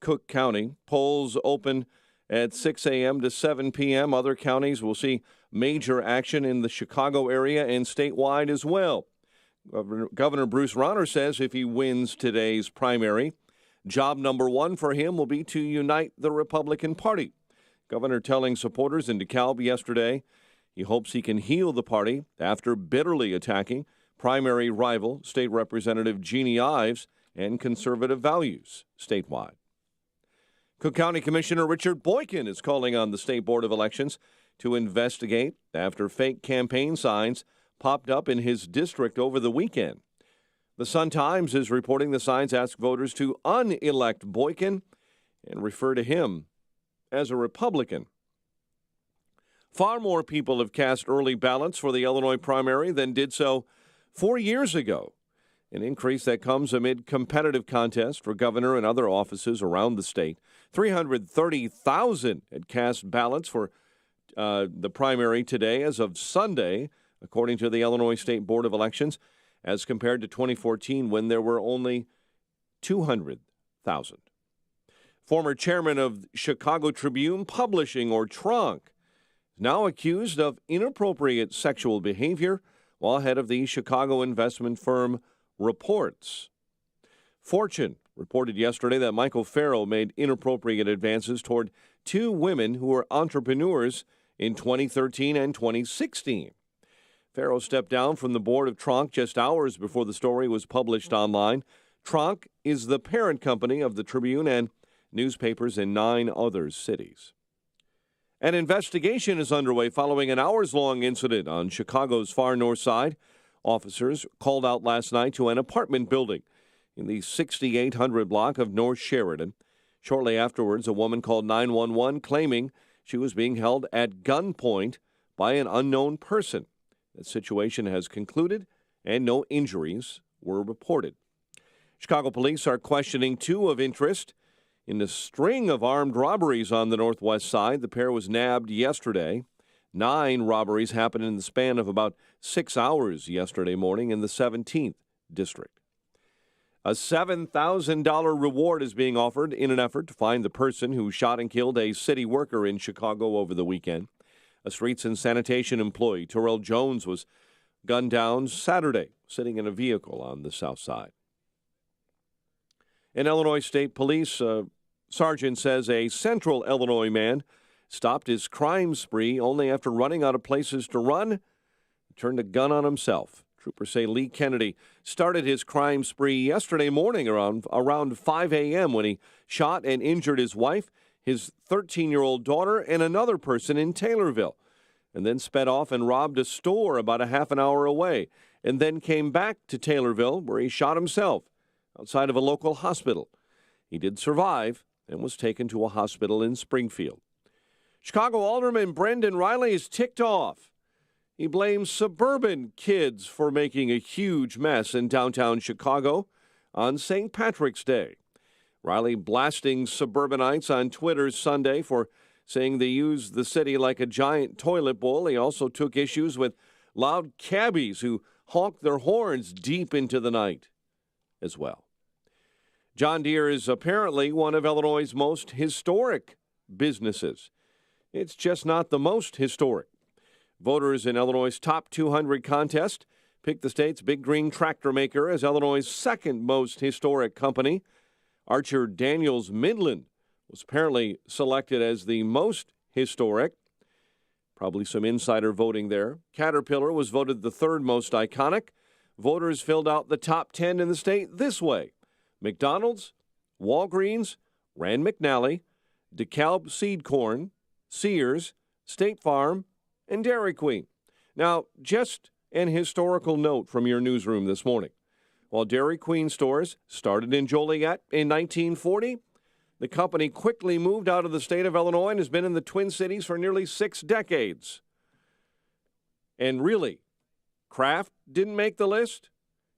Cook County. Polls open at 6 a.m. to 7 p.m. Other counties will see major action in the Chicago area and statewide as well. Governor Bruce Rauner says if he wins today's primary, job number one for him will be to unite the Republican Party. Governor telling supporters in DeKalb yesterday he hopes he can heal the party after bitterly attacking primary rival State Representative Jeannie Ives and conservative values statewide. Cook County Commissioner Richard Boykin is calling on the State Board of Elections to investigate after fake campaign signs popped up in his district over the weekend. The Sun-Times is reporting the signs ask voters to unelect Boykin and refer to him as a Republican. Far more people have cast early ballots for the Illinois primary than did so 4 years ago, an increase that comes amid competitive contests for governor and other offices around the state. 330,000 had cast ballots for the primary today as of Sunday, according to the Illinois State Board of Elections, as compared to 2014 when there were only 200,000. Former chairman of Chicago Tribune Publishing, or Trunk, now accused of inappropriate sexual behavior while head of the Chicago investment firm Reports. Fortune reported yesterday that Michael Farrow made inappropriate advances toward two women who were entrepreneurs in 2013 and 2016. Farrow stepped down from the board of Trunk just hours before the story was published online. Trunk is the parent company of the Tribune and newspapers in 9 other cities. An investigation is underway following an hours-long incident on Chicago's far north side. Officers called out last night to an apartment building in the 6800 block of North Sheridan. Shortly afterwards, a woman called 911 claiming she was being held at gunpoint by an unknown person. The situation has concluded and no injuries were reported. Chicago police are questioning 2 of interest in the string of armed robberies on the northwest side. The pair was nabbed yesterday. 9 robberies happened in the span of about 6 hours yesterday morning in the 17th district. A $7,000 reward is being offered in an effort to find the person who shot and killed a city worker in Chicago over the weekend. A streets and sanitation employee, Terrell Jones, was gunned down Saturday, sitting in a vehicle on the south side. An Illinois State Police sergeant says a central Illinois man stopped his crime spree only after running out of places to run, turned a gun on himself. Troopers say Lee Kennedy started his crime spree yesterday morning around 5 a.m. when he shot and injured his wife, his 13-year-old daughter, and another person in Taylorville, and then sped off and robbed a store about a half an hour away, and then came back to Taylorville where he shot himself outside of a local hospital. He did survive and was taken to a hospital in Springfield. Chicago Alderman Brendan Riley is ticked off. He blames suburban kids for making a huge mess in downtown Chicago on St. Patrick's Day. Riley blasting suburbanites on Twitter Sunday for saying they use the city like a giant toilet bowl. He also took issues with loud cabbies who honked their horns deep into the night as well. John Deere is apparently one of Illinois' most historic businesses. It's just not the most historic. Voters in Illinois' top 200 contest picked the state's big green tractor maker as Illinois' second most historic company. Archer Daniels Midland was apparently selected as the most historic. Probably some insider voting there. Caterpillar was voted the third most iconic. Voters filled out the top 10 in the state this way: McDonald's, Walgreens, Rand McNally, DeKalb Seed Corn, Sears, State Farm, and Dairy Queen. Now, just an historical note from your newsroom this morning. While Dairy Queen stores started in Joliet in 1940, the company quickly moved out of the state of Illinois and has been in the Twin Cities for nearly 6 decades. And really, Kraft didn't make the list.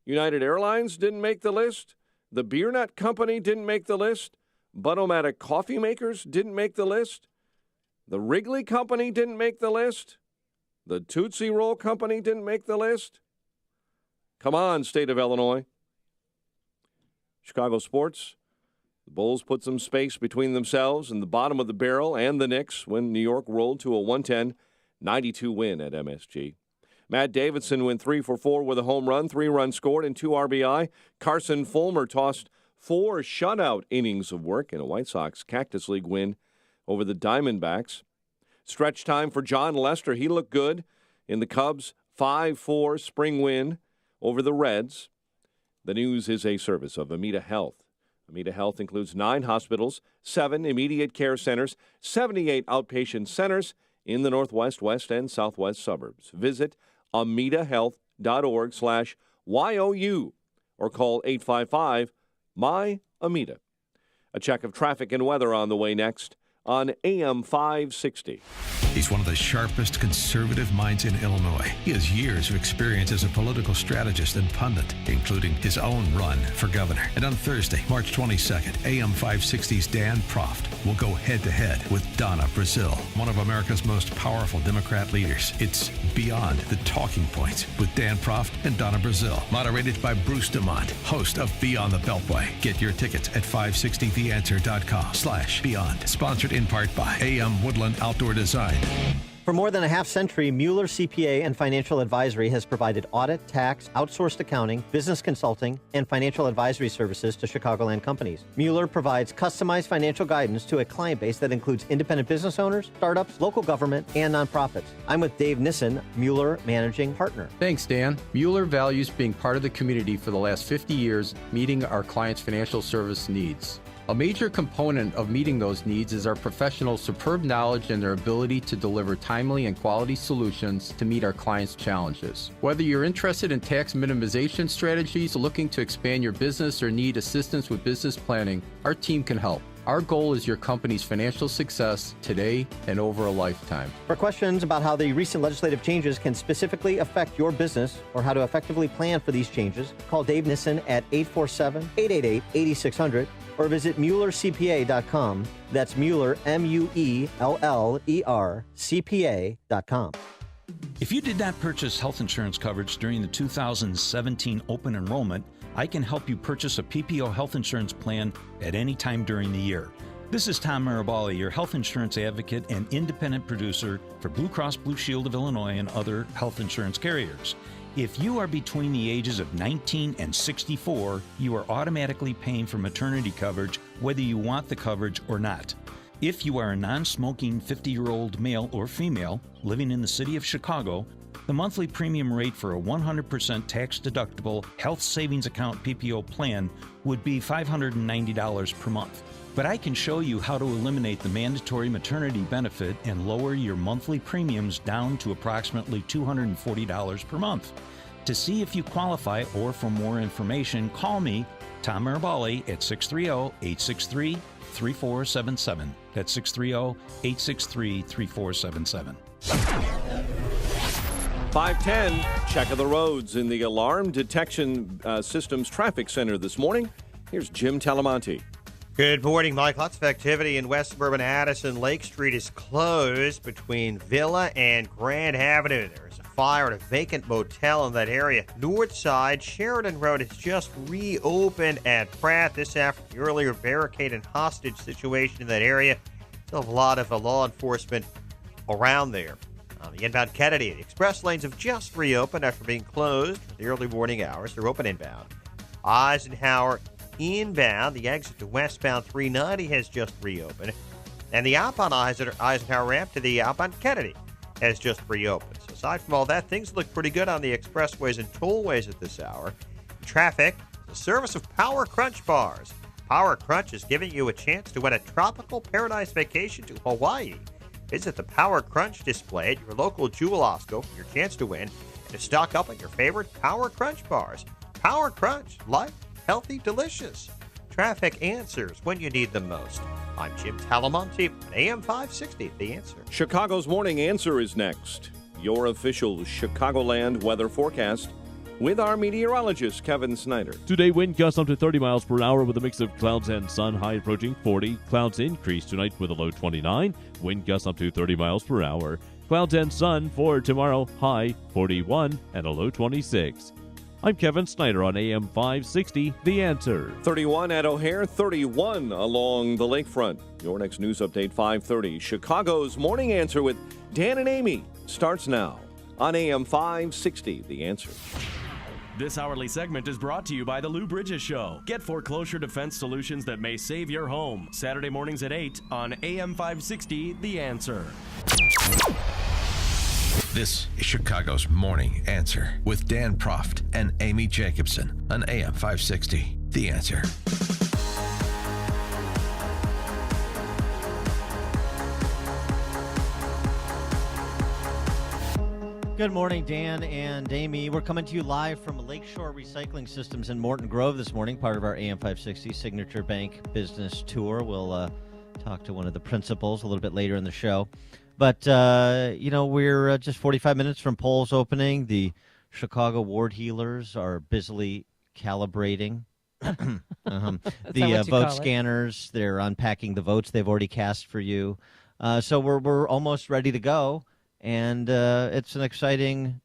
United Airlines didn't make the list. The Beer Nut Company didn't make the list. Bud-O-Matic coffee makers didn't make the list. The Wrigley Company didn't make the list. The Tootsie Roll Company didn't make the list. Come on, state of Illinois. Chicago sports The Bulls put some space between themselves and the bottom of the barrel and the Knicks when New York rolled to a 110-92 win at MSG. Matt Davidson went 3 for 4 with a home run, 3 runs scored, and 2 RBI. Carson Fulmer tossed 4 shutout innings of work in a White Sox Cactus League win over the Diamondbacks. Stretch time for John Lester. He looked good in the Cubs' 5-4 spring win over the Reds. The news is a service of Amita Health. Amita Health includes 9 hospitals, 7 immediate care centers, 78 outpatient centers in the Northwest, West, and Southwest suburbs. Visit amitahealth.org/YOU or call 855-MY-AMITA. A check of traffic and weather on the way next on AM 560. He's one of the sharpest conservative minds in Illinois. He has years of experience as a political strategist and pundit, including his own run for governor. And on Thursday, March 22nd, AM 560's Dan Proft will go head-to-head with Donna, Brazile, one of America's most powerful Democrat leaders. It's Beyond the Talking Points with Dan Proft and Donna Brazile, moderated by Bruce DeMont, host of Beyond the Beltway. Get your tickets at 560theanswer.com/beyond. Sponsored in part by AM Woodland Outdoor Design. For more than a half century, Mueller CPA and Financial Advisory has provided audit, tax, outsourced accounting, business consulting, and financial advisory services to Chicagoland companies. Mueller provides customized financial guidance to a client base that includes independent business owners, startups, local government, and nonprofits. I'm with Dave Nissen, Mueller Managing Partner. Thanks, Dan. Mueller values being part of the community for the last 50 years, meeting our clients' financial service needs. A major component of meeting those needs is our professionals' superb knowledge and their ability to deliver timely and quality solutions to meet our clients' challenges. Whether you're interested in tax minimization strategies, looking to expand your business, or need assistance with business planning, our team can help. Our goal is your company's financial success today and over a lifetime. For questions about how the recent legislative changes can specifically affect your business or how to effectively plan for these changes, call Dave Nissen at 847-888-8600 or visit MuellerCPA.com. That's Mueller, MUELLER, CPA.com. If you did not purchase health insurance coverage during the 2017 open enrollment, I can help you purchase a PPO health insurance plan at any time during the year. This is Tom Marabali, your health insurance advocate and independent producer for Blue Cross Blue Shield of Illinois and other health insurance carriers. If you are between the ages of 19 and 64, you are automatically paying for maternity coverage whether you want the coverage or not. If you are a non-smoking 50-year-old male or female living in the city of Chicago, the monthly premium rate for a 100% tax-deductible health savings account PPO plan would be $590 per month. But I can show you how to eliminate the mandatory maternity benefit and lower your monthly premiums down to approximately $240 per month. To see if you qualify or for more information, call me, Tom Marabali, at 630-863-3477. That's 630-863-3477. 510, check of the roads in the Alarm Detection Systems Traffic Center this morning. Here's Jim Talamonte. Good morning, Mike. Lots of activity in West Suburban Addison. Lake Street is closed between Villa and Grand Avenue. There's a fire at a vacant motel in that area. North side, Sheridan Road has just reopened at Pratt. This after the earlier barricade and hostage situation in that area. Still have a lot of law enforcement around there. On the inbound Kennedy, the express lanes have just reopened after being closed for the early morning hours. They're open inbound. Eisenhower inbound, the exit to westbound 390 has just reopened, and the outbound Eisenhower ramp to the outbound Kennedy has just reopened. So aside from all that, things look pretty good on the expressways and tollways at this hour. Traffic, the service of Power Crunch bars. Power Crunch is giving you a chance to win a tropical paradise vacation to Hawaii. Visit the Power Crunch display at your local Jewel Osco for your chance to win and to stock up on your favorite Power Crunch bars. Power Crunch, light, healthy, delicious. Traffic answers when you need them most. I'm Jim Talamonte, AM 560, The Answer. Chicago's Morning Answer is next. Your official Chicagoland weather forecast with our meteorologist, Kevin Snyder. Today, wind gusts up to 30 miles per hour with a mix of clouds and sun, high approaching 40. Clouds increase tonight with a low 29. Wind gusts up to 30 miles per hour. Clouds and sun for tomorrow, high 41 and a low 26. I'm Kevin Snyder on AM 560, The Answer. 31 at O'Hare, 31 along the lakefront. Your next news update, 5:30. Chicago's Morning Answer with Dan and Amy starts now on AM 560, The Answer. This hourly segment is brought to you by the Lou Bridges Show. Get foreclosure defense solutions that may save your home. Saturday mornings at 8 on AM 560, The Answer. This is Chicago's Morning Answer with Dan Proft and Amy Jacobson on AM 560. The Answer. Good morning, Dan and Amy. We're coming to you live from Lakeshore Recycling Systems in Morton Grove this morning, part of our AM 560 Signature Bank Business Tour. We'll talk to one of the principals a little bit later in the show. But, we're just 45 minutes from polls opening. The Chicago ward healers are busily calibrating the vote scanners. They're unpacking the votes they've already cast for you. So we're almost ready to go. And it's an exciting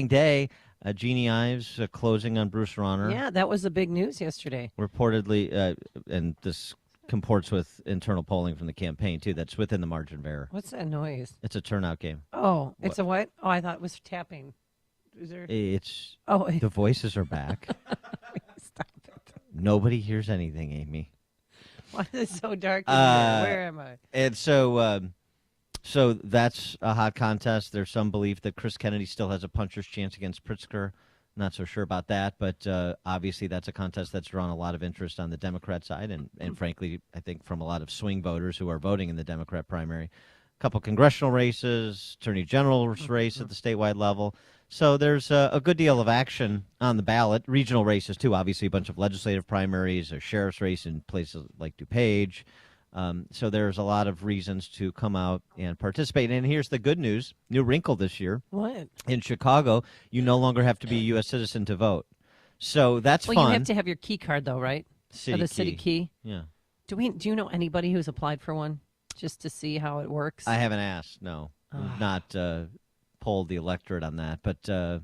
day. Jeannie Ives closing on Bruce Rauner. Yeah, that was the big news yesterday. Reportedly, and this comports with internal polling from the campaign, too. That's within the margin of error. What's that noise? It's a turnout game. Oh, it's a what? Oh, I thought it was tapping. Is there? It's the voices are back. Stop it. Nobody hears anything, Amy. Why is it so dark in here? Where am I? And so that's a hot contest. There's some belief that Chris Kennedy still has a puncher's chance against Pritzker. Not so sure about that, but obviously that's a contest that's drawn a lot of interest on the Democrat side and frankly, I think from a lot of swing voters who are voting in the Democrat primary. A couple congressional races, attorney general's race at the statewide level. So there's a good deal of action on the ballot. Regional races, too. Obviously, a bunch of legislative primaries, a sheriff's race in places like DuPage. So there's a lot of reasons to come out and participate. And here's the good news, new wrinkle this year. What? In Chicago, you no longer have to be a U.S. citizen to vote. So that's fun. Well, you have to have your key card, though, right? City key. Yeah. Do you know anybody who's applied for one just to see how it works? I haven't asked, no. We've not polled the electorate on that. But, so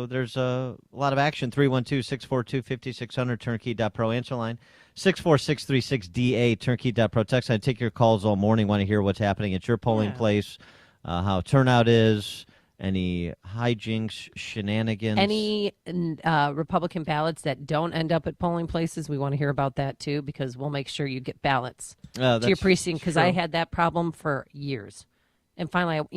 there's a lot of action. 312-642-5600, turnkey.pro answer line. 64636DA, turnkey.pro text line. Take your calls all morning. Want to hear what's happening at your polling place, how turnout is, any hijinks, shenanigans. Any Republican ballots that don't end up at polling places, we want to hear about that, too, because we'll make sure you get ballots to your precinct, because I had that problem for years. And finally,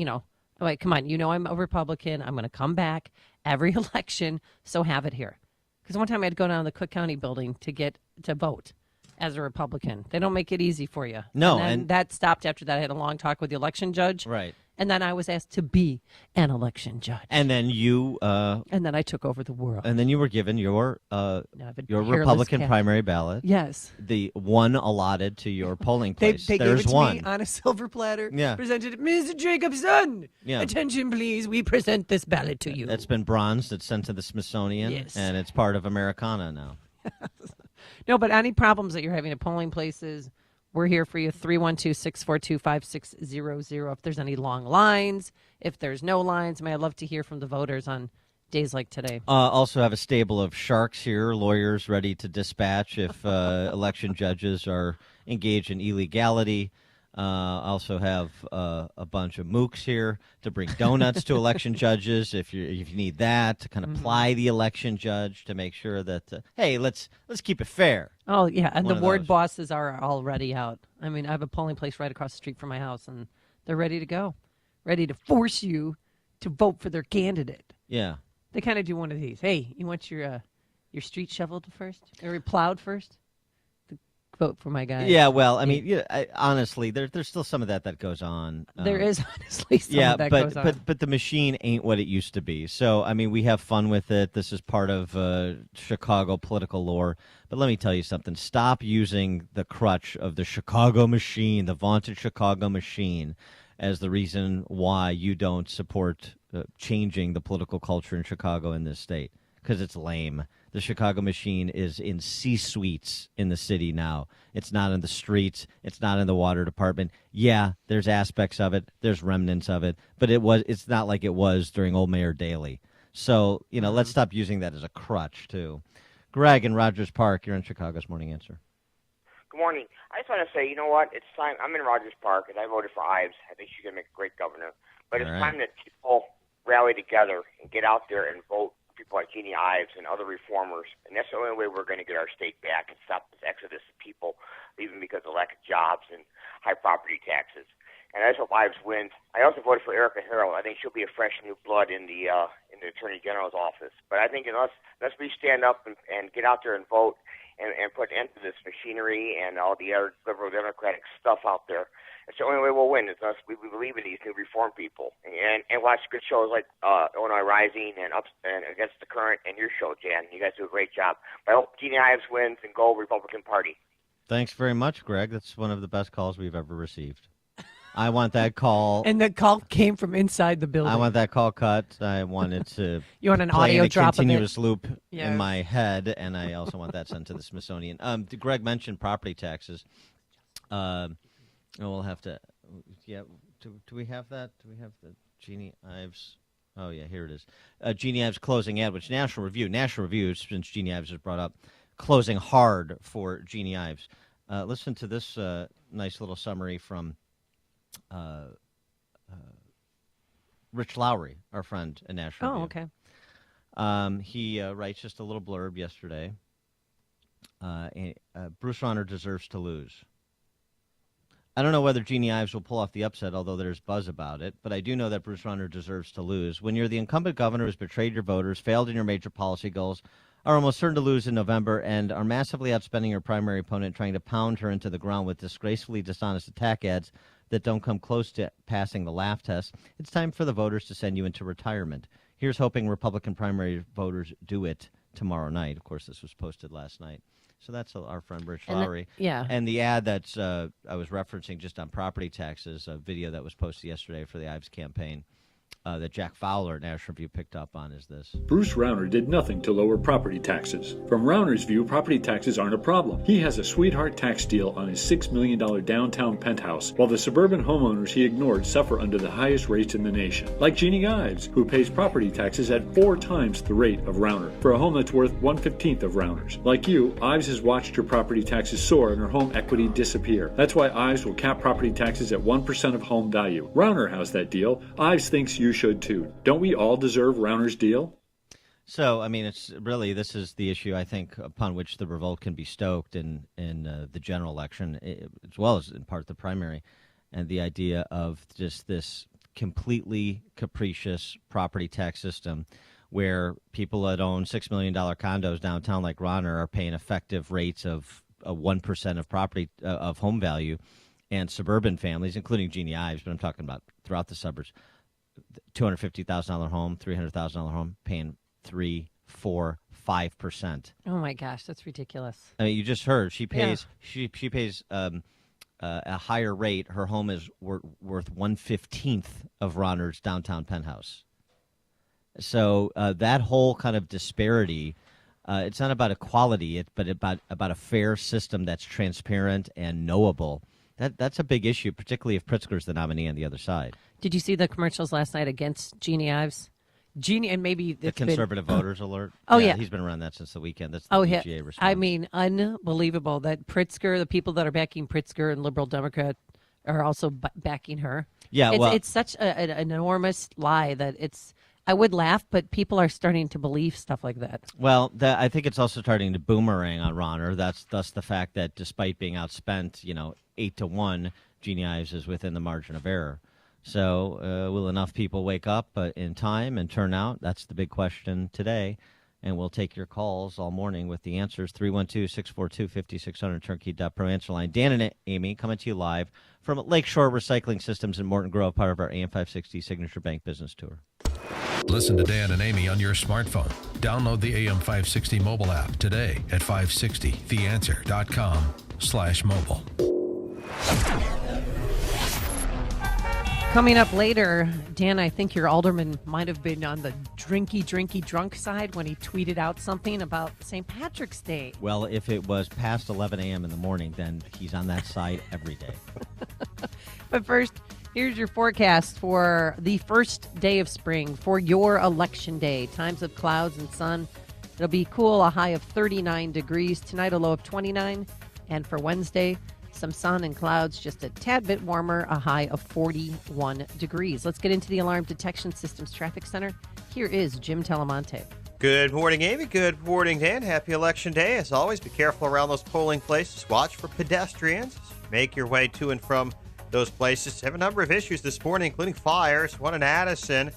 like, come on, I'm a Republican. I'm going to come back every election, so have it here. Because one time I had to go down to the Cook County building to vote as a Republican. They don't make it easy for you. No. And that stopped after that. I had a long talk with the election judge. Right. And then I was asked to be an election judge. And then you... and then I took over the world. And then you were given your Republican primary ballot. Yes. The one allotted to your polling place. They There's gave it to one. me on a silver platter. Yeah. Presented it. Mr. Jacobson, yeah. Attention, please. We present this ballot to you. It's been bronzed. It's sent to the Smithsonian. Yes. And it's part of Americana now. No, but any problems that you're having at polling places, we're here for you. 312-642-5600. If there's any long lines, if there's no lines, I'd love to hear from the voters on days like today. Also have a stable of sharks here, lawyers ready to dispatch if election judges are engaged in illegality. Also have a bunch of mooks here to bring donuts to election judges if you need that, to kind of ply the election judge to make sure that hey, let's keep it fair. Oh yeah, and the ward bosses are already out. I mean, I have a polling place right across the street from my house, and they're ready to go, ready to force you to vote for their candidate. Yeah, they kind of do one of these. Hey, you want your street shoveled first or plowed first? Vote for my guy. Yeah, well, I mean, honestly, there's still some of that goes on. There is honestly some of that goes on. But the machine ain't what it used to be. So, I mean, we have fun with it. This is part of Chicago political lore. But let me tell you something. Stop using the crutch of the Chicago machine, the vaunted Chicago machine, as the reason why you don't support changing the political culture in Chicago in this state, because it's lame. The Chicago machine is in C-suites in the city now. It's not in the streets. It's not in the water department. Yeah, there's aspects of it. There's remnants of it. But it's not like it was during old Mayor Daley. So, let's stop using that as a crutch, too. Greg in Rogers Park, you're in Chicago's Morning Answer. Good morning. I just want to say, you know what? It's time. I'm in Rogers Park, and I voted for Ives. I think she's going to make a great governor. But it's time that people rally together and get out there and vote for people like Jeannie Ives and other reformers. And that's the only way we're going to get our state back and stop this exodus of people, even because of lack of jobs and high property taxes. And I just hope Ives wins. I also voted for Erica Harrell. I think she'll be a fresh new blood in the Attorney General's office. But I think unless we stand up and get out there and vote and put an end to this machinery and all the other liberal democratic stuff out there, it's the only way we'll win, is unless we believe in these new reform people and watch good shows like Illinois Rising and Against the Current and your show, Jan. You guys do a great job. But I hope Jeannie Ives wins and go Republican Party. Thanks very much, Greg. That's one of the best calls we've ever received. I want that call. And the call came from inside the building. I want that call cut. I want it to you want an play audio in a drop continuous of it? loop in my head, and I also want that sent to the Smithsonian. Greg mentioned property taxes. We'll have to. Yeah. Do we have that? Do we have the Jeannie Ives? Oh yeah, here it is. Jeannie Ives closing ad, which National Review, since Jeannie Ives was brought up, closing hard for Jeannie Ives. Listen to this nice little summary from Rich Lowry, our friend at National Review. Okay. He writes just a little blurb yesterday. Bruce Rauner deserves to lose. I don't know whether Jeannie Ives will pull off the upset, although there's buzz about it, but I do know that Bruce Rauner deserves to lose. When you're the incumbent governor who's betrayed your voters, failed in your major policy goals, are almost certain to lose in November, and are massively outspending your primary opponent, trying to pound her into the ground with disgracefully dishonest attack ads that don't come close to passing the laugh test, it's time for the voters to send you into retirement. Here's hoping Republican primary voters do it tomorrow night. Of course, this was posted last night. So that's our friend Rich Lowry. And the ad that's I was referencing just on property taxes, a video that was posted yesterday for the Ives campaign, that Jack Fowler at National Review picked up on is this. Bruce Rauner did nothing to lower property taxes. From Rauner's view, property taxes aren't a problem. He has a sweetheart tax deal on his $6 million downtown penthouse, while the suburban homeowners he ignored suffer under the highest rates in the nation. Like Jeannie Ives, who pays property taxes at 4 times the rate of Rauner, for a home that's worth 1/15 of Rauner's. Like you, Ives has watched her property taxes soar and her home equity disappear. That's why Ives will cap property taxes at 1% of home value. Rauner has that deal. Ives thinks you should too. Don't we all deserve Rauner's deal? So, I mean, it's really, this is the issue, I think, upon which the revolt can be stoked in the general election, as well as in part the primary, and the idea of just this completely capricious property tax system where people that own $6 million condos downtown like Rauner are paying effective rates of 1% of property of home value, and suburban families, including Jeannie Ives, but I'm talking about throughout the suburbs, $250,000 home, $300,000 home, paying 3%, 4%, 5%. Oh my gosh, that's ridiculous. I mean, you just heard she pays she pays a higher rate. Her home is worth 1/15 of Rauner's downtown penthouse. So that whole kind of disparity, it's not about equality, but about a fair system that's transparent and knowable. That's a big issue, particularly if Pritzker's the nominee on the other side. Did you see the commercials last night against Jeannie Ives? Jeannie, and maybe the conservative voters alert. Oh yeah, he's been around that since the weekend. That's the PGA response. I mean, unbelievable that Pritzker, the people that are backing Pritzker and liberal Democrat, are also backing her. Yeah, it's such an enormous lie that it's. I would laugh, but people are starting to believe stuff like that. Well, I think it's also starting to boomerang on Rauner. That's thus the fact that despite being outspent, 8-1, Jeannie Ives is within the margin of error. So will enough people wake up in time and turn out? That's the big question today. And we'll take your calls all morning with the answers. 312-642-5600, turnkey.pro answer line. Dan and Amy coming to you live from Lakeshore Recycling Systems in Morton Grove, part of our AM 560 Signature Bank Business Tour. Listen to Dan and Amy on your smartphone. Download the AM 560 mobile app today at 560theanswer.com/mobile. Coming up later, Dan, I think your alderman might have been on the drinky drunk side when he tweeted out something about St. Patrick's Day. Well, if it was past 11 a.m. in the morning, then he's on that side every day. But first, Here's your forecast for the first day of spring, for your election day. Times of clouds and sun. It'll be cool, a high of 39 degrees. Tonight, a low of 29. And for Wednesday, some sun and clouds, just a tad bit warmer, a high of 41 degrees. Let's get into the Alarm Detection Systems Traffic Center. Here is Jim Telemonte. Good morning, Amy. Good morning, Dan. Happy Election Day. As always, be careful around those polling places. Watch for pedestrians. Make your way to and from those places. Have a number of issues this morning, including fires. One in Addison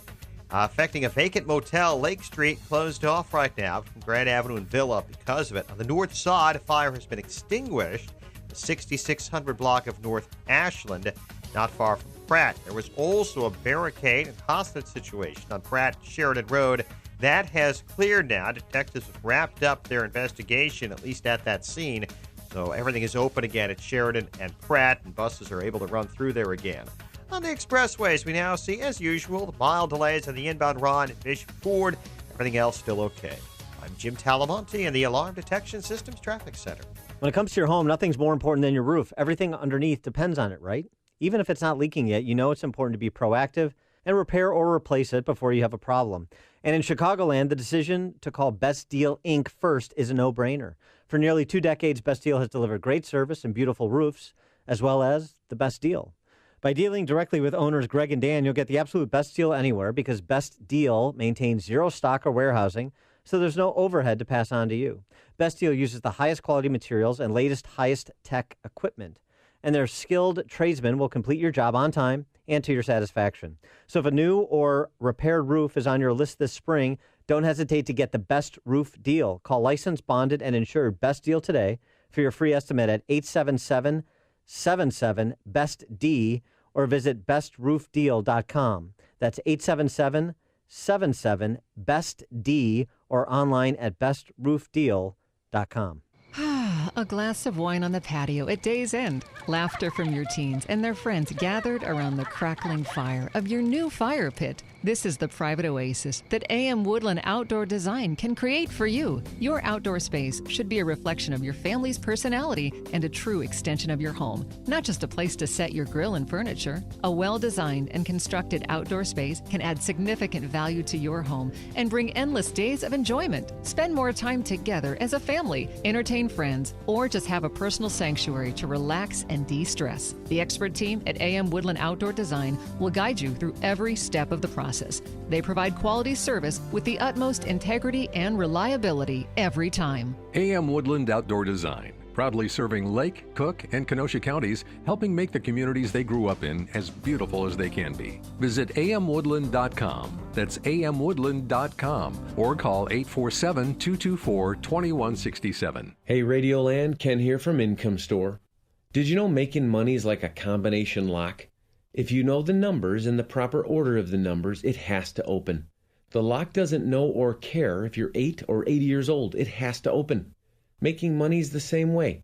affecting a vacant motel. Lake Street closed off right now from Grand Avenue and Villa because of it. On the north side, a fire has been extinguished. The 6600 block of North Ashland, not far from Pratt. There was also a barricade and hostage situation on Pratt Sheridan Road. That has cleared now. Detectives have wrapped up their investigation, at least at that scene. So everything is open again at Sheridan and Pratt, and buses are able to run through there again. On the expressways, we now see, as usual, the mild delays on the inbound run at Bishop Ford. Everything else still okay. I'm Jim Talamonte in the Alarm Detection Systems Traffic Center. When it comes to your home, nothing's more important than your roof. Everything underneath depends on it, right? Even if it's not leaking yet, you know it's important to be proactive and repair or replace it before you have a problem. And in Chicagoland, the decision to call Best Deal Inc. first is a no-brainer. For nearly 2 decades, Best Deal has delivered great service and beautiful roofs, as well as the best deal. By dealing directly with owners Greg and Dan, you'll get the absolute best deal anywhere because Best Deal maintains zero stock or warehousing, so there's no overhead to pass on to you. Best Deal uses the highest quality materials and latest, highest tech equipment. And their skilled tradesmen will complete your job on time and to your satisfaction. So if a new or repaired roof is on your list this spring, don't hesitate to get the best roof deal. Call licensed, bonded, and insured Best Deal today for your free estimate at 877-77-BEST-D or visit bestroofdeal.com. That's 877-77-BEST-D or online at bestroofdeal.com. A glass of wine on the patio at day's end. Laughter from your teens and their friends gathered around the crackling fire of your new fire pit. This is the private oasis that AM Woodland Outdoor Design can create for you. Your outdoor space should be a reflection of your family's personality and a true extension of your home, not just a place to set your grill and furniture. A well-designed and constructed outdoor space can add significant value to your home and bring endless days of enjoyment. Spend more time together as a family, entertain friends, or just have a personal sanctuary to relax and de-stress. The expert team at AM Woodland Outdoor Design will guide you through every step of the process. They provide quality service with the utmost integrity and reliability every time. AM Woodland Outdoor Design, proudly serving Lake, Cook, and Kenosha counties, helping make the communities they grew up in as beautiful as they can be. Visit amwoodland.com. That's amwoodland.com or call 847-224-2167. Hey Radioland, Ken here from Income Store. Did you know making money is like a combination lock? If you know the numbers and the proper order of the numbers, it has to open. The lock doesn't know or care if you're 8 or 80 years old. It has to open. Making money is the same way.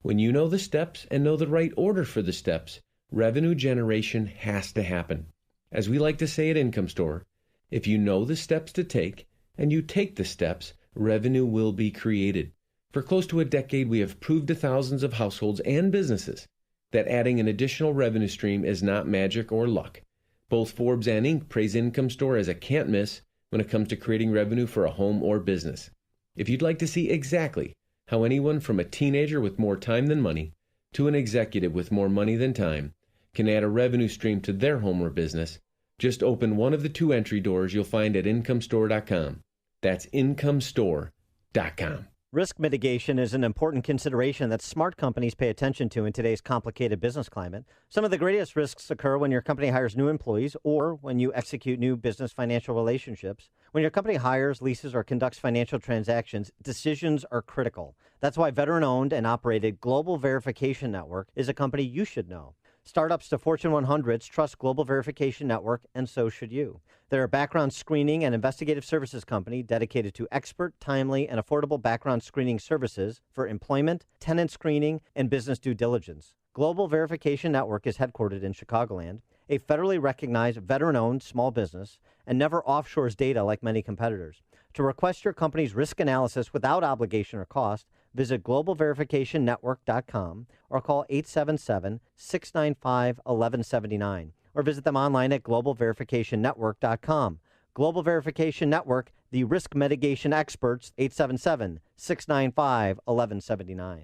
When you know the steps and know the right order for the steps, revenue generation has to happen. As we like to say at Income Store, if you know the steps to take and you take the steps, revenue will be created. For close to a decade, we have proved to thousands of households and businesses that adding an additional revenue stream is not magic or luck. Both Forbes and Inc. praise Income Store as a can't miss when it comes to creating revenue for a home or business. If you'd like to see exactly how anyone from a teenager with more time than money to an executive with more money than time can add a revenue stream to their home or business, just open one of the 2 entry doors you'll find at incomestore.com. That's incomestore.com. Risk mitigation is an important consideration that smart companies pay attention to in today's complicated business climate. Some of the greatest risks occur when your company hires new employees or when you execute new business financial relationships. When your company hires, leases, or conducts financial transactions, decisions are critical. That's why veteran-owned and operated Global Verification Network is a company you should know. Startups to Fortune 100s trust Global Verification Network, and so should you. They're a background screening and investigative services company dedicated to expert, timely, and affordable background screening services for employment, tenant screening, and business due diligence. Global Verification Network is headquartered in Chicagoland, a federally recognized veteran-owned small business, and never offshores data like many competitors. To request your company's risk analysis without obligation or cost, visit globalverificationnetwork.com or call 877-695-1179. or visit them online at globalverificationnetwork.com. Global Verification Network, the risk mitigation experts, 877-695-1179.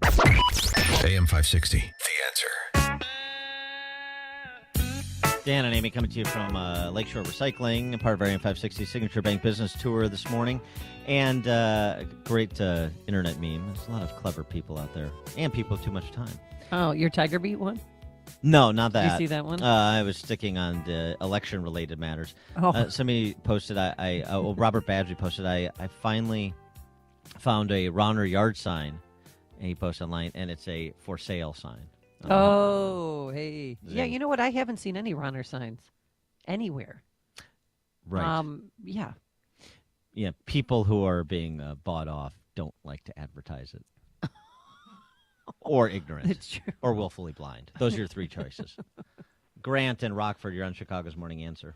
AM 560, The Answer. Dan and Amy coming to you from Lakeshore Recycling, part of our AM 560 Signature Bank Business Tour this morning. And great internet meme. There's a lot of clever people out there and people with too much time. Oh, your Tiger Beat one? No, not that. Did you see that one? I was sticking on the election-related matters. Oh. Somebody posted, Robert Badgley posted, I finally found a Rauner yard sign, and he posted online, and it's a for sale sign. Oh, hey. Yeah, you know what? I haven't seen any Rauner signs anywhere. Right. Yeah. Yeah, people who are being bought off don't like to advertise it. Or ignorant. It's true. Or willfully blind. Those are your three choices. Grant and Rockford, you're on Chicago's Morning Answer.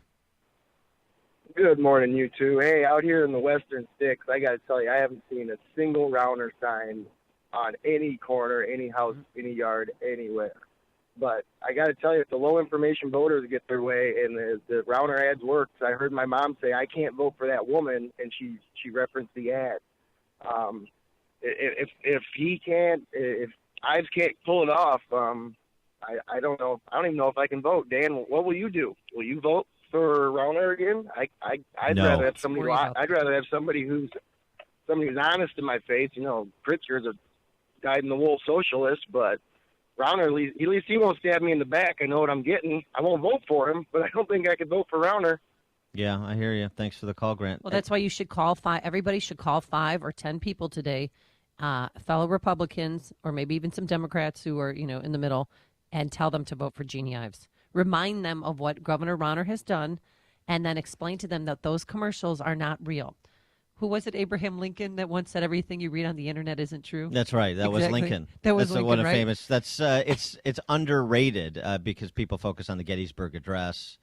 Good morning, you two. Hey, out here in the Western Sticks, I got to tell you, I haven't seen a single Rauner sign on any corner, any house, any yard, anywhere. But I got to tell you, if the low information voters get their way and the Rauner ads works, I heard my mom say, I can't vote for that woman, and she referenced the ad. If he can't, if Ives can't pull it off, I don't know. I don't even know if I can vote. Dan, what will you do? Will you vote for Rauner again? I'd No. rather have somebody. I'd rather have somebody who's honest in my face. You know, Pritzker's a dyed-in-the-wool socialist, but Rauner, at least he won't stab me in the back. I know what I'm getting. I won't vote for him, but I don't think I could vote for Rauner. Yeah, I hear you. Thanks for the call, Grant. Well, that's why you should call everybody should call 5 or 10 people today, fellow Republicans, or maybe even some Democrats who are, in the middle, and tell them to vote for Jeannie Ives. Remind them of what Governor Rauner has done, and then explain to them that those commercials are not real. Who was it, Abraham Lincoln, that once said everything you read on the internet isn't true? That's right. That was Lincoln. That was That's Lincoln, one of right? famous. That's it's underrated because people focus on the Gettysburg Address,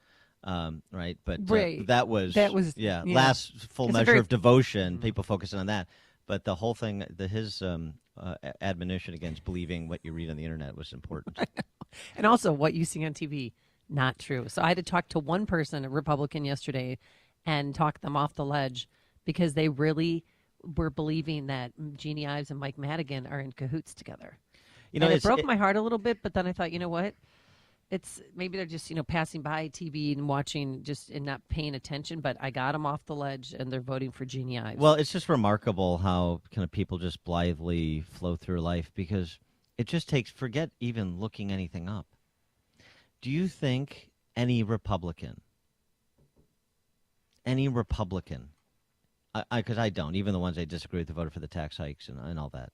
right? But Right. that was yeah. last full It's a measure very- of devotion. People focusing on that, but the whole thing, his admonition against believing what you read on the internet was important. And also what you see on TV, not true. So I had to talk to one person, a Republican, yesterday, and talk them off the ledge because they really were believing that Jeannie Ives and Mike Madigan are in cahoots together. And it broke my heart a little bit, but then I thought, you know what? It's maybe they're just, passing by TV and watching and not paying attention, but I got them off the ledge and they're voting for Jeannie Ives. Well, it's just remarkable how kind of people just blithely flow through life because it just takes, forget even looking anything up. Do you think any Republican, because I don't, even the ones I disagree with, the voted for the tax hikes and all that,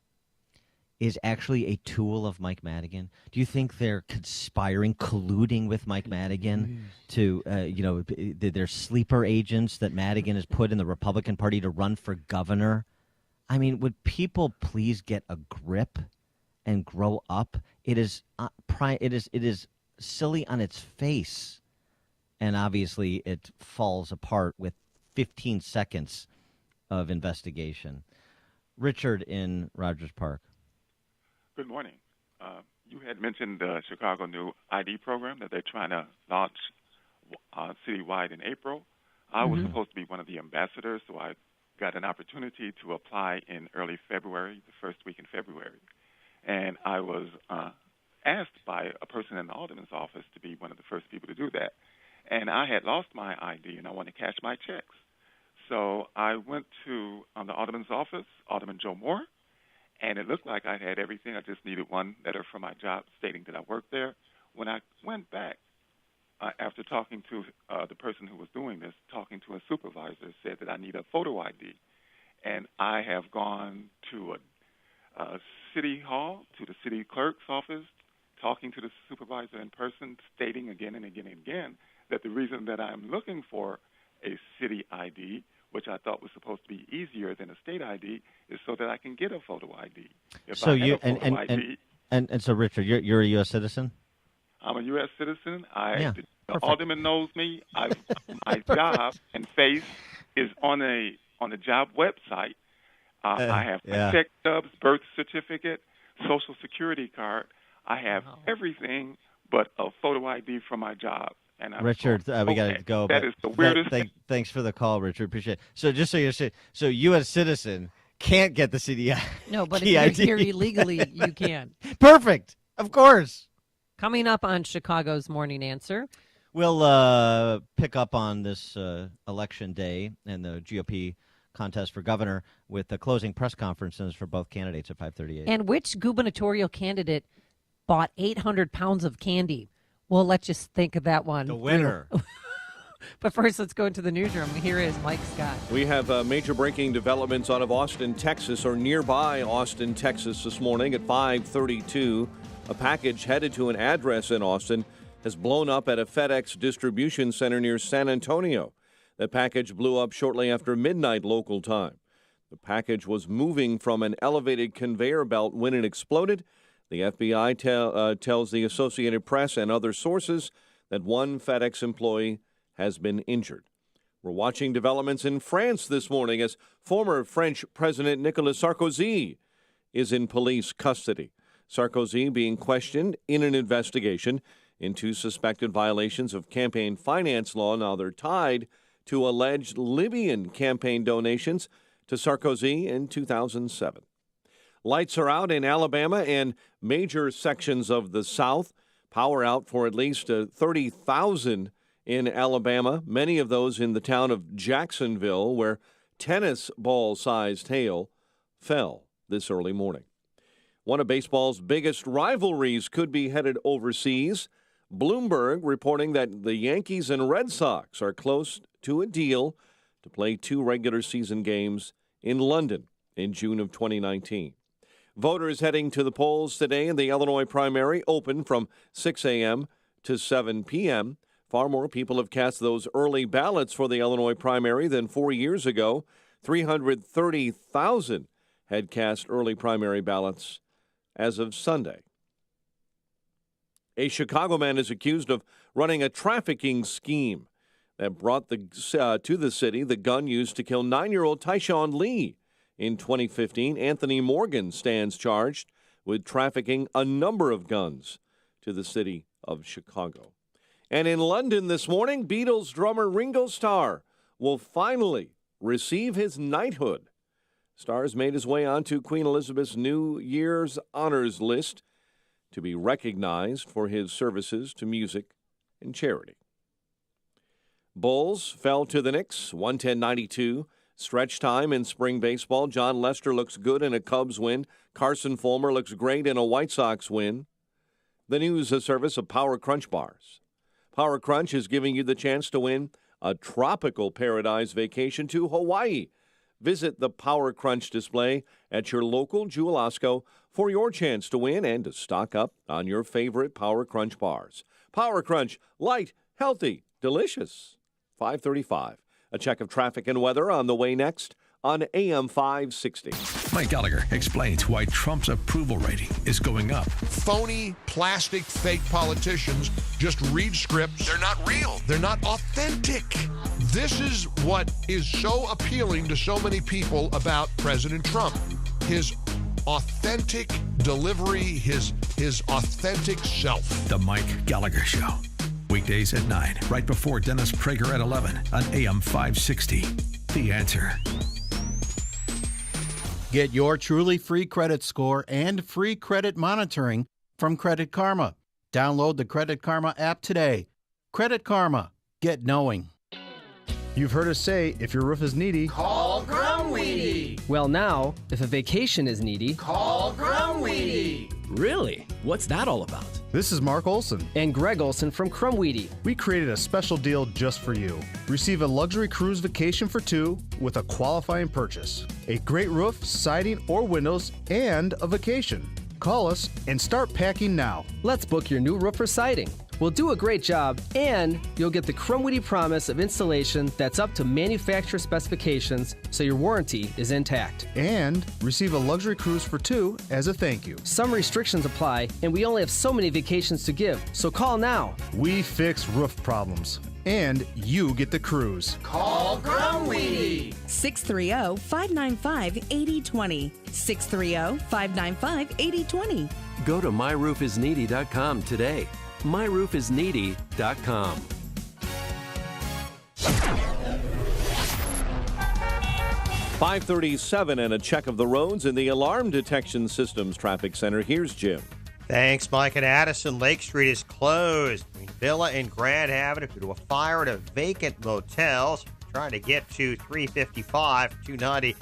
is actually a tool of Mike Madigan? Do you think they're conspiring, colluding with Mike Madigan to, they're sleeper agents that Madigan has put in the Republican Party to run for governor? I mean, would people please get a grip and grow up? It is silly on its face, and obviously it falls apart with 15 seconds of investigation. Richard in Rogers Park. Good morning. You had mentioned the Chicago new ID program that they're trying to launch citywide in April. I was supposed to be one of the ambassadors, so I got an opportunity to apply in early February, the first week in February. And I was asked by a person in the alderman's office to be one of the first people to do that. And I had lost my ID, and I wanted to cash my checks. So I went to the alderman's office, Alderman Joe Moore, and it looked like I had everything. I just needed one letter from my job stating that I worked there. When I went back, after talking to the person who was doing this, talking to a supervisor, said that I need a photo ID. And I have gone to a city hall, to the city clerk's office, talking to the supervisor in person, stating again and again and again that the reason that I'm looking for a city ID, which I thought was supposed to be easier than a state ID, is so that I can get a photo ID. So Richard, you're a U.S. citizen? I'm a U.S. citizen. The alderman knows me. My job and face is on a job website. I have my check stubs, birth certificate, Social Security card. I have everything but a photo ID from my job. And I Richard, thought, we got to go. That is the weirdest thing. Thanks for the call, Richard. Appreciate it. So just so you're saying, so you as a citizen can't get the CDI. No, but if you're here illegally, you can. Perfect. Of course. Coming up on Chicago's Morning Answer. We'll pick up on this election day and the GOP contest for governor with the closing press conferences for both candidates at 5:38. And which gubernatorial candidate bought 800 pounds of candy? We'll let you think of that one. The winner. But first, let's go into the newsroom. Here is Mike Scott. We have major breaking developments out of Austin, Texas, or nearby Austin, Texas this morning at 5:32. A package headed to an address in Austin has blown up at a FedEx distribution center near San Antonio. The package blew up shortly after midnight local time. The package was moving from an elevated conveyor belt when it exploded. The FBI tells the Associated Press and other sources that one FedEx employee has been injured. We're watching developments in France this morning as former French President Nicolas Sarkozy is in police custody. Sarkozy being questioned in an investigation into suspected violations of campaign finance law. Now they're tied to alleged Libyan campaign donations to Sarkozy in 2007. Lights are out in Alabama and major sections of the South. Power out for at least 30,000 in Alabama, many of those in the town of Jacksonville, where tennis ball-sized hail fell this early morning. One of baseball's biggest rivalries could be headed overseas. Bloomberg reporting that the Yankees and Red Sox are close to a deal to play 2 regular season games in London in June of 2019. Voters heading to the polls today in the Illinois primary open from 6 a.m. to 7 p.m. Far more people have cast those early ballots for the Illinois primary than 4 years ago. 330,000 had cast early primary ballots as of Sunday. A Chicago man is accused of running a trafficking scheme that brought to the city the gun used to kill 9-year-old Tyshawn Lee in 2015. Anthony Morgan stands charged with trafficking a number of guns to the city of Chicago. And in London this morning, Beatles drummer Ringo Starr will finally receive his knighthood. Starr's made his way onto Queen Elizabeth's New Year's honors list to be recognized for his services to music and charity. Bulls fell to the Knicks, 110-92. Stretch time in spring baseball. John Lester looks good in a Cubs win. Carson Fulmer looks great in a White Sox win. The news a service of Power Crunch bars. Power Crunch is giving you the chance to win a tropical paradise vacation to Hawaii. Visit the Power Crunch display at your local Jewel Osco for your chance to win and to stock up on your favorite Power Crunch bars. Power Crunch, light, healthy, delicious. 5:35. A check of traffic and weather on the way next on AM 560. Mike Gallagher explains why Trump's approval rating is going up. Phony, plastic, fake politicians just read scripts. They're not real. They're not authentic. This is what is so appealing to so many people about President Trump. His authentic delivery, his authentic self. The Mike Gallagher Show. Weekdays at 9, right before Dennis Prager at 11 on AM 560. The Answer. Get your truly free credit score and free credit monitoring from Credit Karma. Download the Credit Karma app today. Credit Karma. Get knowing. You've heard us say, if your roof is needy, call Grumweedy. Well, now, if a vacation is needy, call Grumweedy. Really? What's that all about? This is Mark Olson and Greg Olson from Crumweedy. We created a special deal just for you. Receive a luxury cruise vacation for 2 with a qualifying purchase. A great roof, siding, or windows, and a vacation. Call us and start packing now. Let's book your new roof or siding. We'll do a great job, and you'll get the Crumweedy promise of installation that's up to manufacturer specifications, so your warranty is intact. And receive a luxury cruise for 2 as a thank you. Some restrictions apply, and we only have so many vacations to give, so call now. We fix roof problems, and you get the cruise. Call Grumweedy. 630-595-8020. 630-595-8020. Go to myroofisneedy.com today. myroofisneedy.com. 5:37 and a check of the roads in the Alarm Detection Systems Traffic Center. Here's Jim. Thanks, Mike. At Addison, Lake Street is closed between Villa and Grand Avenue due to a fire at a vacant motel. So trying to get to 355, 290.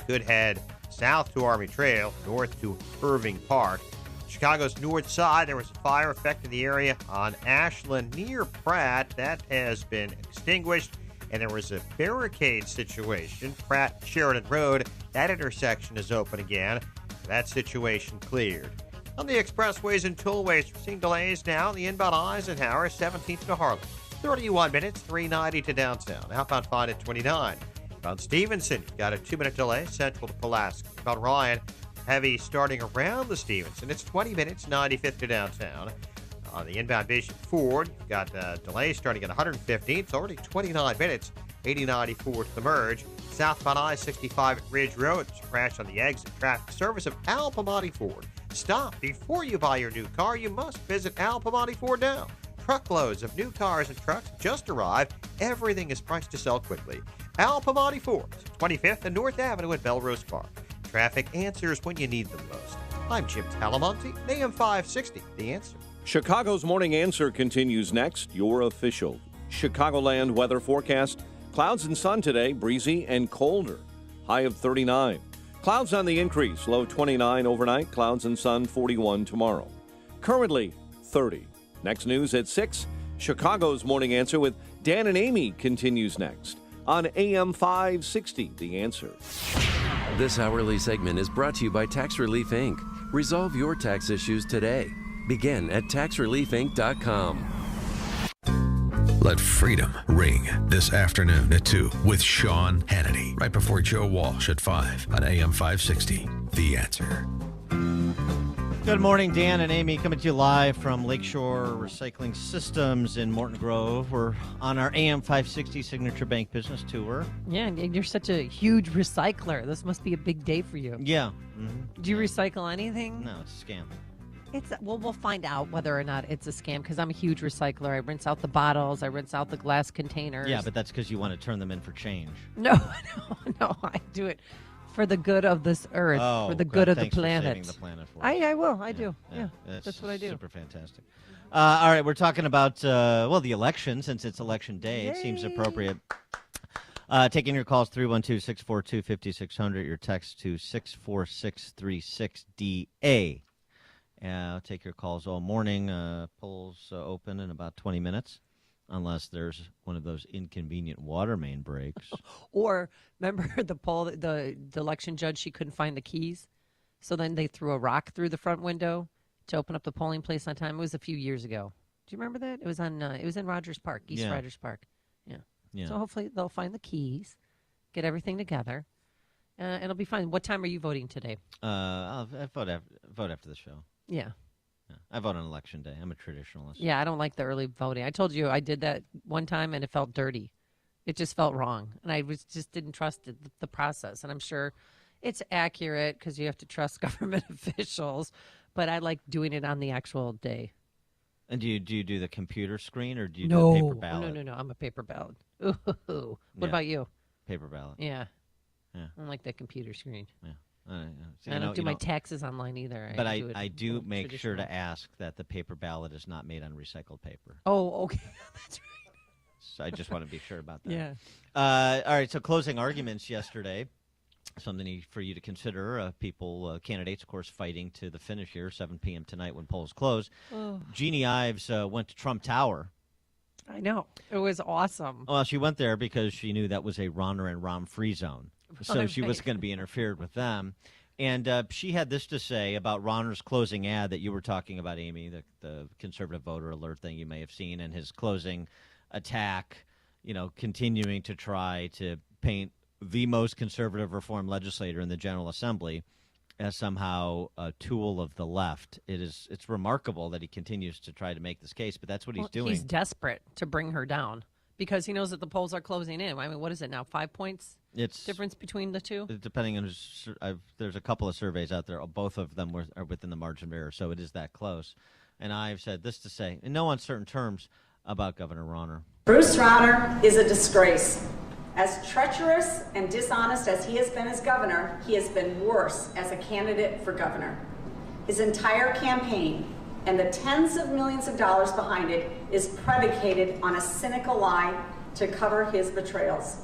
Could head south to Army Trail, north to Irving Park. Chicago's north side, there was a fire affecting the area on Ashland near Pratt. That has been extinguished. And there was a barricade situation, Pratt-Sheridan Road. That intersection is open again. That situation cleared. On the expressways and tollways, we're seeing delays now. The inbound Eisenhower, 17th to Harlem. 31 minutes, 390 to downtown. Outbound fine at 29. Inbound Stevenson, you've got a 2-minute delay, central to Pulaski. Inbound Ryan, heavy starting around the Stevenson. It's 20 minutes, 95th to downtown. On the inbound Bishop Ford, you've got a delay starting at 115. It's already 29 minutes, 80-94 to the merge. Southbound I-65 at Ridge Road. There's a crash on the exit. Traffic service of Al Pamati Ford. Stop before you buy your new car. You must visit Al Pamati Ford now. Truckloads of new cars and trucks just arrived. Everything is priced to sell quickly. Al Pamati Ford, 25th and North Avenue at Belrose Park. Traffic answers when you need them most. I'm Jim Talamonte, AM 560, The Answer. Chicago's Morning Answer continues next. Your official Chicagoland weather forecast. Clouds and sun today, breezy and colder. High of 39. Clouds on the increase, low 29 overnight. Clouds and sun 41 tomorrow. Currently 30. Next news at 6. Chicago's Morning Answer with Dan and Amy continues next on AM 560, The Answer. This hourly segment is brought to you by Tax Relief Inc. Resolve your tax issues today. Begin at taxreliefinc.com. Let freedom ring this afternoon at 2 with Sean Hannity, right before Joe Walsh at 5 on AM 560, The Answer. Good morning, Dan and Amy, coming to you live from Lakeshore Recycling Systems in Morton Grove. We're on our AM 560 Signature Bank Business Tour. Yeah, and you're such a huge recycler. This must be a big day for you. Yeah. Mm-hmm. Do you recycle anything? No, it's a scam. We'll find out whether or not it's a scam because I'm a huge recycler. I rinse out the bottles. I rinse out the glass containers. Yeah, but that's because you want to turn them in for change. No, I do it for the good of this earth, for the good of the planet. For saving the planet for us. I will. I do. Yeah, that's what I do. Super fantastic. All right, we're talking about, the election. Since it's election day, It seems appropriate. Taking your calls, 312-642-5600. Your text to 64636DA. I'll take your calls all morning. Polls open in about 20 minutes, unless there's one of those inconvenient water main breaks. Or remember the poll, the election judge, she couldn't find the keys, so then they threw a rock through the front window to open up the polling place on time. It was a few years ago. Do you remember that? It was on. It was in Rogers Park, East Rogers Park. Yeah. So hopefully they'll find the keys, get everything together, and it'll be fine. What time are you voting today? I'll vote after the show. Yeah. I vote on election day. I'm a traditionalist. Yeah, I don't like the early voting. I told you I did that one time, and it felt dirty. It just felt wrong, and I just didn't trust the process. And I'm sure it's accurate because you have to trust government officials, but I like doing it on the actual day. And do you do the computer screen, or do you do the paper ballot? No. I'm a paper ballot. Ooh. What about you? Paper ballot. Yeah. Yeah. I don't like that computer screen. Yeah. I don't do my taxes online either. But I do make sure to ask that the paper ballot is not made on recycled paper. Oh, okay. That's right. So I just want to be sure about that. Yeah. All right, so closing arguments yesterday. Something for you to consider. Candidates, of course, fighting to the finish here, 7 p.m. tonight when polls close. Oh. Jeannie Ives went to Trump Tower. I know. It was awesome. Well, she went there because she knew that was a Rauner and Rahm free zone. So she wasn't going to be interfered with them. And she had this to say about Rauner's closing ad that you were talking about, Amy, the conservative voter alert thing you may have seen, and his closing attack, continuing to try to paint the most conservative reform legislator in the General Assembly as somehow a tool of the left. It's remarkable that he continues to try to make this case, but that's what he's doing. He's desperate to bring her down because he knows that the polls are closing in. I mean, what is it now, 5 points? It's difference between the two? Depending on there's a couple of surveys out there. Both of them are within the margin of error, so it is that close. And I've said this to say, in no uncertain terms, about Governor Rauner. Bruce Rauner is a disgrace. As treacherous and dishonest as he has been as governor, he has been worse as a candidate for governor. His entire campaign and the tens of millions of dollars behind it is predicated on a cynical lie to cover his betrayals.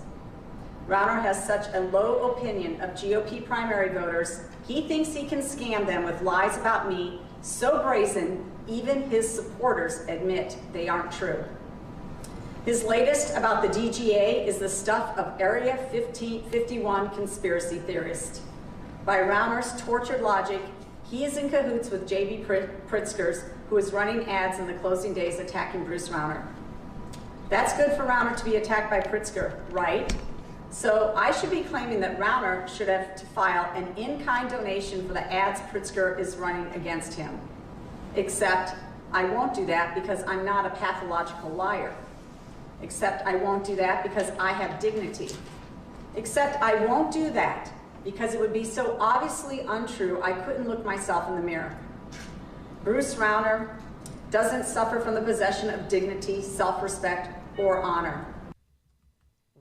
Rauner has such a low opinion of GOP primary voters, he thinks he can scam them with lies about me so brazen, even his supporters admit they aren't true. His latest about the DGA is the stuff of Area 51 conspiracy theorists. By Rauner's tortured logic, he is in cahoots with J.B. Pritzker's, who is running ads in the closing days attacking Bruce Rauner. That's good for Rauner to be attacked by Pritzker, right? So I should be claiming that Rauner should have to file an in-kind donation for the ads Pritzker is running against him. Except I won't do that because I'm not a pathological liar. Except I won't do that because I have dignity. Except I won't do that because it would be so obviously untrue I couldn't look myself in the mirror. Bruce Rauner doesn't suffer from the possession of dignity, self-respect, or honor.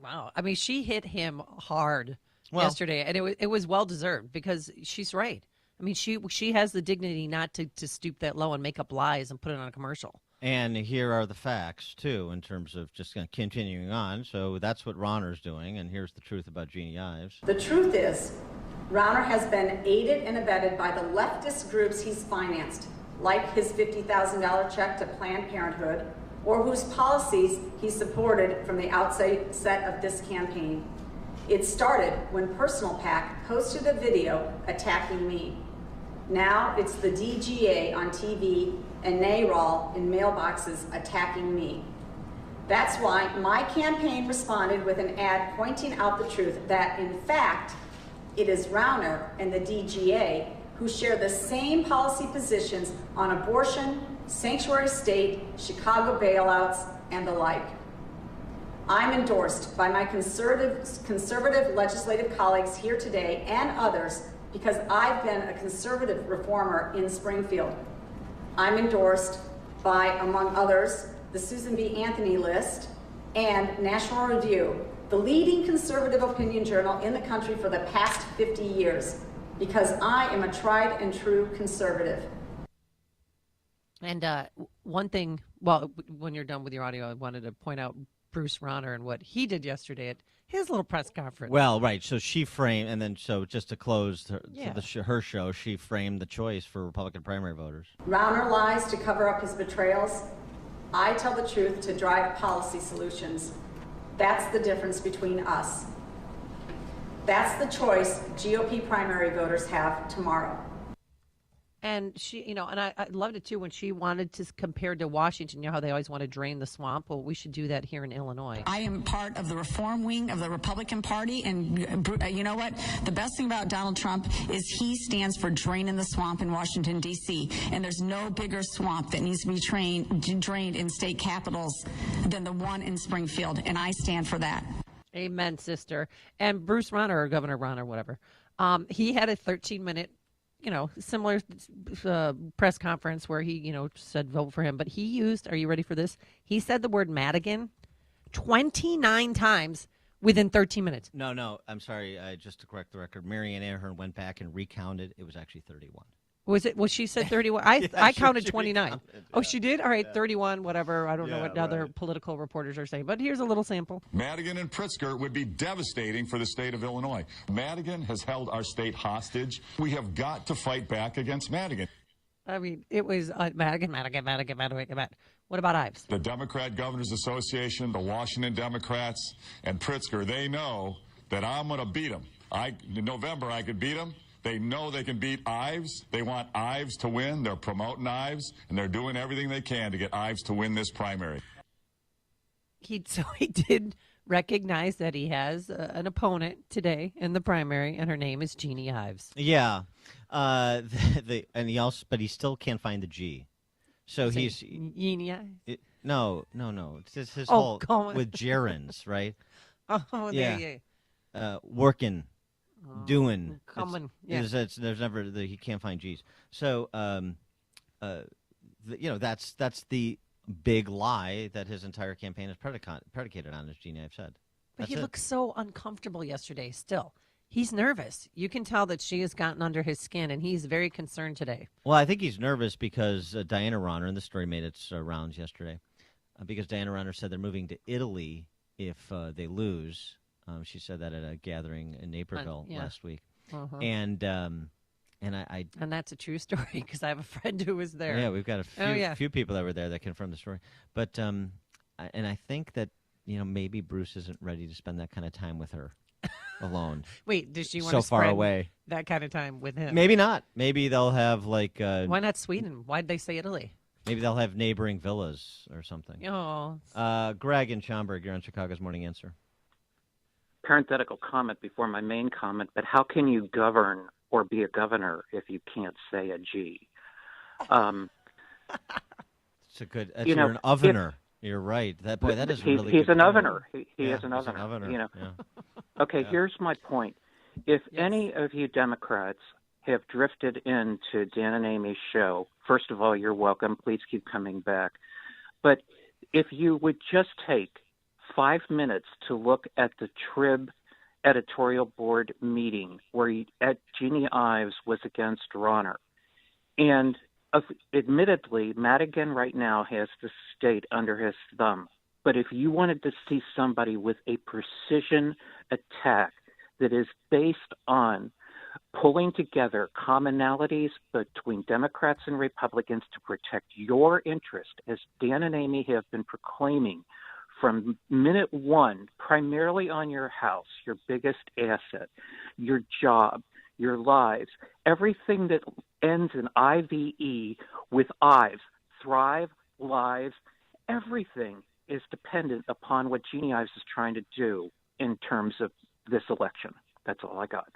Wow. I mean, she hit him hard yesterday, and it was well-deserved because she's right. I mean, she has the dignity not to stoop that low and make up lies and put it on a commercial. And here are the facts, too, in terms of just continuing on. So that's what Rauner's doing, and here's the truth about Jeannie Ives. The truth is, Rauner has been aided and abetted by the leftist groups he's financed, like his $50,000 check to Planned Parenthood, or whose policies he supported from the outset of this campaign. It started when Personal PAC posted a video attacking me. Now it's the DGA on TV and NARAL in mailboxes attacking me. That's why my campaign responded with an ad pointing out the truth that, in fact, it is Rauner and the DGA who share the same policy positions on abortion, sanctuary state, Chicago bailouts, and the like. I'm endorsed by my conservative legislative colleagues here today and others because I've been a conservative reformer in Springfield. I'm endorsed by, among others, the Susan B. Anthony list and National Review, the leading conservative opinion journal in the country for the past 50 years, because I am a tried and true conservative. And one thing, well, when you're done with your audio, I wanted to point out Bruce Rauner and what he did yesterday at his little press conference. Well, right. So she framed, and then so just to close her show, she framed the choice for Republican primary voters. Rauner lies to cover up his betrayals. I tell the truth to drive policy solutions. That's the difference between us. That's the choice GOP primary voters have tomorrow. And she, and I loved it too when she wanted to compare to Washington. You know how they always want to drain the swamp? Well, we should do that here in Illinois. I am part of the reform wing of the Republican Party, and you know what? The best thing about Donald Trump is he stands for draining the swamp in Washington, D.C., and there's no bigger swamp that needs to be drained in state capitals than the one in Springfield, and I stand for that. Amen, sister. And Bruce Rauner, or Governor Rauner, whatever, he had a 13-minute similar press conference where he, said vote for him. But he used, are you ready for this? He said the word Madigan 29 times within 13 minutes. No, I'm sorry. Just to correct the record, Marianne Ahern went back and recounted. It was actually 31. Well, she said 31. I counted 29. Oh, she did? All right, 31, whatever. I don't know what other political reporters are saying. But here's a little sample. Madigan and Pritzker would be devastating for the state of Illinois. Madigan has held our state hostage. We have got to fight back against Madigan. I mean, it was Madigan. What about Ives? The Democrat Governors Association, the Washington Democrats, and Pritzker, they know that I'm going to beat them. In November, I could beat them. They know they can beat Ives. They want Ives to win. They're promoting Ives, and they're doing everything they can to get Ives to win this primary. He did recognize that he has an opponent today in the primary, and her name is Jeannie Ives. Yeah, but he still can't find the G. So he's Jeannie Ives. No. It's just his whole with gerunds, right? Oh, yeah. Working. Doing coming, there's never he can't find G's. So that's the big lie that his entire campaign is predicated on, as Jeannie Ives said. But he looks so uncomfortable yesterday still. He's nervous. You can tell that she has gotten under his skin, and he's very concerned today. Well, I think he's nervous because Diana Rauner, and the story made its rounds yesterday, because Diana Rauner said they're moving to Italy if they lose. She said that at a gathering in Naperville last week. Uh-huh. And that's a true story because I have a friend who was there. Yeah, we've got a few people that were there that confirm the story. But and I think that maybe Bruce isn't ready to spend that kind of time with her alone. Wait, does she want so to far spend away that kind of time with him? Maybe not. Maybe they'll have like. Why not Sweden? Why'd they say Italy? Maybe they'll have neighboring villas or something. Oh. Greg in Schaumburg, you're on Chicago's Morning Answer. Parenthetical comment before my main comment, but how can you govern or be a governor if you can't say a G? It's a good. You're an ovener. You're right. That is really. He's good an point. ovener. He is an ovener. Yeah. Okay, here's my point. If any of you Democrats have drifted into Dan and Amy's show, first of all, you're welcome. Please keep coming back. But if you would just take 5 minutes to look at the Trib editorial board meeting where Jeannie Ives was against Rauner. And admittedly, Madigan right now has the state under his thumb. But if you wanted to see somebody with a precision attack that is based on pulling together commonalities between Democrats and Republicans to protect your interest, as Dan and Amy have been proclaiming from minute one, primarily on your house, your biggest asset, your job, your lives, everything that ends in IVE with Ives, thrive, lives, everything is dependent upon what Jeannie Ives is trying to do in terms of this election. That's all I got.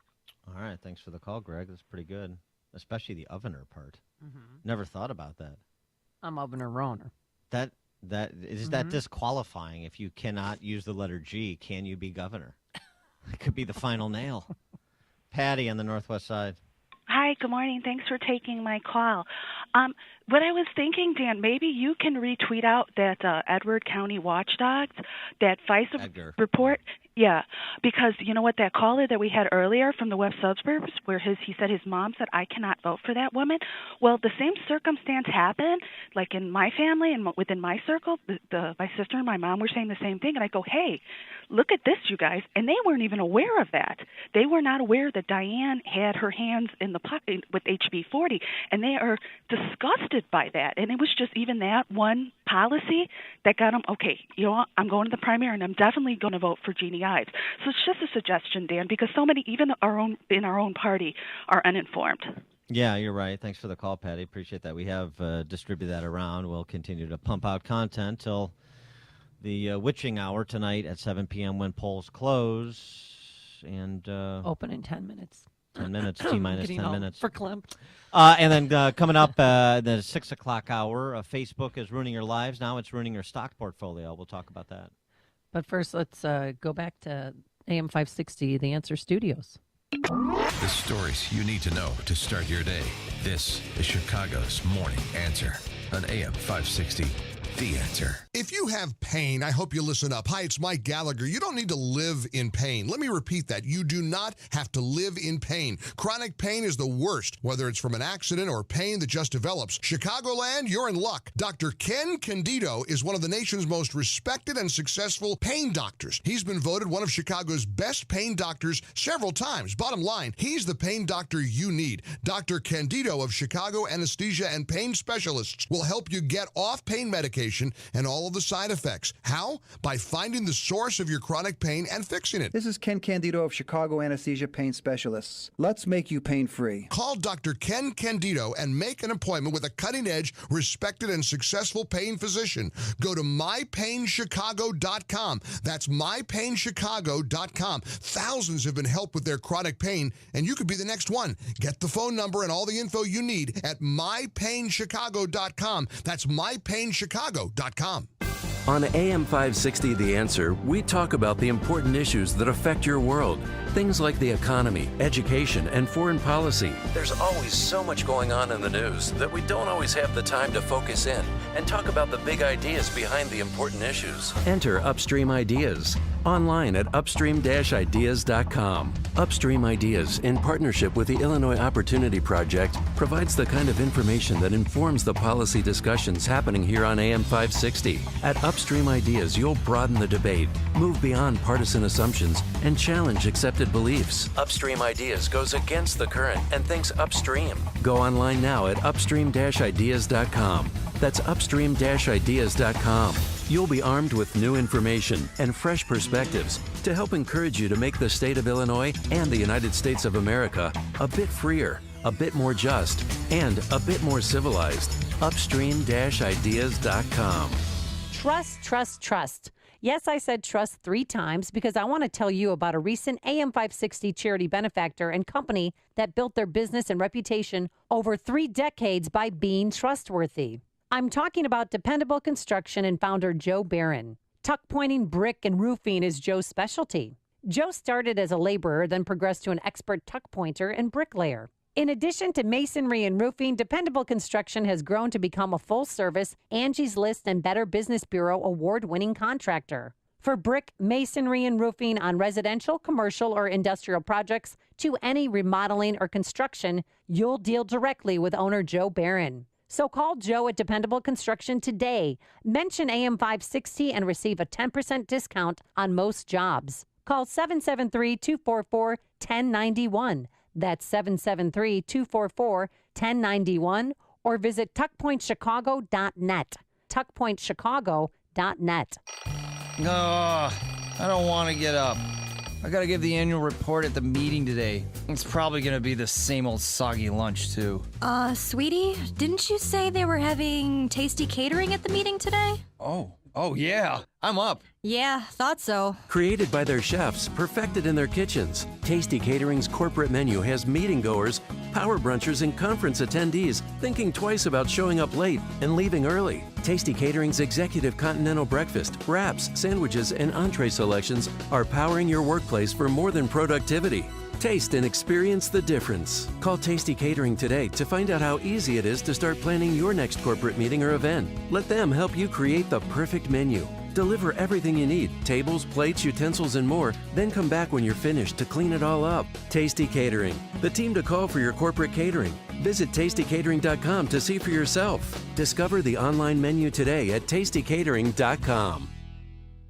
All right. Thanks for the call, Greg. That's pretty good, especially the ovener part. Mm-hmm. Never thought about that. I'm Ovener Rauner. That is that disqualifying if you cannot use the letter G? Can you be governor? It could be the final nail. Patty on the Northwest Side. Hi, good morning. Thanks for taking my call. What I was thinking, Dan, maybe you can retweet out that Edward County Watchdogs, that FISA report. Yeah, because you know what, that caller that we had earlier from the West Suburbs, where he said his mom said, I cannot vote for that woman. Well, the same circumstance happened, like in my family and within my circle. My sister and my mom were saying the same thing, and I go, hey, look at this, you guys. And they weren't even aware of that. They were not aware that Diane had her hands in the pocket with HB 40, and they are disgusted by that. And it was just even that one policy that got them, okay, you know what, I'm going to the primary, and I'm definitely going to vote for Jeannie Ives. So it's just a suggestion, Dan, because so many, even in our own party, are uninformed. Yeah, you're right. Thanks for the call, Patty. Appreciate that. We have distributed that around. We'll continue to pump out content till the witching hour tonight at 7 p.m. when polls close. And open in 10 minutes. 10 minutes, T-minus 10 minutes. Verklempt. And then coming up the 6 o'clock hour, Facebook is ruining your lives. Now it's ruining your stock portfolio. We'll talk about that. But first, let's go back to AM 560, The Answer Studios. The stories you need to know to start your day. This is Chicago's Morning Answer on AM 560. The Answer. If you have pain, I hope you listen up. Hi, it's Mike Gallagher. You don't need to live in pain. Let me repeat that. You do not have to live in pain. Chronic pain is the worst, whether it's from an accident or pain that just develops. Chicagoland, you're in luck. Dr. Ken Candido is one of the nation's most respected and successful pain doctors. He's been voted one of Chicago's best pain doctors several times. Bottom line, he's the pain doctor you need. Dr. Candido of Chicago Anesthesia and Pain Specialists will help you get off pain medication and all of the side effects. How? By finding the source of your chronic pain and fixing it. This is Ken Candido of Chicago Anesthesia Pain Specialists. Let's make you pain-free. Call Dr. Ken Candido and make an appointment with a cutting-edge, respected, and successful pain physician. Go to mypainchicago.com. That's mypainchicago.com. Thousands have been helped with their chronic pain, and you could be the next one. Get the phone number and all the info you need at mypainchicago.com. That's mypainchicago.com. On AM 560 The Answer, we talk about the important issues that affect your world. Things like the economy, education, and foreign policy. There's always so much going on in the news that we don't always have the time to focus in and talk about the big ideas behind the important issues. Enter Upstream Ideas. Online at upstream-ideas.com. Upstream Ideas, in partnership with the Illinois Opportunity Project, provides the kind of information that informs the policy discussions happening here on AM 560. At Upstream Ideas, you'll broaden the debate, move beyond partisan assumptions, and challenge accepted beliefs. Upstream Ideas goes against the current and thinks upstream. Go online now at upstream-ideas.com. That's upstream-ideas.com. You'll be armed with new information and fresh perspectives to help encourage you to make the state of Illinois and the United States of America a bit freer, a bit more just, and a bit more civilized. Upstream-ideas.com. Trust, trust, trust. Yes, I said trust 3 times because I want to tell you about a recent AM 560 charity benefactor and company that built their business and reputation over 3 decades by being trustworthy. I'm talking about Dependable Construction and founder Joe Barron. Tuck pointing, brick, and roofing is Joe's specialty. Joe started as a laborer, then progressed to an expert tuck pointer and bricklayer. In addition to masonry and roofing, Dependable Construction has grown to become a full-service Angie's List and Better Business Bureau award-winning contractor. For brick, masonry, and roofing on residential, commercial, or industrial projects to any remodeling or construction, you'll deal directly with owner Joe Barron. So call Joe at Dependable Construction today. Mention AM 560 and receive a 10% discount on most jobs. Call 773-244-1091. That's 773-244-1091. Or visit tuckpointchicago.net. tuckpointchicago.net. I don't want to get up. I got to give the annual report at the meeting today. It's probably going to be the same old soggy lunch, too. Sweetie, didn't you say they were having tasty catering at the meeting today? Oh yeah, I'm up. Yeah, thought so. Created by their chefs, perfected in their kitchens, Tasty Catering's corporate menu has meeting goers, power brunchers, and conference attendees thinking twice about showing up late and leaving early. Tasty Catering's executive continental breakfast, wraps, sandwiches, and entree selections are powering your workplace for more than productivity. Taste and experience the difference. Call Tasty Catering today to find out how easy it is to start planning your next corporate meeting or event. Let them help you create the perfect menu. Deliver everything you need, tables, plates, utensils, and more, then come back when you're finished to clean it all up. Tasty Catering, the team to call for your corporate catering. Visit tastycatering.com to see for yourself. Discover the online menu today at tastycatering.com.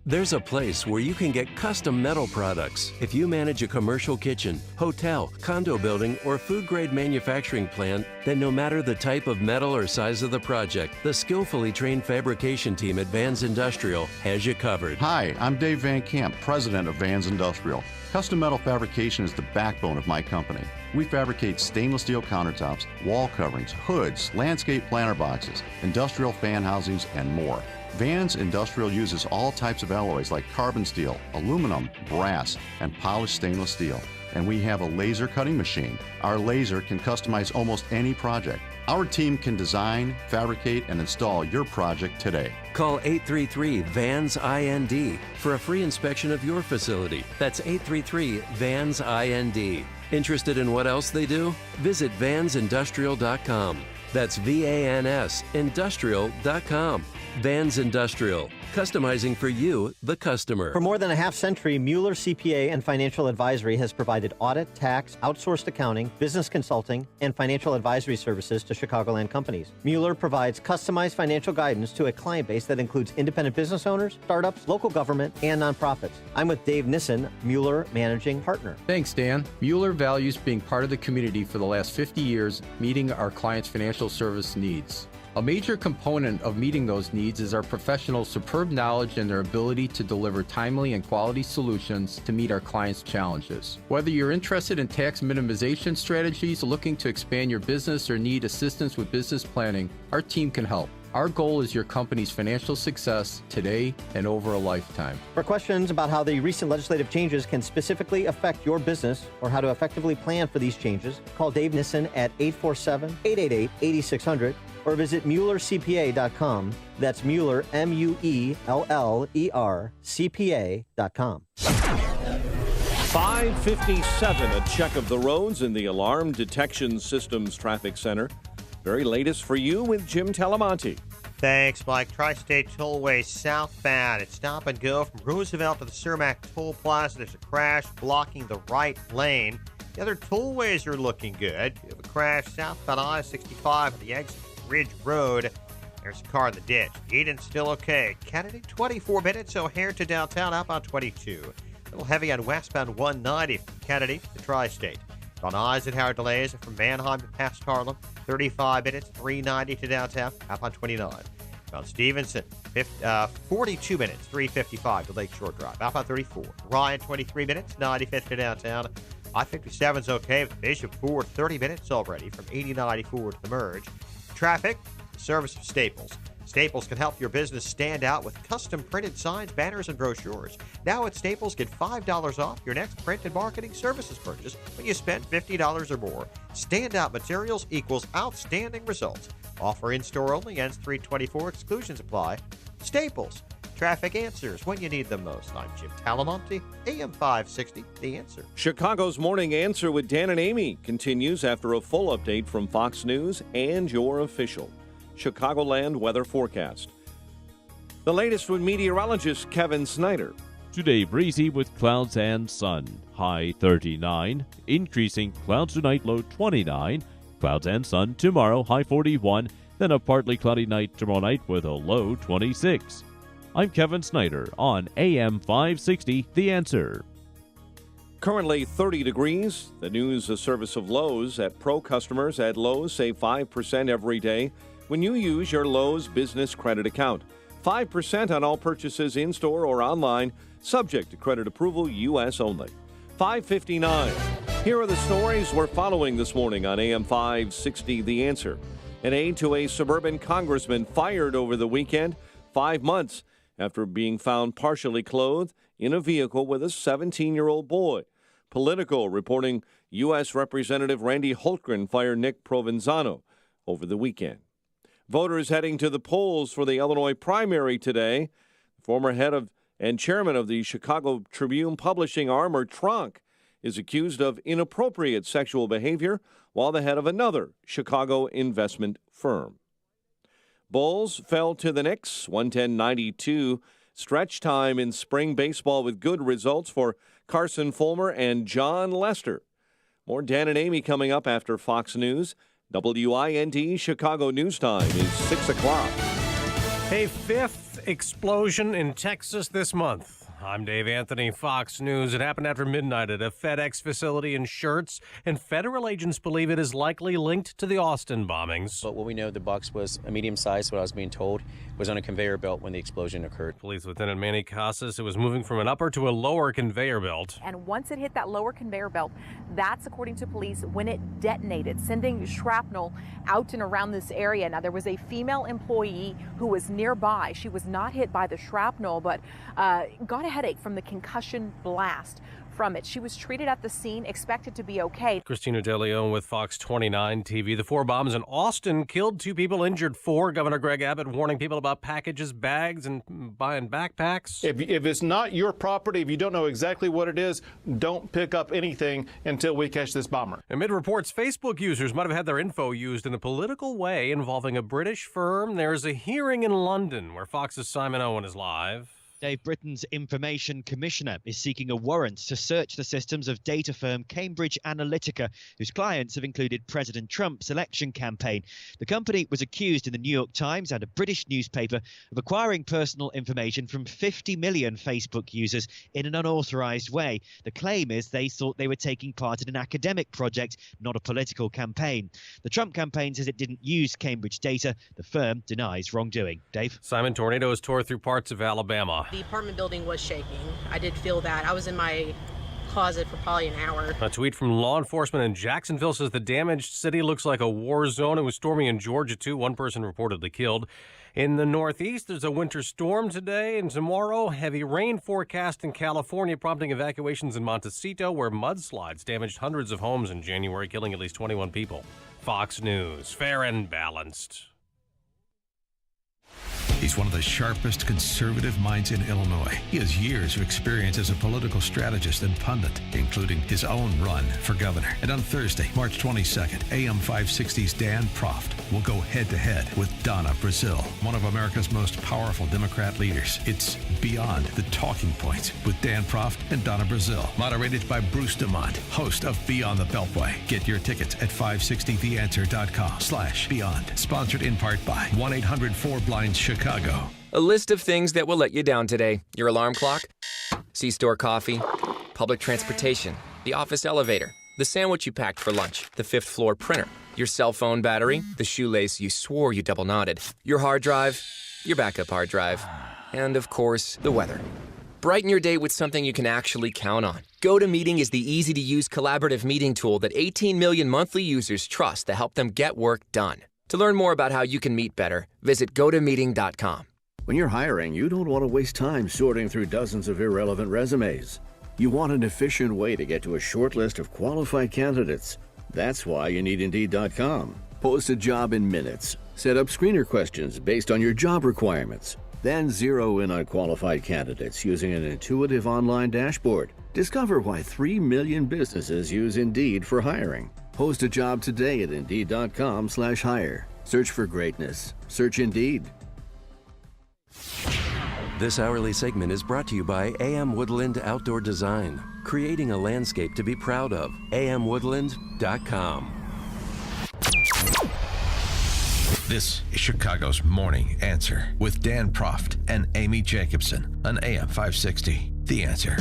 There's a place where you can get custom metal products. If you manage a commercial kitchen, hotel, condo building, or food-grade manufacturing plant, then no matter the type of metal or size of the project, the skillfully trained fabrication team at Vans Industrial has you covered. Hi, I'm Dave Van Camp, president of Vans Industrial. Custom metal fabrication is the backbone of my company. We fabricate stainless steel countertops, wall coverings, hoods, landscape planter boxes, industrial fan housings, and more. Vans Industrial uses all types of alloys like carbon steel, aluminum, brass, and polished stainless steel. And we have a laser cutting machine. Our laser can customize almost any project. Our team can design, fabricate, and install your project today. Call 833-VANS-IND for a free inspection of your facility. That's 833-VANS-IND. Interested in what else they do? Visit vansindustrial.com. That's VANS Industrial.com. Vans Industrial, customizing for you, the customer. For more than a half century, Mueller CPA and Financial Advisory has provided audit, tax, outsourced accounting, business consulting, and financial advisory services to Chicagoland companies. Mueller provides customized financial guidance to a client base that includes independent business owners, startups, local government, and nonprofits. I'm with Dave Nissen, Mueller Managing Partner. Thanks, Dan. Mueller values being part of the community for the last 50 years, meeting our clients' financial service needs. A major component of meeting those needs is our professionals' superb knowledge and their ability to deliver timely and quality solutions to meet our clients' challenges. Whether you're interested in tax minimization strategies, looking to expand your business, or need assistance with business planning, our team can help. Our goal is your company's financial success today and over a lifetime. For questions about how the recent legislative changes can specifically affect your business or how to effectively plan for these changes, call Dave Nissen at 847-888-8600 or visit MuellerCPA.com. That's Mueller, Mueller, CPA.com. 5:57, a check of the roads in the Alarm Detection Systems Traffic Center. Very latest for you with Jim Talamonte. Thanks, Mike. Tri-State Tollway southbound. It's stop and go from Roosevelt to the Cermak Toll Plaza. There's a crash blocking the right lane. The other tollways are looking good. You have a crash southbound I-65 at the exit of Ridge Road. There's a car in the ditch. Eden's still okay. Kennedy, 24 minutes. O'Hare to downtown, outbound 22. A little heavy on westbound 190 from Kennedy to Tri-State. On Eisenhower delays from Mannheim to past Harlem, 35 minutes, 390 to downtown, outbound 29. On Stevenson, 42 minutes, 355 to Lakeshore Drive, outbound 34. Ryan, 23 minutes, 95th to downtown. I-57's okay with Bishop Ford, 30 minutes already from 8094 to the merge. Traffic, the service of Staples. Staples can help your business stand out with custom printed signs, banners, and brochures. Now at Staples, get $5 off your next print and marketing services purchase when you spend $50 or more. Standout materials equals outstanding results. Offer in-store only, ends 3/24, exclusions apply. Staples, traffic answers when you need them most. I'm Jim Talamonte, AM 560, The Answer. Chicago's Morning Answer with Dan and Amy continues after a full update from Fox News and your official Chicagoland weather forecast. The latest with meteorologist Kevin Snyder. Today, breezy with clouds and sun. High 39. Increasing clouds tonight, low 29. Clouds and sun tomorrow, high 41. Then a partly cloudy night tomorrow night with a low 26. I'm Kevin Snyder on AM 560, The Answer. Currently 30 degrees. The news a service of Lowe's. At Pro customers at Lowe's save 5% every day when you use your Lowe's Business Credit Account. 5% on all purchases in-store or online, subject to credit approval, U.S. only. 5:59. Here are the stories we're following this morning on AM 560, The Answer. An aide to a suburban congressman fired over the weekend, 5 months after being found partially clothed in a vehicle with a 17-year-old boy. Politico reporting U.S. Representative Randy Holtgren fired Nick Provenzano over the weekend. Voters heading to the polls for the Illinois primary today. Former head of and chairman of the Chicago Tribune publishing arm, Tronc, is accused of inappropriate sexual behavior while the head of another Chicago investment firm. Bulls fell to the Knicks, 110-92. Stretch time in spring baseball with good results for Carson Fulmer and John Lester. More Dan and Amy coming up after Fox News. WIND Chicago News Time is 6 o'clock. A fifth explosion in Texas this month. I'm Dave Anthony, Fox News. It happened after midnight at a FedEx facility in Schertz, and federal agents believe it is likely linked to the Austin bombings. But what we know, the box was a medium size, what I was being told, was on a conveyor belt when the explosion occurred. Police Lieutenant Manny Casas, it was moving from an upper to a lower conveyor belt. And once it hit that lower conveyor belt, that's, according to police, when it detonated, sending shrapnel out and around this area. Now, there was a female employee who was nearby. She was not hit by the shrapnel, but got a headache from the concussion blast from it. She was treated at the scene, expected to be okay. Christina De Leon with Fox 29 TV. The 4 bombs in Austin killed 2 people, injured 4. Governor Greg Abbott warning people about packages, bags, and buying backpacks. If it's not your property, if you don't know exactly what it is, don't pick up anything until we catch this bomber. Amid reports Facebook users might have had their info used in a political way involving a British firm, there's a hearing in London where Fox's Simon Owen is live. Dave, Britain's Information Commissioner is seeking a warrant to search the systems of data firm Cambridge Analytica, whose clients have included President Trump's election campaign. The company was accused in the New York Times and a British newspaper of acquiring personal information from 50 million Facebook users in an unauthorized way. The claim is they thought they were taking part in an academic project, not a political campaign. The Trump campaign says it didn't use Cambridge data. The firm denies wrongdoing. Dave? Simon, tornadoes tore through parts of Alabama. The apartment building was shaking. I did feel that. I was in my closet for probably an hour. A tweet from law enforcement in Jacksonville says the damaged city looks like a war zone. It was stormy in Georgia, too. 1 person reportedly killed. In the Northeast, there's a winter storm today and tomorrow. Heavy rain forecast in California, prompting evacuations in Montecito, where mudslides damaged hundreds of homes in January, killing at least 21 people. Fox News, fair and balanced. He's one of the sharpest conservative minds in Illinois. He has years of experience as a political strategist and pundit, including his own run for governor. And on Thursday, March 22nd, AM 560's Dan Proft will go head-to-head with Donna, Brazile, one of America's most powerful Democrat leaders. It's Beyond the Talking Points with Dan Proft and Donna Brazile. Moderated by Bruce DeMont, host of Beyond the Beltway. Get your tickets at 560theanswer.com/beyond. Sponsored in part by 1-800-4BLIND-CHICAGO. A list of things that will let you down today. Your alarm clock, C-store coffee, public transportation, the office elevator, the sandwich you packed for lunch, the fifth floor printer, your cell phone battery, the shoelace you swore you double knotted, your hard drive, your backup hard drive, and of course, the weather. Brighten your day with something you can actually count on. GoToMeeting is the easy-to-use collaborative meeting tool that 18 million monthly users trust to help them get work done. To learn more about how you can meet better, visit gotomeeting.com. When you're hiring, you don't want to waste time sorting through dozens of irrelevant resumes. You want an efficient way to get to a short list of qualified candidates. That's why you need Indeed.com. Post a job in minutes. Set up screener questions based on your job requirements. Then zero in on qualified candidates using an intuitive online dashboard. Discover why 3 million businesses use Indeed for hiring. Post a job today at Indeed.com/hire. Search for greatness. Search Indeed. This hourly segment is brought to you by AM Woodland Outdoor Design, creating a landscape to be proud of. amwoodland.com. This is Chicago's Morning Answer with Dan Proft and Amy Jacobson on AM 560. The Answer.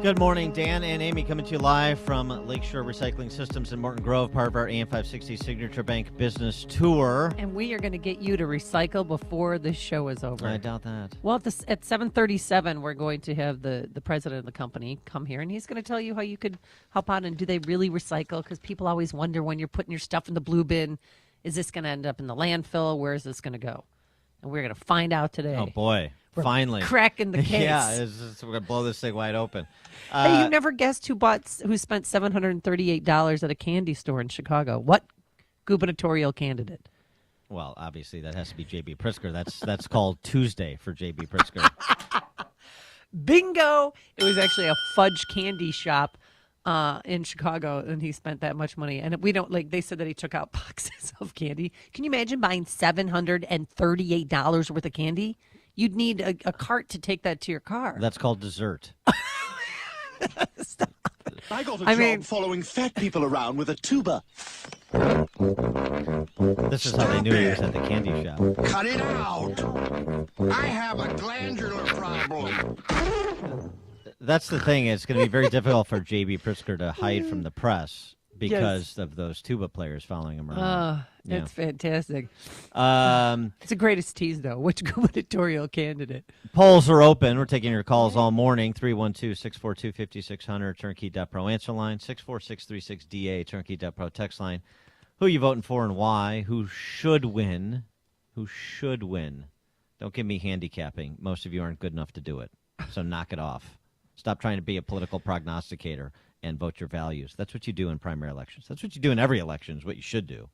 Good morning, Dan and Amy coming to you live from Lakeshore Recycling Systems in Morton Grove, part of our AM 560 Signature Bank Business Tour. And we are going to get you to recycle before the show is over. I doubt that. Well, at 7:37, we're going to have the president of the company come here, and he's going to tell you how you could help out. And do they really recycle? Because people always wonder when you're putting your stuff in the blue bin, is this going to end up in the landfill? Where is this going to go? And we're going to find out today. Oh, boy. We're finally. Cracking the case. Yeah, we're going to blow this thing wide open. Hey, you never guessed who spent $738 at a candy store in Chicago. What gubernatorial candidate? Well, obviously, that has to be J.B. Pritzker. That's called Tuesday for J.B. Pritzker. Bingo! It was actually a fudge candy shop in Chicago, and he spent that much money. And we don't they said that he took out boxes of candy. Can you imagine buying $738 worth of candy? You'd need a cart to take that to your car. That's called dessert. Stop. I got a job following fat people around with a tuba. This is how they knew he was at the candy shop. Cut it out! I have a glandular problem. That's the thing. It's going to be very difficult for J.B. Pritzker to hide from the press because of those tuba players following him around. That's fantastic. It's the greatest tease, though. Which gubernatorial candidate? Polls are open. We're taking your calls all morning. 312-642-5600, turnkey.pro answer line, 64636DA, turnkey.pro text line. Who are you voting for and why? Who should win? Who should win? Don't give me handicapping. Most of you aren't good enough to do it. So knock it off. Stop trying to be a political prognosticator and vote your values. That's what you do in primary elections. That's what you do in every election is what you should do,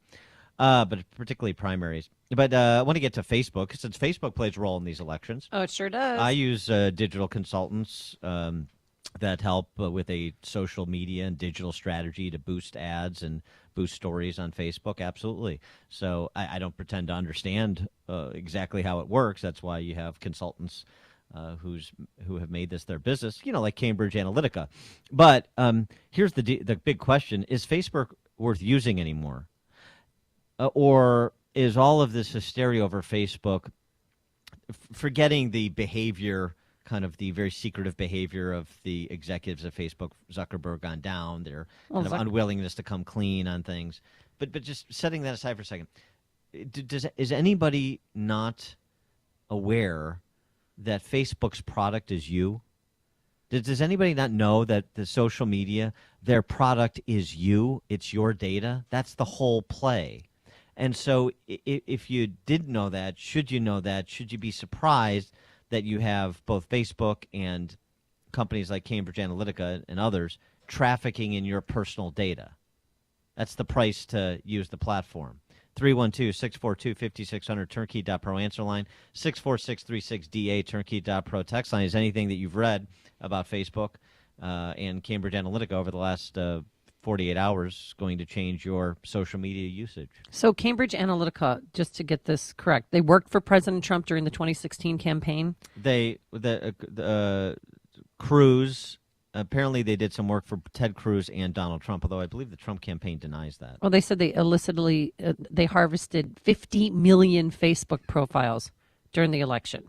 but particularly primaries. But I want to get to Facebook, since Facebook plays a role in these elections. Oh, it sure does. I use digital consultants that help with a social media and digital strategy to boost ads and boost stories on Facebook. Absolutely. So I don't pretend to understand exactly how it works. That's why you have consultants who have made this their business, like Cambridge Analytica. But here's the big question: is Facebook worth using anymore, or is all of this hysteria over Facebook, forgetting the behavior, kind of the very secretive behavior of the executives of Facebook, Zuckerberg gone down, their kind of unwillingness to come clean on things, but just setting that aside for a second, is anybody not aware that Facebook's product is you? Does anybody not know that the social media, their product is you? It's your data. That's the whole play. And so if you didn't know that, should you know that? Should you be surprised that you have both Facebook and companies like Cambridge Analytica and others trafficking in your personal data. That's the price to use the platform. 312-642-5600, turnkey.pro answer line, 64636DA, turnkey.pro text line. Is anything that you've read about Facebook and Cambridge Analytica over the last 48 hours going to change your social media usage? So Cambridge Analytica, just to get this correct, they worked for President Trump during the 2016 campaign? Cruz, apparently they did some work for Ted Cruz and Donald Trump, although I believe the Trump campaign denies that. Well, they said they they harvested 50 million Facebook profiles during the election.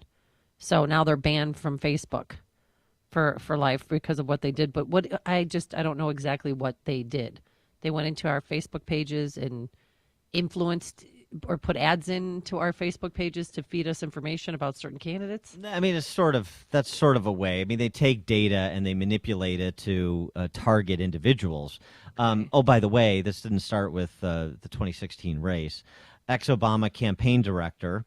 So now they're banned from Facebook for life because of what they did. But I don't know exactly what they did. They went into our Facebook pages and influenced or put ads into our Facebook pages to feed us information about certain candidates. I mean, that's sort of a way. I mean, they take data and they manipulate it to target individuals. Okay. Oh, by the way, this didn't start with the 2016 race. Ex-Obama campaign director,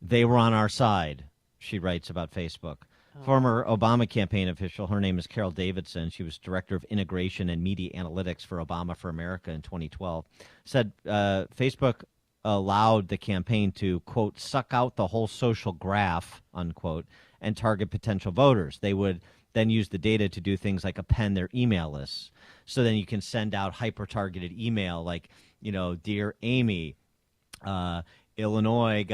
they were on our side, she writes about Facebook. Former Obama campaign official, her name is Carol Davidson. She was director of integration and media analytics for Obama for America in 2012. Said Facebook allowed the campaign to, quote, suck out the whole social graph, unquote, and target potential voters. They would then use the data to do things like append their email lists. So then you can send out hyper-targeted email like, Dear Amy, Illinois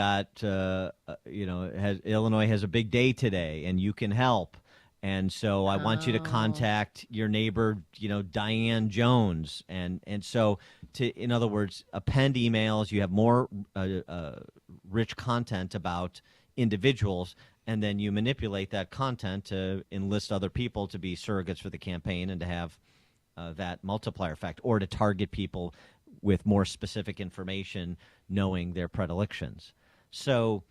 Illinois has a big day today and you can help. And so I want you to contact your neighbor, Diane Jones. And so, in other words, append emails. You have more rich content about individuals, and then you manipulate that content to enlist other people to be surrogates for the campaign and to have that multiplier effect, or to target people with more specific information, knowing their predilections. So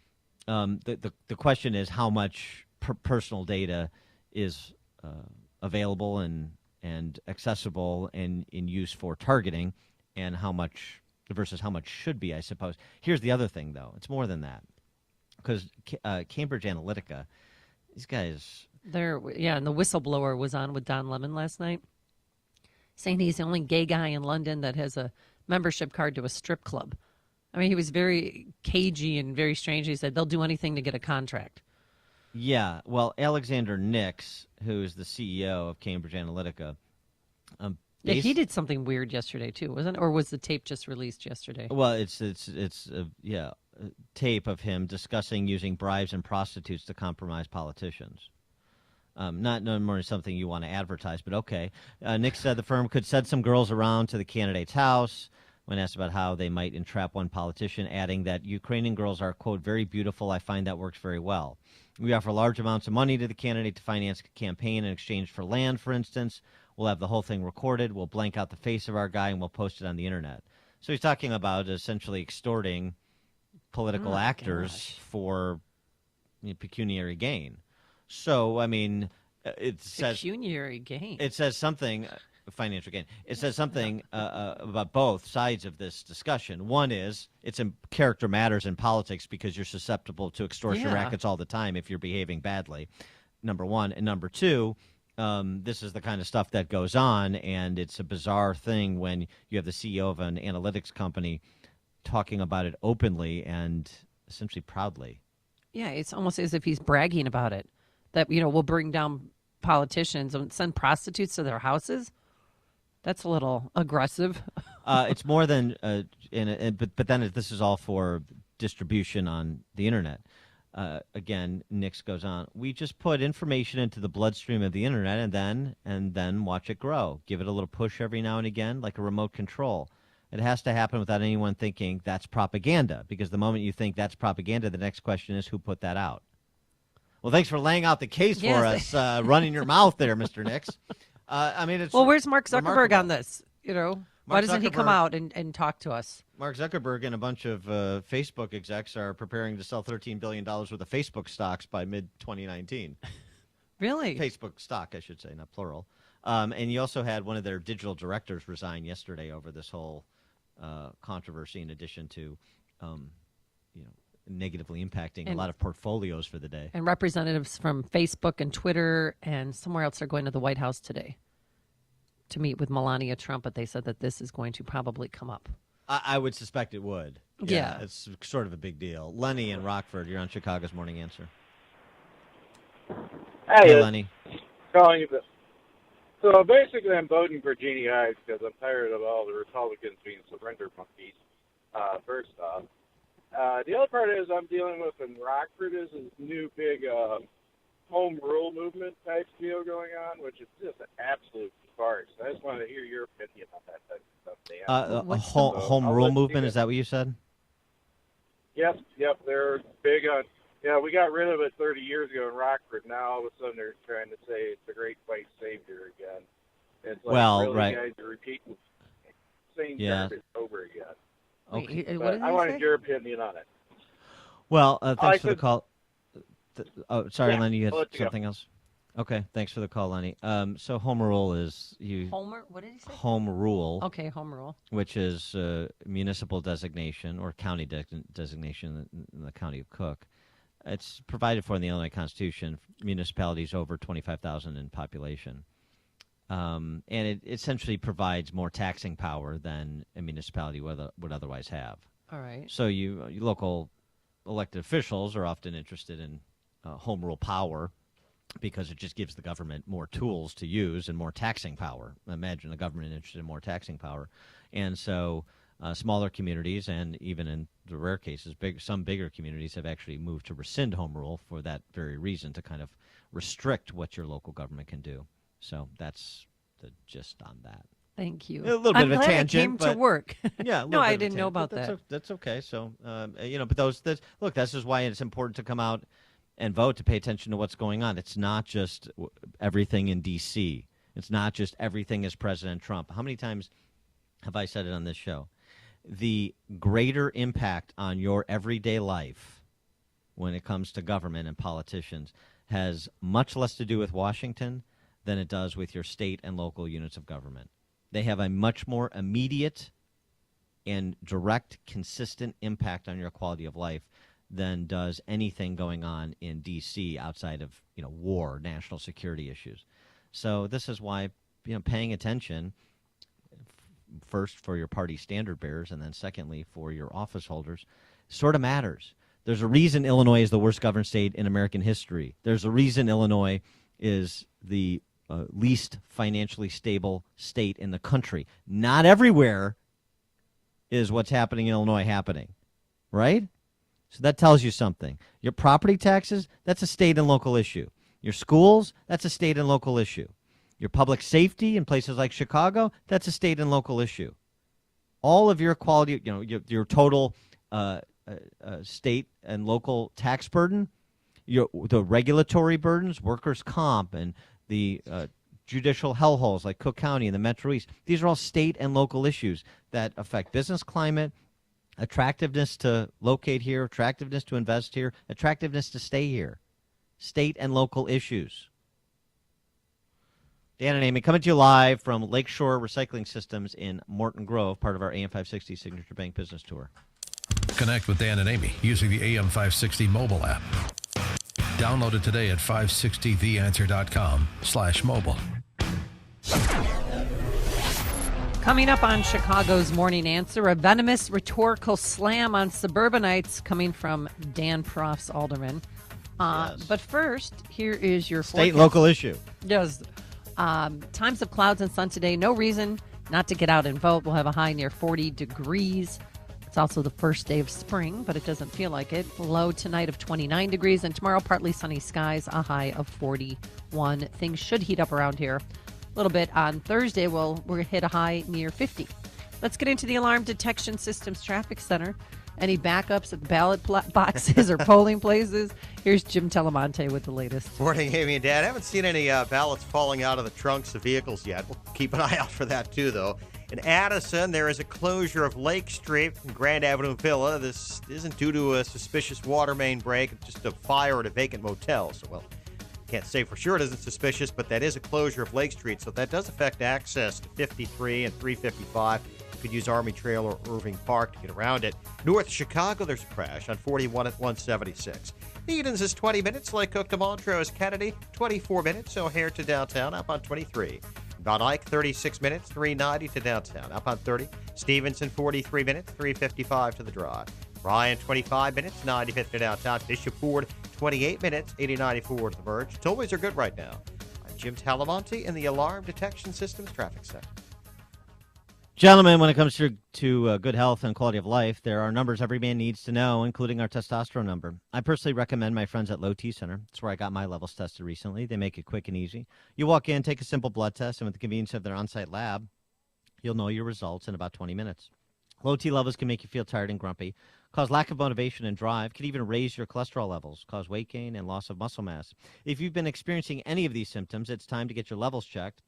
the question is how much personal data is available and accessible and in use for targeting, and how much versus how much should be, I suppose. Here's the other thing, though. It's more than that. Because Cambridge Analytica, these guys... and the whistleblower was on with Don Lemon last night, saying he's the only gay guy in London that has a membership card to a strip club. I mean, he was very cagey and very strange. He said they'll do anything to get a contract. Yeah, well, Alexander Nix, who is the CEO of Cambridge Analytica, he did something weird yesterday too, wasn't it? Or was the tape just released yesterday? Well, it's a tape of him discussing using bribes and prostitutes to compromise politicians. Not no more something you want to advertise, but okay. Nix said the firm could send some girls around to the candidate's house. When asked about how they might entrap one politician, adding that Ukrainian girls are, quote, very beautiful. I find that works very well. We offer large amounts of money to the candidate to finance a campaign in exchange for land, for instance. We'll have the whole thing recorded. We'll blank out the face of our guy, and we'll post it on the Internet. So he's talking about essentially extorting political actors for pecuniary gain. So, I mean, it says... Pecuniary gain. It says something... Financial gain. It says something about both sides of this discussion. One is it's in character matters in politics because you're susceptible to extortion rackets all the time if you're behaving badly, number one. And number two, this is the kind of stuff that goes on, and it's a bizarre thing when you have the CEO of an analytics company talking about it openly and essentially proudly. Yeah, it's almost as if he's bragging about it, that, we'll bring down politicians and send prostitutes to their houses. That's a little aggressive. It's more than, but then this is all for distribution on the Internet. Again, Nix goes on. We just put information into the bloodstream of the Internet and then watch it grow. Give it a little push every now and again, like a remote control. It has to happen without anyone thinking that's propaganda, because the moment you think that's propaganda, the next question is who put that out. Well, thanks for laying out the case for us, running your mouth there, Mr. Nix. It's where's Mark Zuckerberg on this? Why doesn't he come out and talk to us? Mark Zuckerberg and a bunch of Facebook execs are preparing to sell $13 billion worth of Facebook stocks by mid-2019. Really? Facebook stock, I should say, not plural. And you also had one of their digital directors resign yesterday over this whole controversy, in addition to, negatively impacting a lot of portfolios for the day. And representatives from Facebook and Twitter and somewhere else are going to the White House today. to meet with Melania Trump, but they said that this is going to probably come up. I would suspect it would. Yeah. It's sort of a big deal. Lenny in Rockford, you're on Chicago's Morning Answer. Hey, Lenny. Calling you. So basically, I'm voting for Jeannie Ives because I'm tired of all the Republicans being surrender monkeys. First off, the other part is I'm dealing with in Rockford is this new big home rule movement type deal going on, which is just an absolute farce. I just wanted to hear your opinion on that type of stuff. A home rule movement, is that what you said? Yep, they're big on. Yeah, we got rid of it 30 years ago in Rockford. Now all of a sudden they're trying to say it's a great white savior again. It's like, well, really, right. guys are repeating the same Yeah. garbage over again. Okay. But I wanted your opinion on it. Well, thanks for the could- call. Sorry, Yeah, Lenny, you I'll had let you go. something else? Okay, thanks for the call, Lenny. So home rule is What did he say? Home rule. Okay, home rule. Which is municipal designation or county designation in the county of Cook. It's provided for in the Illinois Constitution, municipalities over 25,000 in population. And it essentially provides more taxing power than a municipality would otherwise have. All right. So you local elected officials are often interested in home rule power because it just gives the government more tools to use and more taxing power. Imagine a government interested in more taxing power. And so smaller communities, and even in the rare cases, some bigger communities have actually moved to rescind home rule for that very reason, to kind of restrict what your local government can do. So that's the gist on that. Thank you. A little bit I'm of a glad tangent, I came to but work. Yeah, No, I didn't know about that. That's okay. So, but look, this is why it's important to come out and vote, to pay attention to what's going on. It's not just everything in D.C. It's not just everything is President Trump. How many times have I said it on this show? The greater impact on your everyday life when it comes to government and politicians has much less to do with Washington than it does with your state and local units of government. They have a much more immediate and direct, consistent impact on your quality of life than does anything going on in D.C. outside of war, national security issues. So this is why paying attention, first for your party standard bearers, and then secondly for your office holders, sort of matters. There's a reason Illinois is the worst governed state in American history. There's a reason Illinois is the least financially stable state in the country. Not everywhere is what's happening in Illinois happening, right? So that tells you something. Your property taxes, that's a state and local issue. Your schools, that's a state and local issue. Your public safety in places like Chicago, that's a state and local issue. All of your quality, your total state and local tax burden, the regulatory burdens, workers' comp, and the judicial hellholes like Cook County and the Metro East, these are all state and local issues that affect business climate, attractiveness to locate here, attractiveness to invest here, attractiveness to stay here. State and local issues. Dan and Amy coming to you live from Lakeshore Recycling Systems in Morton Grove, part of our AM 560 Signature Bank Business Tour. Connect with Dan and Amy using the AM 560 mobile app. Download it today at 560theanswer.com/mobile. Coming up on Chicago's Morning Answer, a venomous rhetorical slam on suburbanites coming from Dan Proff's alderman. Yes. But first, here is your State and forecast. local issue. Yes. Times of clouds and sun today. No reason not to get out and vote. We'll have a high near 40 degrees. It's also the first day of spring, but it doesn't feel like it. Low tonight of 29 degrees, and tomorrow partly sunny skies, a high of 41. Things should heat up around here a little bit. On Thursday, we'll hit a high near 50. Let's get into the Alarm Detection Systems Traffic Center. Any backups at the ballot boxes or polling places? Here's Jim Telemonte with the latest. Morning, Amy and Dad. I haven't seen any ballots falling out of the trunks of vehicles yet. We'll keep an eye out for that, too, though. In Addison, there is a closure of Lake Street and Grand Avenue Villa. This isn't due to a suspicious water main break, just a fire at a vacant motel. So, well, can't say for sure it isn't suspicious, but that is a closure of Lake Street. So that does affect access to 53 and 355. You could use Army Trail or Irving Park to get around it. North Chicago, there's a crash on 41 at 176. Edens is 20 minutes. Lake Cook to Montrose Kennedy, 24 minutes. O'Hare to downtown, up on 23. Mount Ike, 36 minutes, 390 to downtown. Up on 30. Stevenson, 43 minutes, 355 to the drive. Bryan, 25 minutes, 95 to downtown. Bishop Ford, 28 minutes, 8094 to the merge. Tollways are good right now. I'm Jim Talamonte in the Alarm Detection Systems Traffic Center. Gentlemen, when it comes to good health and quality of life, there are numbers every man needs to know, including our testosterone number. I personally recommend my friends at Low T Center. That's where I got my levels tested recently. They make it quick and easy. You walk in, take a simple blood test, and with the convenience of their on-site lab, you'll know your results in about 20 minutes. Low T levels can make you feel tired and grumpy, cause lack of motivation and drive, can even raise your cholesterol levels, cause weight gain and loss of muscle mass. If you've been experiencing any of these symptoms, it's time to get your levels checked.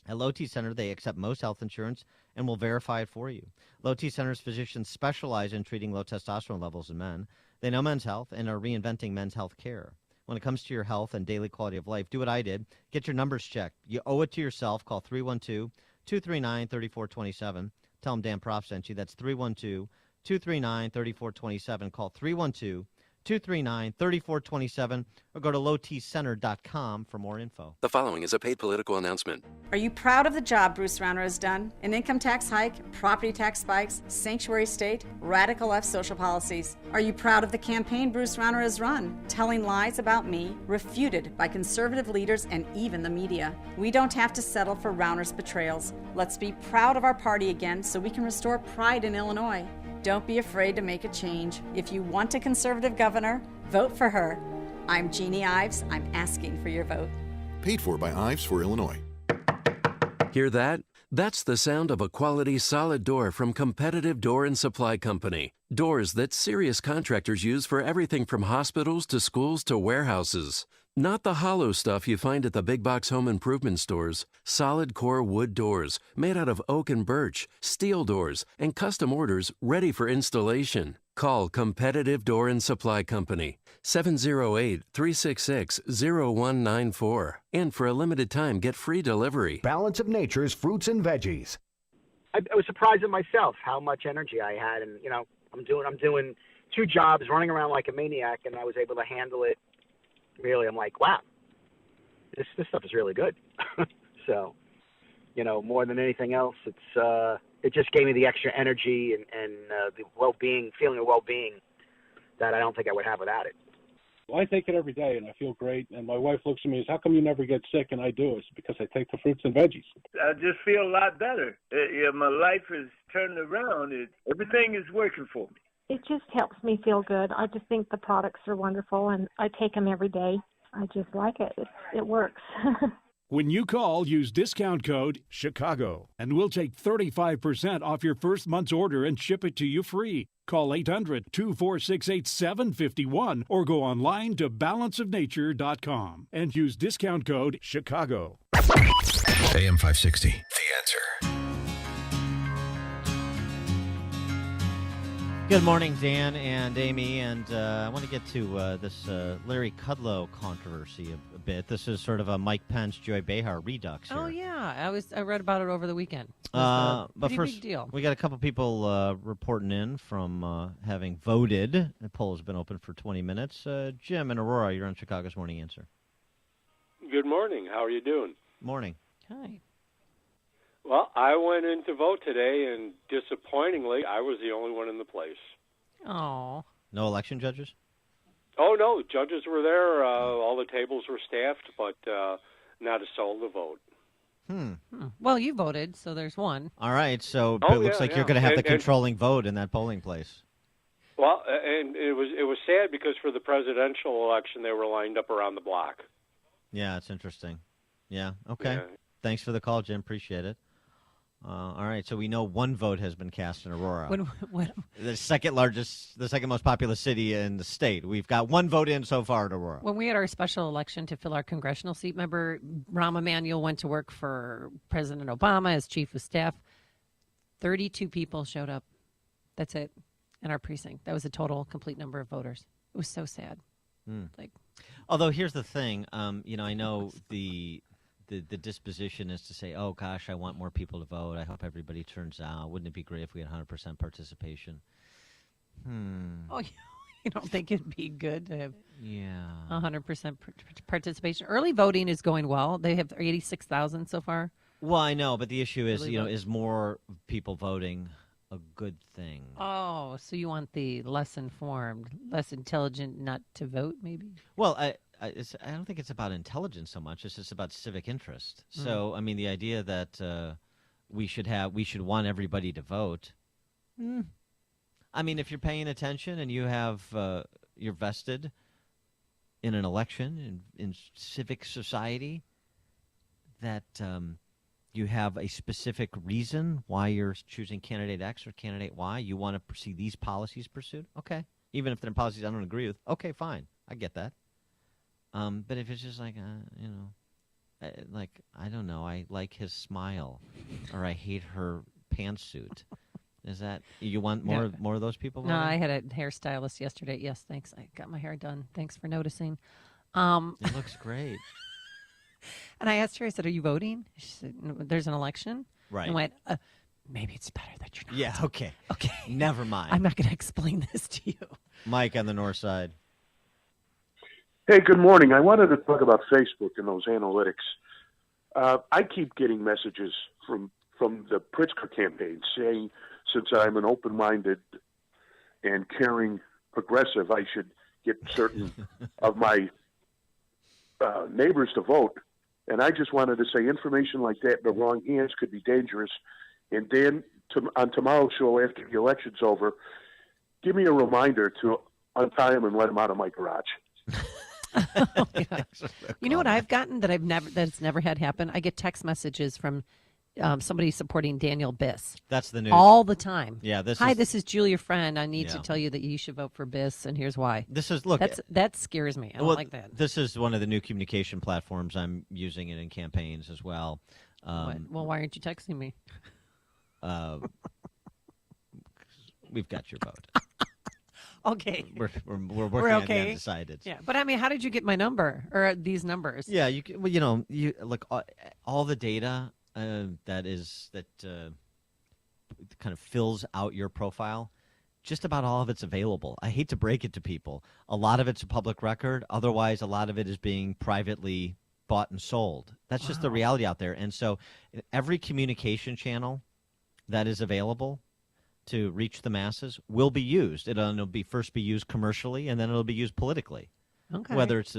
At Low T Center, they accept most health insurance and will verify it for you. Low T Center's physicians specialize in treating low testosterone levels in men. They know men's health and are reinventing men's health care. When it comes to your health and daily quality of life, do what I did. Get your numbers checked. You owe it to yourself. Call 312-239-3427. Tell them Dan Prof sent you. That's 312-239-3427. Call 312-239-3427 or go to lowtcenter.com for more info. The following is a paid political announcement. Are you proud of the job Bruce Rauner has done? An income tax hike, property tax spikes, sanctuary state, radical left social policies. Are you proud of the campaign Bruce Rauner has run, telling lies about me, refuted by conservative leaders and even the media? We don't have to settle for Rauner's betrayals. Let's be proud of our party again so we can restore pride in Illinois. Don't be afraid to make a change. If you want a conservative governor, vote for her. I'm Jeannie Ives. I'm asking for your vote. Paid for by Ives for Illinois. Hear that? That's the sound of a quality solid door from Competitive Door and Supply Company. Doors that serious contractors use for everything from hospitals to schools to warehouses. Not the hollow stuff you find at the big box home improvement stores. Solid core wood doors made out of oak and birch, steel doors, and custom orders ready for installation. Call Competitive Door and Supply Company, 708-366-0194. And for a limited time, get free delivery. Balance of Nature's fruits and veggies. I was surprised at myself how much energy I had, and I'm doing two jobs, running around like a maniac, and I was able to handle it. Really, I'm like, wow, this stuff is really good. So, more than anything else, it just gave me the extra energy and the well-being, feeling of well-being that I don't think I would have without it. Well, I take it every day, and I feel great. And my wife looks at me and says, how come you never get sick? And I do. It's because I take the fruits and veggies. I just feel a lot better. My life is turning around. Everything is working for me. It just helps me feel good. I just think the products are wonderful, and I take them every day. I just like it. It works. When you call, use discount code CHICAGO, and we'll take 35% off your first month's order and ship it to you free. Call 800-246-8751 or go online to balanceofnature.com and use discount code CHICAGO. AM 560, The Answer. Good morning, Dan and Amy, and I want to get to this Larry Kudlow controversy a bit. This is sort of a Mike Pence, Joy Behar redux here. Oh yeah, I read about it over the weekend. But first, big deal. We got a couple people reporting in from having voted. The poll has been open for 20 minutes. Jim in Aurora, you're on Chicago's Morning Answer. Good morning. How are you doing? Morning. Hi. Well, I went in to vote today, and disappointingly, I was the only one in the place. Oh. No election judges? Oh, no. Judges were there. All the tables were staffed, but not a soul to vote. Well, you voted, so there's one. All right, so it looks like you're going to have the controlling vote in that polling place. Well, and it was sad because for the presidential election, they were lined up around the block. Yeah, it's interesting. Yeah, okay. Yeah. Thanks for the call, Jim. Appreciate it. All right, so we know one vote has been cast in Aurora. The second most populous city in the state. We've got one vote in so far at Aurora. When we had our special election to fill our congressional seat, remember Rahm Emanuel went to work for President Obama as chief of staff. 32 people showed up. That's it in our precinct. That was the total complete number of voters. It was so sad. Although here's the thing, I know the disposition is to say, oh, gosh, I want more people to vote. I hope everybody turns out. Wouldn't it be great if we had 100% participation? Oh, you don't think it'd be good to have 100% participation? Early voting is going well. They have 86,000 so far Well, I know, but the issue is, is more people voting a good thing? Oh, so you want the less informed, less intelligent not to vote, maybe? Well, I don't think it's about intelligence so much. It's just about civic interest. So, I mean, the idea that we should want everybody to vote. I mean, if you're paying attention and you're vested in an election in civic society, that you have a specific reason why you're choosing candidate X or candidate Y. You want to see these policies pursued. Okay, even if they're policies I don't agree with. Okay, fine, I get that. But if it's just like, I don't know, I like his smile, or I hate her pantsuit. Is that you want more of those people? No, I had a hairstylist yesterday. Yes, thanks. I got my hair done. Thanks for noticing. It looks great. And I asked her, I said, "Are you voting?" She said, "There's an election." Right. And I went, maybe it's better that you're not. Yeah, okay. Okay. Never mind. I'm not going to explain this to you. Mike on the north side. Hey, good morning. I wanted to talk about Facebook and those analytics. I keep getting messages from the Pritzker campaign saying, since I'm an open-minded and caring progressive, I should get certain of my neighbors to vote. And I just wanted to say information like that in the wrong hands could be dangerous. And Dan, on tomorrow's show after the election's over, give me a reminder to untie him and let him out of my garage. Oh, you know what I've gotten that's never had happen? I get text messages from somebody supporting Daniel Biss. That's the news. All the time. Yeah. This is Julia Friend. I need to tell you that you should vote for Biss, and here's why. That scares me. I don't like that. This is one of the new communication platforms. I'm using it in campaigns as well. Well, why aren't you texting me? We've got your vote. Okay. We're working on the undecided. Yeah, but I mean, how did you get my number or these numbers? Yeah, you look all the data that kind of fills out your profile. Just about all of it's available. I hate to break it to people. A lot of it's a public record. Otherwise, a lot of it is being privately bought and sold. That's just the reality out there. And so, every communication channel that is available to reach the masses will be used. It'll first be used commercially, and then it'll be used politically. Okay. Whether it's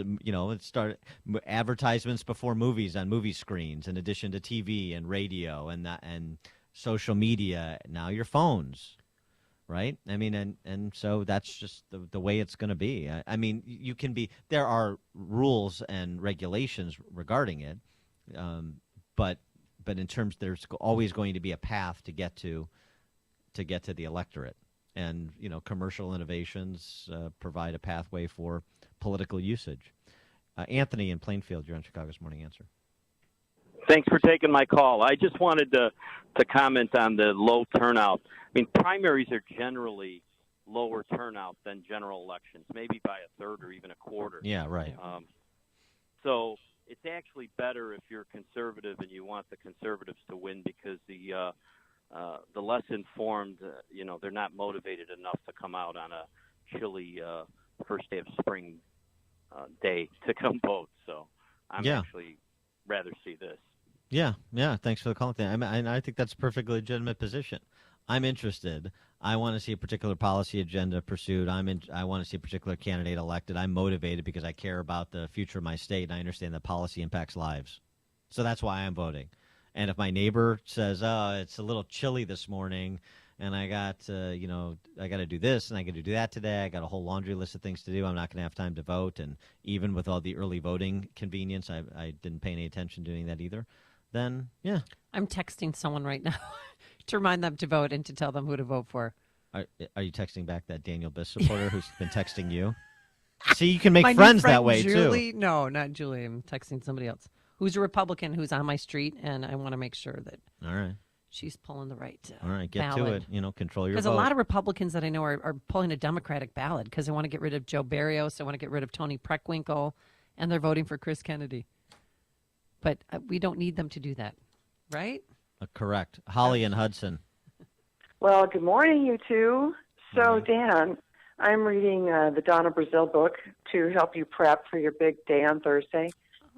advertisements before movies on movie screens, in addition to TV and radio and social media. Now your phones, right? I mean, and so that's just the way it's going to be. I mean, there are rules and regulations regarding it, but in terms, there's always going to be a path to get to the electorate, and commercial innovations provide a pathway for political usage. Anthony in Plainfield, you're on Chicago's Morning Answer. Thanks for taking my call. I just wanted to comment on the low turnout. I mean, primaries are generally lower turnout than general elections, maybe by a third or even a quarter. Yeah, right. So it's actually better if you're conservative and you want the conservatives to win, because the less informed, they're not motivated enough to come out on a chilly first day of spring day to come vote. So I'm actually rather see this. Yeah. Thanks for the call. I think that's a perfectly legitimate position. I'm interested. I want to see a particular policy agenda pursued. I want to see a particular candidate elected. I'm motivated because I care about the future of my state, and I understand that policy impacts lives. So that's why I'm voting. And if my neighbor says, "Oh, it's a little chilly this morning, and I got I got to do this and I got to do that today. I got a whole laundry list of things to do. I'm not going to have time to vote." And even with all the early voting convenience, I didn't pay any attention doing that either. Then, yeah. I'm texting someone right now to remind them to vote and to tell them who to vote for. Are you texting back that Daniel Biss supporter who's been texting you? See, you can make My friends new friend that way, Julie, too. No, not Julie. I'm texting somebody else who's a Republican who's on my street, and I want to make sure that all right, she's pulling the right all right, get ballot. to it. Control your vote. Because a lot of Republicans that I know are pulling a Democratic ballot because they want to get rid of Joe Barrios, they want to get rid of Tony Preckwinkle, and they're voting for Chris Kennedy. But we don't need them to do that, right? Correct. Holly and Hudson. Well, good morning, you two. So, Dan, I'm reading the Donna Brazile book to help you prep for your big day on Thursday.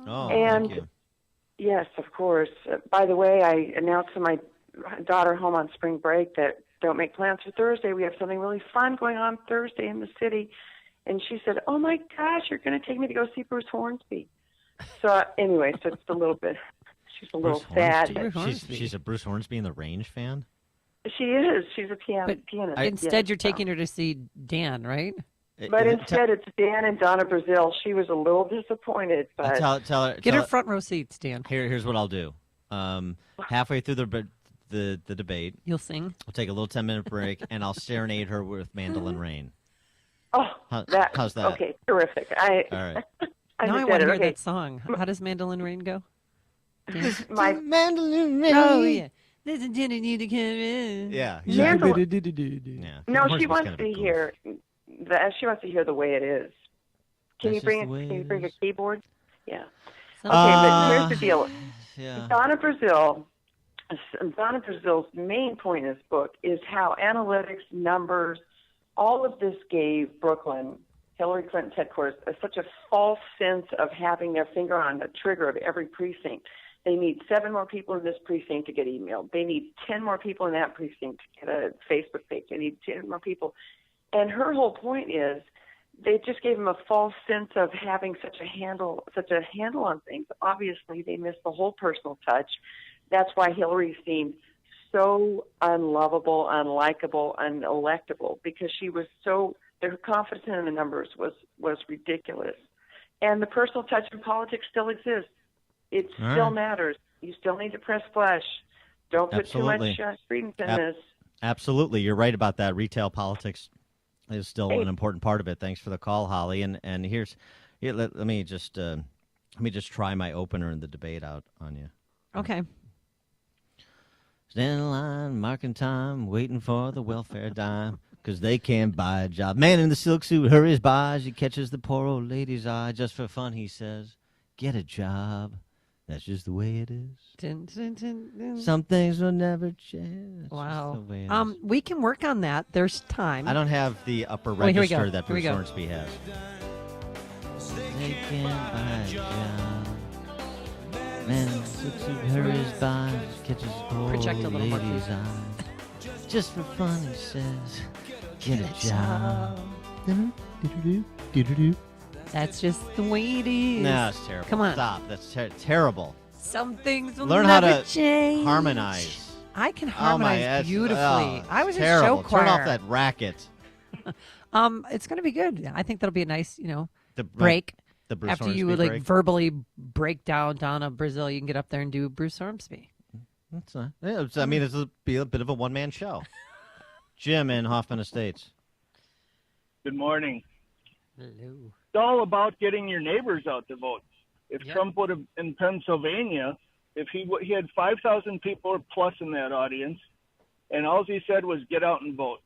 Oh, and thank you. Yes, of course. By the way, I announced to my daughter home on spring break that don't make plans for Thursday. We have something really fun going on Thursday in the city. And she said, oh, my gosh, you're going to take me to go see Bruce Hornsby. So anyway, so it's a little bit, she's a little sad. She's a Bruce Hornsby in the Range fan? She is. She's a pianist. Instead, you're taking her to see Dan, right? But instead, it's Dan and Donna Brazile. She was a little disappointed, but tell her, get her front row seats, Dan. Here's what I'll do. Halfway through the debate, you'll sing. We'll take a little 10-minute break, and I'll serenade her with Mandolin Rain. Oh, how's that? Okay, terrific. All right. Now I want to hear that song. How does Mandolin Rain go? My Mandolin Rain. Oh yeah. There's a dinner need to come in. Yeah. No, she wants to hear. She wants to hear the way it is. Can you bring a keyboard? Yeah. Okay, but here's the deal. Yeah. Donna Brazile. Donna Brazile's main point in this book is how analytics, numbers, all of this gave Brooklyn, Hillary Clinton's headquarters, such a false sense of having their finger on the trigger of every precinct. They need 7 more people in this precinct to get emailed. They need 10 more people in that precinct to get a Facebook page. They need 10 more people. And her whole point is they just gave them a false sense of having such a handle on things. Obviously, they missed the whole personal touch. That's why Hillary seemed so unlovable, unlikable, unelectable, because she was so, her confidence in the numbers was ridiculous. And the personal touch in politics still exists. It still matters. You still need to press flesh. Don't put too much credence in this. Absolutely. You're right about that. Retail politics is still an important part of it. Thanks for the call, Holly. And let me just try my opener in the debate out on you. Okay. Standing in line, marking time, waiting for the welfare dime, 'cause they can't buy a job. Man in the silk suit hurries by as he catches the poor old lady's eye. Just for fun, he says, get a job. That's just the way it is. Dun, dun, dun, dun. Some things will never change. Wow. We can work on that. There's time. I don't have the upper register that Bruce Hornsby has. They can't buy a job. Man in the silk suit hurries by, catches the poor old lady's eye. Just for fun, he says, get a job. That's just the way it is. No, it's terrible. Come on. Stop. That's terrible. Some things will Learn never how to change. Harmonize. I can harmonize beautifully. I was terrible. a show choir. Turn off that racket. It's going to be good. I think that'll be a nice, break. The Bruce After Hornsby you would break. verbally break down Donna Brazile, you can get up there and do Bruce Hornsby. That's not. I mean, it'll be a bit of a one-man show. Jim in Hoffman Estates. Good morning. Hello. It's all about getting your neighbors out to vote. If Trump would have, in Pennsylvania, if he had 5,000 people or plus in that audience, and all he said was get out and vote.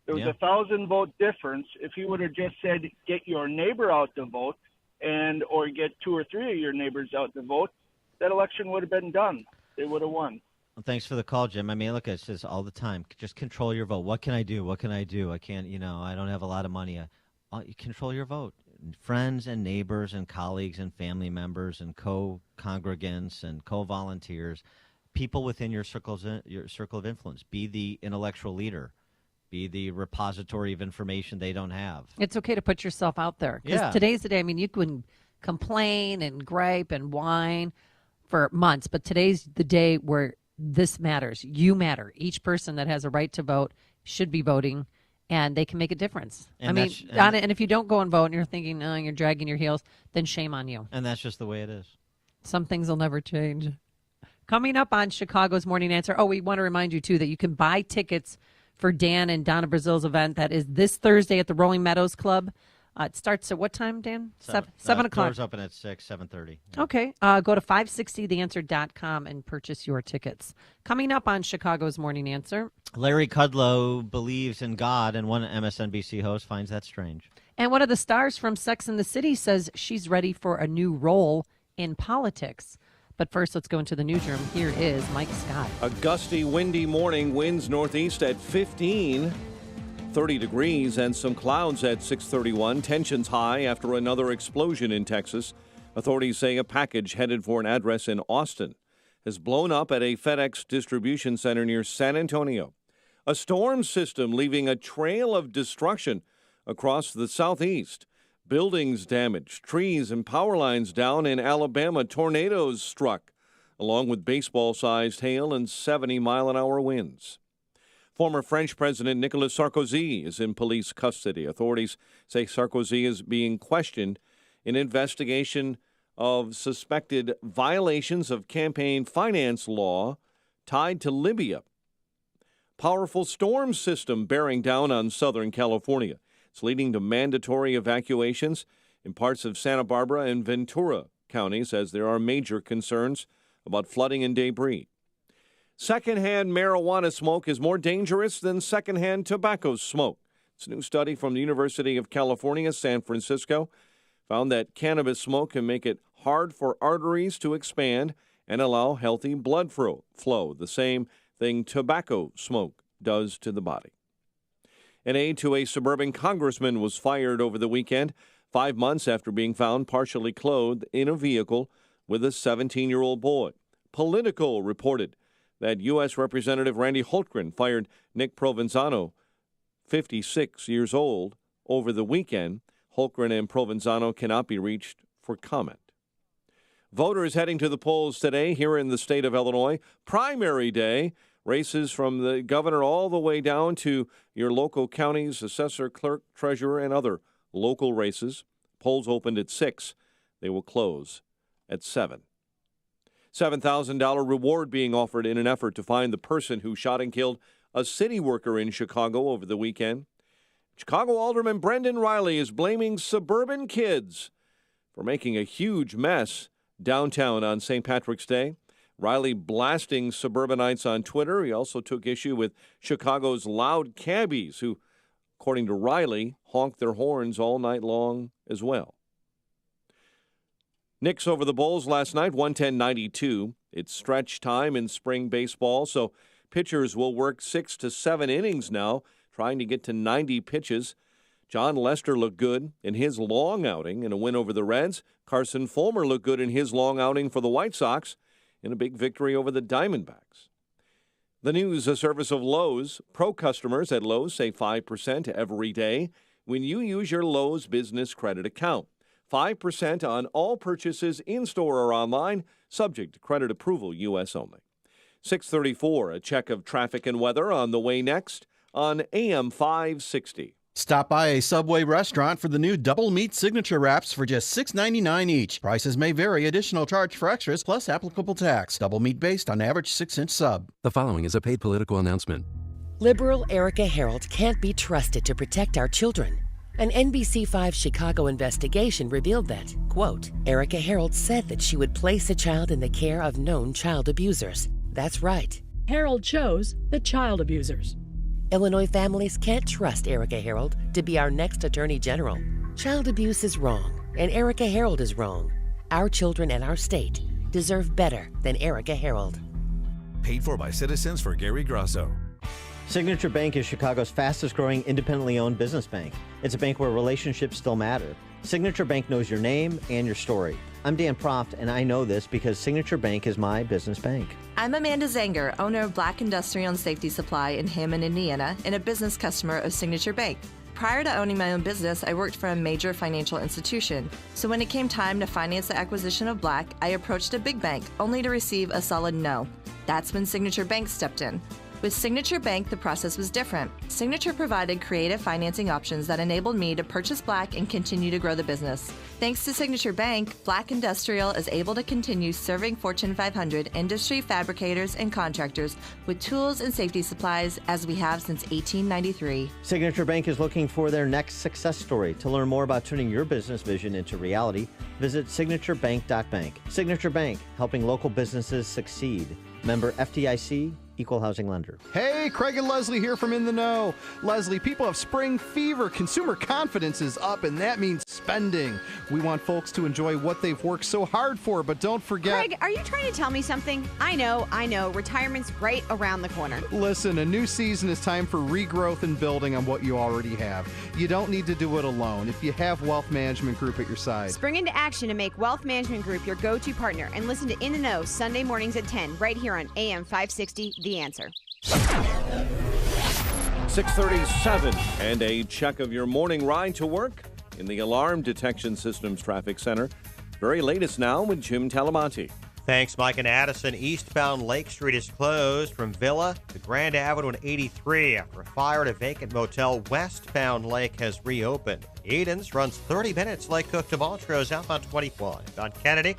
There was 1,000 vote difference. If he would have just said get your neighbor out to vote, or get 2 or 3 of your neighbors out to vote, that election would have been done. They would have won. Well, thanks for the call, Jim. I mean, look, it says all the time, just control your vote. What can I do? What can I do? I can't, I don't have a lot of money. You control your vote. Friends and neighbors and colleagues and family members and co-congregants and co-volunteers, people within your circle of influence. Be the intellectual leader. Be the repository of information they don't have. It's okay to put yourself out there. Because today's the day. I mean, you can complain and gripe and whine for months, but today's the day where this matters. You matter. Each person that has a right to vote should be voting, and they can make a difference. And Donna, and if you don't go and vote and you're thinking, you're dragging your heels, then shame on you. And that's just the way it is. Some things will never change. Coming up on Chicago's Morning Answer. Oh, we want to remind you, too, that you can buy tickets for Dan and Donna Brazile's event. That is this Thursday at the Rolling Meadows Club. It starts at what time, Dan? 7 o'clock. Doors open at 6, 7:30. Yeah. Okay. Go to 560theanswer.com and purchase your tickets. Coming up on Chicago's Morning Answer. Larry Kudlow believes in God, and one MSNBC host finds that strange. And one of the stars from Sex and the City says she's ready for a new role in politics. But first, let's go into the newsroom. Here is Mike Scott. A gusty, windy morning, winds northeast at 15, 30 degrees, and some clouds at 6:31. Tensions high after another explosion in Texas. Authorities say a package headed for an address in Austin has blown up at a FedEx distribution center near San Antonio. A storm system leaving a trail of destruction across the southeast. Buildings damaged, trees and power lines down in Alabama. Tornadoes struck, along with baseball-sized hail and 70-mile-an-hour winds. Former French President Nicolas Sarkozy is in police custody. Authorities say Sarkozy is being questioned in investigation of suspected violations of campaign finance law tied to Libya. Powerful storm system bearing down on Southern California. It's leading to mandatory evacuations in parts of Santa Barbara and Ventura counties as there are major concerns about flooding and debris. Secondhand marijuana smoke is more dangerous than secondhand tobacco smoke. It's a new study from the University of California, San Francisco, found that cannabis smoke can make it hard for arteries to expand and allow healthy blood flow, the same thing tobacco smoke does to the body. An aide to a suburban congressman was fired over the weekend, 5 months after being found partially clothed in a vehicle with a 17-year-old boy. Politico reported that U.S. Representative Randy Holtgren fired Nick Provenzano, 56 years old, over the weekend. Holtgren and Provenzano cannot be reached for comment. Voters heading to the polls today here in the state of Illinois. Primary day. Races from the governor all the way down to your local counties, assessor, clerk, treasurer, and other local races. Polls opened at 6. They will close at 7. $7,000 reward being offered in an effort to find the person who shot and killed a city worker in Chicago over the weekend. Chicago Alderman Brendan Riley is blaming suburban kids for making a huge mess downtown on St. Patrick's Day. Riley blasting suburbanites on Twitter. He also took issue with Chicago's loud cabbies who, according to Riley, honked their horns all night long as well. Knicks over the Bulls last night, 110-92. It's stretch time in spring baseball, so pitchers will work 6 to 7 innings now, trying to get to 90 pitches. John Lester looked good in his long outing in a win over the Reds. Carson Fulmer looked good in his long outing for the White Sox in a big victory over the Diamondbacks. The news, a service of Lowe's. Pro customers at Lowe's save 5% every day when you use your Lowe's Business Credit account. 5% on all purchases in-store or online, subject to credit approval, U.S. only. 6:34, a check of traffic and weather on the way next on AM 560. Stop by a Subway restaurant for the new double meat signature wraps for just $6.99 each. Prices may vary. Additional charge for extras plus applicable tax. Double meat based on average 6-inch sub. The following is a paid political announcement. Liberal Erica Harold can't be trusted to protect our children. An NBC5 Chicago investigation revealed that, quote, Erica Harold said that she would place a child in the care of known child abusers. That's right. Harold chose the child abusers. Illinois families can't trust Erica Harold to be our next Attorney General. Child abuse is wrong, and Erica Harold is wrong. Our children and our state deserve better than Erica Harold. Paid for by Citizens for Gary Grasso. Signature Bank is Chicago's fastest growing independently owned business bank. It's a bank where relationships still matter. Signature Bank knows your name and your story. I'm Dan Proft, and I know this because Signature Bank is my business bank. I'm Amanda Zanger, owner of Black Industrial and Safety Supply in Hammond, Indiana, and a business customer of Signature Bank. Prior to owning my own business, I worked for a major financial institution. So when it came time to finance the acquisition of Black, I approached a big bank, only to receive a solid no. That's when Signature Bank stepped in. With Signature Bank, the process was different. Signature provided creative financing options that enabled me to purchase Black and continue to grow the business. Thanks to Signature Bank, Black Industrial is able to continue serving Fortune 500 industry fabricators and contractors with tools and safety supplies as we have since 1893. Signature Bank is looking for their next success story. To learn more about turning your business vision into reality, visit signaturebank.bank. Signature Bank, helping local businesses succeed. Member FDIC, Equal housing lender. Hey, Craig and Leslie here from In the Know. Leslie, people have spring fever. Consumer confidence is up, and that means spending. We want folks to enjoy what they've worked so hard for, but don't forget... Craig, are you trying to tell me something? I know. Retirement's right around the corner. Listen, a new season is time for regrowth and building on what you already have. You don't need to do it alone if you have Wealth Management Group at your side. Spring into action and make Wealth Management Group your go-to partner. And listen to In the Know Sunday mornings at 10, right here on AM 560, The Answer. 6:37, and a check of your morning ride to work in the Alarm Detection Systems Traffic Center. Very latest now with Jim Talamonte. Thanks, Mike and Addison. Eastbound Lake Street is closed from Villa to Grand Avenue and 83 after a fire at a vacant motel. Westbound Lake has reopened. Edens runs 30 minutes Lake Cook to Montrose outbound 21. On Kennedy,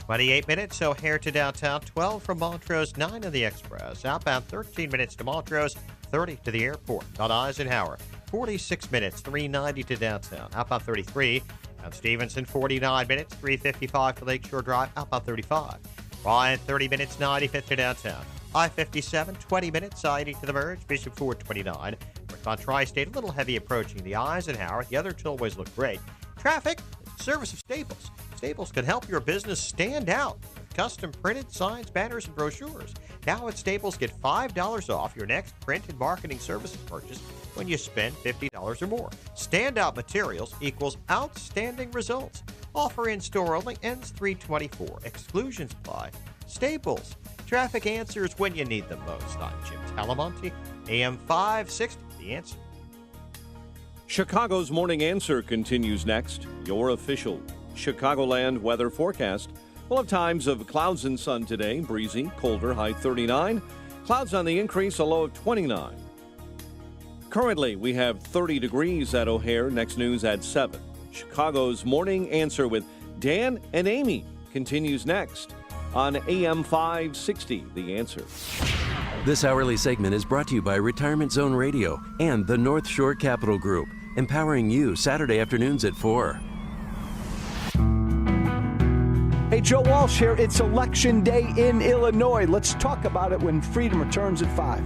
28 minutes O'Hare to downtown, 12 from Montrose, 9 on the Express. Outbound 13 minutes to Montrose, 30 to the airport. On Eisenhower, 46 minutes, 390 to downtown. Outbound 33. On Stevenson, 49 minutes, 355 to Lakeshore Drive. Outbound 35. Ryan, 30 minutes, 95th to downtown. I-57, 20 minutes, I-80 to the merge. Bishop Ford, 29. On Tri-State, a little heavy approaching the Eisenhower. The other tollways look great. Traffic, service of Staples. Staples can help your business stand out with custom printed signs, banners, and brochures. Now at Staples, get $5 off your next print and marketing services purchase when you spend $50 or more. Standout materials equals outstanding results. Offer in store only, ends 3/24. Exclusions apply. Staples. Traffic answers when you need them most. I'm Jim Talamonte, AM 560, The Answer. Chicago's Morning Answer continues next. Your official Chicagoland weather forecast. We'll have times of clouds and sun today. Breezy, colder, high 39. Clouds on the increase, a low of 29. Currently, we have 30 degrees at O'Hare. Next news at 7. Chicago's Morning Answer with Dan and Amy continues next on AM 560, The Answer. This hourly segment is brought to you by Retirement Zone Radio and the North Shore Capital Group, empowering you Saturday afternoons at 4. Hey, Joe Walsh here. It's Election Day in Illinois. Let's talk about it when freedom returns at 5.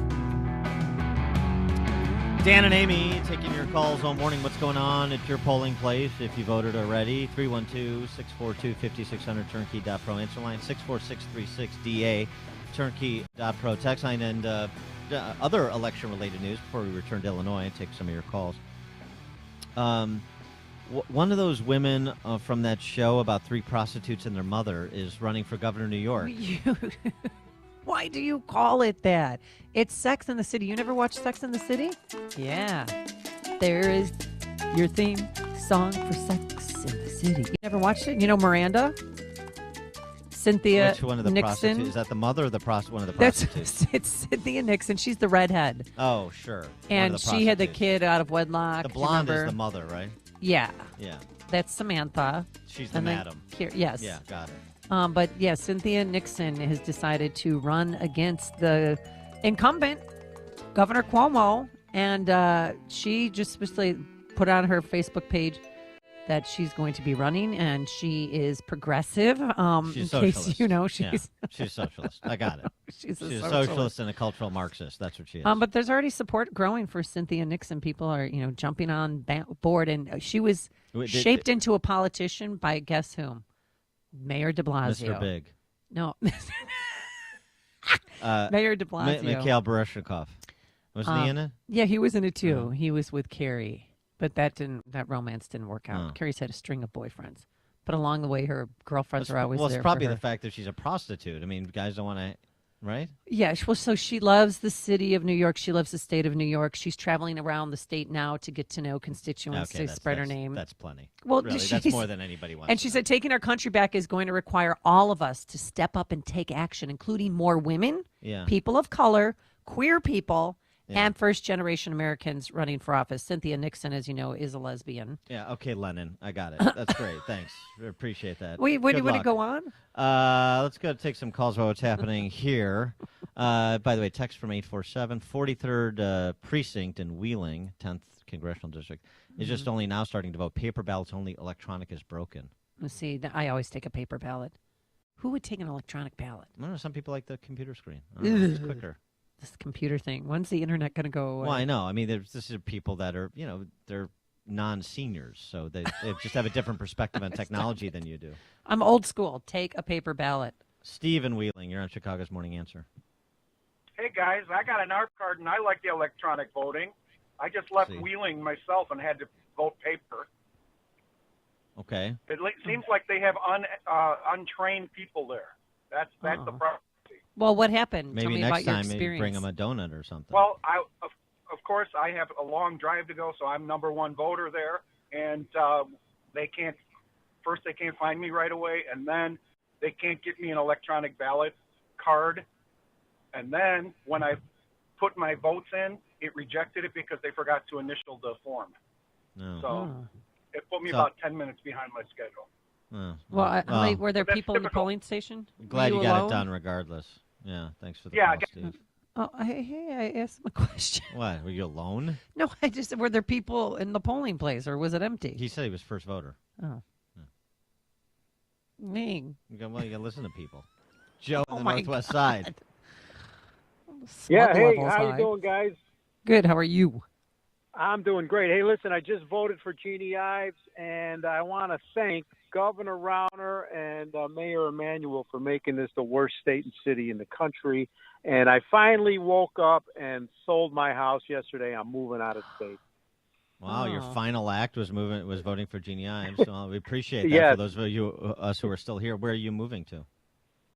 Dan and Amy taking your calls all morning. What's going on at your polling place if you voted already? 312-642-5600, turnkey.pro. Answer line 64636-DA, turnkey.pro. Text line and other election-related news before we return to Illinois and take some of your calls. One of those women from that show about 3 prostitutes and their mother is running for governor of New York. Why do you call it that? It's Sex and the City. You never watched Sex and the City? Yeah. There is your theme song for Sex and the City. You never watched it? You know Miranda? Cynthia Which one of the Nixon? prostitutes? Is that the mother or one of the prostitutes? It's Cynthia Nixon. She's the redhead. Oh, sure. And she had the kid out of wedlock. The blonde is the mother, right? Yeah. Yeah. That's Samantha. She's the madam. Yes. Yeah, got it. But yeah, Cynthia Nixon has decided to run against the incumbent, Governor Cuomo, and she just basically put on her Facebook page that she's going to be running, and she is progressive. She's in socialist. Case you know, she's she's socialist. I got it. She's a socialist and a cultural Marxist. That's what she is. But there's already support growing for Cynthia Nixon. People are, jumping on board, and she was shaped into a politician by guess whom? Mayor de Blasio. Mr. Big. No. Mayor de Blasio. Mikhail Baryshnikov. Wasn't he in it? Yeah, he was in it too. He was with Carrie, but that romance didn't work out. Carrie's had a string of boyfriends, but along the way, her girlfriends are always there. Well, it's probably for her. the fact that she's a prostitute. I mean, guys don't want to, right? Yeah, well, so she loves the city of New York. She loves the state of New York. She's traveling around the state now to get to know constituents, to spread her name. That's plenty. Well, really, that's more than anybody wants. And she said taking our country back is going to require all of us to step up and take action, including more women, people of color, queer people, and first-generation Americans running for office. Cynthia Nixon, as you know, is a lesbian. Yeah, okay, Lennon. I got it. That's great. Thanks. We appreciate that. Wait, do you want to go on? Let's go take some calls about what's happening here. By the way, text from 847, 43rd Precinct in Wheeling, 10th Congressional District, is just only now starting to vote. Paper ballots only, electronic is broken. Let's see, I always take a paper ballot. Who would take an electronic ballot? I don't know, some people like the computer screen. It's quicker. this computer thing. When's the internet going to go away? Well, I know. I mean, this are people that are, they're non-seniors, so they just have a different perspective on technology than you do. I'm old school. Take a paper ballot. Steve in Wheeling, you're on Chicago's Morning Answer. Hey, guys, I got an ARP card, and I like the electronic voting. I just left Wheeling myself and had to vote paper. Okay. It seems like they have untrained people there. That's the problem. Well, what happened? Maybe Tell me next about your time maybe experience. bring them a donut or something. Well, of course, I have a long drive to go, so I'm number one voter there, and they can't find me right away, and then they can't get me an electronic ballot card, and then when I put my votes in, it rejected it because they forgot to initial the form. No. So it put me about 10 minutes behind my schedule. Well, were there people in the polling station? Glad you got alone? it done regardless. Yeah, thanks for the call, Steve. Oh, hey, I asked him a question. What, were you alone? No, were there people in the polling place, or was it empty? He said he was first voter. Oh. Ming. You got to listen to people. Joe on the my Northwest Side. Yeah, hey, levels how high. you doing, guys? Good, how are you? I'm doing great. Hey, listen, I just voted for Jeannie Ives, and I want to thank Governor Rauner and Mayor Emanuel for making this the worst state and city in the country. And I finally woke up and sold my house yesterday. I'm moving out of state. Wow, your final act was voting for Jeannie Ives. Well, we appreciate that. Yes. For those of us who are still here, where are you moving to?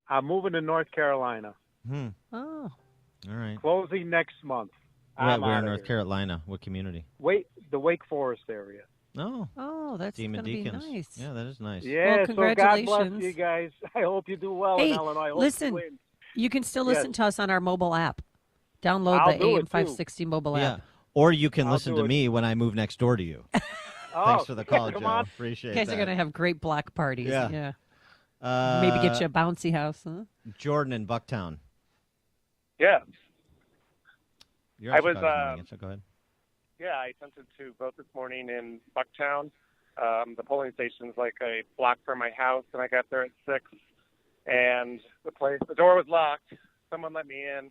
I'm moving to North Carolina. Oh. All right. Closing next month. Where in outta North here. Carolina? What community? The Wake Forest area. Oh, that's Demon going to be Deacons. nice. Yeah, that is nice. Yeah, Well, congratulations. So God bless you guys. I hope you do well Hey, in Illinois. I hope listen, you win. you can still Yes. listen to us on our mobile app. Download I'll the do it, AM 560 mobile Yeah. app. Or you can I'll listen do to it. me when I move next door to you. Thanks for the call, come Joe. on. Appreciate You guys that. are going to have great block parties. Yeah. Maybe get you a bouncy house, huh? Jordan in Bucktown. Yeah. You're on I was, Chicago's Morning Answer. Go ahead. Yeah, I attempted to vote this morning in Bucktown. The polling station's like a block from my house, and I got there at 6. And the door was locked. Someone let me in.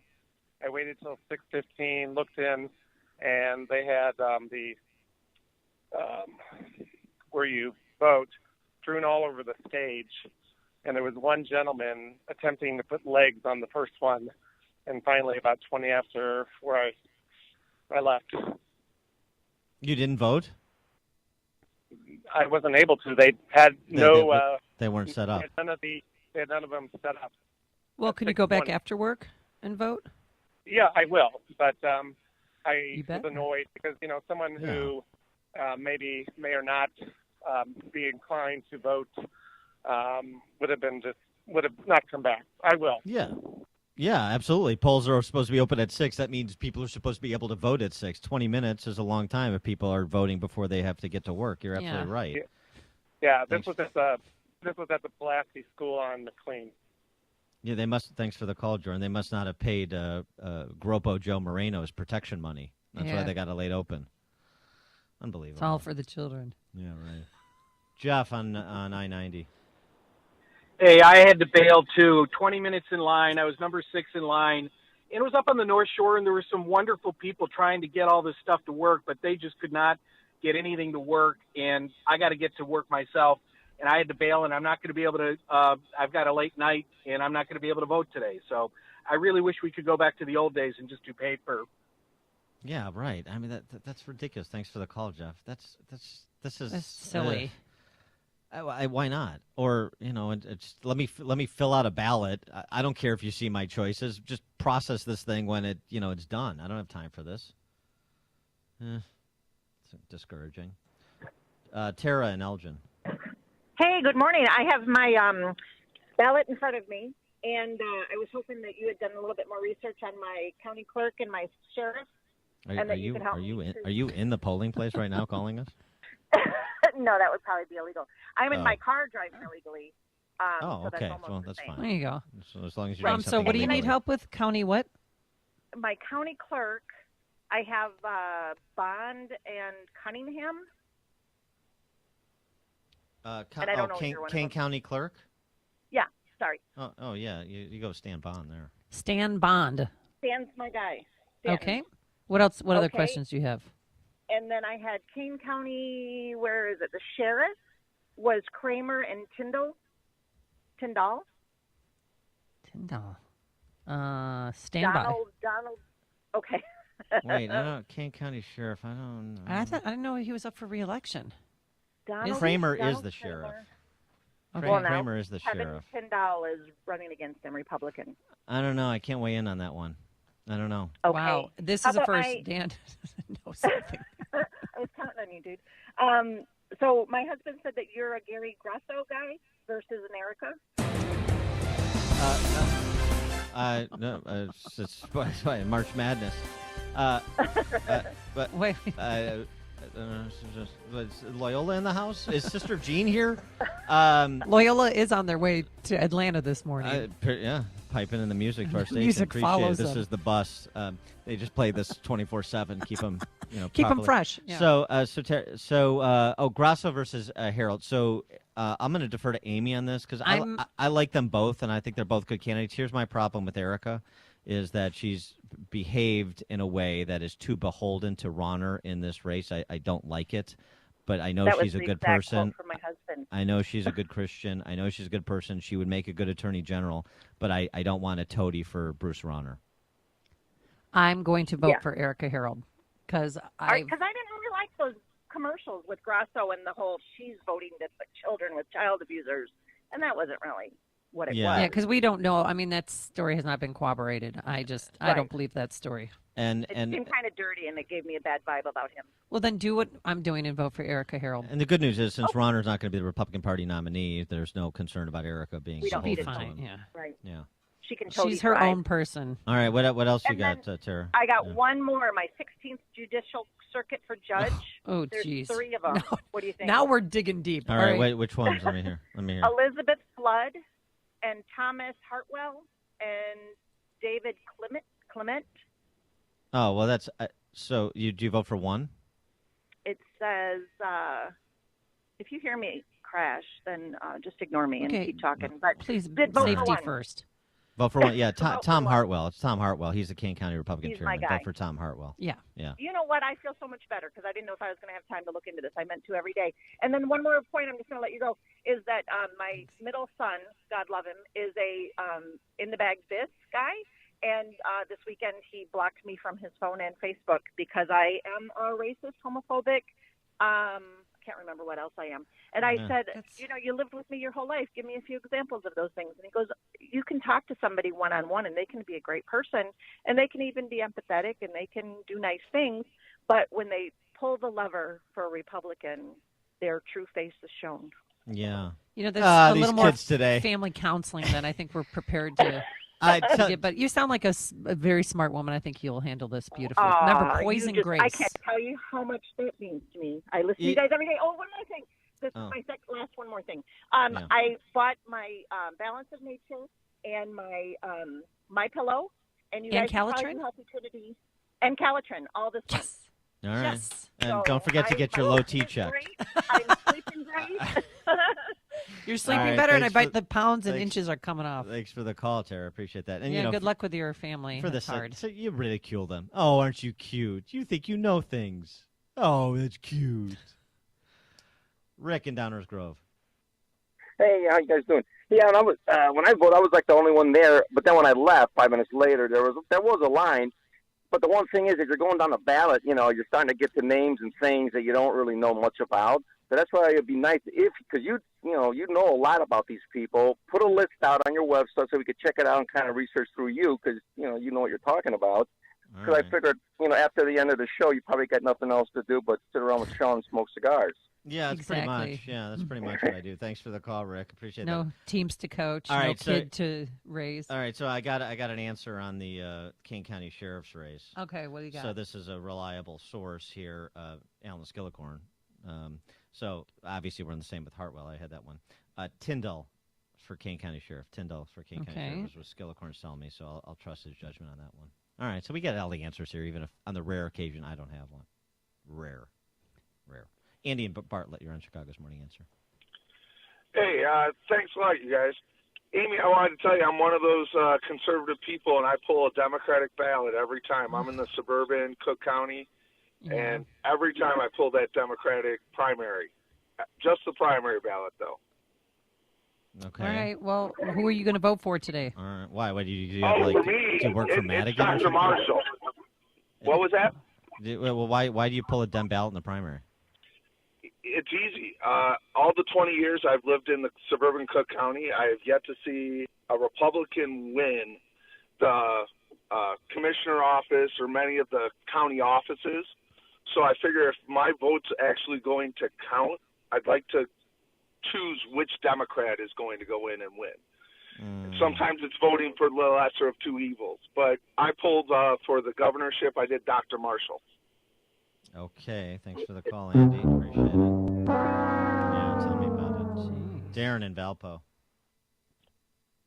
I waited till 6:15, looked in, and they had where you vote strewn all over the stage. And there was one gentleman attempting to put legs on the first one. And finally, about 20 after where I left. You didn't vote? I wasn't able to. They had they weren't set up. They had none of them set up. Well, can you go back after work and vote? Yeah, I will. But I You bet. was annoyed because, someone who may or not be inclined to vote would have not come back. I will. Yeah. Yeah, absolutely. Polls are supposed to be open at 6. That means people are supposed to be able to vote at 6. 20 minutes is a long time if people are voting before they have to get to work. You're absolutely right. Yeah, this was at the Pulaski School on McLean. Yeah, they must. Thanks for the call, Jordan. They must not have paid Gropo Joe Moreno's protection money. That's why they got it laid open. Unbelievable. It's all for the children. Yeah, right. Jeff on I-90. Hey, I had to bail too. 20 minutes in line. I was number 6 in line. And it was up on the North Shore, and there were some wonderful people trying to get all this stuff to work, but they just could not get anything to work. And I got to get to work myself, and I had to bail, and I'm not going to be able to I've got a late night, and I'm not going to be able to vote today. So I really wish we could go back to the old days and just do paper. Yeah, right. I mean, that's ridiculous. Thanks for the call, Jeff. This is That's silly. Why not? Or it's, let me fill out a ballot. I don't care if you see my choices. Just process this thing when it's done. I don't have time for this. It's discouraging. Tara and Elgin. Hey, good morning. I have my ballot in front of me, and I was hoping that you had done a little bit more research on my county clerk and my sheriff. Are you in the polling place right now calling us? No, that would probably be illegal. I'm in my car driving illegally. So okay. That's Well, that's fine. There you go. So as long as you're So what do you need help with? County what? My county clerk, I have Bond and Cunningham. And I don't know either one of Kane them. County Clerk? Yeah, sorry. Oh yeah. You go Stan Bond there. Stan Bond. Dan's my guy. Dan. Okay. What else? What other Okay. questions do you have? And then I had Kane County, where is it? The sheriff was Kramer and Tyndall. Tyndall. Stand by. Donald. Okay. Wait, I don't. Kane County Sheriff. I don't know. I didn't know he was up for re-election. Kramer is the sheriff. Okay. Well, now, Kramer is the Kevin sheriff. Tyndall is running against him, Republican. I don't know. I can't weigh in on that one. I don't know. Okay. Wow, this How is a about first. Dan doesn't know something. I was counting on you, dude. So my husband said that you're a Gary Grasso guy versus an Erica. No, it's March Madness. But wait. Was Loyola in the house? Is Sister Jean here? Loyola is on their way to Atlanta this morning. Yeah, piping in the music to our station. Music Appreciate follows it. This them. is the bus. They just play this 24/7. Keep them, keep them properly. fresh. Yeah. So Grasso versus Harold. So I'm going to defer to Amy on this because I like them both, and I think they're both good candidates. Here's my problem with Erica, is that she's behaved in a way that is too beholden to Rauner in this race. I don't like it, but I know she's a good person. From my husband. I know she's a good Christian. I know she's a good person. She would make a good attorney general, but I don't want a toady for Bruce Rauner. I'm going to vote for Erica Harold because I didn't really like those commercials with Grasso and the whole she's voting to put children with child abusers, and that wasn't really what it was. Yeah, because we don't know. I mean, that story has not been corroborated. I don't believe that story. And it seemed kind of dirty, and it gave me a bad vibe about him. Well, then do what I'm doing and vote for Erica Harold. And the good news is, since Rauner's not going to be the Republican Party nominee, there's no concern about Erica being beholden to him. Yeah. Right. Yeah. She can totally She's her thrive. own person. All right. What else you And got, then Tara? I got one more. My 16th Judicial Circuit for Judge. Oh, There's geez. 3 of them. What do you think? Now we're digging deep. All right. Wait, which ones? Let me hear. Elizabeth Flood and Thomas Hartwell and David Clement. Oh, well, that's so. Do you vote for one? It says, if you hear me crash, then just ignore me and keep talking. But please, vote for safety one. first. Vote for one. Yeah, Tom Hartwell. It's Tom Hartwell. He's the Kane County Republican He's my chairman. guy. Vote for Tom Hartwell. Yeah. Yeah. You know what? I feel so much better because I didn't know if I was going to have time to look into this. I meant to every day. And then one more point, I'm just going to let you go, is that my middle son, God love him, is a in the bag this guy. And this weekend he blocked me from his phone and Facebook because I am a racist, homophobic. I can't remember what else I am. And I said, you lived with me your whole life. Give me a few examples of those things. And he goes, you can talk to somebody one-on-one and they can be a great person and they can even be empathetic and they can do nice things. But when they pull the lever for a Republican, their true face is shown. Yeah. There's a these little more kids today. family counseling than I think we're prepared to. But you sound like a very smart woman. I think you'll handle this beautifully. Remember, Poison Grace. I can't tell you how much that means to me. I listen to you guys every day. Oh, one more thing. This is my last one more thing. I bought my Balance of Nature and my My Pillow, and you guys Calitrin? probably do Healthy Trinity and Calitrin all this month. All right. Yes. And So don't forget to get your low T checked. I'm sleeping great. You're sleeping All right, better, and I thanks bet the pounds and inches are coming off. Thanks for the call, Tara. Appreciate that. And good luck with your family. For That's this, hard. so you ridicule them. Oh, aren't you cute? You think you know things. Oh, that's cute. Rick in Downers Grove. Hey, how you guys doing? Yeah, and I was when I voted, I was like the only one there. But then when I left 5 minutes later, there was a line. But the one thing is, if you're going down the ballot, you're starting to get to names and things that you don't really know much about. So that's why it'd be nice because you know a lot about these people. Put a list out on your website so we could check it out and kind of research through you because you know what you're talking about. Because I figured, after the end of the show, you probably got nothing else to do but sit around with Sean and smoke cigars. Yeah, that's pretty much. Yeah, that's pretty much what I do. Thanks for the call, Rick. Appreciate that. No teams to coach. All right, no kid to raise. All right, so I got an answer on the Kane County Sheriff's race. Okay, what do you got? So this is a reliable source here, Alan Skillicorn. So obviously we're in the same with Hartwell. I had that one. Tyndall for Kane County Sheriff. Tyndall for Kane County Sheriff was Skillicorn's telling me, so I'll trust his judgment on that one. All right, so we get all the answers here, even if on the rare occasion I don't have one. Rare. Andy and Bartlett, you're on Chicago's Morning Answer. Hey, thanks a lot, you guys. Amy, I wanted to tell you, I'm one of those conservative people, and I pull a Democratic ballot every time. I'm in the suburban Cook County, and every time I pull that Democratic primary. Just the primary ballot, though. Okay. All right. Well, who are you going to vote for today? All right. Why? Do you have, like, for me, do you work for Madigan? It's Dr. Marshall. What was that? Well, why do you pull a Dem ballot in the primary? It's easy. All the 20 years I've lived in the suburban Cook County, I have yet to see a Republican win the commissioner office or many of the county offices. So I figure if my vote's actually going to count, I'd like to choose which Democrat is going to go in and win. Sometimes it's voting for the lesser of two evils. But I pulled for the governorship. I did Dr. Marshall. Okay. Thanks for the call, Andy. Appreciate it. Yeah, tell me about it. Jeez. Darren in Valpo.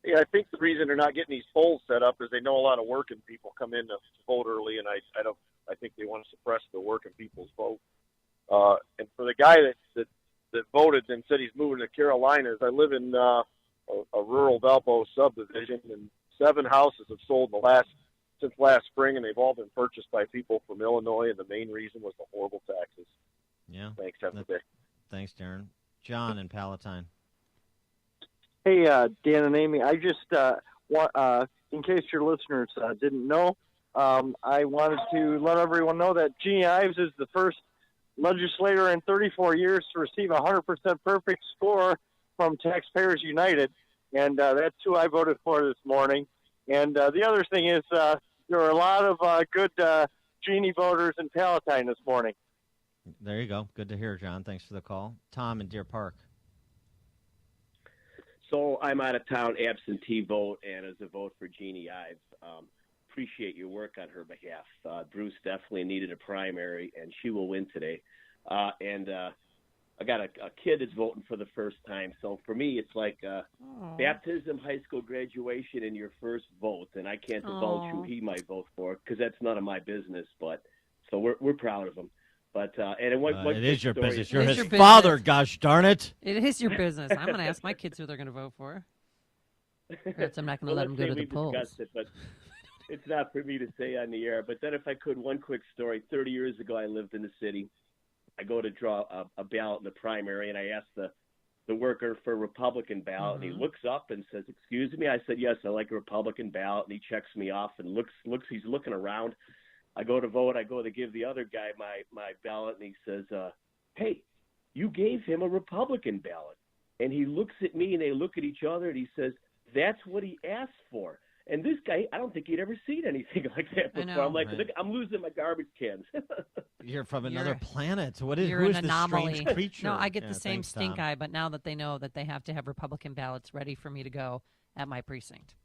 Yeah, I think the reason they're not getting these polls set up is they know a lot of working people come in to vote early, and I think they want to suppress the working people's vote. And for the guy that voted and said he's moving to Carolinas, I live in a rural Valpo subdivision, and 7 houses have sold since last spring, and they've all been purchased by people from Illinois, and the main reason was the horrible taxes. Yeah. Thanks. Have a good day. Thanks, Darren. John in Palatine. Hey, Dan and Amy, I just in case your listeners didn't know, I wanted to let everyone know that Jeannie Ives is the first legislator in 34 years to receive a 100% perfect score from Taxpayers United, and that's who I voted for this morning. And the other thing is there are a lot of good Jeannie voters in Palatine this morning. There you go. Good to hear, John. Thanks for the call. Tom in Deer Park. So I'm out of town, absentee vote, and as a vote for Jeannie Ives. Appreciate your work on her behalf. Bruce definitely needed a primary, and she will win today. And I got a kid that's voting for the first time. So for me, it's like baptism, high school graduation, and your first vote. And I can't divulge who he might vote for because that's none of my business. But so we're proud of him. But and it is your business. You're It is his your business. father. Gosh darn it! It is your business. I'm going to ask my kids who they're going to vote for. I'm not going to let them go to the polls. But it's not for me to say on the air. But then if I could, one quick story. 30 years ago, I lived in the city. I go to draw a ballot in the primary, and I asked the worker for a Republican ballot, and he looks up and says, "Excuse me?" I said, "Yes, I like a Republican ballot," and he checks me off and looks. He's looking around. I go to vote. I go to give the other guy my ballot, and he says, "Hey, you gave him a Republican ballot." And he looks at me, and they look at each other, and he says, "That's what he asked for." And this guy, I don't think he'd ever seen anything like that before. know, I'm like, right. I'm losing my garbage cans. You're from another planet. Who You're is an this anomaly. strange creature? No, I get Yeah, the same thanks, stink Tom. eye, but now that they know that they have to have Republican ballots ready for me to go at my precinct,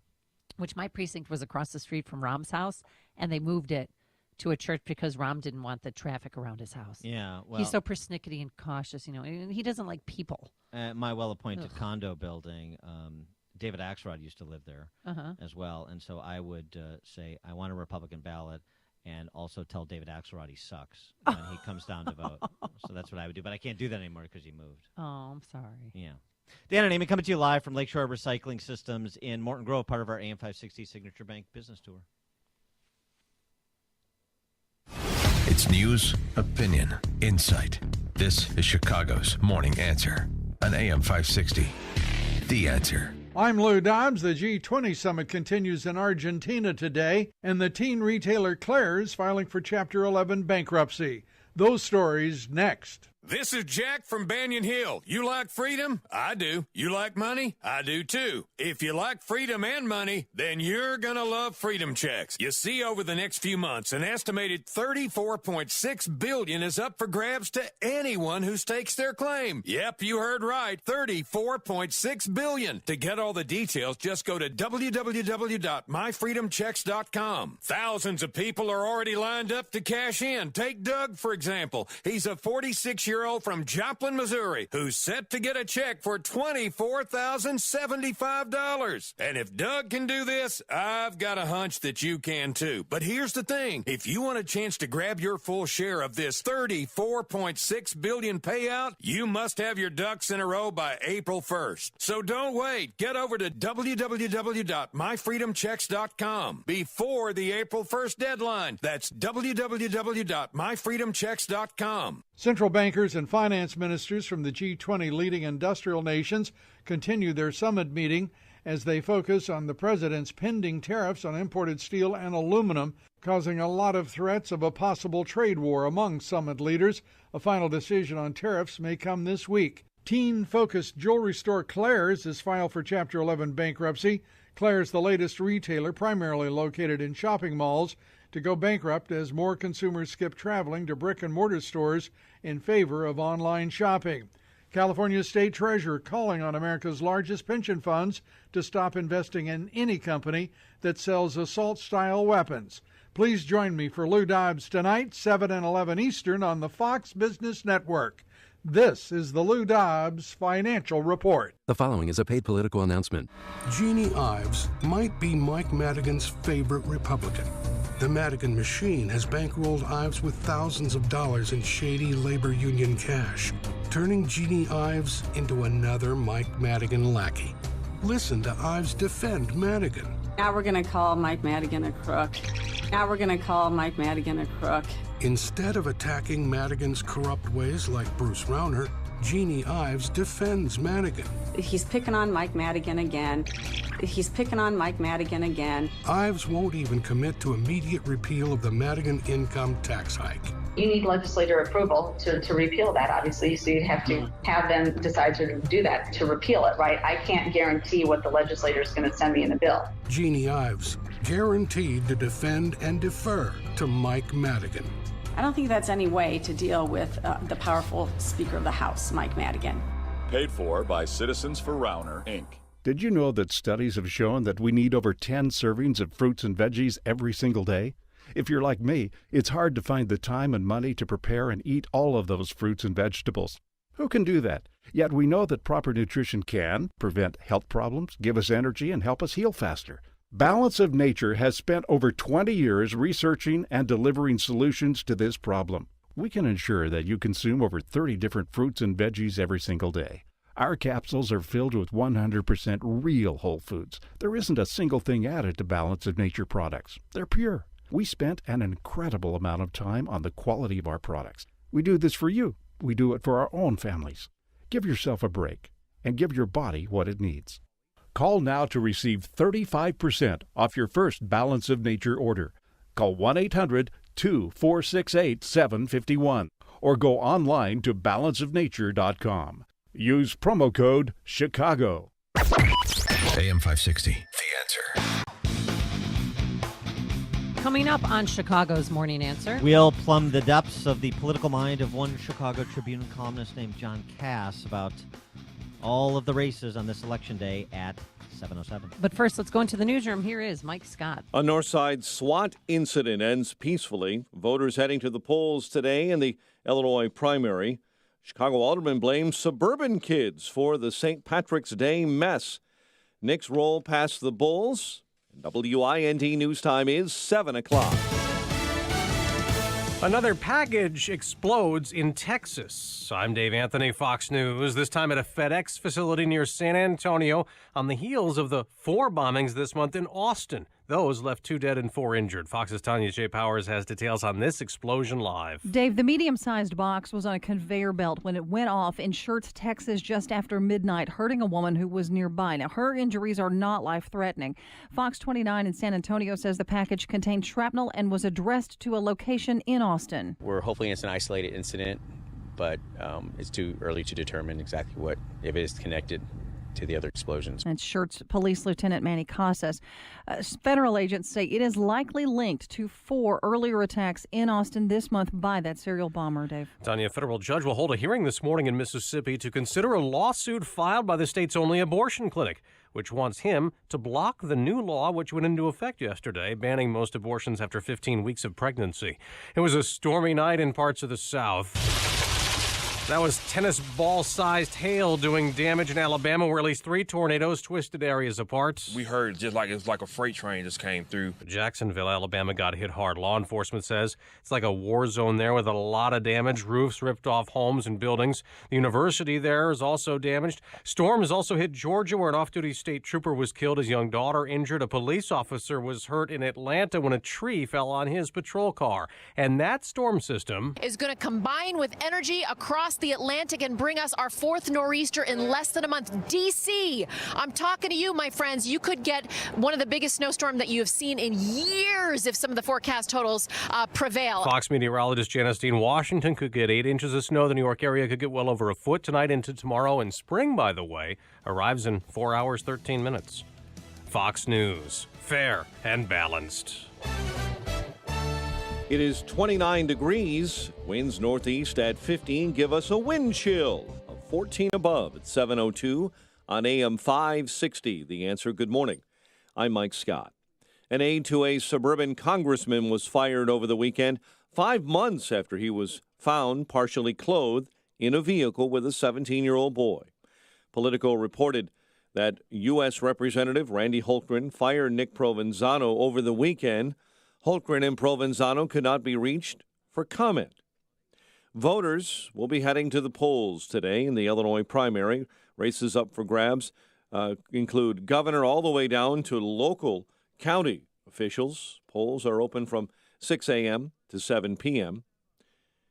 which my precinct was across the street from Rom's house, and they moved it to a church because Rom didn't want the traffic around his house. Yeah, well, he's so persnickety and cautious, and he doesn't like people. My well-appointed Ugh. condo building, David Axelrod used to live there as well, and so I would say I want a Republican ballot, and also tell David Axelrod he sucks when he comes down to vote. So that's what I would do, but I can't do that anymore because he moved. Oh, I'm sorry. Yeah. Dan and Amy coming to you live from Lakeshore Recycling Systems in Morton Grove, part of our AM 560 Signature Bank business tour. It's news, opinion, insight. This is Chicago's Morning Answer on AM 560. The Answer. I'm Lou Dobbs. The G20 summit continues in Argentina today, and the teen retailer Claire's filing for Chapter 11 bankruptcy. Those stories next. This is Jack from Banyan Hill. You like freedom? I do. You like money? I do too. If you like freedom and money, then you're going to love Freedom Checks. You see, over the next few months, an estimated $34.6 billion is up for grabs to anyone who stakes their claim. Yep, you heard right. $34.6 billion. To get all the details, just go to www.myfreedomchecks.com. Thousands of people are already lined up to cash in. Take Doug, for example. He's a 46-year 55-year-old from Joplin, Missouri, who's set to get a check for $24,075. And if Doug can do this, I've got a hunch that you can too. But here's the thing. If you want a chance to grab your full share of this $34.6 billion payout, you must have your ducks in a row by April 1st. So don't wait. Get over to www.myfreedomchecks.com before the April 1st deadline. That's www.myfreedomchecks.com. Central bankers and finance ministers from the G20 leading industrial nations continue their summit meeting as they focus on the president's pending tariffs on imported steel and aluminum, causing a lot of threats of a possible trade war among summit leaders. A final decision on tariffs may come this week. Teen-focused jewelry store Claire's is filed for Chapter 11 bankruptcy. Claire's, the latest retailer primarily located in shopping malls, to go bankrupt as more consumers skip traveling to brick-and-mortar stores in favor of online shopping. California State Treasurer calling on America's largest pension funds to stop investing in any company that sells assault-style weapons. Please join me for Lou Dobbs tonight, 7 and 11 Eastern on the Fox Business Network. This is the Lou Dobbs Financial Report. The following is a paid political announcement. Jeannie Ives might be Mike Madigan's favorite Republican. The Madigan machine has bankrolled Ives with thousands of dollars in shady labor union cash, turning Jeannie Ives into another Mike Madigan lackey. Listen to Ives defend Madigan. Now we're going to call Mike Madigan a crook. Now we're going to call Mike Madigan a crook. Instead of attacking Madigan's corrupt ways like Bruce Rauner, Jeannie Ives defends Madigan. He's picking on Mike Madigan again. He's picking on Mike Madigan again. Ives won't even commit to immediate repeal of the Madigan income tax hike. You need legislator approval to repeal that, obviously, so you'd have to have them decide to do that, to repeal it, right? I can't guarantee what the legislator is going to send me in the bill. Jeannie Ives, guaranteed to defend and defer to Mike Madigan. I don't think that's any way to deal with the powerful Speaker of the House, Mike Madigan. Paid for by Citizens for Rauner, Inc. Did you know that studies have shown that we need over 10 servings of fruits and veggies every single day? If you're like me, it's hard to find the time and money to prepare and eat all of those fruits and vegetables. Who can do that? Yet we know that proper nutrition can prevent health problems, give us energy, and help us heal faster. Balance of Nature has spent over 20 years researching and delivering solutions to this problem. We can ensure that you consume over 30 different fruits and veggies every single day. Our capsules are filled with 100% real whole foods. There isn't a single thing added to Balance of Nature products. They're pure. We spent an incredible amount of time on the quality of our products. We do this for you. We do it for our own families. Give yourself a break and give your body what it needs. Call now to receive 35% off your first Balance of Nature order. Call 1-800-2468-751 or go online to balanceofnature.com. Use promo code CHICAGO. AM 560, The Answer. Coming up on Chicago's Morning Answer, we'll plumb the depths of the political mind of one Chicago Tribune columnist named John Cass about all of the races on this election day at 7:07. But first, let's go into the newsroom. Here is Mike Scott. A Northside SWAT incident ends peacefully. Voters heading to the polls today in the Illinois primary. Chicago alderman blames suburban kids for the St. Patrick's Day mess. Nick's roll past the Bulls. WIND news time is 7 o'clock. Another package explodes in Texas. I'm Dave Anthony, Fox News. This time at a FedEx facility near San Antonio on the heels of the 4 bombings this month in Austin. Those left 2 dead and 4 injured. Fox's Tanya J. Powers has details on this explosion live. Dave, the medium-sized box was on a conveyor belt when it went off in Schertz, Texas, just after midnight, hurting a woman who was nearby. Now, her injuries are not life-threatening. Fox 29 in San Antonio says the package contained shrapnel and was addressed to a location in Austin. We're hoping it's an isolated incident, but it's too early to determine exactly what, if it is connected to the other explosions. And Schertz Police Lieutenant Manny Casas. Federal agents say it is likely linked to 4 earlier attacks in Austin this month by that serial bomber, Dave. Tanya, a federal judge will hold a hearing this morning in Mississippi to consider a lawsuit filed by the state's only abortion clinic, which wants him to block the new law which went into effect yesterday, banning most abortions after 15 weeks of pregnancy. It was a stormy night in parts of the South. That was tennis ball-sized hail doing damage in Alabama, where at least 3 tornadoes twisted areas apart. We heard just like it was like a freight train just came through. Jacksonville, Alabama got hit hard. Law enforcement says it's like a war zone there with a lot of damage. Roofs ripped off homes and buildings. The university there is also damaged. Storms also hit Georgia, where an off-duty state trooper was killed. His young daughter injured. A police officer was hurt in Atlanta when a tree fell on his patrol car. And that storm system is going to combine with energy across the Atlantic and bring us our 4th nor'easter in less than a month. D.C., I'm talking to you, my friends. You could get one of the biggest snowstorms that you have seen in years if some of the forecast totals prevail. Fox meteorologist Janice Dean, Washington could get 8 inches of snow. The New York area could get well over a foot tonight into tomorrow. And spring, by the way, arrives in 4 hours, 13 minutes. Fox News, fair and balanced. It is 29 degrees, winds northeast at 15, give us a wind chill of 14 above at 7:02 on AM 560. The Answer, good morning. I'm Mike Scott. An aide to a suburban congressman was fired over the weekend, 5 months after he was found partially clothed in a vehicle with a 17-year-old boy. Politico reported that U.S. Representative Randy Holtgren fired Nick Provenzano over the weekend. Holtgren and Provenzano could not be reached for comment. Voters will be heading to the polls today in the Illinois primary. Races up for grabs include governor all the way down to local county officials. Polls are open from 6 a.m. to 7 p.m.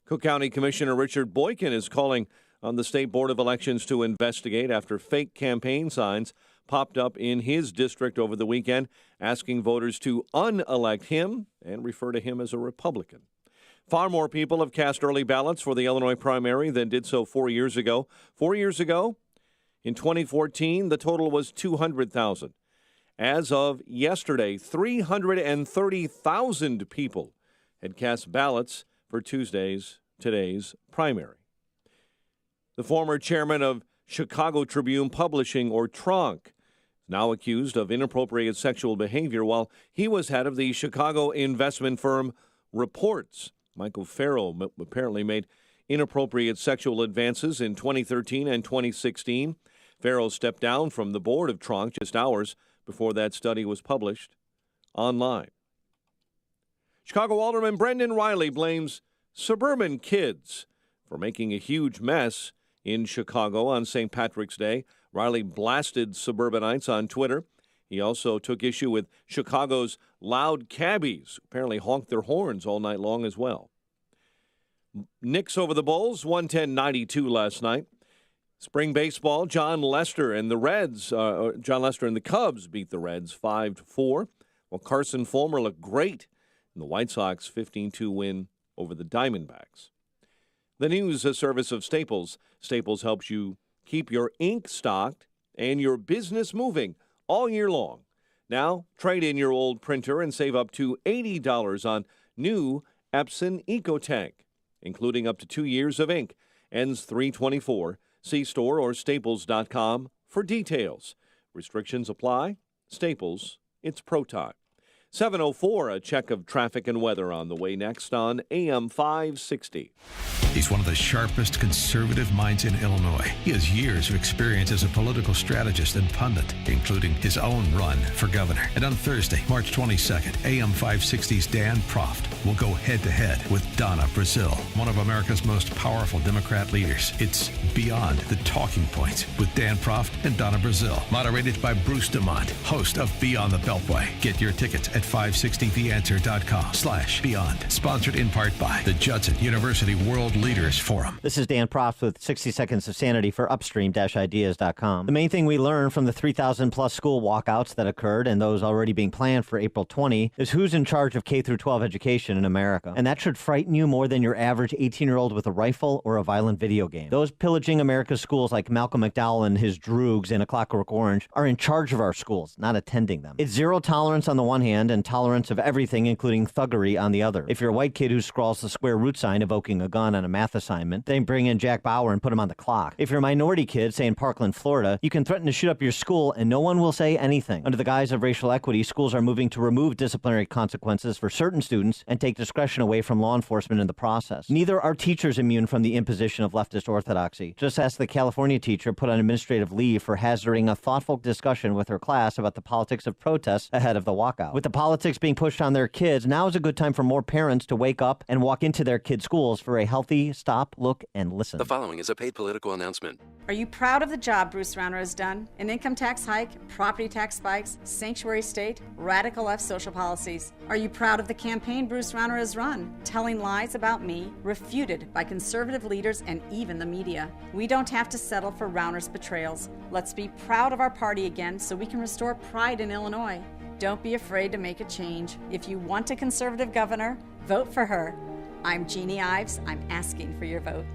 Cook County Commissioner Richard Boykin is calling on the State Board of Elections to investigate after fake campaign signs popped up in his district over the weekend, asking voters to unelect him and refer to him as a Republican. Far more people have cast early ballots for the Illinois primary than did so 4 years ago. 4 years ago, in 2014, the total was 200,000. As of yesterday, 330,000 people had cast ballots for today's primary. The former chairman of Chicago Tribune Publishing, or Tronc, is now accused of inappropriate sexual behavior while he was head of the Chicago investment firm Reports. Michael Farrow apparently made inappropriate sexual advances in 2013 and 2016. Farrow stepped down from the board of Tronc just hours before that study was published online. Chicago Alderman Brendan Riley blames suburban kids for making a huge mess in Chicago on St. Patrick's Day. Riley blasted suburbanites on Twitter. He also took issue with Chicago's loud cabbies, who apparently honked their horns all night long as well. Knicks over the Bulls, 110-92 last night. Spring baseball, John Lester and the Cubs beat the Reds 5-4, while Carson Fulmer looked great in the White Sox 15-2 win over the Diamondbacks. The news, a service of Staples. Staples helps you keep your ink stocked and your business moving all year long. Now, trade in your old printer and save up to $80 on new Epson EcoTank, including up to 2 years of ink. Ends 3/24. See store or staples.com for details. Restrictions apply. Staples, it's pro time. 7:04, a check of traffic and weather on the way next on AM 560. He's one of the sharpest conservative minds in Illinois. He has years of experience as a political strategist and pundit, including his own run for governor. And on Thursday, March 22nd, AM 560's Dan Proft will go head-to-head with Donna, Brazile, one of America's most powerful Democrat leaders. It's Beyond the Talking Points with Dan Proft and Donna Brazile, moderated by Bruce DeMont, host of Beyond the Beltway. Get your tickets at 560theanswer.com/beyond. Sponsored in part by the Judson University World Leaders Forum. This is Dan Proft with 60 Seconds of Sanity for upstream-ideas.com. The main thing we learned from the 3,000-plus school walkouts that occurred and those already being planned for April 20 is who's in charge of K-12 education in America. And that should frighten you more than your average 18-year-old with a rifle or a violent video game. Those pillaging America's schools like Malcolm McDowell and his droogs in A Clockwork Orange are in charge of our schools, not attending them. It's zero tolerance on the one hand and tolerance of everything, including thuggery, on the other. If you're a white kid who scrawls the square root sign evoking a gun on a math assignment, then bring in Jack Bauer and put him on the clock. If you're a minority kid, say in Parkland, Florida, you can threaten to shoot up your school and no one will say anything. Under the guise of racial equity, schools are moving to remove disciplinary consequences for certain students and take discretion away from law enforcement in the process. Neither are teachers immune from the imposition of leftist orthodoxy. Just ask the California teacher put on administrative leave for hazarding a thoughtful discussion with her class about the politics of protests ahead of the walkout. With the politics being pushed on their kids, now is a good time for more parents to wake up and walk into their kids' schools for a healthy stop, look, and listen. The following is a paid political announcement. Are you proud of the job Bruce Rauner has done? An income tax hike, property tax spikes, sanctuary state, radical left social policies. Are you proud of the campaign Bruce Rauner has run, telling lies about me, refuted by conservative leaders and even the media? We don't have to settle for Rauner's betrayals. Let's be proud of our party again so we can restore pride in Illinois. Don't be afraid to make a change. If you want a conservative governor, vote for her. I'm Jeannie Ives. I'm asking for your vote.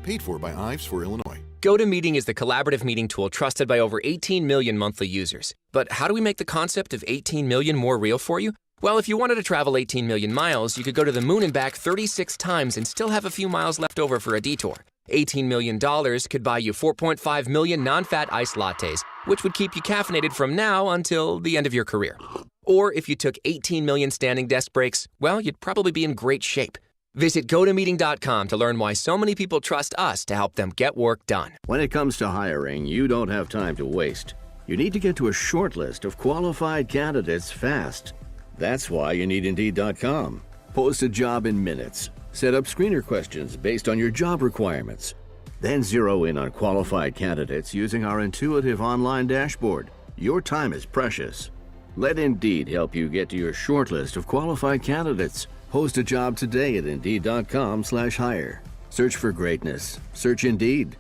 Paid for by Ives for Illinois. GoToMeeting is the collaborative meeting tool trusted by over 18 million monthly users. But how do we make the concept of 18 million more real for you? Well, if you wanted to travel 18 million miles, you could go to the moon and back 36 times and still have a few miles left over for a detour. $18 million could buy you 4.5 million non-fat iced lattes, which would keep you caffeinated from now until the end of your career. Or if you took 18 million standing desk breaks, well, you'd probably be in great shape. Visit GoToMeeting.com to learn why so many people trust us to help them get work done. When it comes to hiring, you don't have time to waste. You need to get to a short list of qualified candidates fast. That's why you need Indeed.com. Post a job in minutes. Set up screener questions based on your job requirements. Then zero in on qualified candidates using our intuitive online dashboard. Your time is precious. Let Indeed help you get to your short list of qualified candidates. Post a job today at Indeed.com/hire. Search for greatness. Search Indeed.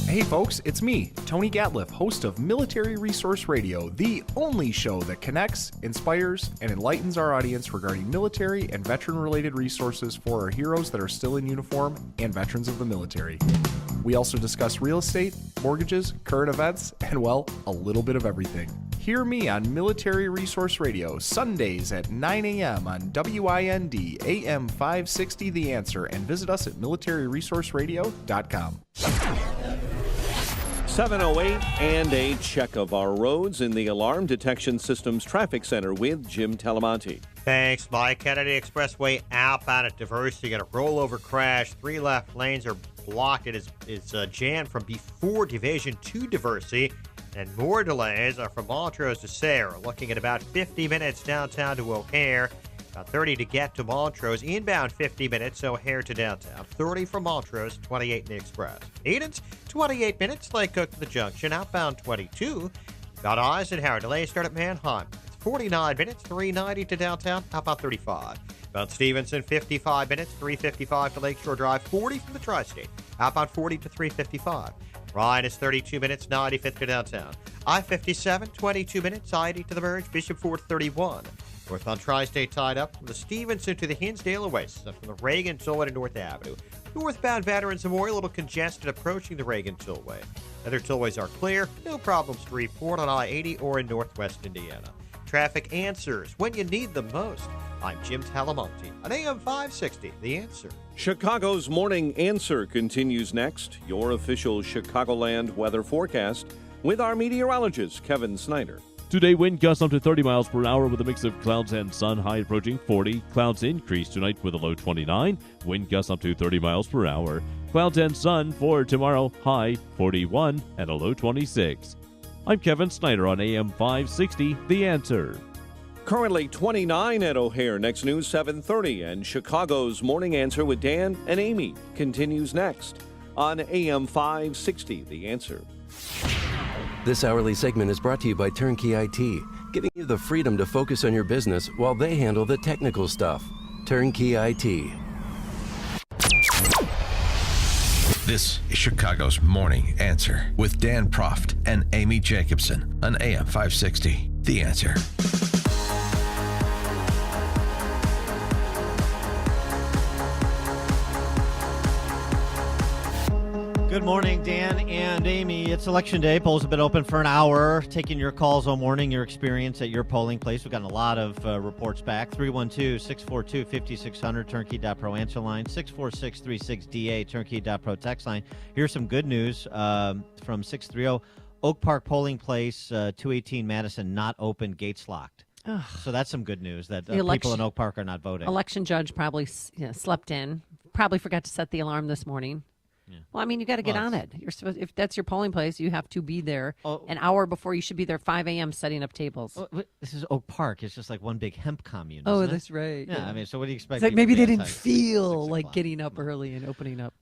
Hey folks, it's me, Tony Gatliff, host of Military Resource Radio, the only show that connects, inspires, and enlightens our audience regarding military and veteran-related resources for our heroes that are still in uniform and veterans of the military. We also discuss real estate, mortgages, current events, and well, a little bit of everything. Hear me on Military Resource Radio, Sundays at 9 a.m. on WIND AM 560 The Answer, and visit us at militaryresourceradio.com. 7:08 and a check of our roads in the Alarm Detection Systems Traffic Center with Jim Talamonte. Thanks, Mike. Kennedy Expressway outbound at Diversey. You got a rollover crash. 3 left lanes are blocked. It's jammed from before Division to Diversey. And more delays are from Montrose to Sayre. Looking at about 50 minutes downtown to O'Hare. About 30 to get to Montrose. Inbound 50 minutes, O'Hare to downtown. 30 from Montrose, 28 in the Express. Edens, 28 minutes, Lake Cook to the Junction. Outbound 22. Got Eisenhower. Delays start at Manheim. It's 49 minutes, 390 to downtown. Outbound 35. About Stevenson, 55 minutes, 355 to Lakeshore Drive. 40 from the Tri-State. Outbound 40 to 355. Ryan is 32 minutes, 95th to downtown. I-57, 22 minutes, 90 to the Verge. Bishop Ford, 31. North on Tri-State tied up from the Stevenson to the Hinsdale Oasis, up from the Reagan Tollway to North Avenue. Northbound Veterans Memorial, a little congested approaching the Reagan Tollway. Other tollways are clear. No problems to report on I-80 or in Northwest Indiana. Traffic answers when you need them most. I'm Jim Talamonte on AM 560, The Answer. Chicago's Morning Answer continues next. Your official Chicagoland weather forecast with our meteorologist, Kevin Snyder. Today, wind gusts up to 30 miles per hour with a mix of clouds and sun, high approaching 40. Clouds increase tonight with a low 29. Wind gusts up to 30 miles per hour. Clouds and sun for tomorrow, high 41 and a low 26. I'm Kevin Snyder on AM 560, The Answer. Currently 29 at O'Hare. Next news 7:30, and Chicago's Morning Answer with Dan and Amy continues next on AM 560, The Answer. This hourly segment is brought to you by Turnkey IT, giving you the freedom to focus on your business while they handle the technical stuff. Turnkey IT. This is Chicago's Morning Answer with Dan Proft and Amy Jacobson on AM 560, The Answer. Good morning, Dan and Amy. It's Election Day. Polls have been open for an hour. Taking your calls all morning, your experience at your polling place. We've gotten a lot of reports back. 312-642-5600, turnkey.pro answer line. 64636DA, turnkey.pro text line. Here's some good news from 630. Oak Park polling place, 218 Madison, not open, gates locked. Ugh. So that's some good news that The election- people in Oak Park are not voting. Election judge probably slept in, probably forgot to set the alarm this morning. Yeah. Well, I mean, you got to get on it. You're supposed, if that's your polling place, you have to be there an hour before. You should be there 5 a.m. setting up tables. This is Oak Park. It's just like one big hemp commune. Oh, isn't it? that's right. Yeah, I mean, so what do you expect? It's like maybe people they to be didn't outside? feel like getting up early and opening up.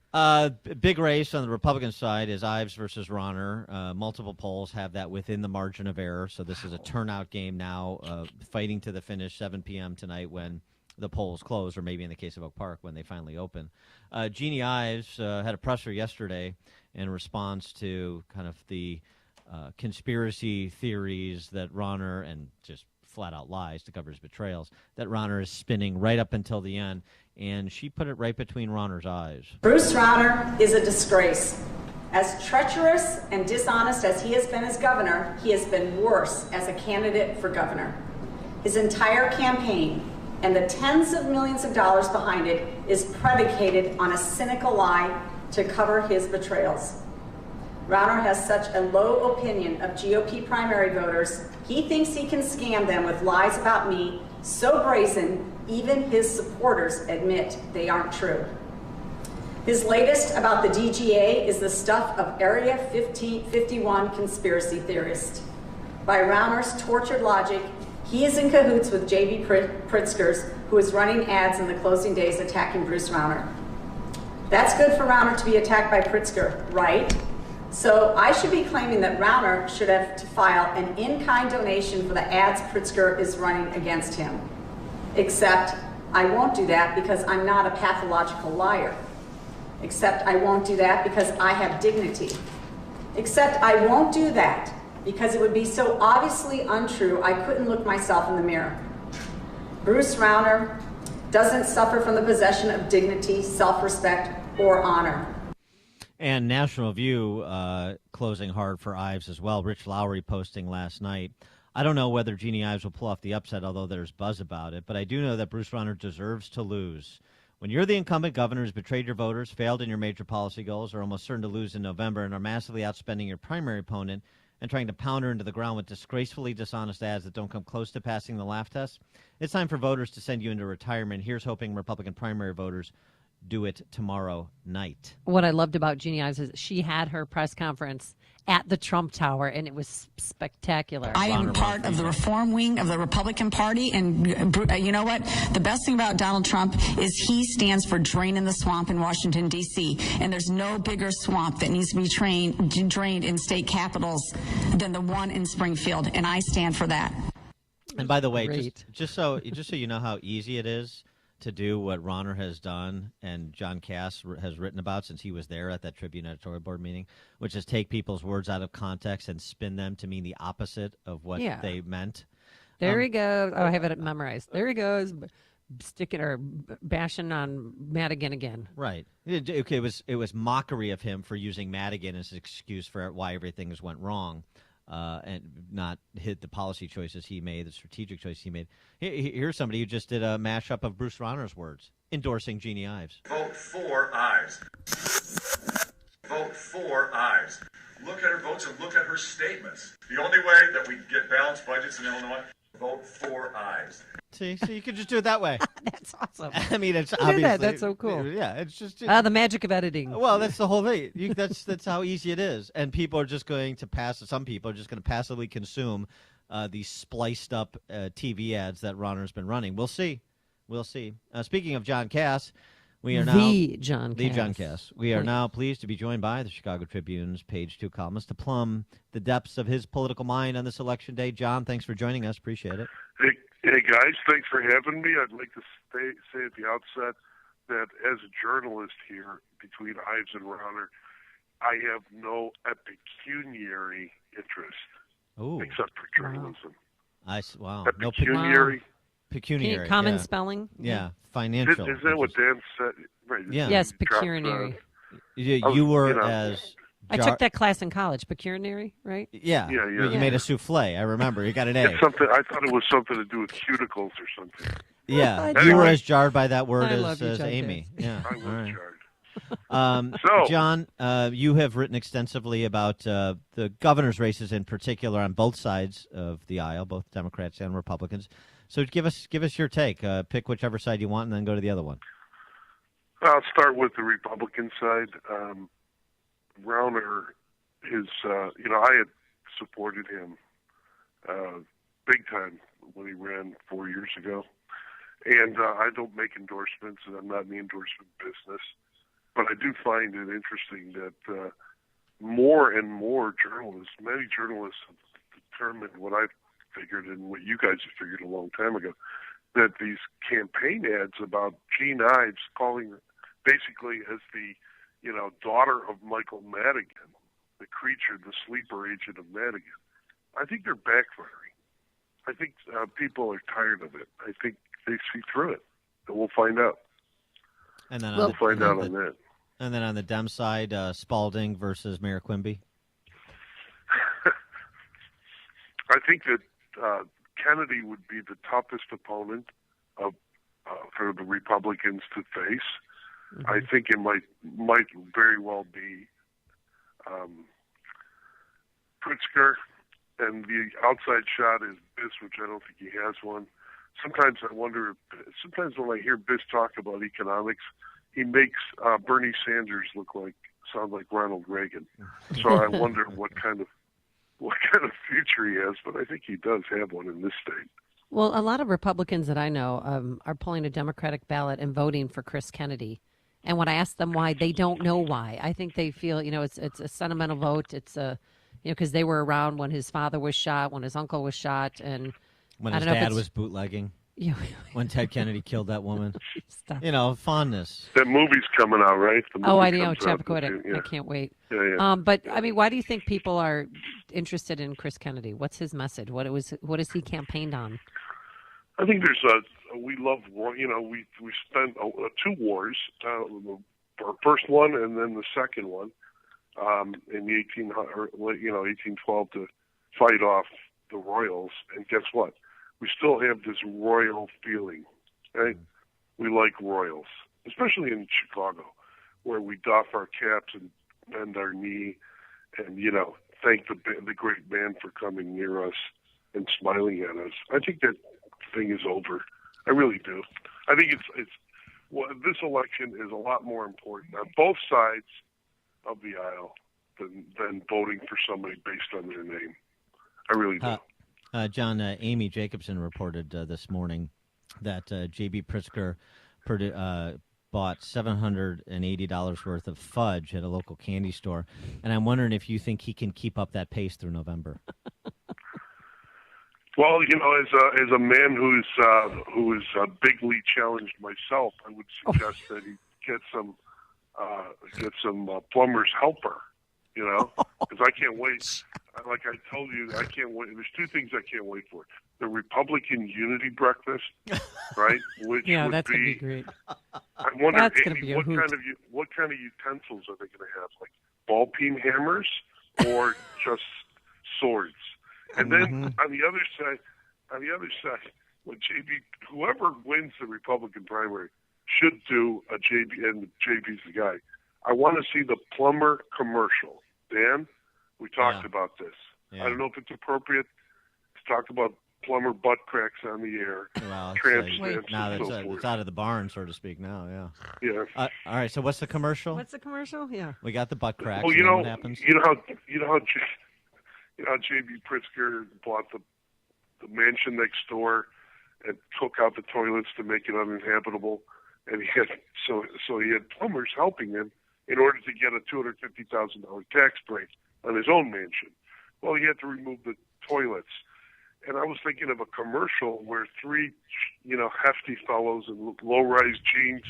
Big race on the Republican side is Ives versus Rauner. Multiple polls have that within the margin of error. So this is a turnout game now, fighting to the finish, 7 p.m. tonight when the polls close, or maybe in the case of Oak Park when they finally open. Jeannie Ives had a presser yesterday in response to kind of the conspiracy theories that Rauner, and just flat-out lies to cover his betrayals, that Rauner is spinning right up until the end, and she put it right between Rauner's eyes. Bruce Rauner is a disgrace. As treacherous and dishonest as he has been as governor, he has been worse as a candidate for governor. His entire campaign and the tens of millions of dollars behind it is predicated on a cynical lie to cover his betrayals. Rauner has such a low opinion of GOP primary voters, he thinks he can scam them with lies about me so brazen, even his supporters admit they aren't true. His latest about the DGA is the stuff of Area 51 conspiracy theorists. By Rauner's tortured logic, he is in cahoots with J.B. Pritzker's, who is running ads in the closing days attacking Bruce Rauner. That's good for Rauner to be attacked by Pritzker, right? So I should be claiming that Rauner should have to file an in-kind donation for the ads Pritzker is running against him. Except I won't do that because I'm not a pathological liar. Except I won't do that because I have dignity. Except I won't do that because it would be so obviously untrue I couldn't look myself in the mirror. Bruce Rauner doesn't suffer from the possession of dignity, self-respect, or honor. And National View closing hard for Ives as well. Rich Lowry posting last night. I don't know whether Jeannie Ives will pull off the upset, although there's buzz about it, but I do know that Bruce Rauner deserves to lose. When you're the incumbent governor who's betrayed your voters, failed in your major policy goals, are almost certain to lose in November, and are massively outspending your primary opponent and trying to pound her into the ground with disgracefully dishonest ads that don't come close to passing the laugh test, it's time for voters to send you into retirement. Here's hoping Republican primary voters do it tomorrow night. What I loved about Jeannie Ives is she had her press conference at the Trump Tower, and it was spectacular. I am part of the reform wing of the Republican Party, and you know what? The best thing about Donald Trump is he stands for draining the swamp in Washington, D.C., and there's no bigger swamp that needs to be drained in state capitals than the one in Springfield, and I stand for that. And by the way, just so you know how easy it is to do what Rauner has done and John Cass has written about since he was there at that Tribune editorial board meeting, which is take people's words out of context and spin them to mean the opposite of what they meant. There he goes. Oh, I have it memorized. There he goes, sticking or bashing on Madigan again. Right. It was mockery of him for using Madigan as an excuse for why everything went wrong. And not hit the policy choices he made, the strategic choices he made. Here's somebody who just did a mashup of Bruce Rauner's words, endorsing Jeannie Ives. Vote for Ives. Vote for Ives. Look at her votes and look at her statements. The only way that we get balanced budgets in Illinois, vote for Ives. See, so you could just do it that way. That's awesome. I mean, it's Do obviously that. That's so cool. Yeah, it's just the magic of editing. Well, that's the whole thing. That's how easy it is, and people are just going to Some people are just going to passively consume these spliced up TV ads that Rauner's been running. We'll see. Speaking of John Cass, we are now the John Cass. We are now pleased to be joined by the Chicago Tribune's Page 2 columnist to plumb the depths of his political mind on this election day. John, thanks for joining us. Appreciate it. Hey guys, thanks for having me. I'd like to say at the outset that as a journalist here between Ives and Rauner, I have no pecuniary interest except for journalism. Wow. Pecuniary. Pecuniary. Common spelling. Yeah. Financial. Is that what Dan said? Right. Yeah. Yes, pecuniary. You were as... I took that class in college, pecuniary, right? Yeah. You made a souffle. I remember. You got an A. It's something. I thought it was something to do with cuticles or something. Yeah. Anyway. You were as jarred by that word as Amy. Yeah. I was right. So, John, you have written extensively about the governor's races in particular on both sides of the aisle, both Democrats and Republicans. So give us your take. Pick whichever side you want and then go to the other one. I'll start with the Republican side. Rauner is, I had supported him big time when he ran 4 years ago. And I don't make endorsements, and I'm not in the endorsement business. But I do find it interesting that more and more journalists, many journalists have determined what I figured and what you guys have figured a long time ago, that these campaign ads about Jean Ives calling basically as the daughter of Michael Madigan, the creature, the sleeper agent of Madigan, I think they're backfiring. I think people are tired of it. I think they see through it, and we'll find out. And then we'll find out on that. And then on the Dem side, Spalding versus Mayor Quimby. I think that Kennedy would be the toughest opponent for the Republicans to face. Mm-hmm. I think it might very well be Pritzker, and the outside shot is Biss, which I don't think he has one. Sometimes I wonder. Sometimes when I hear Biss talk about economics, he makes Bernie Sanders sound like Ronald Reagan. So I wonder what kind of future he has. But I think he does have one in this state. Well, a lot of Republicans that I know are pulling a Democratic ballot and voting for Chris Kennedy. And when I ask them why, they don't know why. I think they feel, it's a sentimental vote. It's because they were around when his father was shot, when his uncle was shot, and when his dad was bootlegging. Yeah. When Ted Kennedy killed that woman. Fondness. That movie's coming out, right? I know, Chappaquiddick. Yeah. I can't wait. Yeah. But I mean, why do you think people are interested in Chris Kennedy? What's his message? What has he campaigned on? I think we love, we spent 2 wars, the first one and then the second one, in the 1812 to fight off the Royals. And guess what? We still have this royal feeling, right? We like royals, especially in Chicago, where we doff our caps and bend our knee and, thank the great man for coming near us and smiling at us. I think that thing is over. I really do. I think this election is a lot more important on both sides of the aisle than voting for somebody based on their name. I really do. John, Amy Jacobson reported this morning that J.B. Pritzker bought $780 worth of fudge at a local candy store, and I'm wondering if you think he can keep up that pace through November. Well, as a man who is bigly challenged myself, I would suggest that he get some plumber's helper. Because I can't wait. Like I told you, I can't wait. There's 2 things I can't wait for: the Republican Unity Breakfast, right? Which would that's gonna be great. I wonder, that's Amy, what kind of utensils are they going to have? Like ball peen hammers or just swords? And then on the other side, when whoever wins the Republican primary should do a JB, and JB's the guy. I want to see the plumber commercial. Dan, we talked about this. Yeah. I don't know if it's appropriate to talk about plumber butt cracks on the air. Well, it's out of the barn, so to speak. Now, yeah. All right. So, what's the commercial? Yeah, we got the butt cracks. Well, what happens? You know how J.B. Pritzker bought the mansion next door and took out the toilets to make it uninhabitable, and he had plumbers helping him in order to get a $250,000 tax break on his own mansion. Well, he had to remove the toilets. And I was thinking of a commercial where 3, hefty fellows in low-rise jeans,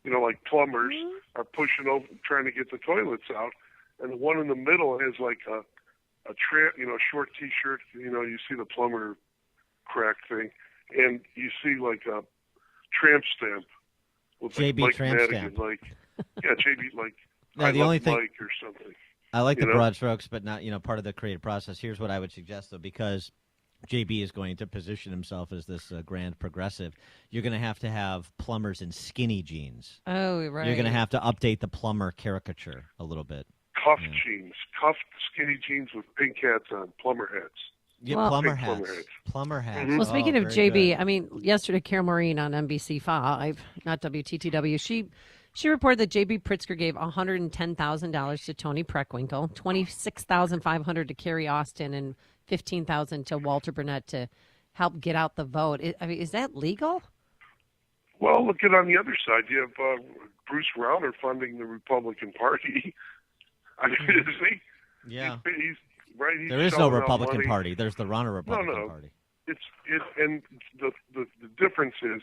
like plumbers, are pushing over, trying to get the toilets out. And the one in the middle has like a short T-shirt. You see the plumber crack thing, and you see like a tramp stamp with JB like tramp Madigan, stamp. Yeah, JB, like, No, I the love only thing, Mike or something. I like the know? broad strokes, but not, part of the creative process. Here's what I would suggest, though, because JB is going to position himself as this grand progressive. You're going to have plumbers in skinny jeans. Oh, right. You're going to have to update the plumber caricature a little bit. Cuffed jeans, cuffed skinny jeans with pink hats on, plumber hats. Yeah, Well- plumber Pink hats. Plumber hats. Mm-hmm. Well, speaking Oh, of very JB, good. I mean, yesterday Carol Maureen on NBC5, not WTTW, she reported that JB Pritzker gave $110,000 to Tony Preckwinkle, $26,500 to Kerry Austin, and $15,000 to Walter Burnett to help get out the vote. Is that legal? Well, look at on the other side. You have Bruce Rauner funding the Republican Party. I mean, is he? Yeah. He's right. He's There is no shelling out Republican money. Party. There's the Rauner Republican Party. And the difference is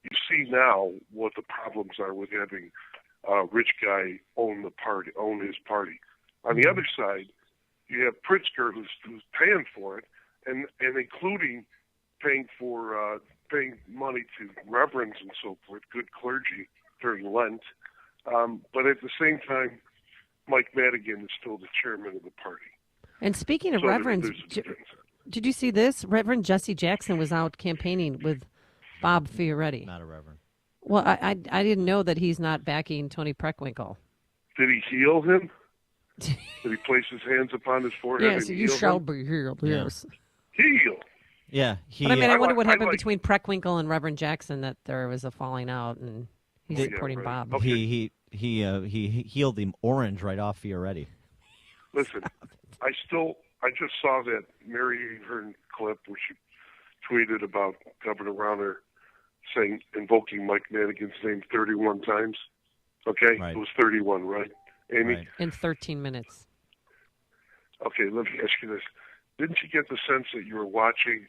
you see now what the problems are with having a rich guy own his party. On the other side, you have Pritzker who's paying for it, and including paying money to reverends and so forth, good clergy during Lent. But at the same time, Mike Madigan is still the chairman of the party. And speaking of So reverends, there's a difference. did you see this? Reverend Jesse Jackson was out campaigning with Bob Fioretti. Not a reverend. Well, I didn't know that he's not backing Tony Preckwinkle. Did he heal him? Did he place his hands upon his forehead? Yes, and you heal shall him? be healed. Yeah. Yes. Heal. Yeah. But I mean, I wonder what happened like- between Preckwinkle and Reverend Jackson, that there was a falling out, and he's supporting Bob. He healed him orange right off Fioretti. Listen, I just saw that Mary Ahern clip where she tweeted about Governor Rauner invoking Mike Madigan's name 31 times. Okay? Right. It was 31, right, Amy? Right. In 13 minutes. Okay, let me ask you this. Didn't you get the sense that you were watching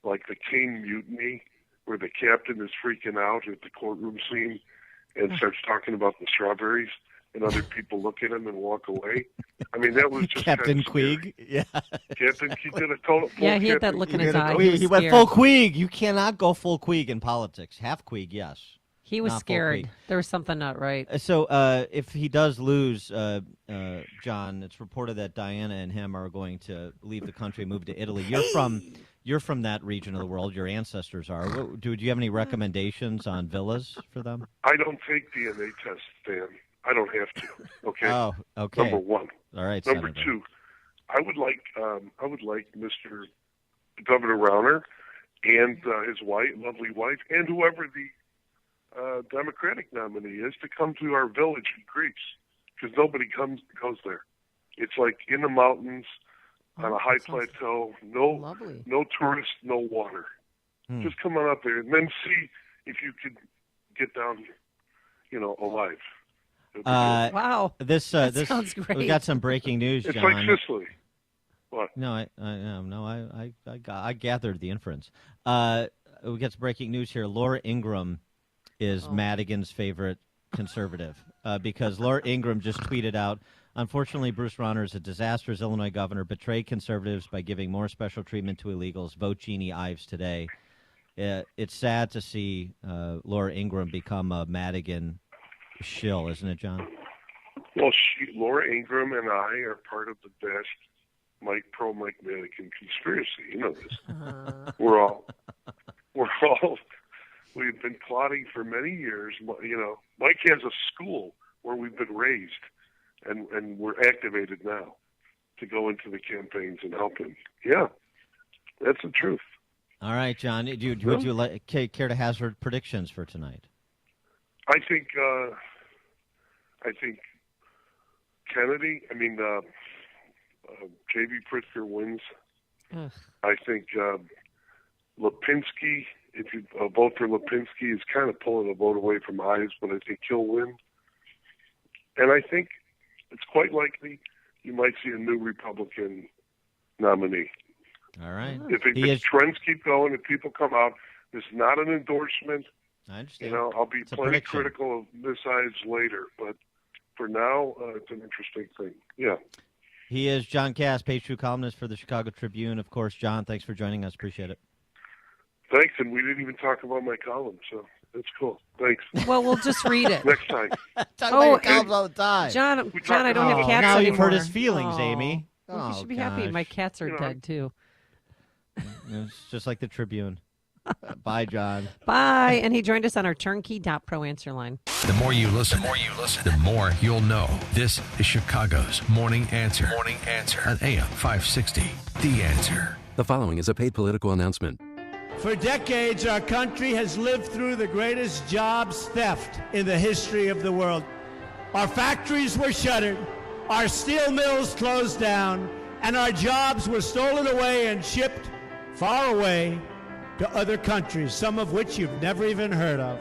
like the King Mutiny where the captain is freaking out at the courtroom scene and starts talking about the strawberries and other people look at him and walk away? I mean, that was just Captain kind of Queeg. Yeah. Captain, he did a total. Yeah, he had that Captain look in Queeg. his eye. He went full Queeg. You cannot go full Queeg in politics. Half Queeg, yes. He was Not full scared. Queeg. There was something not right. So if he does lose, John, it's reported that Diana and him are going to leave the country and move to Italy. You're from that region of the world. Your ancestors are. Do you have any recommendations on villas for them? I don't take DNA tests, Dan. I don't have to. Okay. Oh, okay. Number one. All right. Number Senator. two, I would like Mr. Governor Rauner and his lovely wife, and whoever the Democratic nominee is, to come to our village in Greece, because nobody goes there. It's like in the mountains on a high plateau. No tourists, no water. Just come on up there and then see if you could get down, alive. Wow. This sounds great. We got some breaking news, It's John. like Sicily. What? No, I gathered the inference. We got some breaking news here. Laura Ingraham is Madigan's favorite conservative because Laura Ingraham just tweeted out, unfortunately, Bruce Rauner is a disastrous Illinois governor, betrayed conservatives by giving more special treatment to illegals. Vote Jeannie Ives today. It's sad to see Laura Ingraham become a Madigan shill, isn't it, John? Well, Laura Ingraham and I are part of the best Mike Madigan conspiracy. You know this. We've been plotting for many years. Mike has a school where we've been raised, and we're activated now to go into the campaigns and help him. Yeah, that's the truth. All right, John. Would you care to hazard predictions for tonight? I think Kennedy. J.B. Pritzker wins. Ugh. I think Lipinski. If you vote for Lipinski, is kind of pulling a vote away from Ives, but I think he'll win. And I think it's quite likely you might see a new Republican nominee. All right. If trends keep going, if people come out, this is not an endorsement. I understand. I'll be It's a plenty prediction. critical of Miss Ives later, but for now, it's an interesting thing. Yeah. He is John Cass, page 2 columnist for the Chicago Tribune. Of course, John, thanks for joining us. Appreciate it. Thanks, and we didn't even talk about my column, so That's cool. Thanks. Well, we'll just read it. Next time. Talk about your cows all the time. John, I don't have cats now anymore. you've hurt his feelings, Oh. Amy. Well, you should be happy. My cats are dead, too. It's just like the Tribune. Bye, John. Bye. And he joined us on our turnkey.pro answer line. The more you listen, the more you'll know. This is Chicago's Morning Answer. Morning Answer on AM 560. The Answer. The following is a paid political announcement. For decades, our country has lived through the greatest jobs theft in the history of the world. Our factories were shuttered, our steel mills closed down, and our jobs were stolen away and shipped far away to other countries, some of which you've never even heard of.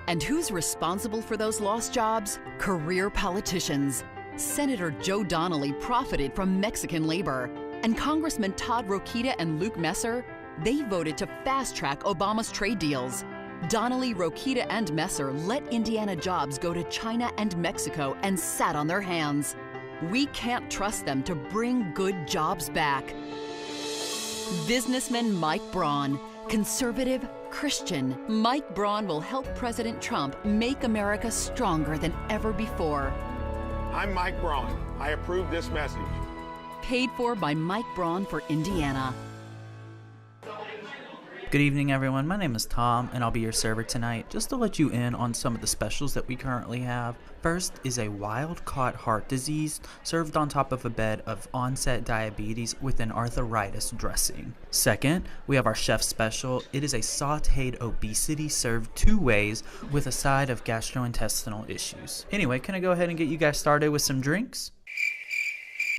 And who's responsible for those lost jobs? Career politicians. Senator Joe Donnelly profited from Mexican labor, and Congressman Todd Rokita and Luke Messer, they voted to fast-track Obama's trade deals. Donnelly, Rokita, and Messer let Indiana jobs go to China and Mexico and sat on their hands. We can't trust them to bring good jobs back. Businessman Mike Braun, conservative, Christian, Mike Braun will help President Trump make America stronger than ever before. I'm Mike Braun. I approve this message. Paid for by Mike Braun for Indiana. Good evening, everyone. My name is Tom, and I'll be your server tonight. Just to let you in on some of the specials that we currently have. First is a wild-caught heart disease served on top of a bed of onset diabetes with an arthritis dressing. Second, we have our chef special. It is a sautéed obesity served 2 ways with a side of gastrointestinal issues. Anyway, can I go ahead and get you guys started with some drinks?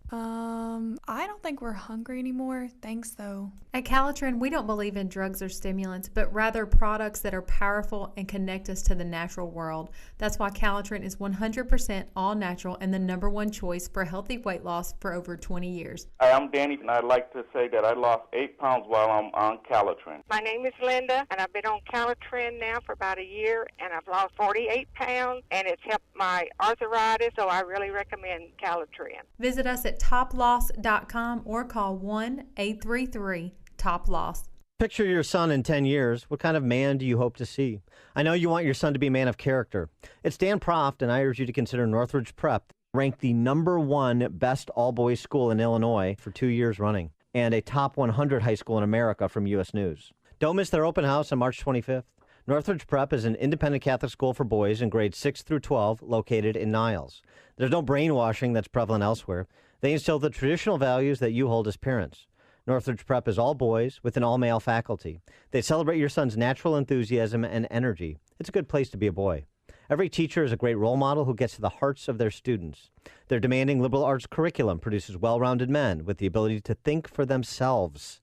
I don't think we're hungry anymore. Thanks, though. At Calitrin, we don't believe in drugs or stimulants, but rather products that are powerful and connect us to the natural world. That's why Calitrin is 100% all natural and the #1 choice for healthy weight loss for over 20 years. Hi, I'm Danny, and I'd like to say that I lost 8 pounds while I'm on Calitrin. My name is Linda, and I've been on Calitrin now for about a year, and I've lost 48 pounds, and it's helped my arthritis, so I really recommend Calitrin. Visit us at toploss.com or call 1-833-TOP-LOSS. Picture your son in 10 years. What kind of man do you hope to see? I know you want your son to be a man of character. It's Dan Proft, and I urge you to consider Northridge Prep, ranked the #1 best all-boys school in Illinois for 2 years running, and a top 100 high school in America from U.S. News. Don't miss their open house on March 25th. Northridge Prep is an independent Catholic school for boys in grades 6 through 12 located in Niles. There's no brainwashing that's prevalent elsewhere. They instill the traditional values that you hold as parents. Northridge Prep is all boys with an all-male faculty. They celebrate your son's natural enthusiasm and energy. It's a good place to be a boy. Every teacher is a great role model who gets to the hearts of their students. Their demanding liberal arts curriculum produces well-rounded men with the ability to think for themselves.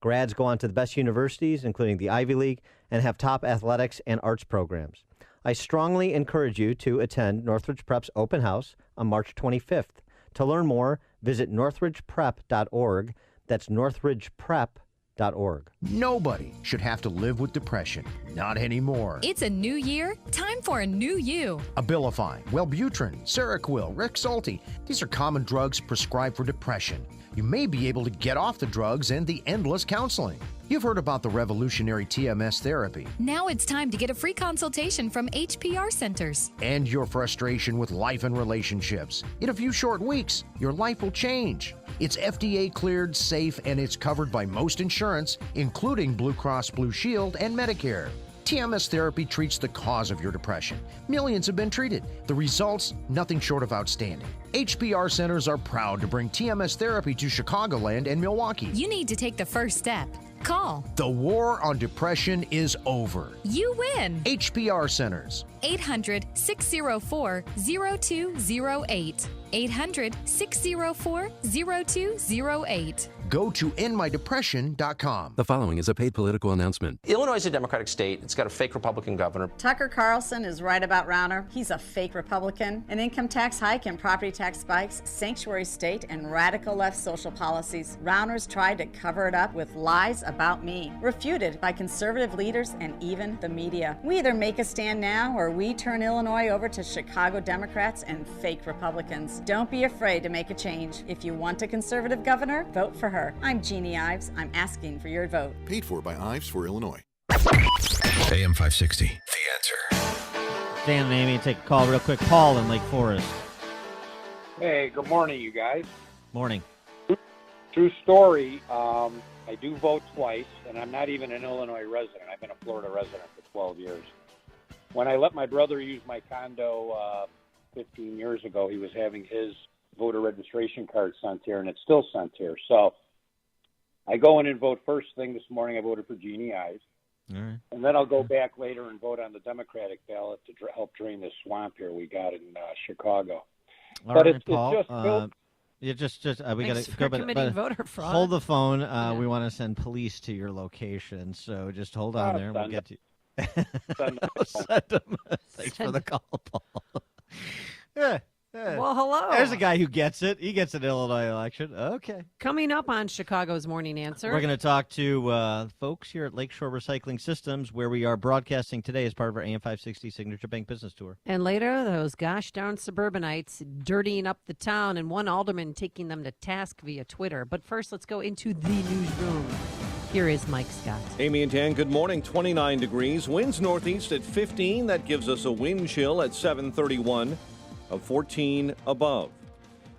Grads go on to the best universities, including the Ivy League, and have top athletics and arts programs. I strongly encourage you to attend Northridge Prep's open house on March 25th. To learn more, visit northridgeprep.org. That's northridgeprep.org. Nobody should have to live with depression. Not anymore. It's a new year. Time for a new you. Abilify, Wellbutrin, Seroquel, Rexulti. These are common drugs prescribed for depression. You may be able to get off the drugs and the endless counseling. You've heard about the revolutionary TMS therapy. Now it's time to get a free consultation from HPR centers. And your frustration with life and relationships. In a few short weeks, your life will change. It's FDA cleared, safe, and it's covered by most insurance, including Blue Cross Blue Shield and Medicare. TMS therapy treats the cause of your depression. Millions have been treated. The results, nothing short of outstanding. HPR centers are proud to bring TMS therapy to Chicagoland and Milwaukee. You need to take the first step. Call. The war on depression is over. You win. HPR centers. 800-604-0208. 800-604-0208. Go to endmydepression.com. The following is a paid political announcement. Illinois is a Democratic state. It's got a fake Republican governor. Tucker Carlson is right about Rauner. He's a fake Republican. An income tax hike and property tax spikes, sanctuary state, and radical left social policies. Rauner's tried to cover it up with lies about me, refuted by conservative leaders and even the media. We either make a stand now or we turn Illinois over to Chicago Democrats and fake Republicans. Don't be afraid to make a change. If you want a conservative governor, vote for her. I'm Jeannie Ives. I'm asking for your vote. Paid for by Ives for Illinois. AM 560. The Answer. Dan and Amy, take a call real quick. Paul in Lake Forest. Hey, good morning, you guys. Morning. True story. I do vote twice, and I'm not even an Illinois resident. I've been a Florida resident for 12 years. When I let my brother use my condo 15 years ago, he was having his voter registration card sent here, and it's still sent here. So I go in and vote first thing this morning. I voted for Jeannie Ives. All right. And then I'll go back later and vote on the Democratic ballot to help drain this swamp here we got in Chicago. All but right, it's Paul. just we got Thanks to for go, committing voter fraud. Hold the phone. We want to send police to your location, so just hold on there. And we'll get to you. Send them. Thanks for the call, Paul. Yeah. Well, hello. There's a guy who gets it. He gets an Illinois election. Okay. Coming up on Chicago's Morning Answer. We're going to talk to folks here at Lakeshore Recycling Systems, where we are broadcasting today as part of our AM 560 Signature Bank Business Tour. And later, those gosh darn suburbanites dirtying up the town and one alderman taking them to task via Twitter. But first, let's go into the newsroom. Here is Mike Scott. Amy and Dan, good morning. 29 degrees. Winds northeast at 15. That gives us a wind chill at 731. Of 14 above.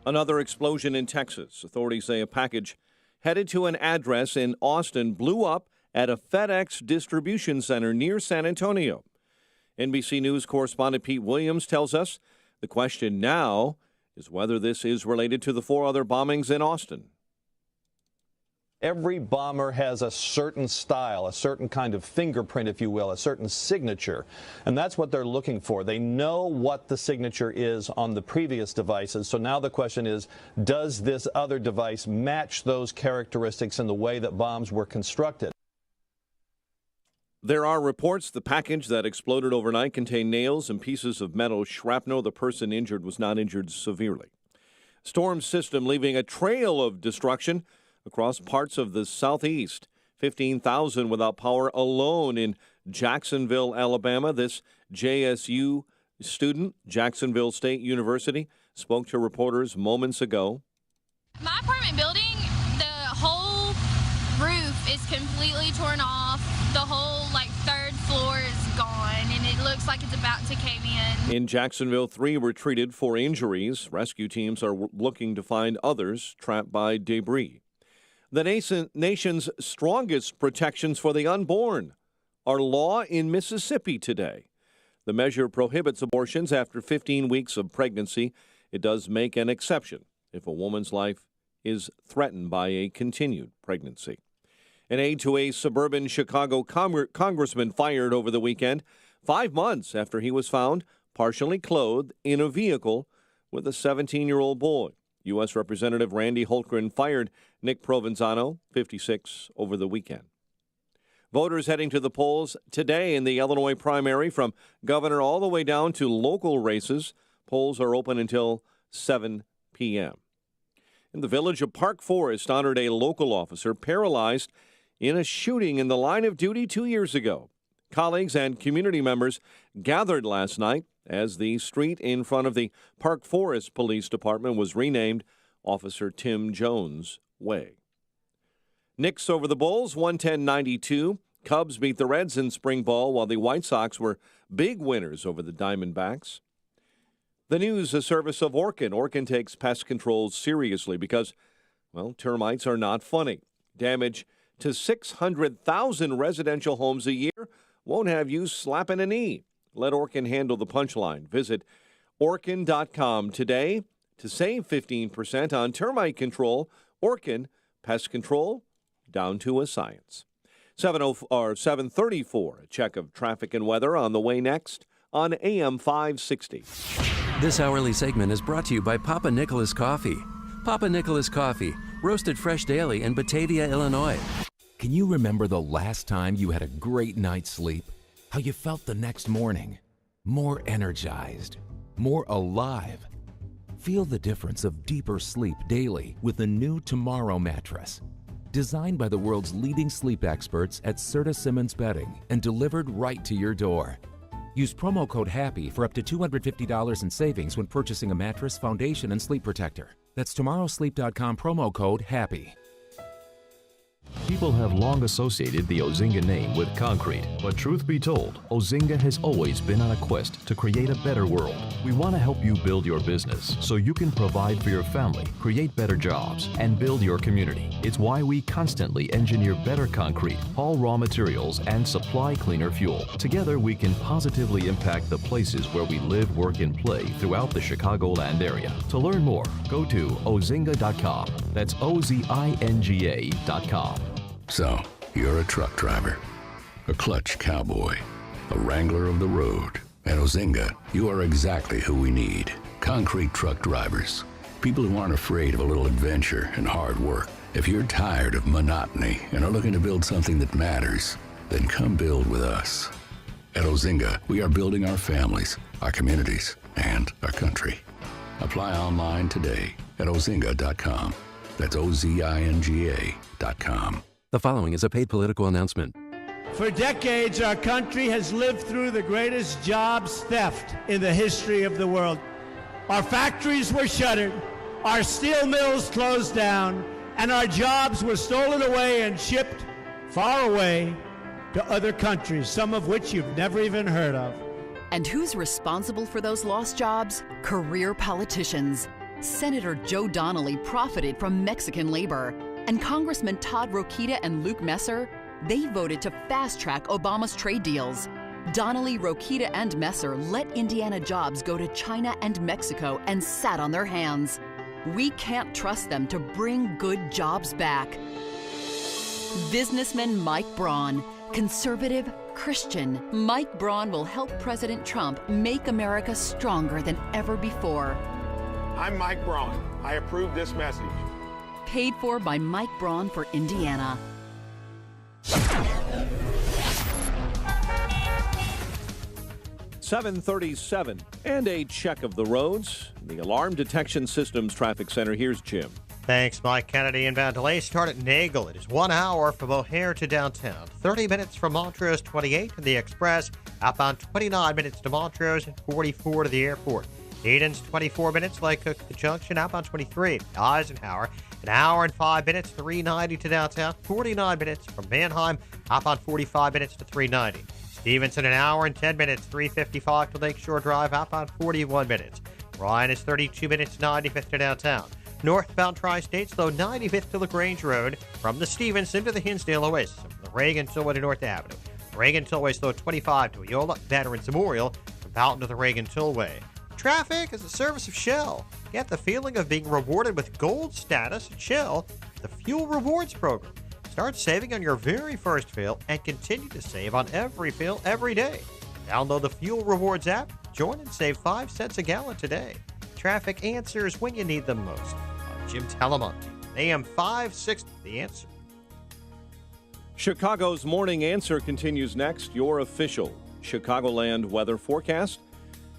Another explosion in Texas. Authorities say a package headed to an address in Austin blew up at a FedEx distribution center near San Antonio. NBC News correspondent Pete Williams tells us the question now is whether this is related to the 4 other bombings in Austin. Every bomber has a certain style, a certain kind of fingerprint, if you will, a certain signature. And that's what they're looking for. They know what the signature is on the previous devices. So now the question is, does this other device match those characteristics in the way that bombs were constructed? There are reports the package that exploded overnight contained nails and pieces of metal shrapnel. The person injured was not injured severely. Storm system leaving a trail of destruction across parts of the southeast. 15,000 without power alone in Jacksonville, Alabama. This JSU student, Jacksonville State University, spoke to reporters moments ago. My apartment building, the whole roof is completely torn off. The whole, third floor is gone, and it looks like it's about to cave in. In Jacksonville, 3 were treated for injuries. Rescue teams are looking to find others trapped by debris. The nation's strongest protections for the unborn are law in Mississippi today. The measure prohibits abortions after 15 weeks of pregnancy. It does make an exception if a woman's life is threatened by a continued pregnancy. An aide to a suburban Chicago congressman fired over the weekend, 5 months after he was found partially clothed in a vehicle with a 17-year-old boy. U.S. Representative Randy Holtgren fired Nick Provenzano, 56, over the weekend. Voters heading to the polls today in the Illinois primary from governor all the way down to local races. Polls are open until 7 p.m. In the village of Park Forest honored a local officer paralyzed in a shooting in the line of duty 2 years ago. Colleagues and community members gathered last night as the street in front of the Park Forest Police Department was renamed Officer Tim Jones Way. Knicks over the Bulls, 110-92. Cubs beat the Reds in spring ball, while the White Sox were big winners over the Diamondbacks. The news, a service of Orkin. Orkin takes pest control seriously because, termites are not funny. Damage to 600,000 residential homes a year won't have you slapping a knee. Let Orkin handle the punchline. Visit Orkin.com today to save 15% on termite control. Orkin, pest control, down to a science. 7:34, a check of traffic and weather on the way next on AM 560. This hourly segment is brought to you by Papa Nicholas Coffee. Papa Nicholas Coffee, roasted fresh daily in Batavia, Illinois. Can you remember the last time you had a great night's sleep? How you felt the next morning? More energized, more alive. Feel the difference of deeper sleep daily with the new Tomorrow mattress. Designed by the world's leading sleep experts at Serta Simmons Bedding and delivered right to your door. Use promo code HAPPY for up to $250 in savings when purchasing a mattress, foundation, and sleep protector. That's tomorrowsleep.com, promo code HAPPY. People have long associated the Ozinga name with concrete, but truth be told, Ozinga has always been on a quest to create a better world. We want to help you build your business so you can provide for your family, create better jobs, and build your community. It's why we constantly engineer better concrete, haul raw materials, and supply cleaner fuel. Together, we can positively impact the places where we live, work, and play throughout the Chicagoland area. To learn more, go to ozinga.com. That's OZINGA.com. So, you're a truck driver, a clutch cowboy, a wrangler of the road. At Ozinga, you are exactly who we need. Concrete truck drivers. People who aren't afraid of a little adventure and hard work. If you're tired of monotony and are looking to build something that matters, then come build with us. At Ozinga, we are building our families, our communities, and our country. Apply online today at ozinga.com. That's OZINGA.com. The following is a paid political announcement. For decades, our country has lived through the greatest jobs theft in the history of the world. Our factories were shuttered, our steel mills closed down, and our jobs were stolen away and shipped far away to other countries, some of which you've never even heard of. And who's responsible for those lost jobs? Career politicians. Senator Joe Donnelly profited from Mexican labor, and Congressman Todd Rokita and Luke Messer, they voted to fast-track Obama's trade deals. Donnelly, Rokita, and Messer let Indiana jobs go to China and Mexico and sat on their hands. We can't trust them to bring good jobs back. Businessman Mike Braun, conservative, Christian, Mike Braun will help President Trump make America stronger than ever before. I'm Mike Braun. I approve this message. Paid for by Mike Braun for Indiana. (7:37) and a check of the roads. The Alarm Detection Systems Traffic Center. Here's Jim. Thanks, Mike. Kennedy. Inbound delays start at Nagel. It is 1 hour from O'Hare to downtown. 30 minutes from Montrose 28 to the Express. Outbound 29 minutes to Montrose and 44 to the airport. Eden's 24 minutes, Lake Cook to the Junction. Outbound 23. Eisenhower. An hour and 5 minutes, 390 to downtown. 49 minutes from Mannheim. Outbound 45 minutes to 390. Stevenson, an hour and 10 minutes, 355 to Lakeshore Drive. Outbound 41 minutes. Ryan is 32 minutes, 95th to downtown. Northbound Tri-State, slow 95th to LaGrange Road. From the Stevenson to the Hinsdale Oasis. From the Reagan Tollway to North Avenue. Reagan Tollway, slow 25 to Eola Veterans Memorial. From Fountain to the Reagan Tollway. Traffic is a service of Shell. Get the feeling of being rewarded with gold status at Shell, the Fuel Rewards program. Start saving on your very first fill and continue to save on every fill every day. Download the Fuel Rewards app, join and save 5 cents a gallon today. Traffic answers when you need them most. I'm Jim Talamonte, AM 560, The Answer. Chicago's Morning Answer continues next. Your official Chicagoland weather forecast.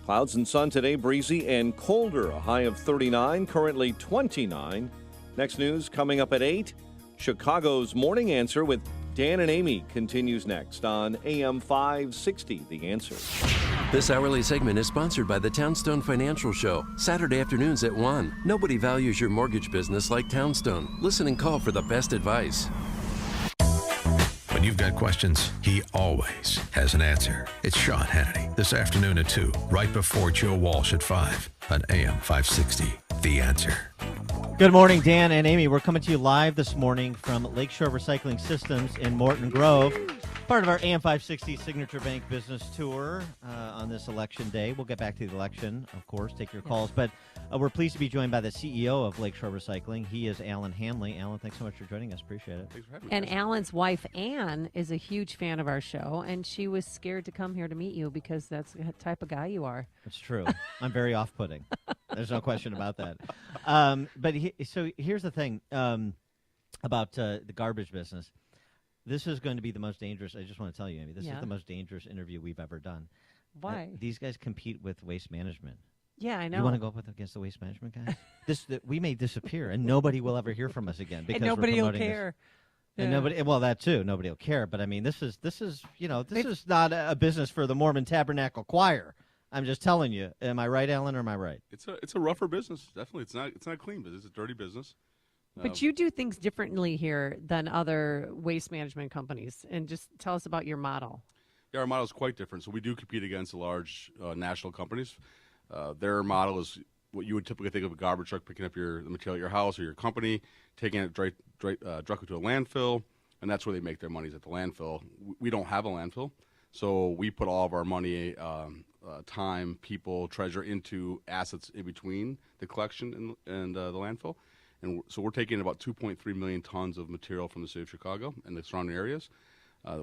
Clouds and sun today, breezy and colder. A high of 39, currently 29. Next news coming up at 8. Chicago's Morning Answer with Dan and Amy continues next on AM 560, The Answer. This hourly segment is sponsored by the Townstone Financial Show, Saturday afternoons at 1. Nobody values your mortgage business like Townstone. Listen and call for the best advice. When you've got questions, he always has an answer. It's Sean Hannity this afternoon at 2, right before Joe Walsh at 5 on AM 560, The Answer. Good morning, Dan and Amy. We're coming to you live this morning from Lakeshore Recycling Systems in Morton Grove. Part of our AM 560 Signature Bank Business Tour on this election day. We'll get back to the election, of course, take your calls. But we're pleased to be joined by the CEO of Lakeshore Recycling. He is Alan Hanley. Alan, thanks so much for joining us. Appreciate it. Thanks for having me. And Alan's wife, Ann, is a huge fan of our show, and she was scared to come here to meet you because that's the type of guy you are. It's true. I'm very off-putting. There's no question about that. So here's the thing about the garbage business. This is going to be the most dangerous. I just want to tell you, Amy, this is the most dangerous interview we've ever done. Why? These guys compete with Waste Management. Yeah, I know. You want to go up against the Waste Management guys? We may disappear, and nobody will ever hear from us again because and nobody we're will promoting care. This. And nobody. Well, that too. Nobody will care. But I mean, this is not a business for the Mormon Tabernacle Choir. I'm just telling you. Am I right, Alan, or am I right? It's a rougher business. Definitely, it's not a clean business. It's a dirty business. But you do things differently here than other waste management companies. And just tell us about your model. Yeah, our model is quite different. So we do compete against the large national companies. Their model is what you would typically think of a garbage truck picking up the material at your house or your company, taking it directly to a landfill, and that's where they make their money is at the landfill. We don't have a landfill, so we put all of our money, time, people, treasure into assets in between the collection and the landfill. And so we're taking about 2.3 million tons of material from the city of Chicago and the surrounding areas.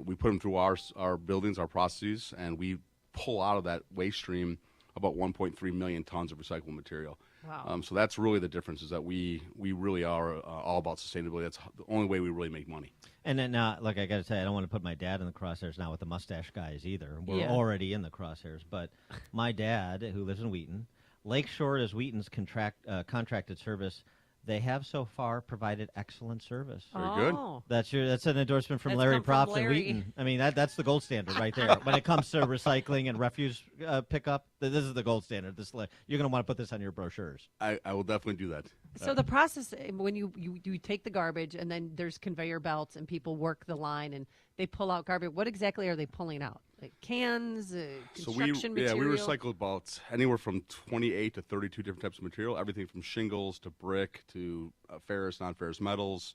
We put them through our buildings, our processes, and we pull out of that waste stream about 1.3 million tons of recyclable material. Wow. So that's really the difference is that we really are all about sustainability. That's the only way we really make money. And then, look, I got to tell you, I don't want to put my dad in the crosshairs now with the mustache guys either. We're Yeah. already in the crosshairs. But my dad, who lives in Wheaton, Lakeshore is Wheaton's contracted service. They have so far provided excellent service. Very good. That's an endorsement from That's Larry come from Props and Larry. Wheaton. I mean, that's the gold standard right there. When it comes to recycling and refuse pickup, this is the gold standard. You're going to want to put this on your brochures. I will definitely do that. So the process, when you take the garbage and then there's conveyor belts and people work the line and they pull out garbage, what exactly are they pulling out? Like cans, construction material? We recycle about anywhere from 28 to 32 different types of material, everything from shingles to brick to ferrous, non-ferrous metals,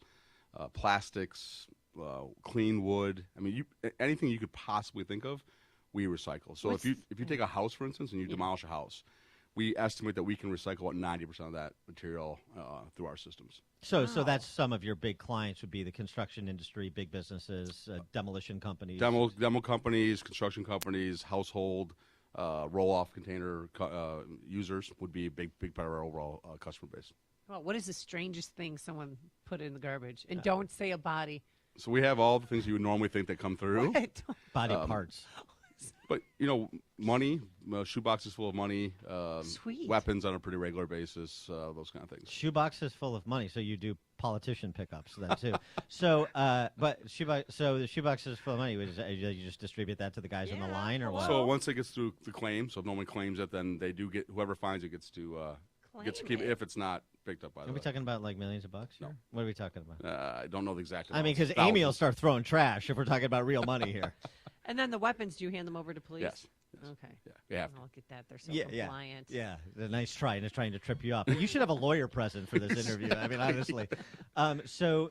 plastics, clean wood. I mean, anything you could possibly think of, we recycle. So if you take a house, for instance, and you demolish a house, we estimate that we can recycle about 90% of that material through our systems. So that's some of your big clients would be the construction industry, big businesses, demolition companies. Demo companies, construction companies, household, roll-off container users would be a big part of our overall customer base. Well, what is the strangest thing someone put in the garbage? And don't say a body. So we have all the things you would normally think that come through. What? Body parts. But, money, shoeboxes full of money, Sweet. weapons on a pretty regular basis, those kind of things. Shoeboxes full of money, so you do politician pickups then too. So the shoeboxes full of money, you just distribute that to the guys on the line, or what? So once it gets through the claim, so if no one claims it, then they do get, whoever finds it gets to keep it if it's not picked up by the Are we talking about like millions of bucks here? No. What are we talking about? I don't know the exact I amount. mean, because Amy will start throwing trash if we're talking about real money here. And then the weapons, do you hand them over to police? Yes. Okay. Yeah, we have to. Oh, look at that. They're so compliant. Yeah, a nice try, and it's trying to trip you up. But you should have a lawyer present for this interview. I mean, honestly. So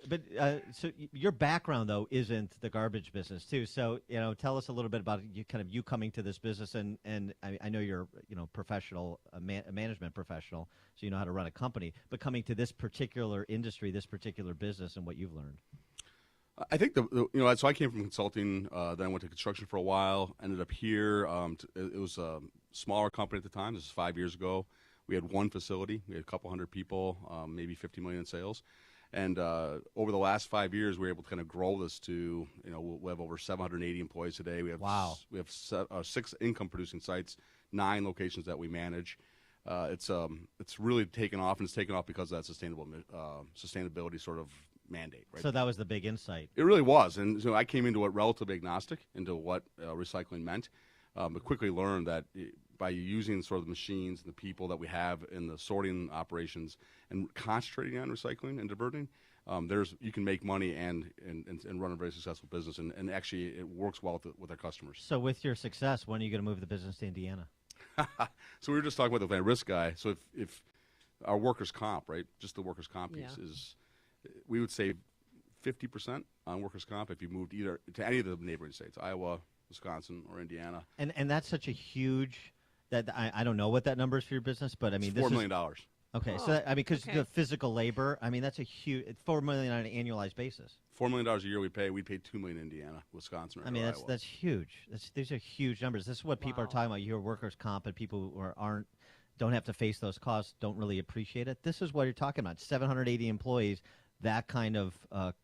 your background though isn't the garbage business too. So tell us a little bit about you coming to this business, and I know you're professional, a management professional, so you know how to run a company. But coming to this particular industry, this particular business, and what you've learned. I think so I came from consulting, then I went to construction for a while, ended up here. It was a smaller company at the time. This is 5 years ago. We had one facility. We had a couple hundred people, maybe 50 million in sales. And over the last 5 years, we were able to kind of grow this to, we'll have over 780 employees today. We have We have 6 income-producing sites, 9 locations that we manage. It's really taken off, and it's taken off because of that sustainability sort of mandate, right? So that was the big insight. It really was, and so I came into it relatively agnostic into what recycling meant, but quickly learned that by using sort of the machines and the people that we have in the sorting operations and concentrating on recycling and diverting, you can make money and run a very successful business, and actually it works well with our customers. So with your success, when are you going to move the business to Indiana? So we were just talking about the risk guy. So if our workers' comp, right, just the workers' comp piece is. We would save 50% on workers' comp if you moved either to any of the neighboring states, Iowa, Wisconsin, or Indiana. And that's such a huge that I don't know what that number is for your business, but I mean, it's $4 million. Okay, so because the physical labor, I mean, that's a huge $4 million on an annualized basis. $4 million a year we pay $2 million in Indiana, Wisconsin, or I mean, Iowa. that's huge. These are huge numbers. This is what people are talking about. You hear workers' comp, and people who don't have to face those costs don't really appreciate it. This is what you're talking about. 780 employees. That kind of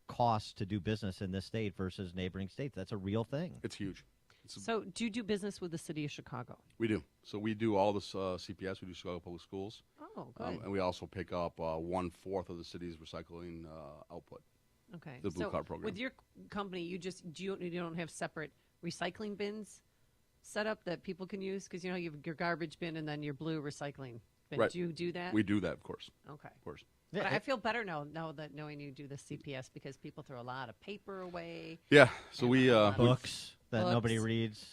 cost to do business in this state versus neighboring states. That's a real thing. It's huge. So do you do business with the city of Chicago? We do. So we do all this CPS. We do Chicago Public Schools. Oh, good. And we also pick up 1/4 of the city's recycling output. Okay. The Blue Card program. With your company, you don't have separate recycling bins set up that people can use? Because you have your garbage bin and then your blue recycling. But Right. do you do that? We do that, of course. Okay. Of course. But I feel better knowing you do the CPS because people throw a lot of paper away. Yeah. So we books that nobody reads,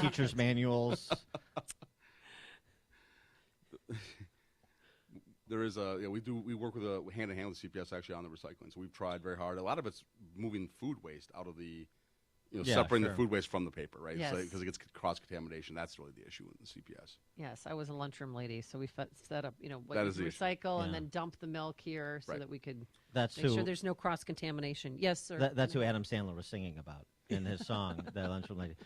teachers' manuals. There is we work with a hand in hand with CPS actually on the recycling. So we've tried very hard. A lot of it's moving food waste out of the, separating the food waste from the paper, right? Yes. Because it gets cross contamination. That's really the issue in the CPS. Yes, I was a lunchroom lady, so we set up, what That you is the issue. recycle and Yeah. then dump the milk here so Right. that we could That's make who- sure there's no cross contamination. Yes, sir. That's who Adam Sandler was singing about in his song, "The Lunchroom Lady."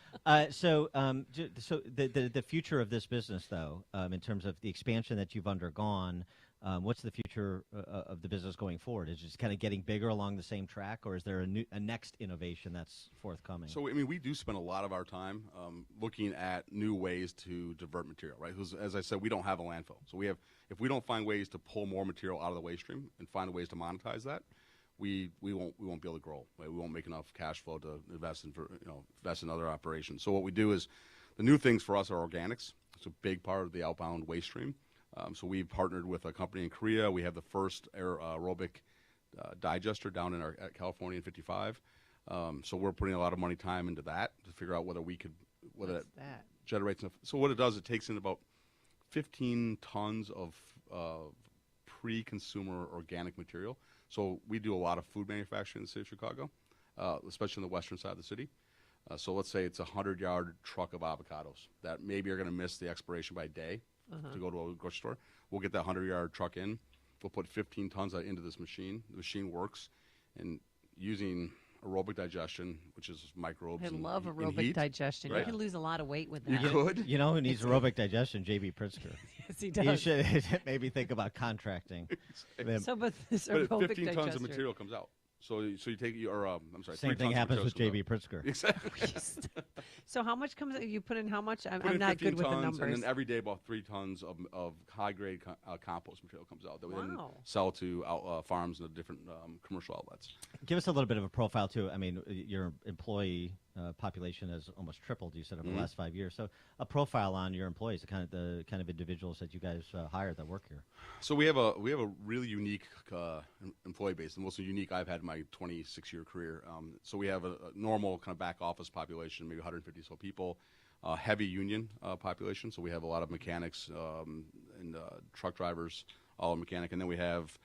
So the future of this business, though, in terms of the expansion that you've undergone, what's the future of the business going forward? Is it just kind of getting bigger along the same track, or is there a next innovation that's forthcoming? So we do spend a lot of our time looking at new ways to divert material, right? Because as I said, we don't have a landfill, so if we don't find ways to pull more material out of the waste stream and find ways to monetize that, we won't be able to grow. Right? We won't make enough cash flow to invest in other operations. So what we do is the new things for us are organics. It's a big part of the outbound waste stream. So we've partnered with a company in Korea. We have the first aerobic digester down in at California in 55. So we're putting a lot of money, time into that to figure out whether that generates enough. So what it does, it takes in about 15 tons of pre-consumer organic material. So we do a lot of food manufacturing in the city of Chicago, especially on the western side of the city. So let's say it's a 100-yard truck of avocados that maybe are going to miss the expiration by a day. To go to a grocery store. We'll get that 100-yard truck in. We'll put 15 tons into this machine. The machine works, and using aerobic digestion, which is microbes. I love and aerobic heat, digestion. right? You can lose a lot of weight with that. You could. You know who needs aerobic digestion? J.B. Pritzker. Yes, he does. You should maybe think about contracting. So, but this But aerobic 15 tons of digester. material comes out. So you take your I'm sorry. Same 3 thing tons of happens with material J.B. comes out. Pritzker. Exactly. So how much comes? You put in how much? I'm Put in not 15 good with the tons, numbers. and then every day about 3 tons of high-grade compost material comes out that we then Wow. sell to farms and different commercial outlets. Give us a little bit of a profile, too. I mean, your employee population has almost tripled, you said, over the last 5 years. So a profile on your employees, the kind of individuals that you guys hire that work here. So we have a really unique employee base, the most unique I've had in my 26-year career. So we have a normal kind of back office population, maybe 150 or so people, heavy union population. So we have a lot of mechanics and truck drivers, all mechanic, and then we have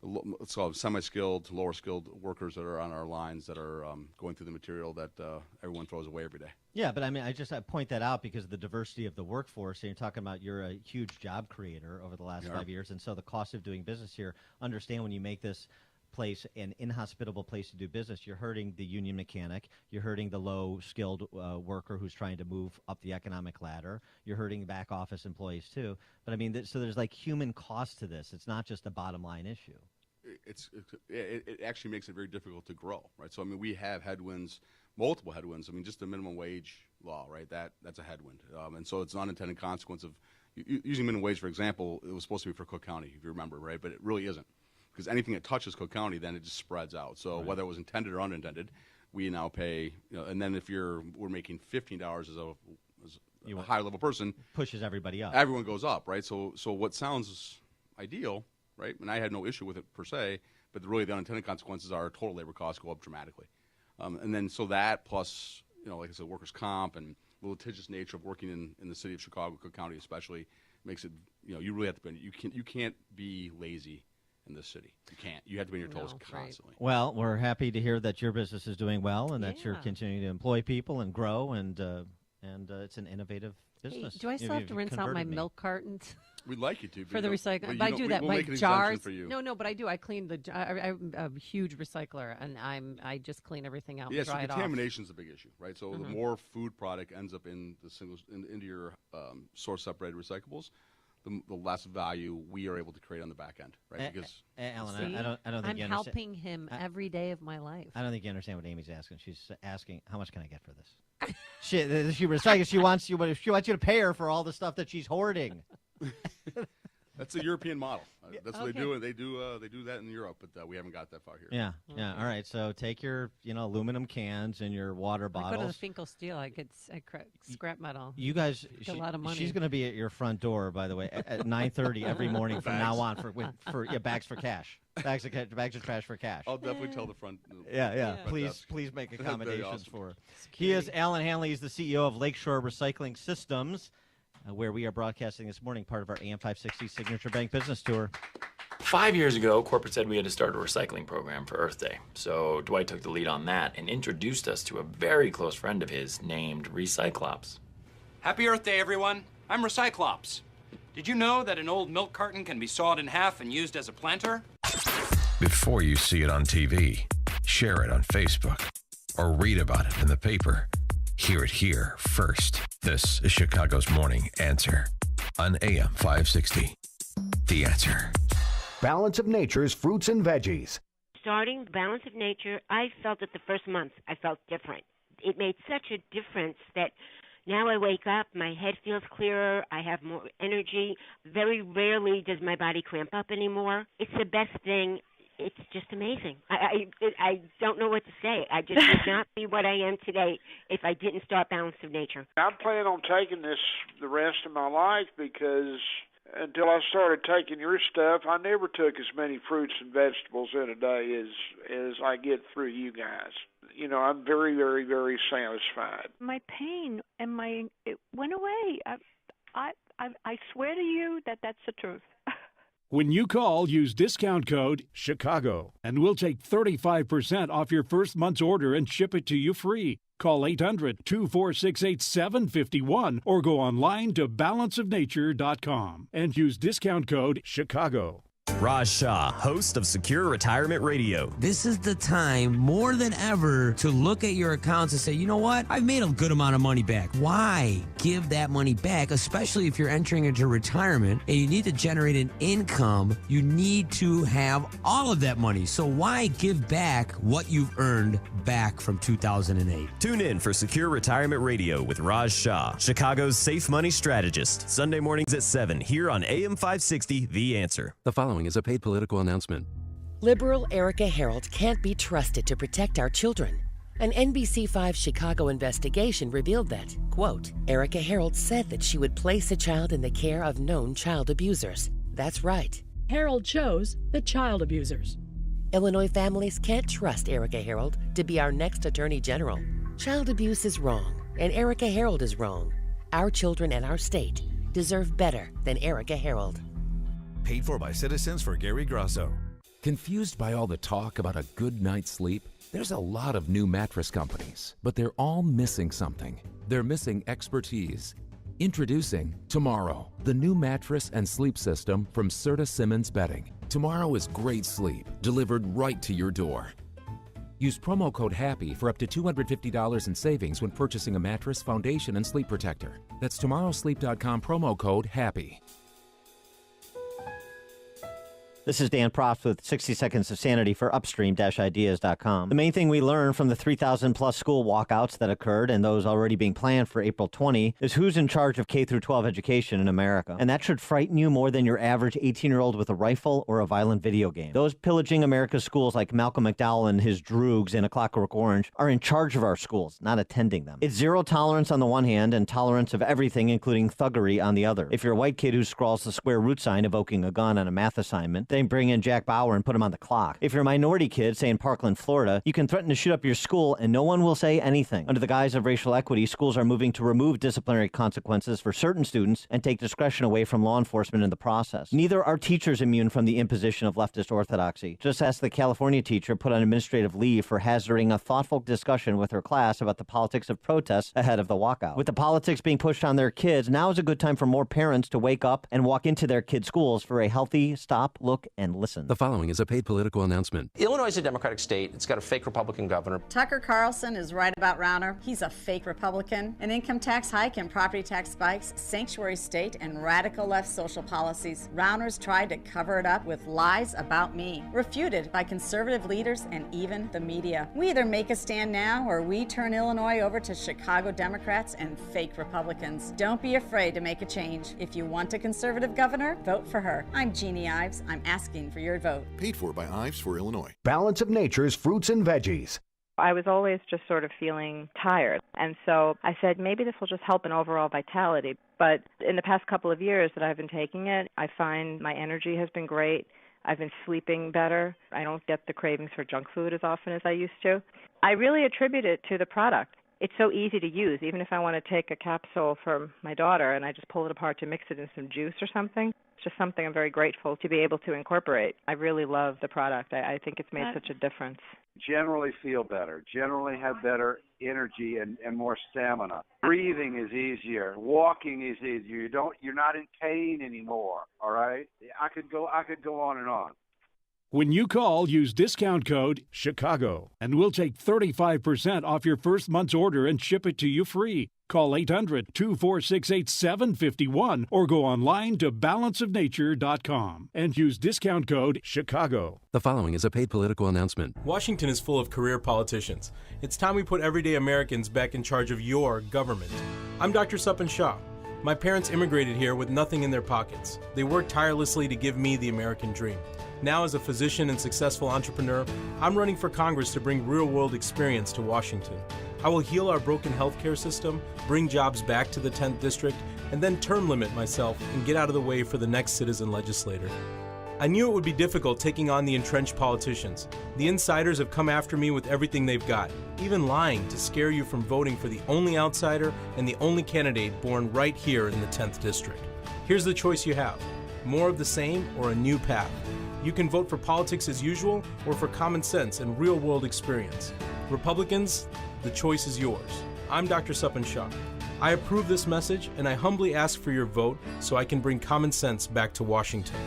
let's call them semi-skilled, lower-skilled workers that are on our lines that are going through the material that everyone throws away every day. Yeah, but I mean, I point that out because of the diversity of the workforce. And you're talking about you're a huge job creator over the last 5 years, and so the cost of doing business here. Understand when you make this place an inhospitable place to do business, you're hurting the union mechanic, you're hurting the low-skilled worker who's trying to move up the economic ladder, you're hurting back office employees too. But I mean, so there's like human cost to this. It's not just a bottom line issue. It actually makes it very difficult to grow, right? So I mean, we have headwinds, multiple headwinds. I mean, just the minimum wage law, right? That's a headwind, and so it's an unintended consequence of using minimum wage. For example, it was supposed to be for Cook County, if you remember, right? But it really isn't, because anything that touches Cook County, then it just spreads out. So whether it was intended or unintended, we now pay. And then if we're making $15 as a higher level person, pushes everybody up. Everyone goes up, right? So what sounds ideal, right? And I had no issue with it per se, but really the unintended consequences are total labor costs go up dramatically. And then so that plus, like I said, workers' comp and the litigious nature of working in the city of Chicago, Cook County especially, makes it, you really have to be, you can't be lazy in this city. You can't. You have to be on your toes constantly. Well, we're happy to hear that your business is doing well and that you're continuing to employ people and grow, and it's an innovative business. Hey, do I still have to rinse out my milk cartons? We'd like you to. For the recycling. But I do that. We'll my make an jars. for you. No, but I do. I clean I'm a huge recycler, and I just clean everything out and dry it off. Contamination is a big issue, right? So the more food product ends up in into your source separated recyclables, the less value we are able to create on the back end, right? Because Alan, See? I don't think I'm you understand. helping him every day of my life. I don't think you understand what Amy's asking. She's asking, how much can I get for this? she recycles. She wants you to pay her for all the stuff that she's hoarding. That's a European model. That's what they do. They do that in Europe, but we haven't got that far here. Yeah, yeah. All right. So take your aluminum cans and your water bottles. I go to the Finkel Steel. I get scrap metal. You guys, a lot of money. She's going to be at your front door, by the way, at 9:30 every morning from now on for bags for cash. Bags of trash for cash. I'll definitely tell the front. Yeah. Please make accommodations awesome. For her. He is Alan Hanley. He's the CEO of Lakeshore Recycling Systems, where we are broadcasting this morning, part of our AM 560 Signature Bank Business Tour. 5 years ago, corporate said we had to start a recycling program for Earth Day. So Dwight took the lead on that and introduced us to a very close friend of his named Recyclops. Happy Earth Day, everyone. I'm Recyclops. Did you know that an old milk carton can be sawed in half and used as a planter? Before you see it on TV, share it on Facebook, or read about it in the paper, hear it here first. This is Chicago's Morning Answer on AM 560. The Answer. Balance of Nature's fruits and veggies. Starting Balance of Nature, I felt it the first month. I felt different. It made such a difference that now I wake up, my head feels clearer, I have more energy. Very rarely does my body cramp up anymore. It's the best thing. It's just amazing. I don't know what to say. I just would not be what I am today if I didn't start Balance of Nature. I'm planning on taking this the rest of my life because until I started taking your stuff, I never took as many fruits and vegetables in a day as I get through you guys. You know, I'm very, very, very satisfied. My pain and it went away. I swear to you that that's the truth. When you call, use discount code CHICAGO, and we'll take 35% off your first month's order and ship it to you free. Call 800-246-8751 or go online to balanceofnature.com and use discount code CHICAGO. Raj Shah, host of Secure Retirement Radio. This is the time more than ever to look at your accounts and say, you know what? I've made a good amount of money back. Why give that money back, especially if you're entering into retirement and you need to generate an income? You need to have all of that money. So why give back what you've earned back from 2008? Tune in for Secure Retirement Radio with Raj Shah, Chicago's safe money strategist. Sunday mornings at 7 here on AM 560, The Answer. The following is a paid political announcement. Liberal Erica Harold can't be trusted to protect our children. An NBC5 Chicago investigation revealed that, quote, Erica Harold said that she would place a child in the care of known child abusers. That's right. Harold chose the child abusers. Illinois families can't trust Erica Harold to be our next Attorney General. Child abuse is wrong, and Erica Harold is wrong. Our children and our state deserve better than Erica Harold. Paid for by Citizens for Gary Grasso. Confused by all the talk about a good night's sleep? There's a lot of new mattress companies, but they're all missing something. They're missing expertise. Introducing Tomorrow, the new mattress and sleep system from Serta Simmons Bedding. Tomorrow is great sleep, delivered right to your door. Use promo code HAPPY for up to $250 in savings when purchasing a mattress, foundation, and sleep protector. That's tomorrowsleep.com promo code HAPPY. This is Dan Proft with 60 Seconds of Sanity for Upstream-Ideas.com. The main thing we learned from the 3,000-plus school walkouts that occurred and those already being planned for April 20 is who's in charge of K-12 education in America. And that should frighten you more than your average 18-year-old with a rifle or a violent video game. Those pillaging America's schools like Malcolm McDowell and his droogs in A Clockwork Orange are in charge of our schools, not attending them. It's zero tolerance on the one hand and tolerance of everything, including thuggery, on the other. If you're a white kid who scrawls the square root sign evoking a gun on a math assignment, then bring in Jack Bauer and put him on the clock. If you're a minority kid, say in Parkland, Florida, you can threaten to shoot up your school and no one will say anything. Under the guise of racial equity, schools are moving to remove disciplinary consequences for certain students and take discretion away from law enforcement in the process. Neither are teachers immune from the imposition of leftist orthodoxy. Just ask the California teacher put on administrative leave for hazarding a thoughtful discussion with her class about the politics of protests ahead of the walkout. With the politics being pushed on their kids, now is a good time for more parents to wake up and walk into their kids' schools for a healthy stop, look, look and listen. The following is a paid political announcement. Illinois is a Democratic state. It's got a fake Republican governor. Tucker Carlson is right about Rauner. He's a fake Republican. An income tax hike and property tax spikes, sanctuary state, and radical left social policies. Rauner's tried to cover it up with lies about me, refuted by conservative leaders and even the media. We either make a stand now or we turn Illinois over to Chicago Democrats and fake Republicans. Don't be afraid to make a change. If you want a conservative governor, vote for her. I'm Jeannie Ives. I'm asking for your vote. Paid for by Ives for Illinois. Balance of Nature's fruits and veggies. I was always just sort of feeling tired. And so I said, maybe this will just help in overall vitality. But in the past couple of years that I've been taking it, I find my energy has been great. I've been sleeping better. I don't get the cravings for junk food as often as I used to. I really attribute it to the product. It's so easy to use. Even if I want to take a capsule for my daughter and I just pull it apart to mix it in some juice or something, it's just something I'm very grateful to be able to incorporate. I really love the product. I think it's made such a difference. Generally feel better, generally have better energy and more stamina. Breathing is easier, walking is easier. You're not in pain anymore, all right? I could go on and on. When you call, use discount code CHICAGO, and we'll take 35% off your first month's order and ship it to you free. Call 800-246-8751 or go online to balanceofnature.com and use discount code CHICAGO. The following is a paid political announcement. Washington is full of career politicians. It's time we put everyday Americans back in charge of your government. I'm Dr. Suppan Shah. My parents immigrated here with nothing in their pockets. They worked tirelessly to give me the American dream. Now, as a physician and successful entrepreneur, I'm running for Congress to bring real-world experience to Washington. I will heal our broken healthcare system, bring jobs back to the 10th District, and then term limit myself and get out of the way for the next citizen legislator. I knew it would be difficult taking on the entrenched politicians. The insiders have come after me with everything they've got, even lying to scare you from voting for the only outsider and the only candidate born right here in the 10th District. Here's the choice you have: more of the same or a new path. You can vote for politics as usual or for common sense and real-world experience. Republicans, the choice is yours. I'm Dr. Suppan Shah. I approve this message, and I humbly ask for your vote so I can bring common sense back to Washington.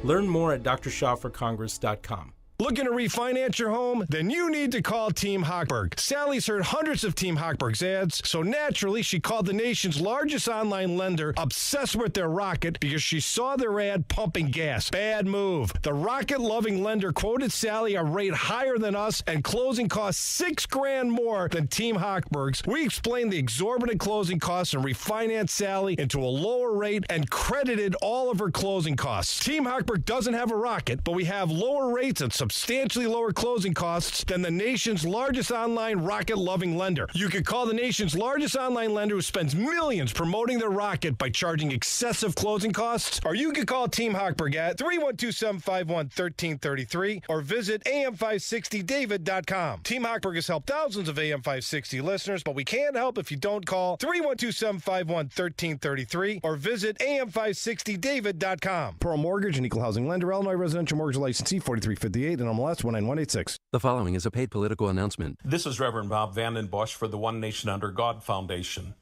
Learn more at drshahforcongress.com. Looking to refinance your home? Then you need to call Team Hochberg. Sally's heard hundreds of Team Hochberg's ads, so naturally she called the nation's largest online lender obsessed with their Rocket because she saw their ad pumping gas. Bad move. The Rocket-loving lender quoted Sally a rate higher than us and closing costs $6,000 more than Team Hochberg's. We explained the exorbitant closing costs and refinanced Sally into a lower rate and credited all of her closing costs. Team Hochberg doesn't have a Rocket, but we have lower rates and substantially lower closing costs than the nation's largest online Rocket-loving lender. You could call the nation's largest online lender who spends millions promoting their Rocket by charging excessive closing costs, or you could call Team Hochberg at 312-751-1333 or visit am560david.com. Team Hochberg has helped thousands of AM560 listeners, but we can't help if you don't call 312-751-1333 or visit am560david.com. Pearl Mortgage and Equal Housing Lender, Illinois Residential Mortgage Licensee 4358 and MLS 19186. The following is a paid political announcement. This is Reverend Bob Vanden Bosch for the One Nation Under God Foundation.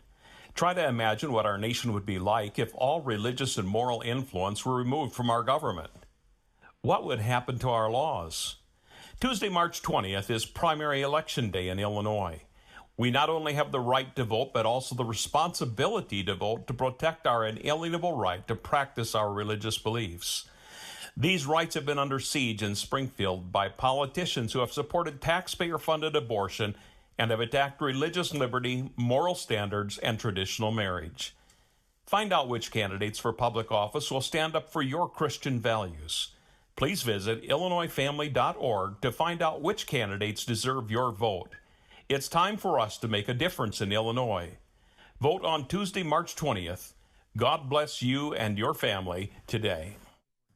Try to imagine what our nation would be like if all religious and moral influence were removed from our government. What would happen to our laws? Tuesday, March 20th is primary election day in Illinois. We not only have the right to vote, but also the responsibility to vote to protect our inalienable right to practice our religious beliefs. These rights have been under siege in Springfield by politicians who have supported taxpayer-funded abortion and have attacked religious liberty, moral standards, and traditional marriage. Find out which candidates for public office will stand up for your Christian values. Please visit illinoisfamily.org to find out which candidates deserve your vote. It's time for us to make a difference in Illinois. Vote on Tuesday, March 20th. God bless you and your family today.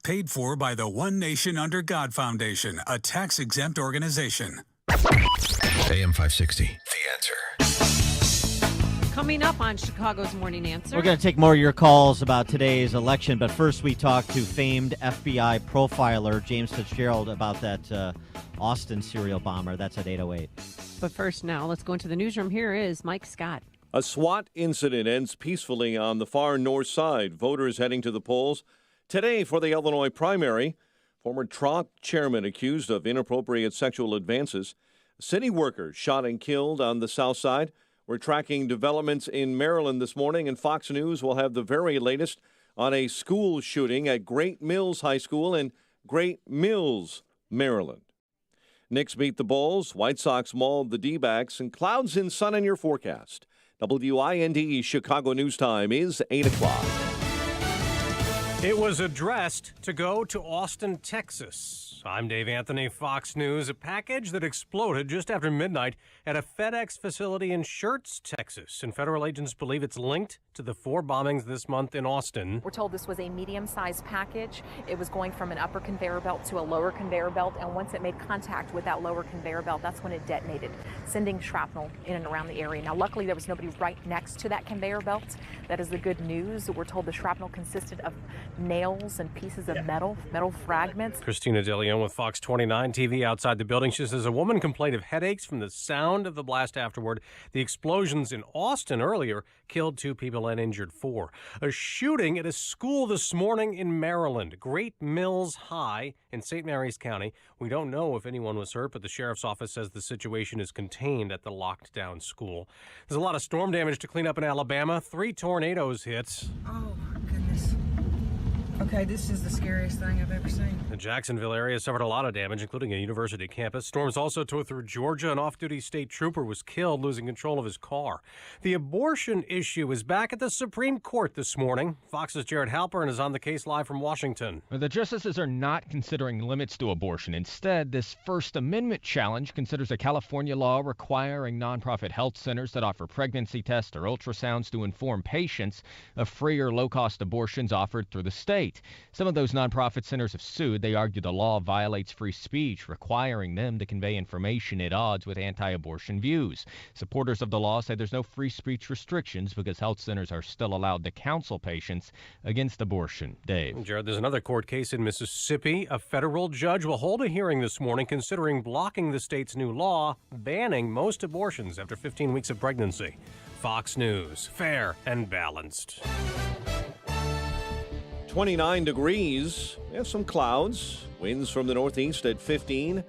Paid for by the One Nation Under God Foundation, a tax-exempt organization. AM 560, The Answer. Coming up on Chicago's Morning Answer. We're going to take more of your calls about today's election, but first we talk to famed FBI profiler James Fitzgerald about that Austin serial bomber. That's at 8:08. But first now, let's go into the newsroom. Here is Mike Scott. A SWAT incident ends peacefully on the far north side. Voters heading to the polls today for the Illinois primary. Former Tronc chairman accused of inappropriate sexual advances. City workers shot and killed on the south side. We're tracking developments in Maryland this morning, and Fox News will have the very latest on a school shooting at Great Mills High School in Great Mills, Maryland. Knicks beat the Bulls. White Sox mauled the D-backs, and clouds and sun in your forecast. WIND Chicago News Time is 8 o'clock. It was addressed to go to Austin, Texas. I'm Dave Anthony, Fox News. A package that exploded just after midnight at a FedEx facility in Schertz, Texas. And federal agents believe it's linked to the 4 bombings this month in Austin. We're told this was a medium-sized package. It was going from an upper conveyor belt to a lower conveyor belt. And once it made contact with that lower conveyor belt, that's when it detonated, sending shrapnel in and around the area. Now, luckily, there was nobody right next to that conveyor belt. That is the good news. We're told the shrapnel consisted of nails and pieces of metal fragments. Christina DeLeon with Fox 29 TV outside the building. She says a woman complained of headaches from the sound of the blast afterward. The explosions in Austin earlier killed 2 people and injured 4. A shooting at a school this morning in Maryland, Great Mills High in St. Mary's County. We don't know if anyone was hurt, but the sheriff's office says the situation is contained at the locked down school. There's a lot of storm damage to clean up in Alabama. 3 tornadoes hit. Oh, my goodness. Okay, this is the scariest thing I've ever seen. The Jacksonville area suffered a lot of damage, including a university campus. Storms also tore through Georgia. An off-duty state trooper was killed, losing control of his car. The abortion issue is back at the Supreme Court this morning. Fox's Jared Halpern is on the case live from Washington. The justices are not considering limits to abortion. Instead, this First Amendment challenge considers a California law requiring nonprofit health centers that offer pregnancy tests or ultrasounds to inform patients of free or low-cost abortions offered through the state. Some of those nonprofit centers have sued. They argue the law violates free speech, requiring them to convey information at odds with anti-abortion views. Supporters of the law say there's no free speech restrictions because health centers are still allowed to counsel patients against abortion. Dave. Jared, there's another court case in Mississippi. A federal judge will hold a hearing this morning considering blocking the state's new law banning most abortions after 15 weeks of pregnancy. Fox News, fair and balanced. 29 degrees. We have some clouds. Winds from the northeast at 15.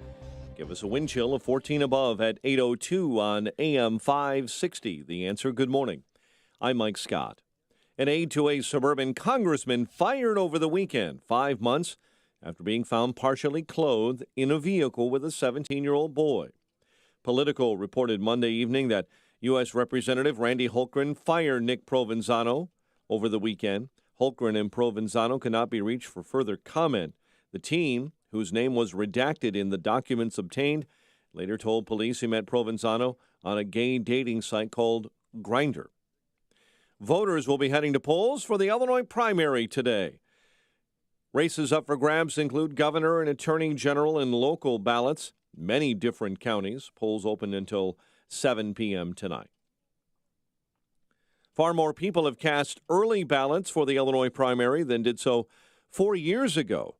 Give us a wind chill of 14 above at 8:02 on AM 560. The Answer. Good morning. I'm Mike Scott. An aide to a suburban congressman fired over the weekend, 5 months after being found partially clothed in a vehicle with a 17-year-old boy. Politico reported Monday evening that U.S. Representative Randy Hultgren fired Nick Provenzano over the weekend. Hultgren and Provenzano cannot be reached for further comment. The team, whose name was redacted in the documents obtained, later told police he met Provenzano on a gay dating site called Grindr. Voters will be heading to polls for the Illinois primary today. Races up for grabs include governor and attorney general and local ballots, many different counties. Polls open until 7 p.m. tonight. Far more people have cast early ballots for the Illinois primary than did so 4 years ago.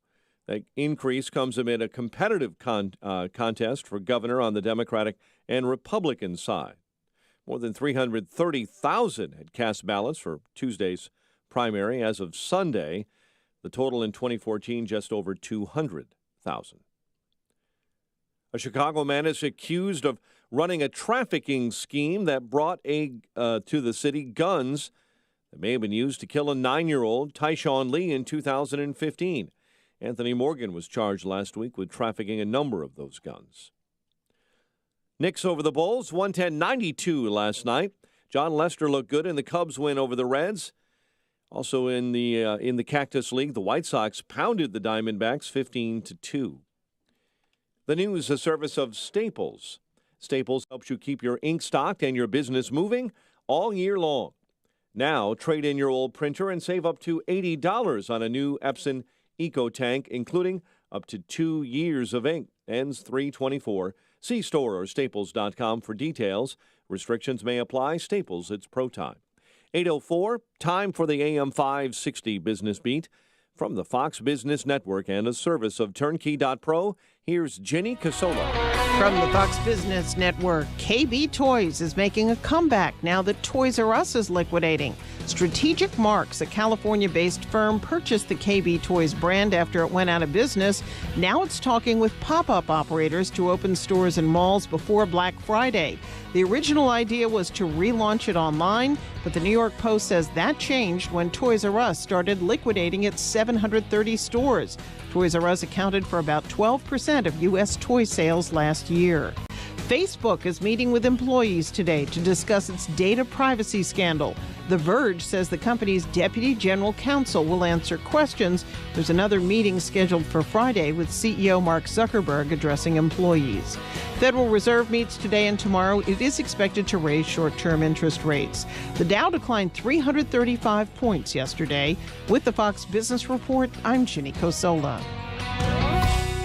That increase comes amid a competitive contest for governor on the Democratic and Republican side. More than 330,000 had cast ballots for Tuesday's primary. As of Sunday, the total in 2014 just over 200,000. A Chicago man is accused of running a trafficking scheme that brought to the city guns that may have been used to kill a 9-year-old, Tyshawn Lee, in 2015. Anthony Morgan was charged last week with trafficking a number of those guns. Knicks over the Bulls, 110-92 last night. John Lester looked good in the Cubs win over the Reds. Also in the Cactus League, the White Sox pounded the Diamondbacks 15-2. The news, a service of Staples. Staples helps you keep your ink stocked and your business moving all year long. Now, trade in your old printer and save up to $80 on a new Epson EcoTank, including up to 2 years of ink. Ends 3/24. See store or staples.com for details. Restrictions may apply. Staples, it's pro time. 8:04, time for the AM 560 Business Beat. From the Fox Business Network and a service of Turnkey.pro, here's Jenny Casola. From the Fox Business Network, KB Toys is making a comeback now that Toys R Us is liquidating. Strategic Marks, a California-based firm, purchased the KB Toys brand after it went out of business. Now it's talking with pop-up operators to open stores in malls before Black Friday. The original idea was to relaunch it online, but the New York Post says that changed when Toys R Us started liquidating its 730 stores. Toys R Us accounted for about 12% of U.S. toy sales last year. Facebook is meeting with employees today to discuss its data privacy scandal. The Verge says the company's deputy general counsel will answer questions. There's another meeting scheduled for Friday with CEO Mark Zuckerberg addressing employees. Federal Reserve meets today and tomorrow. It is expected to raise short-term interest rates. The Dow declined 335 points yesterday. With the Fox Business Report, I'm Ginny Cosola.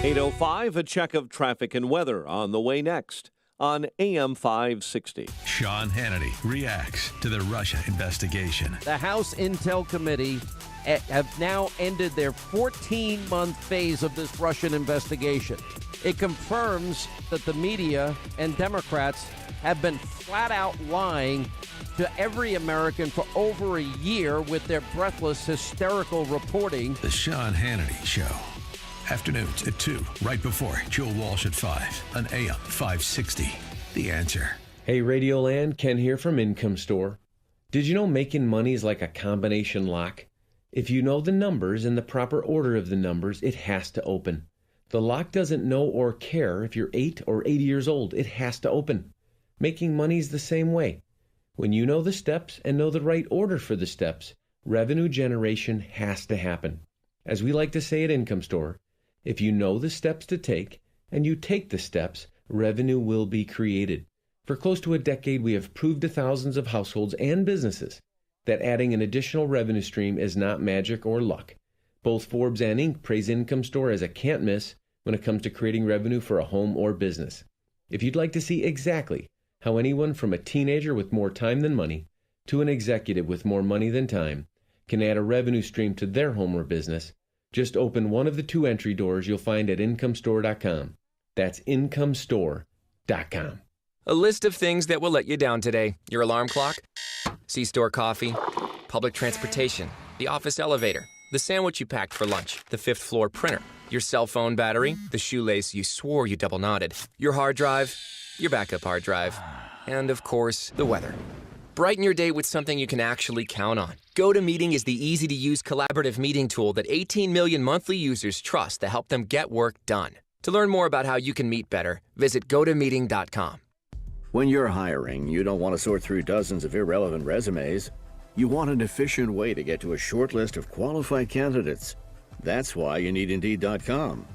8:05, a check of traffic and weather on the way next on AM 560. Sean Hannity reacts to the Russia investigation. The House Intel Committee have now ended their 14-month phase of this Russian investigation. It confirms that the media and Democrats have been flat out lying to every American for over a year with their breathless, hysterical reporting. The Sean Hannity Show. Afternoons at 2, right before Joe Walsh at 5 on AM 560. The Answer. Hey, Radioland, Ken here from Income Store. Did you know making money is like a combination lock? If you know the numbers and the proper order of the numbers, it has to open. The lock doesn't know or care if you're 8 or 80 years old. It has to open. Making money is the same way. When you know the steps and know the right order for the steps, revenue generation has to happen. As we like to say at Income Store, if you know the steps to take and you take the steps, revenue will be created. For close to a decade, we have proved to thousands of households and businesses that adding an additional revenue stream is not magic or luck. Both Forbes and Inc. praise Income Store as a can't miss when it comes to creating revenue for a home or business. If you'd like to see exactly how anyone from a teenager with more time than money to an executive with more money than time can add a revenue stream to their home or business, just open one of the 2 entry doors you'll find at incomestore.com. That's incomestore.com. A list of things that will let you down today. Your alarm clock, C-store coffee, public transportation, the office elevator, the sandwich you packed for lunch, the 5th floor printer, your cell phone battery, the shoelace you swore you double knotted, your hard drive, your backup hard drive, and of course, the weather. Brighten your day with something you can actually count on. GoToMeeting is the easy-to-use collaborative meeting tool that 18 million monthly users trust to help them get work done. To learn more about how you can meet better, visit gotomeeting.com. When you're hiring, you don't want to sort through dozens of irrelevant resumes. You want an efficient way to get to a short list of qualified candidates. That's why you need Indeed.com.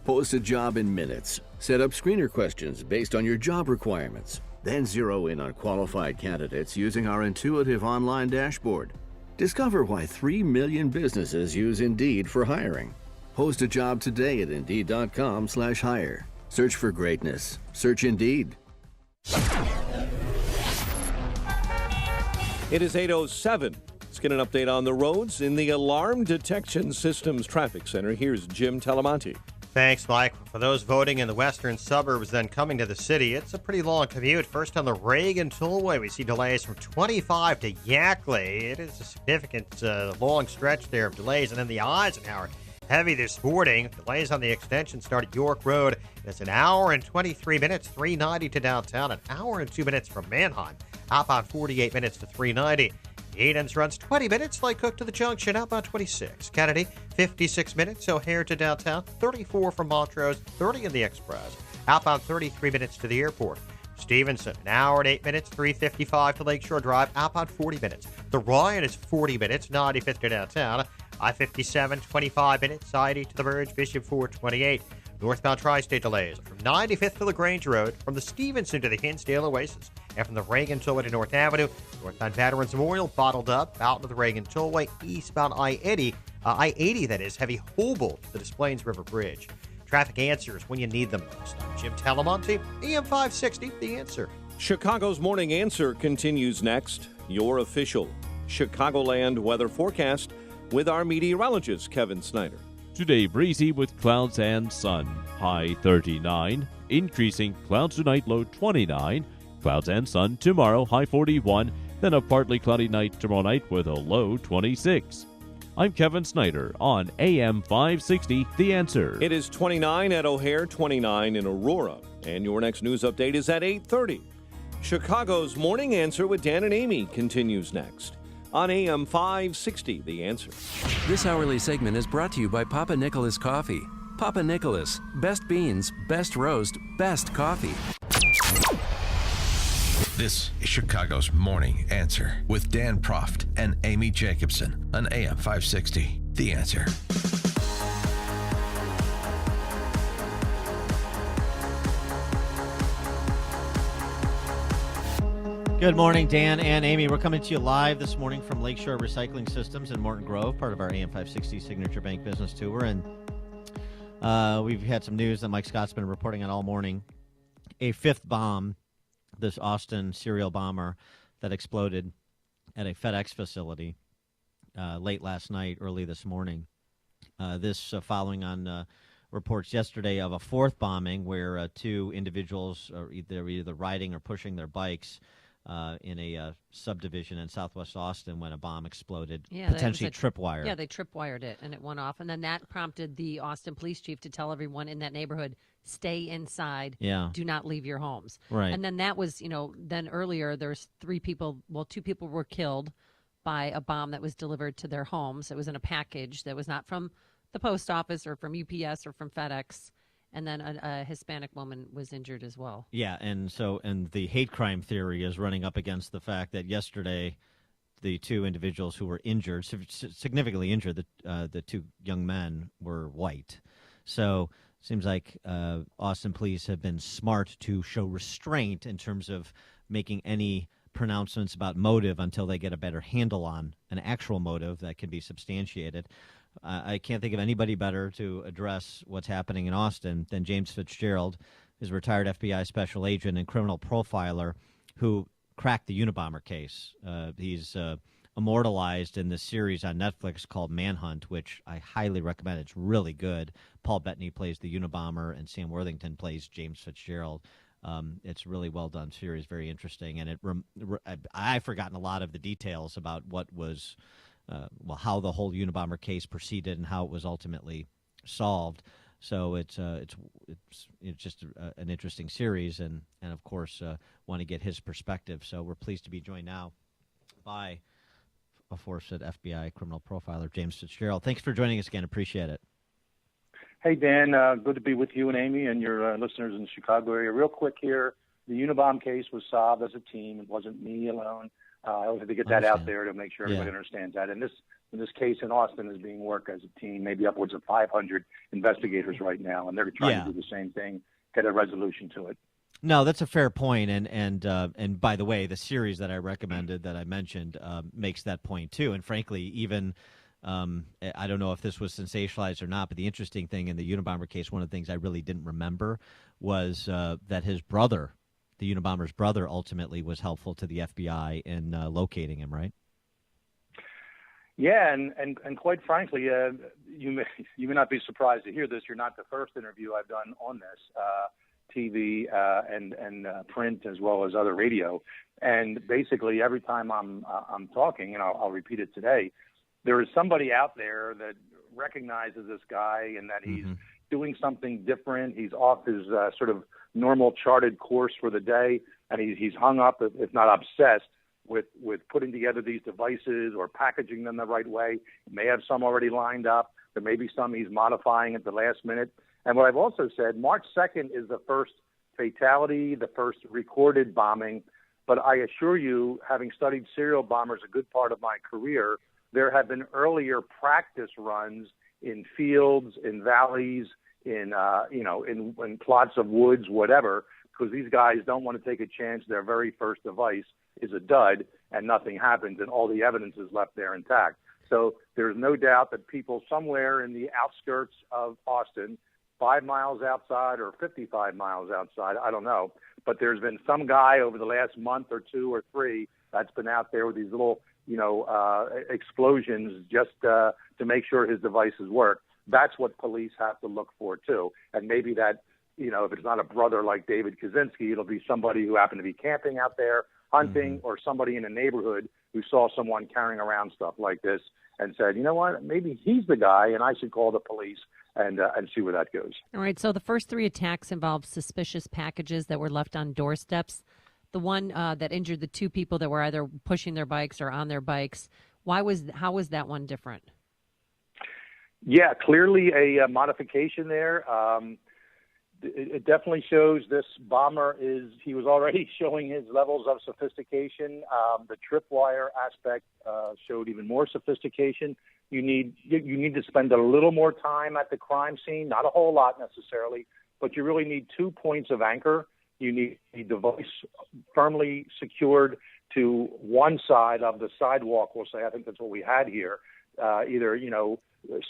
Post a job in minutes. Set up screener questions based on your job requirements. Then zero in on qualified candidates using our intuitive online dashboard. Discover why 3 million businesses use Indeed for hiring. Post a job today at Indeed.com/hire. Search for greatness. Search Indeed. It is 8:07. Let's get an update on the roads in the Alarm Detection Systems Traffic Center. Here's Jim Talamonte. Thanks, Mike. For those voting in the western suburbs then coming to the city, it's a pretty long commute. First on the Reagan Tollway, we see delays from 25 to Yackley. It is a significant long stretch there of delays. And then the Eisenhower, heavy this morning. Delays on the extension start at York Road. It's an hour and 23 minutes, 390 to downtown. An hour and 2 minutes from Manheim. Outbound 48 minutes to 390. Edens runs 20 minutes, Lake Cook to the junction, outbound 26. Kennedy, 56 minutes, O'Hare to downtown, 34 from Montrose, 30 in the Express. Outbound 33 minutes to the airport. Stevenson, an hour and 8 minutes, 355 to Lakeshore Drive, outbound 40 minutes. The Ryan is 40 minutes, 95th to downtown. I-57, 25 minutes, I-80 to the Verge, Bishop 428. Northbound Tri-State delays from 95th to LaGrange Road, from the Stevenson to the Hinsdale Oasis, and from the Reagan Tollway to North Avenue. Northbound Veterans Memorial bottled up, out to the Reagan Tollway, eastbound I-80 that is, heavy Humboldt to the Des Plaines River Bridge. Traffic answers when you need them most. I'm Jim Talamonte, AM 560, The Answer. Chicago's Morning Answer continues next. Your official Chicagoland weather forecast with our meteorologist, Kevin Snyder. Today, breezy with clouds and sun. High 39. Increasing clouds tonight, low 29. Clouds and sun tomorrow, high 41. then a partly cloudy night tomorrow night with a low 26. I'm Kevin Snyder on AM 560, The Answer. It is 29 at O'Hare, 29 in Aurora. And your next news update is at 8:30. Chicago's Morning Answer with Dan and Amy continues next on AM 560, The Answer. This hourly segment is brought to you by Papa Nicholas Coffee. Papa Nicholas, best beans, best roast, best coffee. This is Chicago's Morning Answer with Dan Proft and Amy Jacobson on AM 560, The Answer. Good morning, Dan and Amy. We're coming to you live this morning from Lakeshore Recycling Systems in Morton Grove, part of our AM 560 Signature Bank Business Tour. And we've had some news that Mike Scott's been reporting on all morning. A fifth bomb, this Austin serial bomber that exploded at a FedEx facility late last night, early this morning. This following on reports yesterday of a fourth bombing where two individuals are either riding or pushing their bikes in a subdivision in southwest Austin when a bomb exploded, potentially tripwire. Yeah, they tripwired it, and it went off. And then that prompted the Austin police chief to tell everyone in that neighborhood, stay inside, do not leave your homes. Right. And then that was, then earlier there's two people were killed by a bomb that was delivered to their homes. It was in a package that was not from the post office or from UPS or from FedEx. And then a Hispanic woman was injured as well. Yeah, and the hate crime theory is running up against the fact that yesterday the two individuals who were injured, significantly injured, the two young men were white. So it seems like Austin police have been smart to show restraint in terms of making any pronouncements about motive until they get a better handle on an actual motive that can be substantiated. I can't think of anybody better to address what's happening in Austin than James Fitzgerald, his retired FBI special agent and criminal profiler who cracked the Unabomber case. He's immortalized in this series on Netflix called Manhunt, which I highly recommend. It's really good. Paul Bettany plays the Unabomber, and Sam Worthington plays James Fitzgerald. It's a really well-done series, very interesting. And I've forgotten a lot of the details about what was... how the whole Unabomber case proceeded and how it was ultimately solved. So it's just an interesting series, and of course want to get his perspective. So we're pleased to be joined now by aforesaid FBI criminal profiler James Fitzgerald. Thanks for joining us again. Appreciate it. Hey Dan, good to be with you and Amy and your listeners in the Chicago area. Real quick here, the Unabomber case was solved as a team. It wasn't me alone. I always have to get that out there to make sure everybody understands that. And this case in Austin is being worked as a team, maybe upwards of 500 investigators right now, and they're trying to do the same thing, get a resolution to it. No, that's a fair point. And by the way, the series that I recommended that I mentioned makes that point too. And frankly, even I don't know if this was sensationalized or not, but the interesting thing in the Unabomber case, one of the things I really didn't remember was that his brother, the Unabomber's brother, ultimately was helpful to the FBI in locating him, right? Yeah, and quite frankly, you may not be surprised to hear this. You're not the first interview I've done on this, TV and print as well as other radio. And basically, every time I'm talking, and I'll repeat it today, there is somebody out there that recognizes this guy and that he's doing something different. He's off his sort of normal charted course for the day, and he's hung up, if not obsessed, with putting together these devices or packaging them the right way. He may have some already lined up. There may be some he's modifying at the last minute. And what I've also said, March 2nd is the first fatality, the first recorded bombing. But I assure you, having studied serial bombers a good part of my career, there have been earlier practice runs in fields, in valleys, in plots of woods, whatever, because these guys don't want to take a chance their very first device is a dud and nothing happens and all the evidence is left there intact. So there's no doubt that people somewhere in the outskirts of Austin, 5 miles outside or 55 miles outside, I don't know, but there's been some guy over the last month or 2 or 3 that's been out there with these little, explosions just to make sure his devices work. That's what police have to look for, too. And maybe that, if it's not a brother like David Kaczynski, it'll be somebody who happened to be camping out there. hunting, or somebody in a neighborhood who saw someone carrying around stuff like this and said, you know what, maybe he's the guy and I should call the police and see where that goes. All right, so the first 3 attacks involved suspicious packages that were left on doorsteps. The one that injured the 2 people that were either pushing their bikes or on their bikes, how was that one different? Yeah, clearly a modification there. It definitely shows this bomber he was already showing his levels of sophistication. The tripwire aspect showed even more sophistication. You need to spend a little more time at the crime scene, not a whole lot necessarily, but you really need 2 points of anchor. You need the device firmly secured to one side of the sidewalk, we'll say. I think that's what we had here. Either,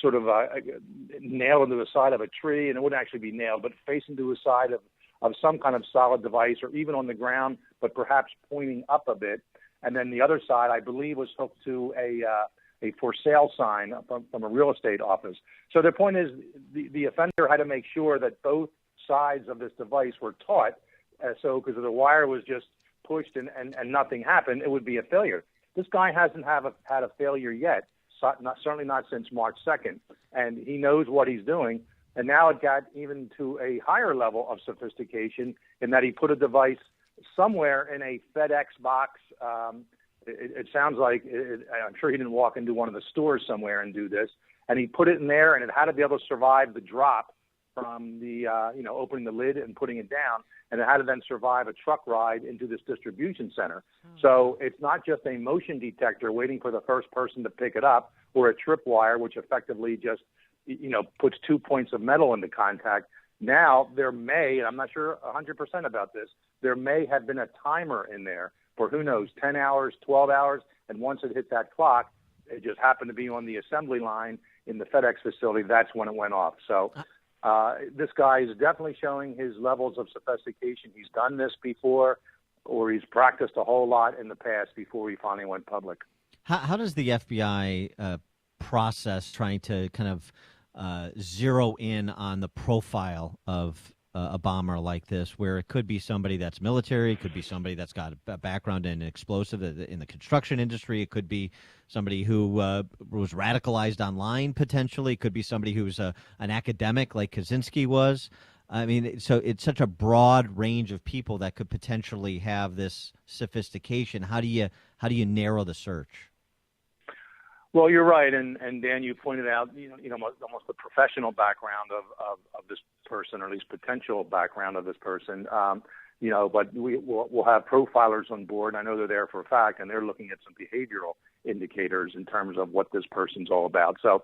sort of nailed into the side of a tree, and it wouldn't actually be nailed, but facing to the side of some kind of solid device, or even on the ground, but perhaps pointing up a bit. And then the other side, I believe, was hooked to a for sale sign from a real estate office. So the point is, the offender had to make sure that both sides of this device were taut. So because if the wire was just pushed and nothing happened, it would be a failure. This guy hasn't had a failure yet. Certainly not since March 2nd, and he knows what he's doing. And now it got even to a higher level of sophistication in that he put a device somewhere in a FedEx box. It sounds like, I'm sure he didn't walk into one of the stores somewhere and do this, and he put it in there, and it had to be able to survive the drop from the, opening the lid and putting it down, and it had to then survive a truck ride into this distribution center. So it's not just a motion detector waiting for the first person to pick it up, or a tripwire, which effectively just, puts 2 points of metal into contact. Now there may, and I'm not sure 100% about this, there may have been a timer in there for, who knows, 10 hours, 12 hours, and once it hit that clock, it just happened to be on the assembly line in the FedEx facility. That's when it went off. So this guy is definitely showing his levels of sophistication. He's done this before, or he's practiced a whole lot in the past before he finally went public. How does the FBI process trying to kind of zero in on the profile of a bomber like this, where it could be somebody that's military, it could be somebody that's got a background in explosive in the construction industry, it could be somebody who was radicalized online potentially, it could be somebody who's an academic like Kaczynski was. I mean, so it's such a broad range of people that could potentially have this sophistication. How do you narrow the search? Well, you're right, and Dan, you pointed out, almost the professional background of this person, or at least potential background of this person. But we'll have profilers on board. I know they're there for a fact, and they're looking at some behavioral indicators in terms of what this person's all about. So,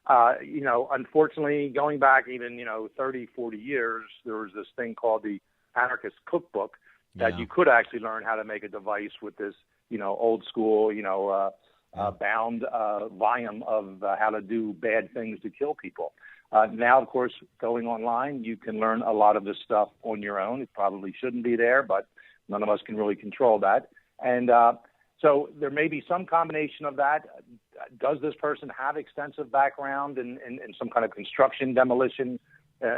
unfortunately, going back even 30, 40 years, there was this thing called the Anarchist Cookbook that you could actually learn how to make a device with this, old school, bound volume of how to do bad things to kill people. Now, of course, going online, you can learn a lot of this stuff on your own. It probably shouldn't be there, but none of us can really control that. And so there may be some combination of that. Does this person have extensive background in some kind of construction, demolition,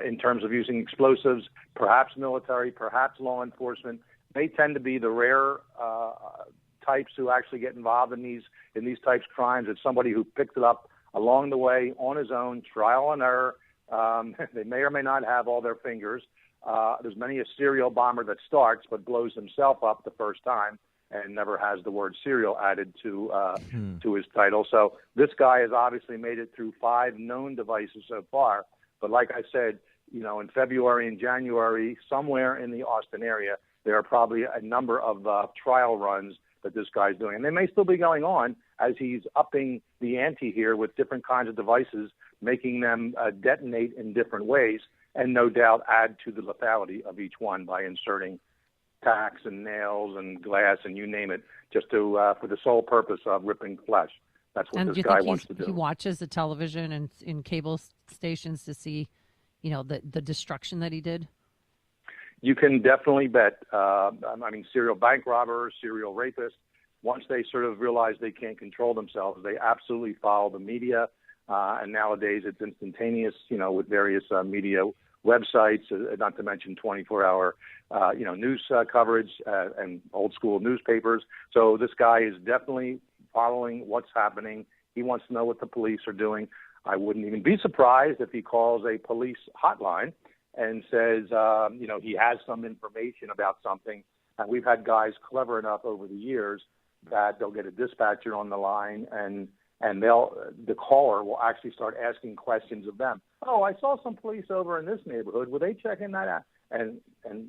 in terms of using explosives, perhaps military, perhaps law enforcement? They tend to be the rare types who actually get involved in these types of crimes. It's somebody who picked it up along the way on his own, trial and error. They may or may not have all their fingers. There's many a serial bomber that starts but blows himself up the first time and never has the word serial added to his title. So this guy has obviously made it through 5 known devices so far. But like I said, in February and January, somewhere in the Austin area, there are probably a number of trial runs that this guy's doing. And they may still be going on as he's upping the ante here with different kinds of devices, making them detonate in different ways, and no doubt add to the lethality of each one by inserting tacks and nails and glass and you name it, just to for the sole purpose of ripping flesh. That's what this guy wants to do. He watches the television and in cable stations to see, the destruction that he did? You can definitely bet. Serial bank robbers, serial rapists, once they sort of realize they can't control themselves, they absolutely follow the media. And nowadays it's instantaneous, with various media websites, not to mention 24-hour, news coverage and old school newspapers. So this guy is definitely following what's happening. He wants to know what the police are doing. I wouldn't even be surprised if he calls a police hotline and says, he has some information about something. And we've had guys clever enough over the years that they'll get a dispatcher on the line and the caller will actually start asking questions of them. Oh, I saw some police over in this neighborhood. Were they checking that out? And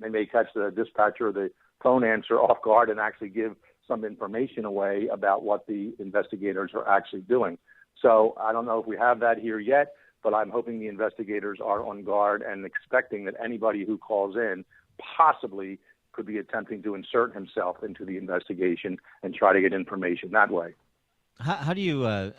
they may catch the dispatcher or the phone answer off guard and actually give some information away about what the investigators are actually doing. So I don't know if we have that here yet, but I'm hoping the investigators are on guard and expecting that anybody who calls in possibly could be attempting to insert himself into the investigation and try to get information that way. How do you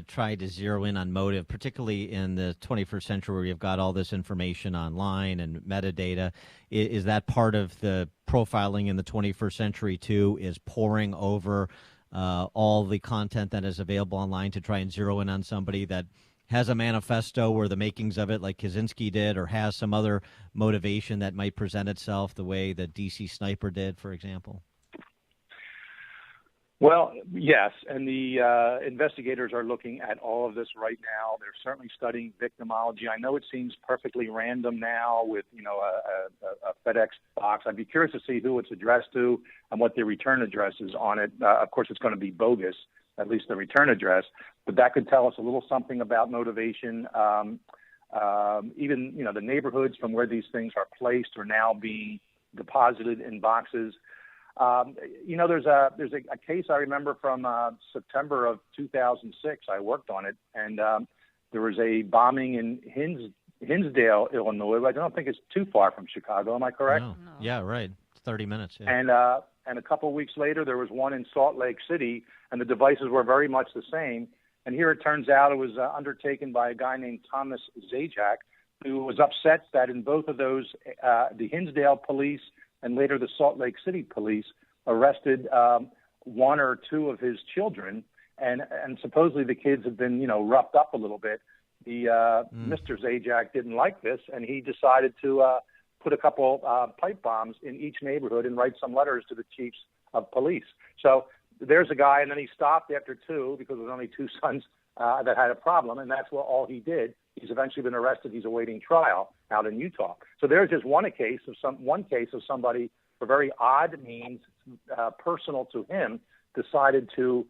try to zero in on motive, particularly in the 21st century where you've got all this information online and metadata? Is that part of the profiling in the 21st century, too, is poring over all the content that is available online to try and zero in on somebody that has a manifesto or the makings of it like Kaczynski did, or has some other motivation that might present itself the way the DC sniper did, for example? Well, yes, and the investigators are looking at all of this right now. They're certainly studying victimology. I know it seems perfectly random now with, a FedEx box. I'd be curious to see who it's addressed to and what the return address is on it. Of course, it's going to be bogus, at least the return address, but that could tell us a little something about motivation. Even, the neighborhoods from where these things are placed are now being deposited in boxes. There's a case I remember from September of 2006. I worked on it, and there was a bombing in Hinsdale, Illinois. I don't think it's too far from Chicago. Am I correct? No. Yeah, right. 30 minutes. Yeah. And a couple of weeks later, there was one in Salt Lake City, and the devices were very much the same. And here it turns out it was undertaken by a guy named Thomas Zajac, who was upset that in both of those, the Hinsdale police and later the Salt Lake City police arrested one or two of his children, and supposedly the kids had been, roughed up a little bit. Mr. Zajac didn't like this, and he decided to put a couple pipe bombs in each neighborhood and write some letters to the chiefs of police. So there's a guy, and then he stopped after two because there was only two sons that had a problem, and that's all he did. He's eventually been arrested. He's awaiting trial out in Utah. So there's just one case of somebody, for very odd means, personal to him, decided to,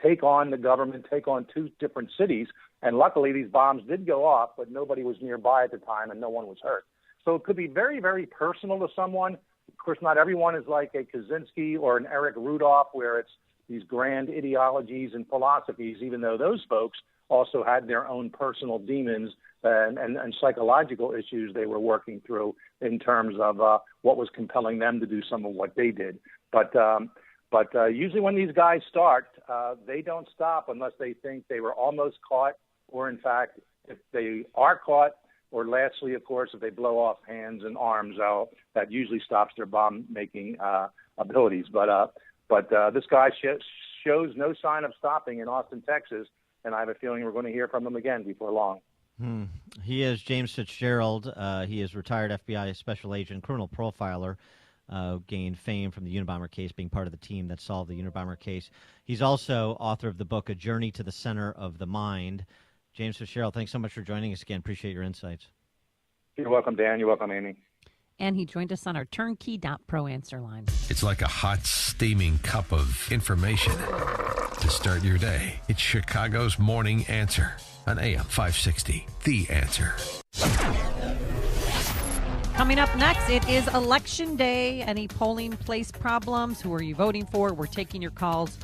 take on the government, take on two different cities. And luckily, these bombs did go off, but nobody was nearby at the time, and no one was hurt. So it could be very, very personal to someone. Of course, not everyone is like a Kaczynski or an Eric Rudolph, where it's these grand ideologies and philosophies, even though those folks also had their own personal demons and psychological issues they were working through in terms of what was compelling them to do some of what they did. But usually when these guys start, they don't stop unless they think they were almost caught, or in fact, if they are caught, or lastly, of course, if they blow off hands and arms, that usually stops their bomb-making abilities. But this guy shows no sign of stopping in Austin, Texas, and I have a feeling we're going to hear from him again before long. He is James Fitzgerald. He is retired FBI special agent, criminal profiler, gained fame from the Unabomber case, being part of the team that solved the Unabomber case. He's also author of the book, A Journey to the Center of the Mind. James Fitzgerald, thanks so much for joining us again. Appreciate your insights. You're welcome, Dan. You're welcome, Amy. And he joined us on our turnkey.pro answer line. It's like a hot, steaming cup of information to start your day. It's Chicago's Morning Answer on AM 560. The Answer. Coming up next, it is Election Day. Any polling place problems? Who are you voting for? We're taking your calls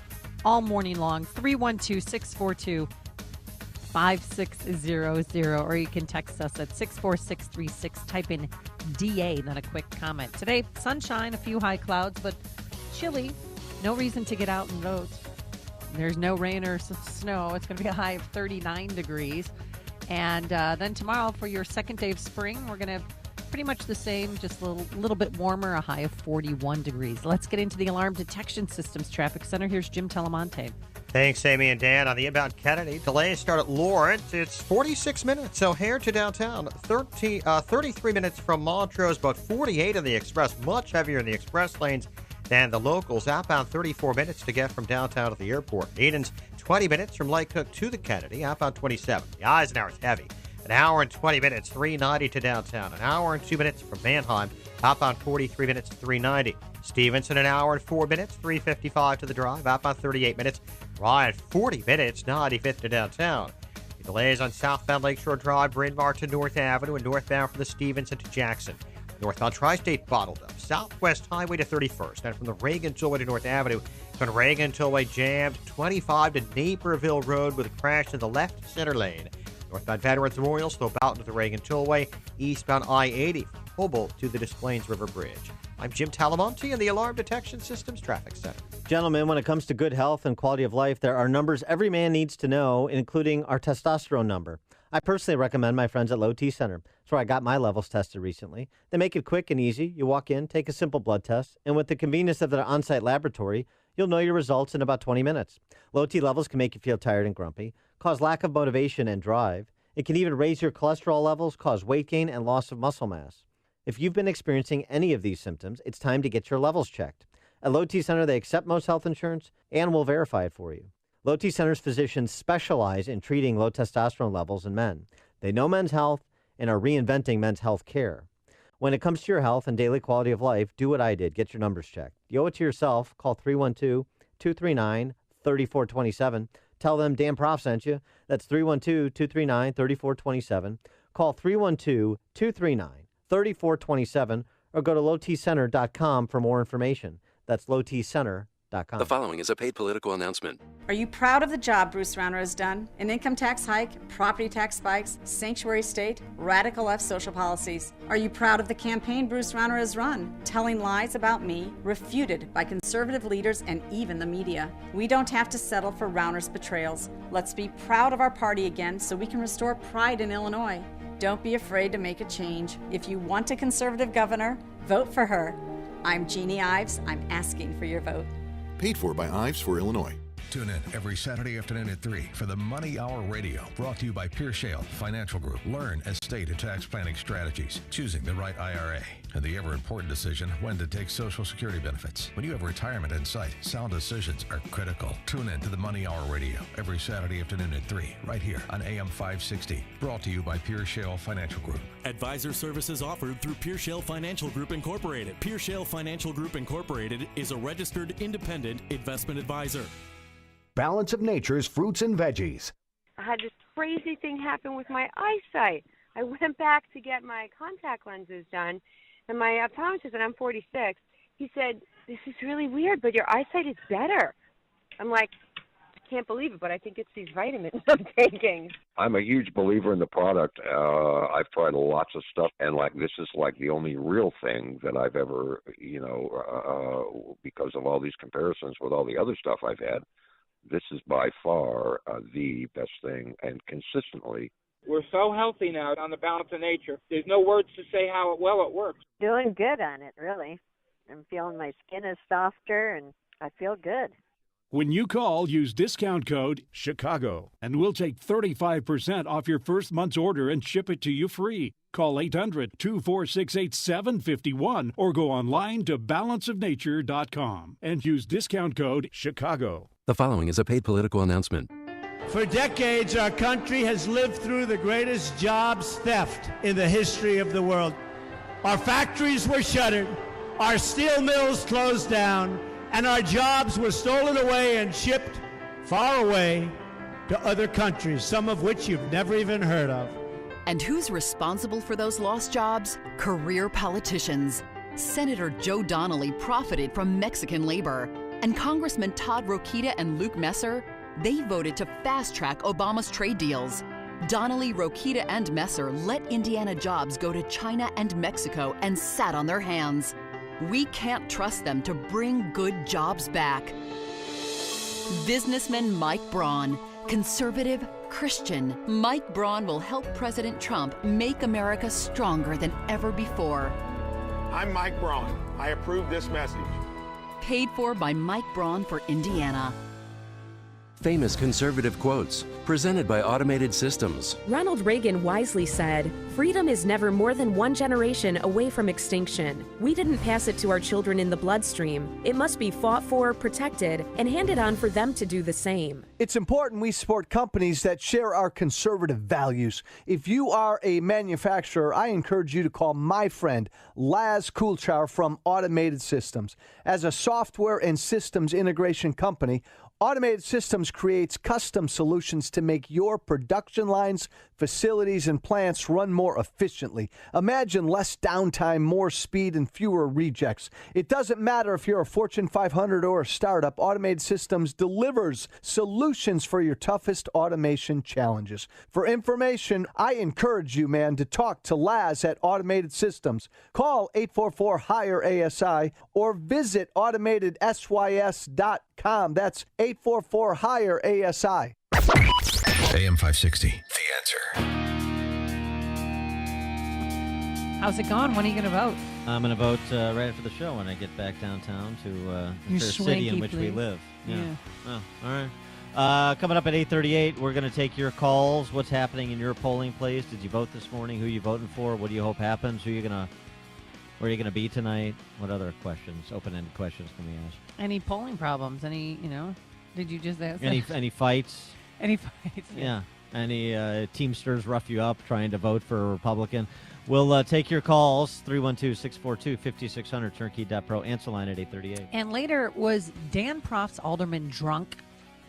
all morning long. 312-642-5600, or you can text us at 64636. Type in DA, then a quick comment. Today, sunshine, a few high clouds, but chilly. No reason to get out and vote. There's no rain or snow. It's going to be a high of 39 degrees. And then tomorrow, for your second day of spring, we're going to have pretty much the same, just a little bit warmer, a high of 41 degrees. Let's get into the Alarm Detection Systems Traffic Center. Here's Jim Telemonte. Thanks, Amy and Dan. On the inbound Kennedy, delays start at Lawrence. It's 46 minutes. O'Hare to downtown. 33 minutes from Montrose, but 48 in the express. Much heavier in the express lanes than the locals. Outbound 34 minutes to get from downtown to the airport. Eden's 20 minutes from Lake Cook to the Kennedy. Outbound 27. The Eisenhower's heavy. An hour and 20 minutes, 390 to downtown. An hour and 2 minutes from Mannheim. Outbound 43 minutes, 390. Stevenson, an hour and 4 minutes, 355 to the drive. Outbound 38 minutes. Ryan, 40 minutes, 95th to downtown. The delays on southbound Lakeshore Drive, Bryn Mawr to North Avenue, and northbound from the Stevenson to Jackson. Northbound Tri-State bottled up. Southwest Highway to 31st, and from the Reagan Tollway to North Avenue, from Reagan Tollway jammed. 25 to Naperville Road with a crash in the left center lane. Northbound Veterans Memorial, slow out into the Reagan Tollway. Eastbound I-80 from Humboldt to the Des Plaines River Bridge. I'm Jim Talamonte in the Alarm Detection Systems Traffic Center. Gentlemen, when it comes to good health and quality of life, there are numbers every man needs to know, including our testosterone number. I personally recommend my friends at Low T Center. That's where I got my levels tested recently. They make it quick and easy. You walk in, take a simple blood test, and with the convenience of their on-site laboratory, you'll know your results in about 20 minutes. Low T levels can make you feel tired and grumpy, cause lack of motivation and drive. It can even raise your cholesterol levels, cause weight gain, and loss of muscle mass. If you've been experiencing any of these symptoms, it's time to get your levels checked. At Low T Center, they accept most health insurance and will verify it for you. Low T Center's physicians specialize in treating low testosterone levels in men. They know men's health and are reinventing men's health care. When it comes to your health and daily quality of life, do what I did. Get your numbers checked. You owe it to yourself. Call 312-239-3427. Tell them Dan Prof sent you. That's 312-239-3427. Call 312-239-3427 or go to lowtcenter.com for more information. That's lowtcenter.com. The following is a paid political announcement. Are you proud of the job Bruce Rauner has done? An income tax hike, property tax spikes, sanctuary state, radical left social policies. Are you proud of the campaign Bruce Rauner has run, telling lies about me, refuted by conservative leaders and even the media? We don't have to settle for Rauner's betrayals. Let's be proud of our party again so we can restore pride in Illinois. Don't be afraid to make a change. If you want a conservative governor, vote for her. I'm Jeannie Ives. I'm asking for your vote. Paid for by Ives for Illinois. Tune in every Saturday afternoon at 3 for the Money Hour Radio, brought to you by Pierre Shale Financial Group. Learn estate and tax planning strategies, choosing the right IRA, and the ever-important decision when to take Social Security benefits. When you have retirement in sight, sound decisions are critical. Tune in to the Money Hour Radio every Saturday afternoon at 3, right here on AM 560, brought to you by Pierre Shale Financial Group. Advisor services offered through Pierre Shale Financial Group Incorporated. Pierre Shale Financial Group Incorporated is a registered independent investment advisor. Balance of Nature's fruits and veggies. I had this crazy thing happen with my eyesight. I went back to get my contact lenses done, and my optometrist, and I'm 46, he said, "This is really weird, but your eyesight is better." I'm like, I can't believe it, but I think it's these vitamins I'm taking. I'm a huge believer in the product. I've tried lots of stuff, and this is the only real thing that I've ever, because of all these comparisons with all the other stuff I've had. This is by far the best thing, and consistently. We're so healthy now on the Balance of Nature. There's no words to say how well it works. Doing good on it, really. I'm feeling my skin is softer, and I feel good. When you call, use discount code CHICAGO, and we'll take 35% off your first month's order and ship it to you free. Call 800-246-8751 or go online to balanceofnature.com and use discount code CHICAGO. The following is a paid political announcement. For decades, our country has lived through the greatest jobs theft in the history of the world. Our factories were shuttered, our steel mills closed down, and our jobs were stolen away and shipped far away to other countries, some of which you've never even heard of. And who's responsible for those lost jobs? Career politicians. Senator Joe Donnelly profited from Mexican labor, and Congressman Todd Rokita and Luke Messer, they voted to fast-track Obama's trade deals. Donnelly, Rokita, and Messer let Indiana jobs go to China and Mexico and sat on their hands. We can't trust them to bring good jobs back. Businessman Mike Braun, conservative, Christian. Mike Braun will help President Trump make America stronger than ever before. I'm Mike Braun. I approve this message. Paid for by Mike Braun for Indiana. Famous conservative quotes, presented by Automated Systems. Ronald Reagan wisely said, "Freedom is never more than one generation away from extinction. We didn't pass it to our children in the bloodstream. It must be fought for, protected, and handed on for them to do the same." It's important we support companies that share our conservative values. If you are a manufacturer, I encourage you to call my friend Laz Kulchar from Automated Systems. As a software and systems integration company, Automated Systems creates custom solutions to make your production lines, facilities, and plants run more efficiently. Imagine less downtime, more speed, and fewer rejects. It doesn't matter if you're a Fortune 500 or a startup, Automated Systems delivers solutions for your toughest automation challenges. For information, I encourage you, man, to talk to Laz at Automated Systems. Call 844-HIRE-ASI or visit automatedsys.com. That's 844-HIRE-ASI. AM 560, The Answer. How's it going? When are you going to vote? I'm going to vote right after the show when I get back downtown to the fair city in which we live. Yeah. Oh, all right. Coming up at 8:38, we're going to take your calls. What's happening in your polling place? Did you vote this morning? Who are you voting for? What do you hope happens? Where are you going to be tonight? What other questions, open-ended questions can we ask? Any polling problems? Any, did you just ask? Any fights? Any fights? Yeah. Any Teamsters rough you up trying to vote for a Republican? We'll take your calls, 312-642-5600, turnkey.pro, answer line at 8:38. And later, was Dan Proft's alderman drunk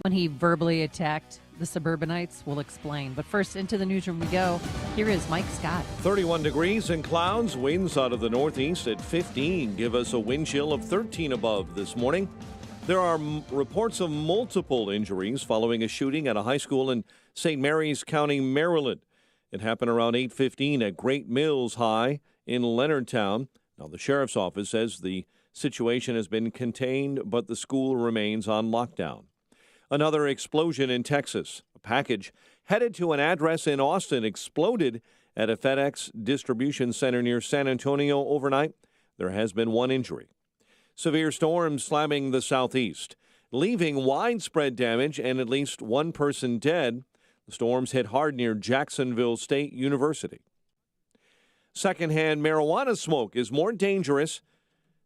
when he verbally attacked the suburbanites? We'll explain. But first, into the newsroom we go. Here is Mike Scott. 31 degrees and clouds, winds out of the northeast at 15 give us a wind chill of 13 above this morning. There are reports of multiple injuries following a shooting at a high school in St. Mary's County, Maryland. It happened around 8:15 at Great Mills High in Leonardtown. Now, the sheriff's office says the situation has been contained, but the school remains on lockdown. Another explosion in Texas. A package headed to an address in Austin exploded at a FedEx distribution center near San Antonio overnight. There has been one injury. Severe storms slamming the southeast, leaving widespread damage and at least one person dead. The storms hit hard near Jacksonville State University. Secondhand marijuana smoke is more dangerous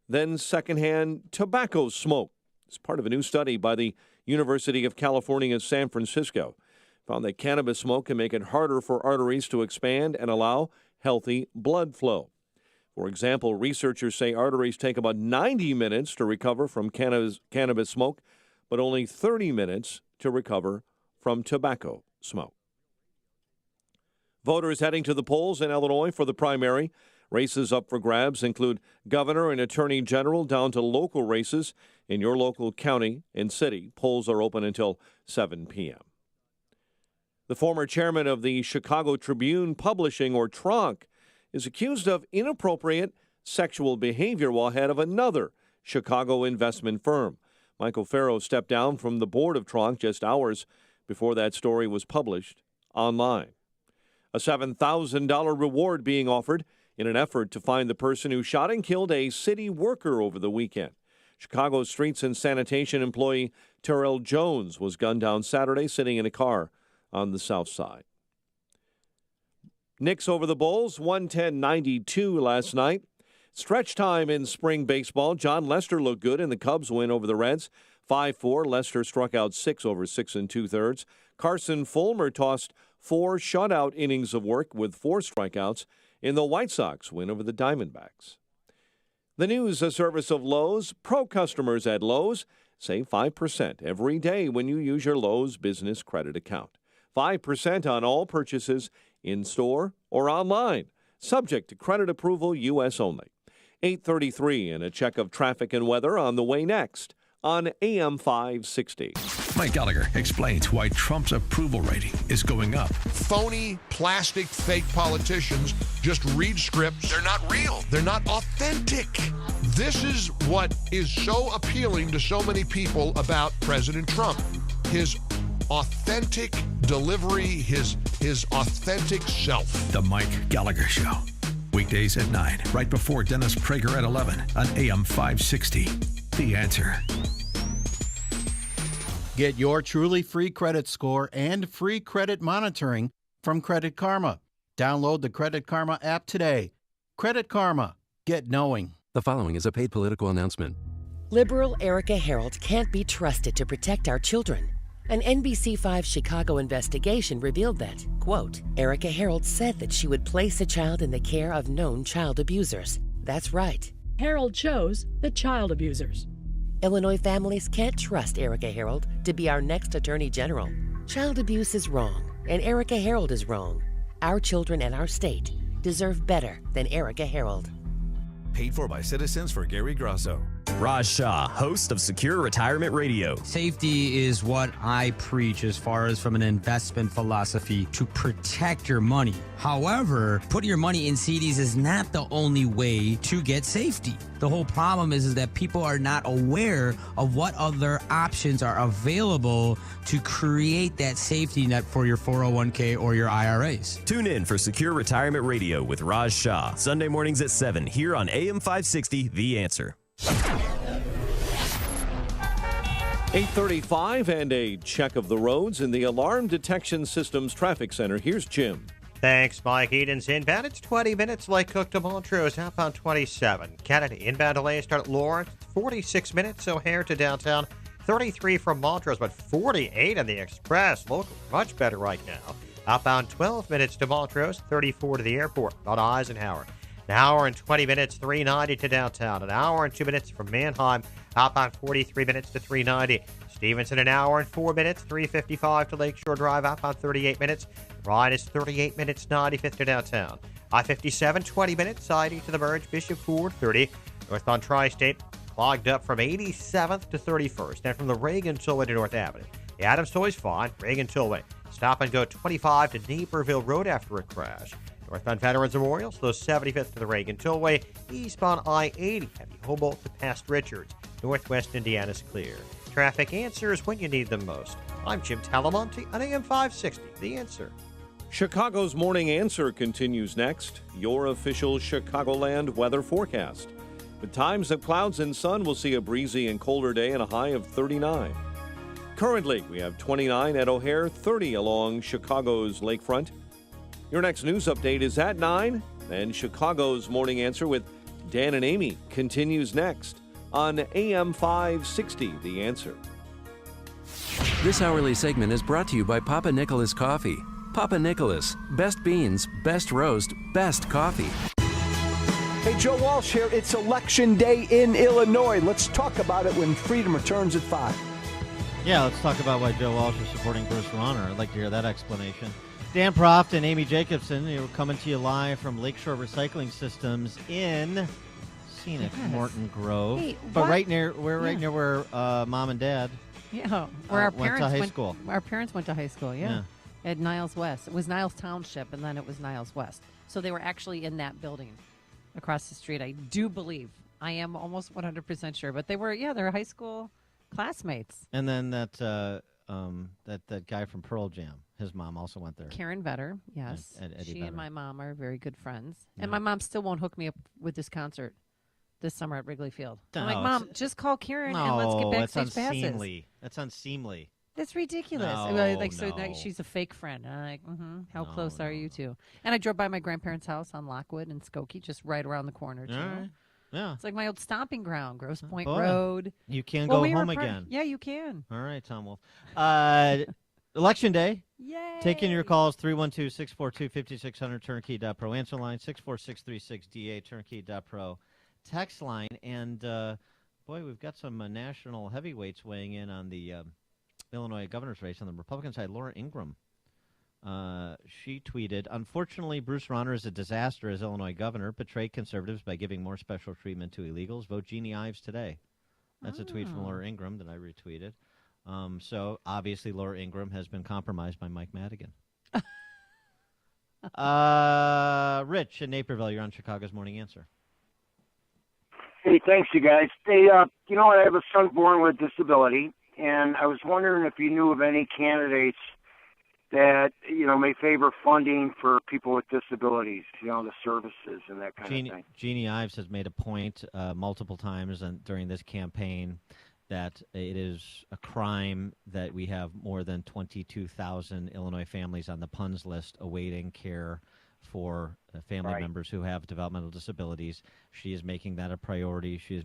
than secondhand tobacco smoke. It's part of a new study by the University of California, San Francisco. Found that cannabis smoke can make it harder for arteries to expand and allow healthy blood flow. For example, researchers say arteries take about 90 minutes to recover from cannabis smoke, but only 30 minutes to recover from tobacco smoke. Voters heading to the polls in Illinois for the primary. Races up for grabs include governor and attorney general down to local races in your local county and city. Polls are open until 7 p.m. The former chairman of the Chicago Tribune Publishing, or Tronc, is accused of inappropriate sexual behavior while head of another Chicago investment firm. Michael Farrow stepped down from the board of Tronc just hours before that story was published online. A $7,000 reward being offered in an effort to find the person who shot and killed a city worker over the weekend. Chicago Streets and Sanitation employee Terrell Jones was gunned down Saturday sitting in a car on the south side. Knicks over the Bulls, 110-92 last night. Stretch time in spring baseball. John Lester looked good in the Cubs win over the Reds. 5-4. Lester struck out 6 over 6 2/3. Carson Fulmer tossed 4 shutout innings of work with 4 strikeouts in the White Sox win over the Diamondbacks. The news, a service of Lowe's. Pro customers at Lowe's save 5% every day when you use your Lowe's business credit account. 5% on all purchases in-store or online. Subject to credit approval, U.S. only. 8:33 and a check of traffic and weather on the way next on AM 560. Mike Gallagher explains why Trump's approval rating is going up. Phony, plastic, fake politicians just read scripts. They're not real. They're not authentic. This is what is so appealing to so many people about President Trump. His authentic delivery, his authentic self. The Mike Gallagher Show. Weekdays at 9, right before Dennis Prager at 11 on AM 560. The Answer. Get your truly free credit score and free credit monitoring from Credit Karma. Download the Credit Karma app today. Credit Karma. Get knowing. The following is a paid political announcement. Liberal Erica Harold can't be trusted to protect our children. An NBC5 Chicago investigation revealed that, quote, Erica Harold said that she would place a child in the care of known child abusers. That's right. Harold chose the child abusers. Illinois families can't trust Erica Harold to be our next Attorney General. Child abuse is wrong, and Erica Harold is wrong. Our children and our state deserve better than Erica Harold. Paid for by Citizens for Gary Grasso. Raj Shah, host of Secure Retirement Radio. Safety is what I preach as far as from an investment philosophy to protect your money. However, putting your money in CDs is not the only way to get safety. The whole problem is that people are not aware of what other options are available to create that safety net for your 401k or your IRAs. Tune in for Secure Retirement Radio with Raj Shah, Sunday mornings at 7 here on AM 560, The Answer. 8:35 and a check of the roads in the Alarm Detection Systems Traffic Center. Here's Jim. Thanks, Mike. Eden's inbound. It's 20 minutes. Lake Cook to Montrose, outbound 27. Kennedy, inbound delays start at Lawrence, 46 minutes. O'Hare to downtown, 33 from Montrose, but 48 on the express. Local, much better right now. Outbound 12 minutes to Montrose, 34 to the airport. On Eisenhower. An hour and 20 minutes, 390 to downtown. An hour and 2 minutes from Mannheim. Outbound 43 minutes to 390. Stevenson, an hour and 4 minutes, 355 to Lakeshore Drive. Outbound 38 minutes. Ryan is 38 minutes, 95th to downtown. I-57, 20 minutes. ID to the merge. Bishop Ford, 30. Northbound Tri-State, clogged up from 87th to 31st. And from the Reagan Tollway to North Avenue. The Adams Tollway's fine. Reagan Tollway. Stop and go 25 to Naperville Road after a crash. Northbound Veterans Memorial, slow 75th to the Reagan Tollway. Eastbound I-80, heavy Humboldt to past Richards. Northwest Indiana's clear. Traffic answers when you need them most. I'm Jim Talamonte on AM 560, The Answer. Chicago's Morning Answer continues next. Your official Chicagoland weather forecast. With times of clouds and sun, we'll see a breezy and colder day and a high of 39. Currently, we have 29 at O'Hare, 30 along Chicago's lakefront. Your next news update is at 9, and Chicago's Morning Answer with Dan and Amy continues next on AM 560, The Answer. This hourly segment is brought to you by Papa Nicholas Coffee. Papa Nicholas, best beans, best roast, best coffee. Hey, Joe Walsh here. It's Election Day in Illinois. Let's talk about it when Freedom returns at 5. Yeah, let's talk about why Joe Walsh is supporting Bruce Rauner. I'd like to hear that explanation. Dan Proft and Amy Jacobson, we're coming to you live from Lakeshore Recycling Systems in scenic Morton Grove. Hey, but what? right near where Mom and Dad where our went parents to high school. Our parents went to high school, Yeah. At Niles West. It was Niles Township, and then it was Niles West. So they were actually in that building across the street, I do believe. I am almost 100% sure. But they were, they're high school classmates. And then that guy from Pearl Jam, his mom also went there. Karen Vetter, yes. And Eddie she Vedder. and my mom are very good friends. Yeah. And my mom still won't hook me up with this concert this summer at Wrigley Field. I'm No, like, Mom, just call Karen No, and let's get backstage that's unseemly. passes. That's unseemly. That's ridiculous. No, So no. she's a fake friend. And I'm like, how close are you two? And I drove by my grandparents' house on Lockwood and Skokie, just right around the corner, too. All right. Yeah. It's like my old stomping ground, Grosse Point Boy, Road. You can Well, go we were home part- again. Yeah, you can. All right, Tom Wolf. Election Day. Yay! Taking your calls, 312-642-5600, turnkey.pro. Answer line, 64636-DA, turnkey.pro. Text line. And, boy, we've got some national heavyweights weighing in on the Illinois governor's race. On the Republican side, Laura Ingraham. She tweeted, unfortunately, Bruce Rauner is a disaster as Illinois governor, betrayed conservatives by giving more special treatment to illegals. Vote Jeannie Ives today. That's a tweet from Laura Ingraham that I retweeted. So, obviously, Laura Ingraham has been compromised by Mike Madigan. Rich in Naperville, you're on Chicago's Morning Answer. Hey, thanks, you guys. Hey, I have a son born with a disability, and I was wondering if you knew of any candidates that, may favor funding for people with disabilities, the services and that kind of thing. Jeannie Ives has made a point multiple times during this campaign that it is a crime that we have more than 22,000 Illinois families on the PUNS list awaiting care for family members who have developmental disabilities. She is making that a priority. She is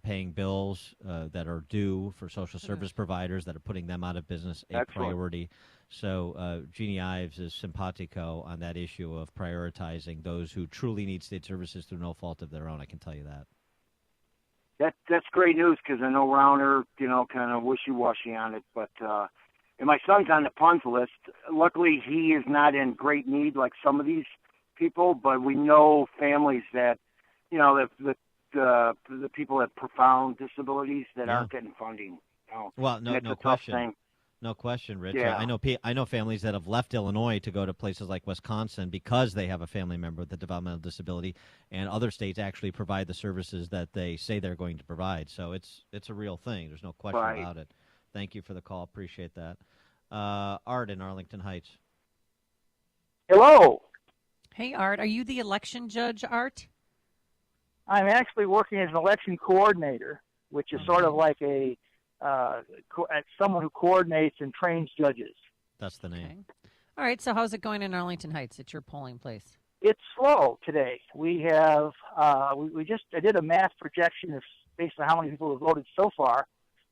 paying bills that are due for social service providers that are putting them out of business a priority. So Jeannie Ives is simpatico on that issue of prioritizing those who truly need state services through no fault of their own. I can tell you that. That's great news, because I know Rauner, kind of wishy-washy on it. But and my son's on the PUNS list. Luckily, he is not in great need like some of these people. But we know families that, the people that have profound disabilities that aren't getting funding. Well, no question. No question, Rich. Yeah. I know families that have left Illinois to go to places like Wisconsin because they have a family member with a developmental disability, and other states actually provide the services that they say they're going to provide. So it's a real thing. There's no question about it. Thank you for the call. Appreciate that. Art in Arlington Heights. Hello. Hey, Art. Are you the election judge, Art? I'm actually working as an election coordinator, which is sort of like someone who coordinates and trains judges. That's the name. Okay. All right, so how's it going in Arlington Heights at your polling place? It's slow today. We have I did a math projection based on how many people have voted so far,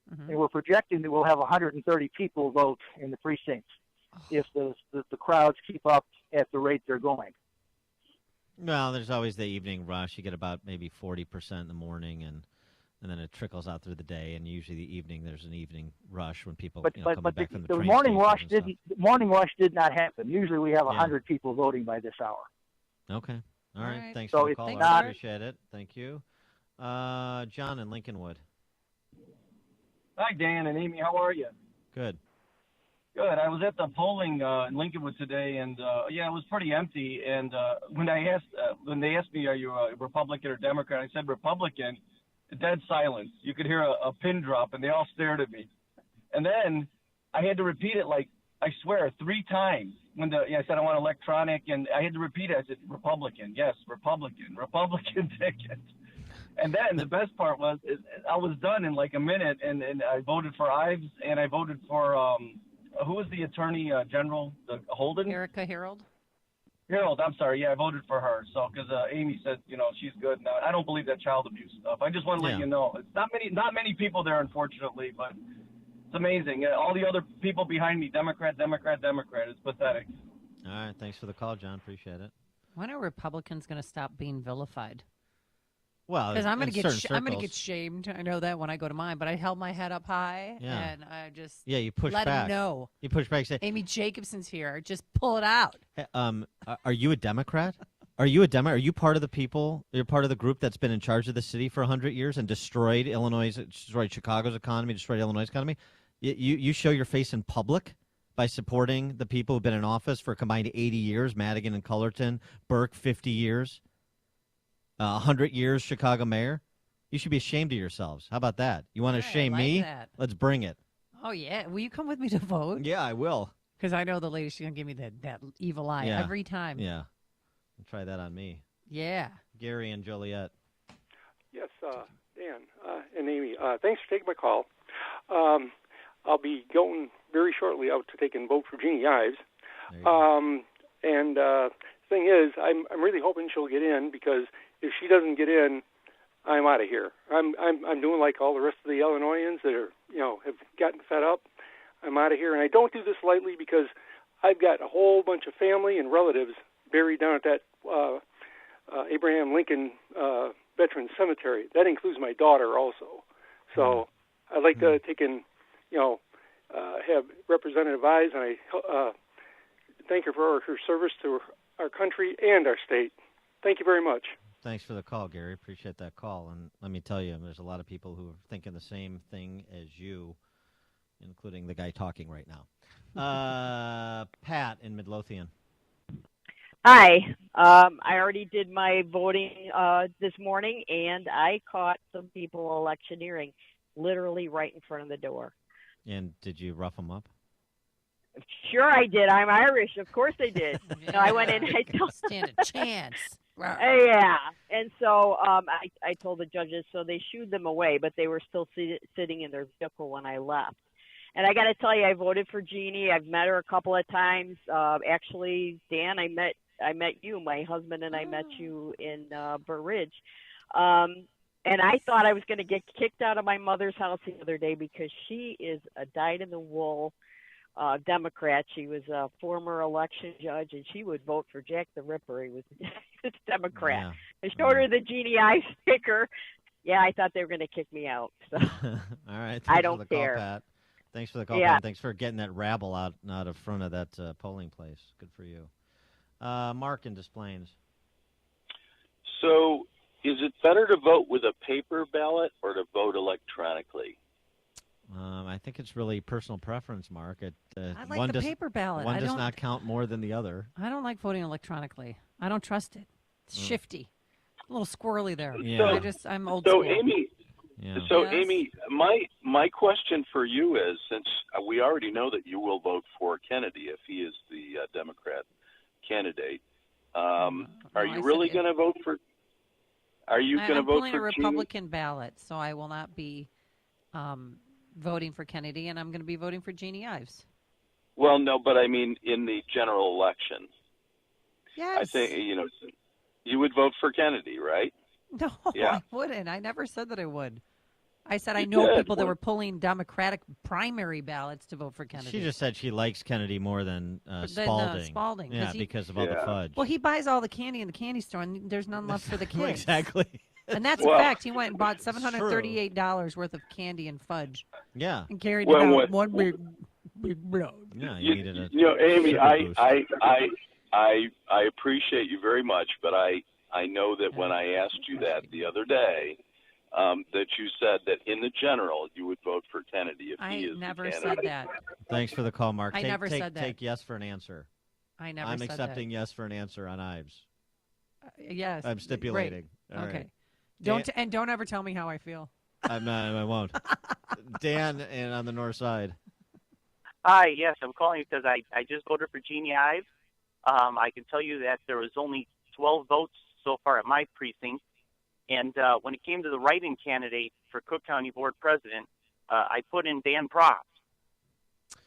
and we're projecting that we'll have 130 people vote in the precincts if the crowds keep up at the rate they're going. Well, there's always the evening rush. You get about maybe 40% in the morning, and then it trickles out through the day. And usually the evening, there's an evening rush when people coming back from the train morning rush station. The morning rush did not happen. Usually we have 100 people voting by this hour. Okay. All right. Thanks So for the it's call. not- I appreciate it. Thank you. John in Lincolnwood. Hi, Dan and Amy. How are you? Good. Good. I was at the polling in Lincolnwood today, and it was pretty empty. And when they asked me, "Are you a Republican or Democrat?" I said Republican. Dead silence. You could hear a pin drop, and they all stared at me. And then I had to repeat it, like, I swear, 3 times. When I said I want electronic, and I had to repeat it. I said Republican. Yes, Republican ticket. And then the best part was I was done in like a minute, and I voted for Ives, and I voted for who was the Attorney General, Holden? Erica Harold. Harold, I'm sorry. Yeah, I voted for her. So because Amy said, she's good. Now I don't believe that child abuse stuff. I just want to let you know, it's not many people there, unfortunately, but it's amazing. All the other people behind me, Democrat. It's pathetic. All right, thanks for the call, John. Appreciate it. When are Republicans going to stop being vilified? Well, because I'm going to get shamed. I know that when I go to mine, but I held my head up high and I just you push let back. him know. You push back. Say, Amy Jacobson's here. Just pull it out. Are you a Democrat? Are you a Democrat? Are you part of the people? You're part of the group that's been in charge of the city for 100 years and destroyed Chicago's economy, destroyed Illinois' economy. You show your face in public by supporting the people who've been in office for a combined 80 years. Madigan and Cullerton, Burke 50 years. 100 years Chicago mayor. You should be ashamed of yourselves. How about that? You want to shame me? That. Let's bring it. Oh, yeah. Will you come with me to vote? Yeah, I will. Because I know the lady, she's going to give me that evil eye every time. Yeah. Try that on me. Yeah. Gary and Joliet. Yes, Dan and Amy. Thanks for taking my call. I'll be going very shortly out to take and vote for Jeannie Ives. Thing is, I'm really hoping she'll get in, because if she doesn't get in, I'm out of here. I'm doing like all the rest of the Illinoisans that are have gotten fed up. I'm out of here, and I don't do this lightly, because I've got a whole bunch of family and relatives buried down at that Abraham Lincoln Veterans Cemetery. That includes my daughter also. So I'd like to take and have Representative Ives, and I thank her for her service to our country and our state. Thank you very much. Thanks for the call, Gary. Appreciate that call. And let me tell you, there's a lot of people who are thinking the same thing as you, including the guy talking right now. Pat in Midlothian. Hi. I already did my voting this morning, and I caught some people electioneering literally right in front of the door. And did you rough them up? Sure I did. I'm Irish. Of course I did. Yeah. So I went in. I told stand a chance. Yeah. And So I told the judges, so they shooed them away, but they were still sitting in their vehicle when I left. And I got to tell you, I voted for Jeannie. I've met her a couple of times. Actually, Dan, I met you. My husband and I met you in Burr Ridge. And I thought I was going to get kicked out of my mother's house the other day because she is a dyed-in-the-wool Democrat. She was a former election judge, and she would vote for Jack the Ripper. He was a Democrat. Yeah. I showed her the Jeannie I sticker. Yeah, I thought they were going to kick me out. So. All right. I don't care. Call, Pat. Thanks for the call, yeah. Pat. Thanks for getting that rabble out of front of that polling place. Good for you. Mark in Des Plaines. So is it better to vote with a paper ballot or to vote electronically? I think it's really personal preference, Mark. I like the paper ballot. One does not count more than the other. I don't like voting electronically. I don't trust it. It's shifty. A little squirrely there. Yeah. I'm old school. So, Amy, Amy, my question for you is, since we already know that you will vote for Kennedy if he is the Democrat candidate, are you really going to vote for? Are you going to vote for? I'm pulling a Republican ballot, so I will not be voting for Kennedy, and I'm going to be voting for Jeannie Ives. Well, no, but I mean in the general election. Yes. I think you would vote for Kennedy, right? No, yeah. I wouldn't. I never said that I would. I said I know people that were pulling Democratic primary ballots to vote for Kennedy. She just said she likes Kennedy more than Spalding. Spalding. Yeah, because of all the fudge. Well, he buys all the candy in the candy store, and there's none left for the kids. Exactly. And that's a fact. He went and bought $738 worth of candy and fudge. Yeah. And carried it out one big blow. Yeah, you needed a Amy, I appreciate you very much, but I know that when I asked you that the other day, that you said that in the general you would vote for Kennedy if he is the candidate. I never said that. Thanks for the call, Mark. I never said that. Take yes for an answer. I never I'm said accepting that. yes for an answer on Ives. Yes. I'm stipulating. Right. Okay. Right. Don't ever tell me how I feel. I'm not. I won't. Dan, and on the north side. Hi. Yes, I'm calling because I just voted for Jeannie Ives. I can tell you that there was only 12 votes so far at my precinct. And when it came to the write-in candidate for Cook County Board President, I put in Dan Proft.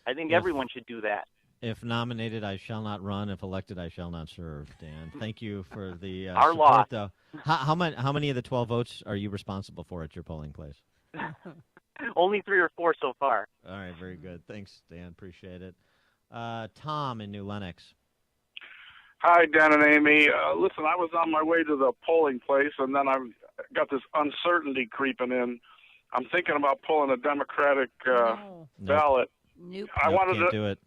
I think everyone should do that. If nominated, I shall not run. If elected, I shall not serve. Dan, thank you for the Our support, law. though. How many of the 12 votes are you responsible for at your polling place? Only 3 or 4 so far. All right, very good. Thanks, Dan. Appreciate it. Tom in New Lenox. Hi, Dan and Amy. Listen, I was on my way to the polling place, and then I've got this uncertainty creeping in. I'm thinking about pulling a Democratic ballot. Nope. Can't do it.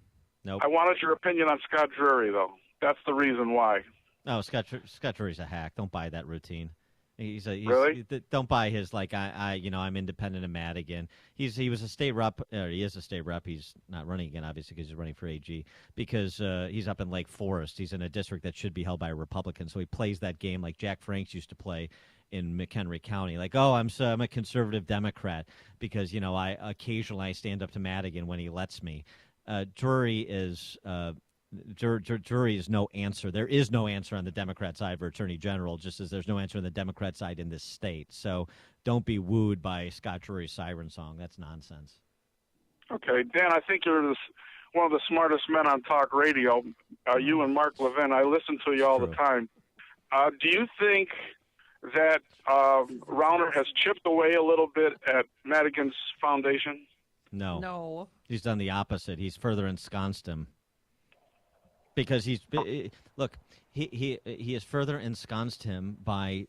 Nope. I wanted your opinion on Scott Drury, though. That's the reason why. No, Scott Drury's a hack. Don't buy that routine. Really? Don't buy his I'm independent of Madigan. He was a state rep. He is a state rep. He's not running again, obviously, because he's running for AG. Because he's up in Lake Forest. He's in a district that should be held by a Republican. So he plays that game like Jack Franks used to play in McHenry County. Like, I'm a conservative Democrat because I occasionally stand up to Madigan when he lets me. Drury is. Jury is no answer. There is no answer on the Democrat side for Attorney General, just as there's no answer on the Democrat side in this state. So don't be wooed by Scott Drury's siren song. That's nonsense. Okay, Dan, I think you're one of the smartest men on talk radio. You and Mark Levin, I listen to you all the time. Do you think that Rauner has chipped away a little bit at Madigan's foundation? No. He's done the opposite. He's further ensconced him. Because he has further ensconced him by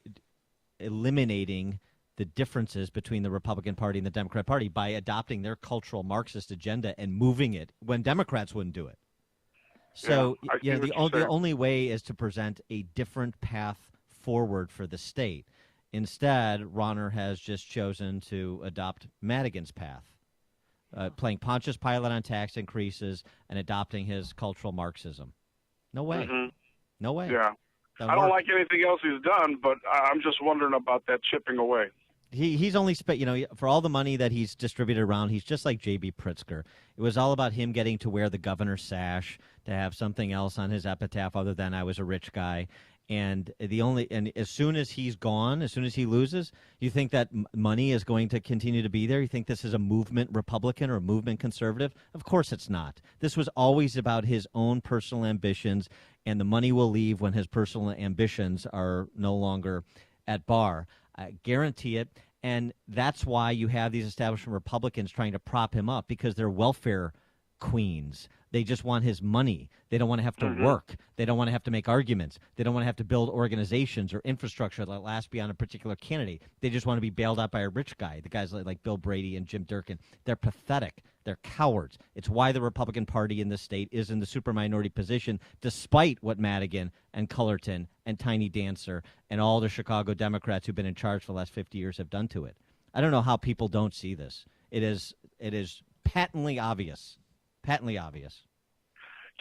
eliminating the differences between the Republican Party and the Democrat Party by adopting their cultural Marxist agenda and moving it when Democrats wouldn't do it. So the only way is to present a different path forward for the state. Instead, Rauner has just chosen to adopt Madigan's path. Playing Pontius Pilate on tax increases and adopting his cultural Marxism. No way. Mm-hmm. No way. Yeah. I don't like anything else he's done, but I'm just wondering about that chipping away. He's only spent, for all the money that he's distributed around, he's just like J.B. Pritzker. It was all about him getting to wear the governor's sash, to have something else on his epitaph other than I was a rich guy. And as soon as he's gone, as soon as he loses, you think that money is going to continue to be there? You think this is a movement Republican or a movement conservative? Of course it's not. This was always about his own personal ambitions, and the money will leave when his personal ambitions are no longer at bar. I guarantee it. And that's why you have these establishment Republicans trying to prop him up, because they're welfare queens. They just want his money. They don't want to have to work. They don't want to have to make arguments. They don't want to have to build organizations or infrastructure that lasts beyond a particular candidate. They just want to be bailed out by a rich guy. The guys like Bill Brady and Jim Durkin. They're pathetic. They're cowards. It's why the Republican Party in this state is in the super minority position, despite what Madigan and Cullerton and Tiny Dancer and all the Chicago Democrats who've been in charge for the last 50 years have done to it. I don't know how people don't see this. It is patently obvious. Patently obvious.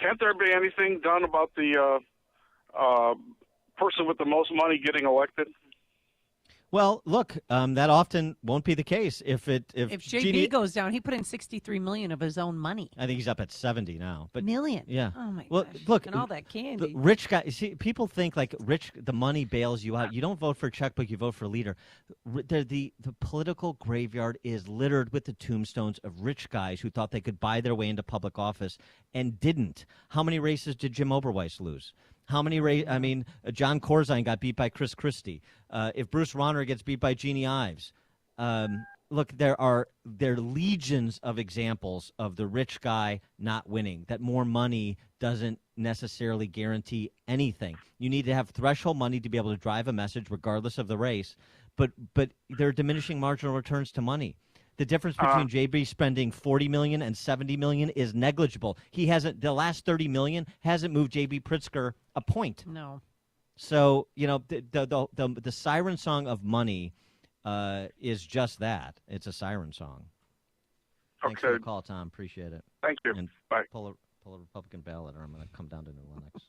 Can't there be anything done about the person with the most money getting elected? Well, look, that often won't be the case. If JB goes down, he put in $63 million of his own money. I think he's up at 70 now. But million. Yeah. Oh my gosh. Look, and all that candy. The rich guy. See, people think like the money bails you out. You don't vote for a checkbook. You vote for a leader. The political graveyard is littered with the tombstones of rich guys who thought they could buy their way into public office and didn't. How many races did Jim Oberweis lose? How many John Corzine got beat by Chris Christie. If Bruce Rauner gets beat by Jeannie Ives. Look, there are legions of examples of the rich guy not winning, that more money doesn't necessarily guarantee anything. You need to have threshold money to be able to drive a message regardless of the race, but there are diminishing marginal returns to money. The difference between JB spending $40 million and $70 million is negligible. He hasn't. The last $30 million hasn't moved JB Pritzker a point. No. So the siren song of money is just that. It's a siren song. Thanks for the call, Tom. Appreciate it. Thank you. And bye. Pull a Republican ballot, or I'm going to come down to New Lenox.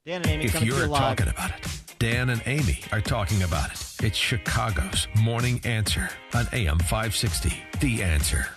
Dan and Amy, if coming to you you're live. talking about it, Dan and Amy are talking about it. It's Chicago's Morning Answer on AM 560. The Answer.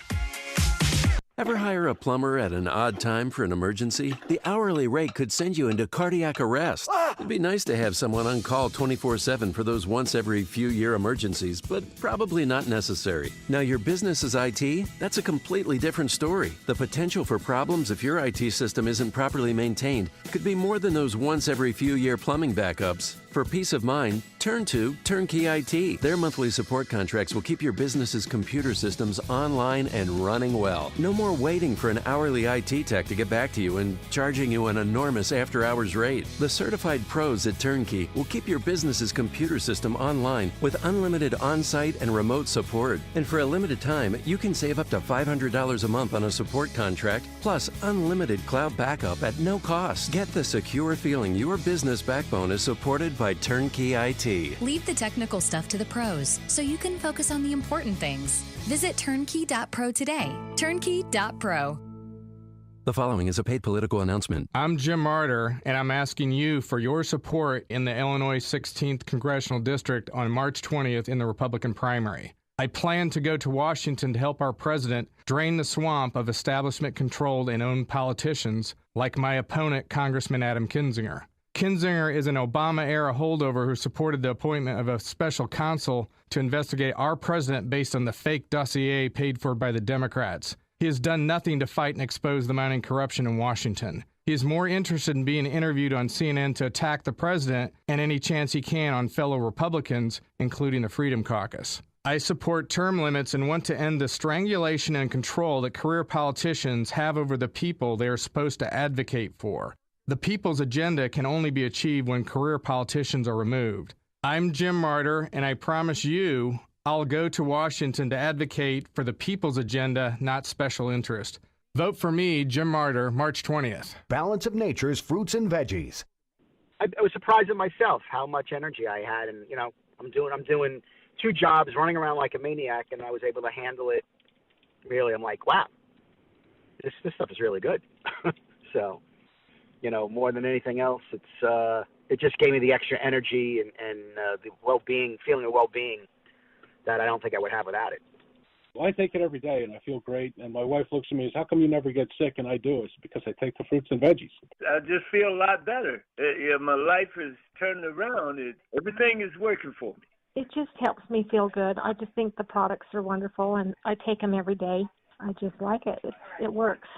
Ever hire a plumber at an odd time for an emergency? The hourly rate could send you into cardiac arrest. It'd be nice to have someone on call 24/7 for those once every few year emergencies, but probably not necessary. Now your business is IT? That's a completely different story. The potential for problems if your IT system isn't properly maintained could be more than those once every few year plumbing backups. For peace of mind, turn to Turnkey IT. Their monthly support contracts will keep your business's computer systems online and running well. No more waiting for an hourly IT tech to get back to you and charging you an enormous after-hours rate. The certified pros at Turnkey will keep your business's computer system online with unlimited on-site and remote support. And for a limited time, you can save up to $500 a month on a support contract, plus unlimited cloud backup at no cost. Get the secure feeling your business backbone is supported by Turnkey IT. Leave the technical stuff to the pros so you can focus on the important things. Visit turnkey.pro today. Turnkey.pro. The following is a paid political announcement. I'm Jim Martyr, and I'm asking you for your support in the Illinois 16th Congressional District on March 20th in the Republican primary. I plan to go to Washington to help our president drain the swamp of establishment-controlled and owned politicians like my opponent, Congressman Adam Kinzinger. Kinzinger is an Obama-era holdover who supported the appointment of a special counsel to investigate our president based on the fake dossier paid for by the Democrats. He has done nothing to fight and expose the mounting corruption in Washington. He is more interested in being interviewed on CNN to attack the president and any chance he can on fellow Republicans, including the Freedom Caucus. I support term limits and want to end the strangulation and control that career politicians have over the people they are supposed to advocate for. The people's agenda can only be achieved when career politicians are removed. I'm Jim Martyr, and I promise you I'll go to Washington to advocate for the people's agenda, not special interest. Vote for me, Jim Martyr, March 20th. Balance of Nature's fruits and veggies. I was surprised at myself how much energy I had, and I'm doing 2 jobs, running around like a maniac, and I was able to handle it. Really, I'm like, wow, this stuff is really good. So, more than anything else, it just gave me the extra energy and the well-being, feeling of well-being that I don't think I would have without it. Well, I take it every day, and I feel great. And my wife looks at me and says, how come you never get sick? And I do. It's because I take the fruits and veggies. I just feel a lot better. My life is turned around. Everything is working for me. It just helps me feel good. I just think the products are wonderful, and I take them every day. I just like it. It works.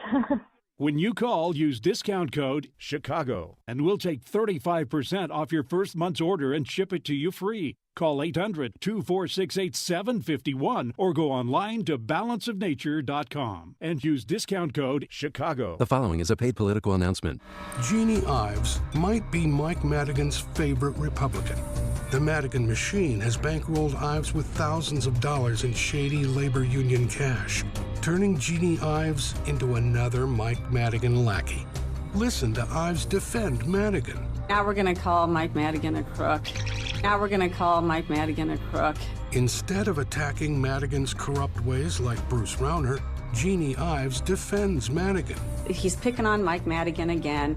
When you call, use discount code CHICAGO, and we'll take 35% off your first month's order and ship it to you free. Call 800-246-8751 or go online to balanceofnature.com and use discount code CHICAGO. The following is a paid political announcement. Jeannie Ives might be Mike Madigan's favorite Republican. The Madigan machine has bankrolled Ives with thousands of dollars in shady labor union cash, turning Jeannie Ives into another Mike Madigan lackey. Listen to Ives defend Madigan. Now we're going to call Mike Madigan a crook. Now we're going to call Mike Madigan a crook. Instead of attacking Madigan's corrupt ways like Bruce Rauner, Jeannie Ives defends Madigan. He's picking on Mike Madigan again.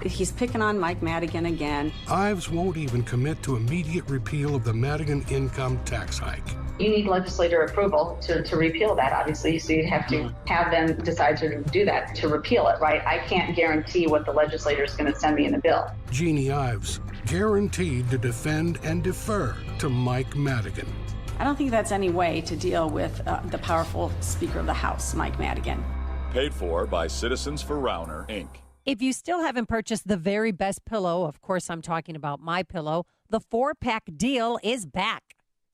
He's picking on Mike Madigan again. Ives won't even commit to immediate repeal of the Madigan income tax hike. You need legislator approval to repeal that, obviously, so you'd have to have them decide to do that, to repeal it, right? I can't guarantee what the legislator is going to send me in the bill. Jeannie Ives, guaranteed to defend and defer to Mike Madigan. I don't think that's any way to deal with the powerful Speaker of the House, Mike Madigan. Paid for by Citizens for Rauner, Inc. If you still haven't purchased the very best pillow, of course I'm talking about MyPillow, the 4-pack deal is back.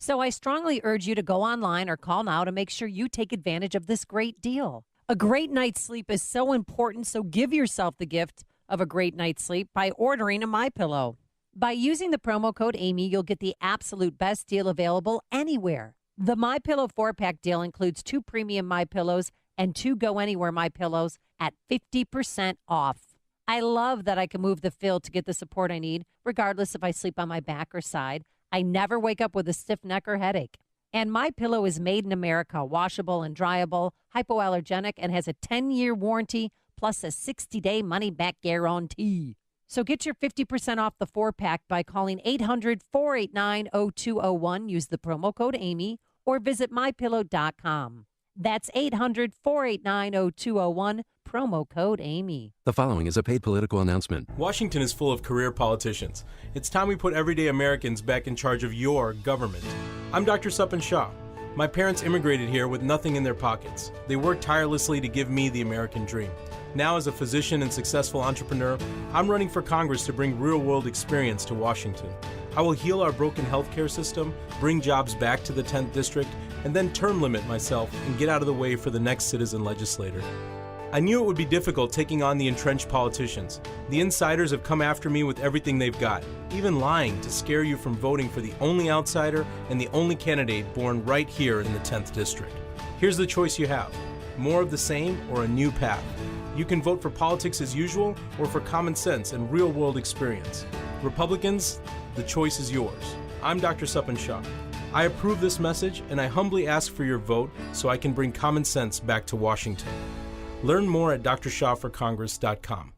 So I strongly urge you to go online or call now to make sure you take advantage of this great deal. A great night's sleep is so important, so give yourself the gift of a great night's sleep by ordering a MyPillow. By using the promo code Amy, you'll get the absolute best deal available anywhere. The MyPillow 4-pack deal includes 2 premium MyPillows and 2 Go Anywhere MyPillows at 50% off. I love that I can move the fill to get the support I need, regardless if I sleep on my back or side. I never wake up with a stiff neck or headache. And MyPillow is made in America, washable and dryable, hypoallergenic, and has a 10-year warranty plus a 60-day money-back guarantee. So get your 50% off the 4-pack by calling 800-489-0201. Use the promo code Amy or visit MyPillow.com. That's 800-489-0201, promo code Amy. The following is a paid political announcement. Washington is full of career politicians. It's time we put everyday Americans back in charge of your government. I'm Dr. Suppan Shah. My parents immigrated here with nothing in their pockets. They worked tirelessly to give me the American dream. Now, as a physician and successful entrepreneur, I'm running for Congress to bring real-world experience to Washington. I will heal our broken healthcare system, bring jobs back to the 10th District, and then term limit myself and get out of the way for the next citizen legislator. I knew it would be difficult taking on the entrenched politicians. The insiders have come after me with everything they've got, even lying to scare you from voting for the only outsider and the only candidate born right here in the 10th District. Here's the choice you have: more of the same or a new path. You can vote for politics as usual or for common sense and real-world experience. Republicans, the choice is yours. I'm Dr. Suppan Shah. I approve this message, and I humbly ask for your vote so I can bring common sense back to Washington. Learn more at drshawforcongress.com.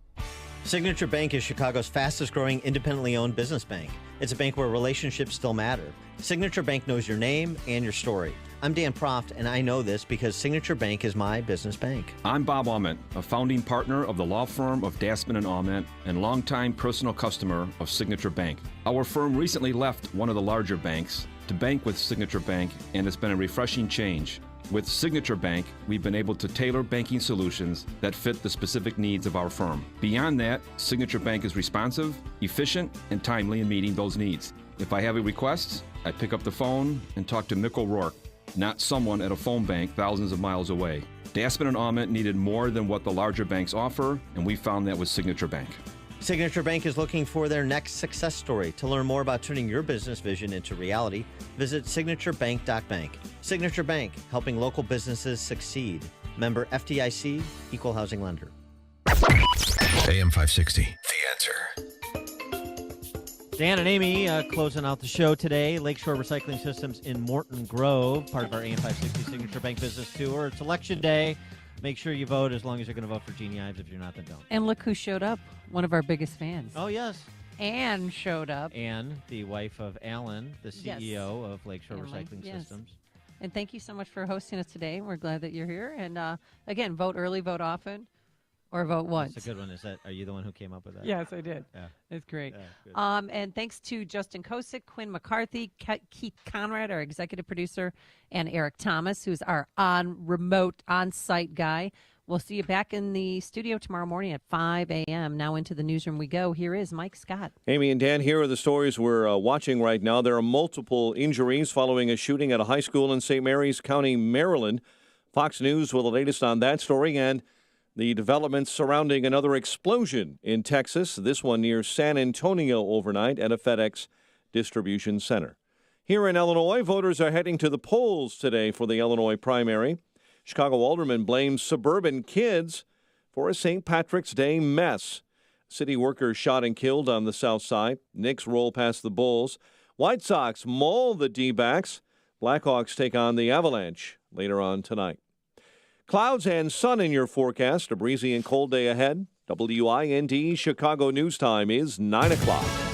Signature Bank is Chicago's fastest-growing independently owned business bank. It's a bank where relationships still matter. Signature Bank knows your name and your story. I'm Dan Proft, and I know this because Signature Bank is my business bank. I'm Bob Aument, a founding partner of the law firm of Daspin & Aument and longtime personal customer of Signature Bank. Our firm recently left one of the larger banks to bank with Signature Bank, and it's been a refreshing change. With Signature Bank, we've been able to tailor banking solutions that fit the specific needs of our firm. Beyond that, Signature Bank is responsive, efficient, and timely in meeting those needs. If I have a request, I pick up the phone and talk to Mick O'Rourke, not someone at a phone bank thousands of miles away. Daspin & Aument needed more than what the larger banks offer, and we found that with Signature Bank. Signature Bank is looking for their next success story. To learn more about turning your business vision into reality, visit signaturebank.bank. Signature Bank, helping local businesses succeed. Member FDIC, Equal Housing Lender. AM 560, The Answer. Dan and Amy closing out the show today. Lakeshore Recycling Systems in Morton Grove, part of our AM 560 Signature Bank Business Tour. It's Election Day. Make sure you vote as long as you're going to vote for Jeannie Ives. If you're not, then don't. And look who showed up. One of our biggest fans. Oh, yes. Anne showed up. Anne, the wife of Alan, the CEO of Lakeshore Alan, Recycling yes. Systems. And thank you so much for hosting us today. We're glad that you're here. And again, vote early, vote often, or vote once. That's a good one. Are you the one who came up with that? Yes, I did. Yeah. It's great. Yeah, and thanks to Justin Kosick, Quinn McCarthy, Keith Conrad, our executive producer, and Eric Thomas, who's our on-site guy. We'll see you back in the studio tomorrow morning at 5 a.m. Now into the newsroom we go. Here is Mike Scott. Amy and Dan, here are the stories we're watching right now. There are multiple injuries following a shooting at a high school in St. Mary's County, Maryland. Fox News with the latest on that story and the developments surrounding another explosion in Texas, this one near San Antonio overnight at a FedEx distribution center. Here in Illinois, voters are heading to the polls today for the Illinois primary. Chicago alderman blames suburban kids for a St. Patrick's Day mess. City workers shot and killed on the south side. Knicks roll past the Bulls. White Sox maul the D-backs. Blackhawks take on the Avalanche later on tonight. Clouds and sun in your forecast. A breezy and cold day ahead. WIND Chicago News Time is 9 o'clock.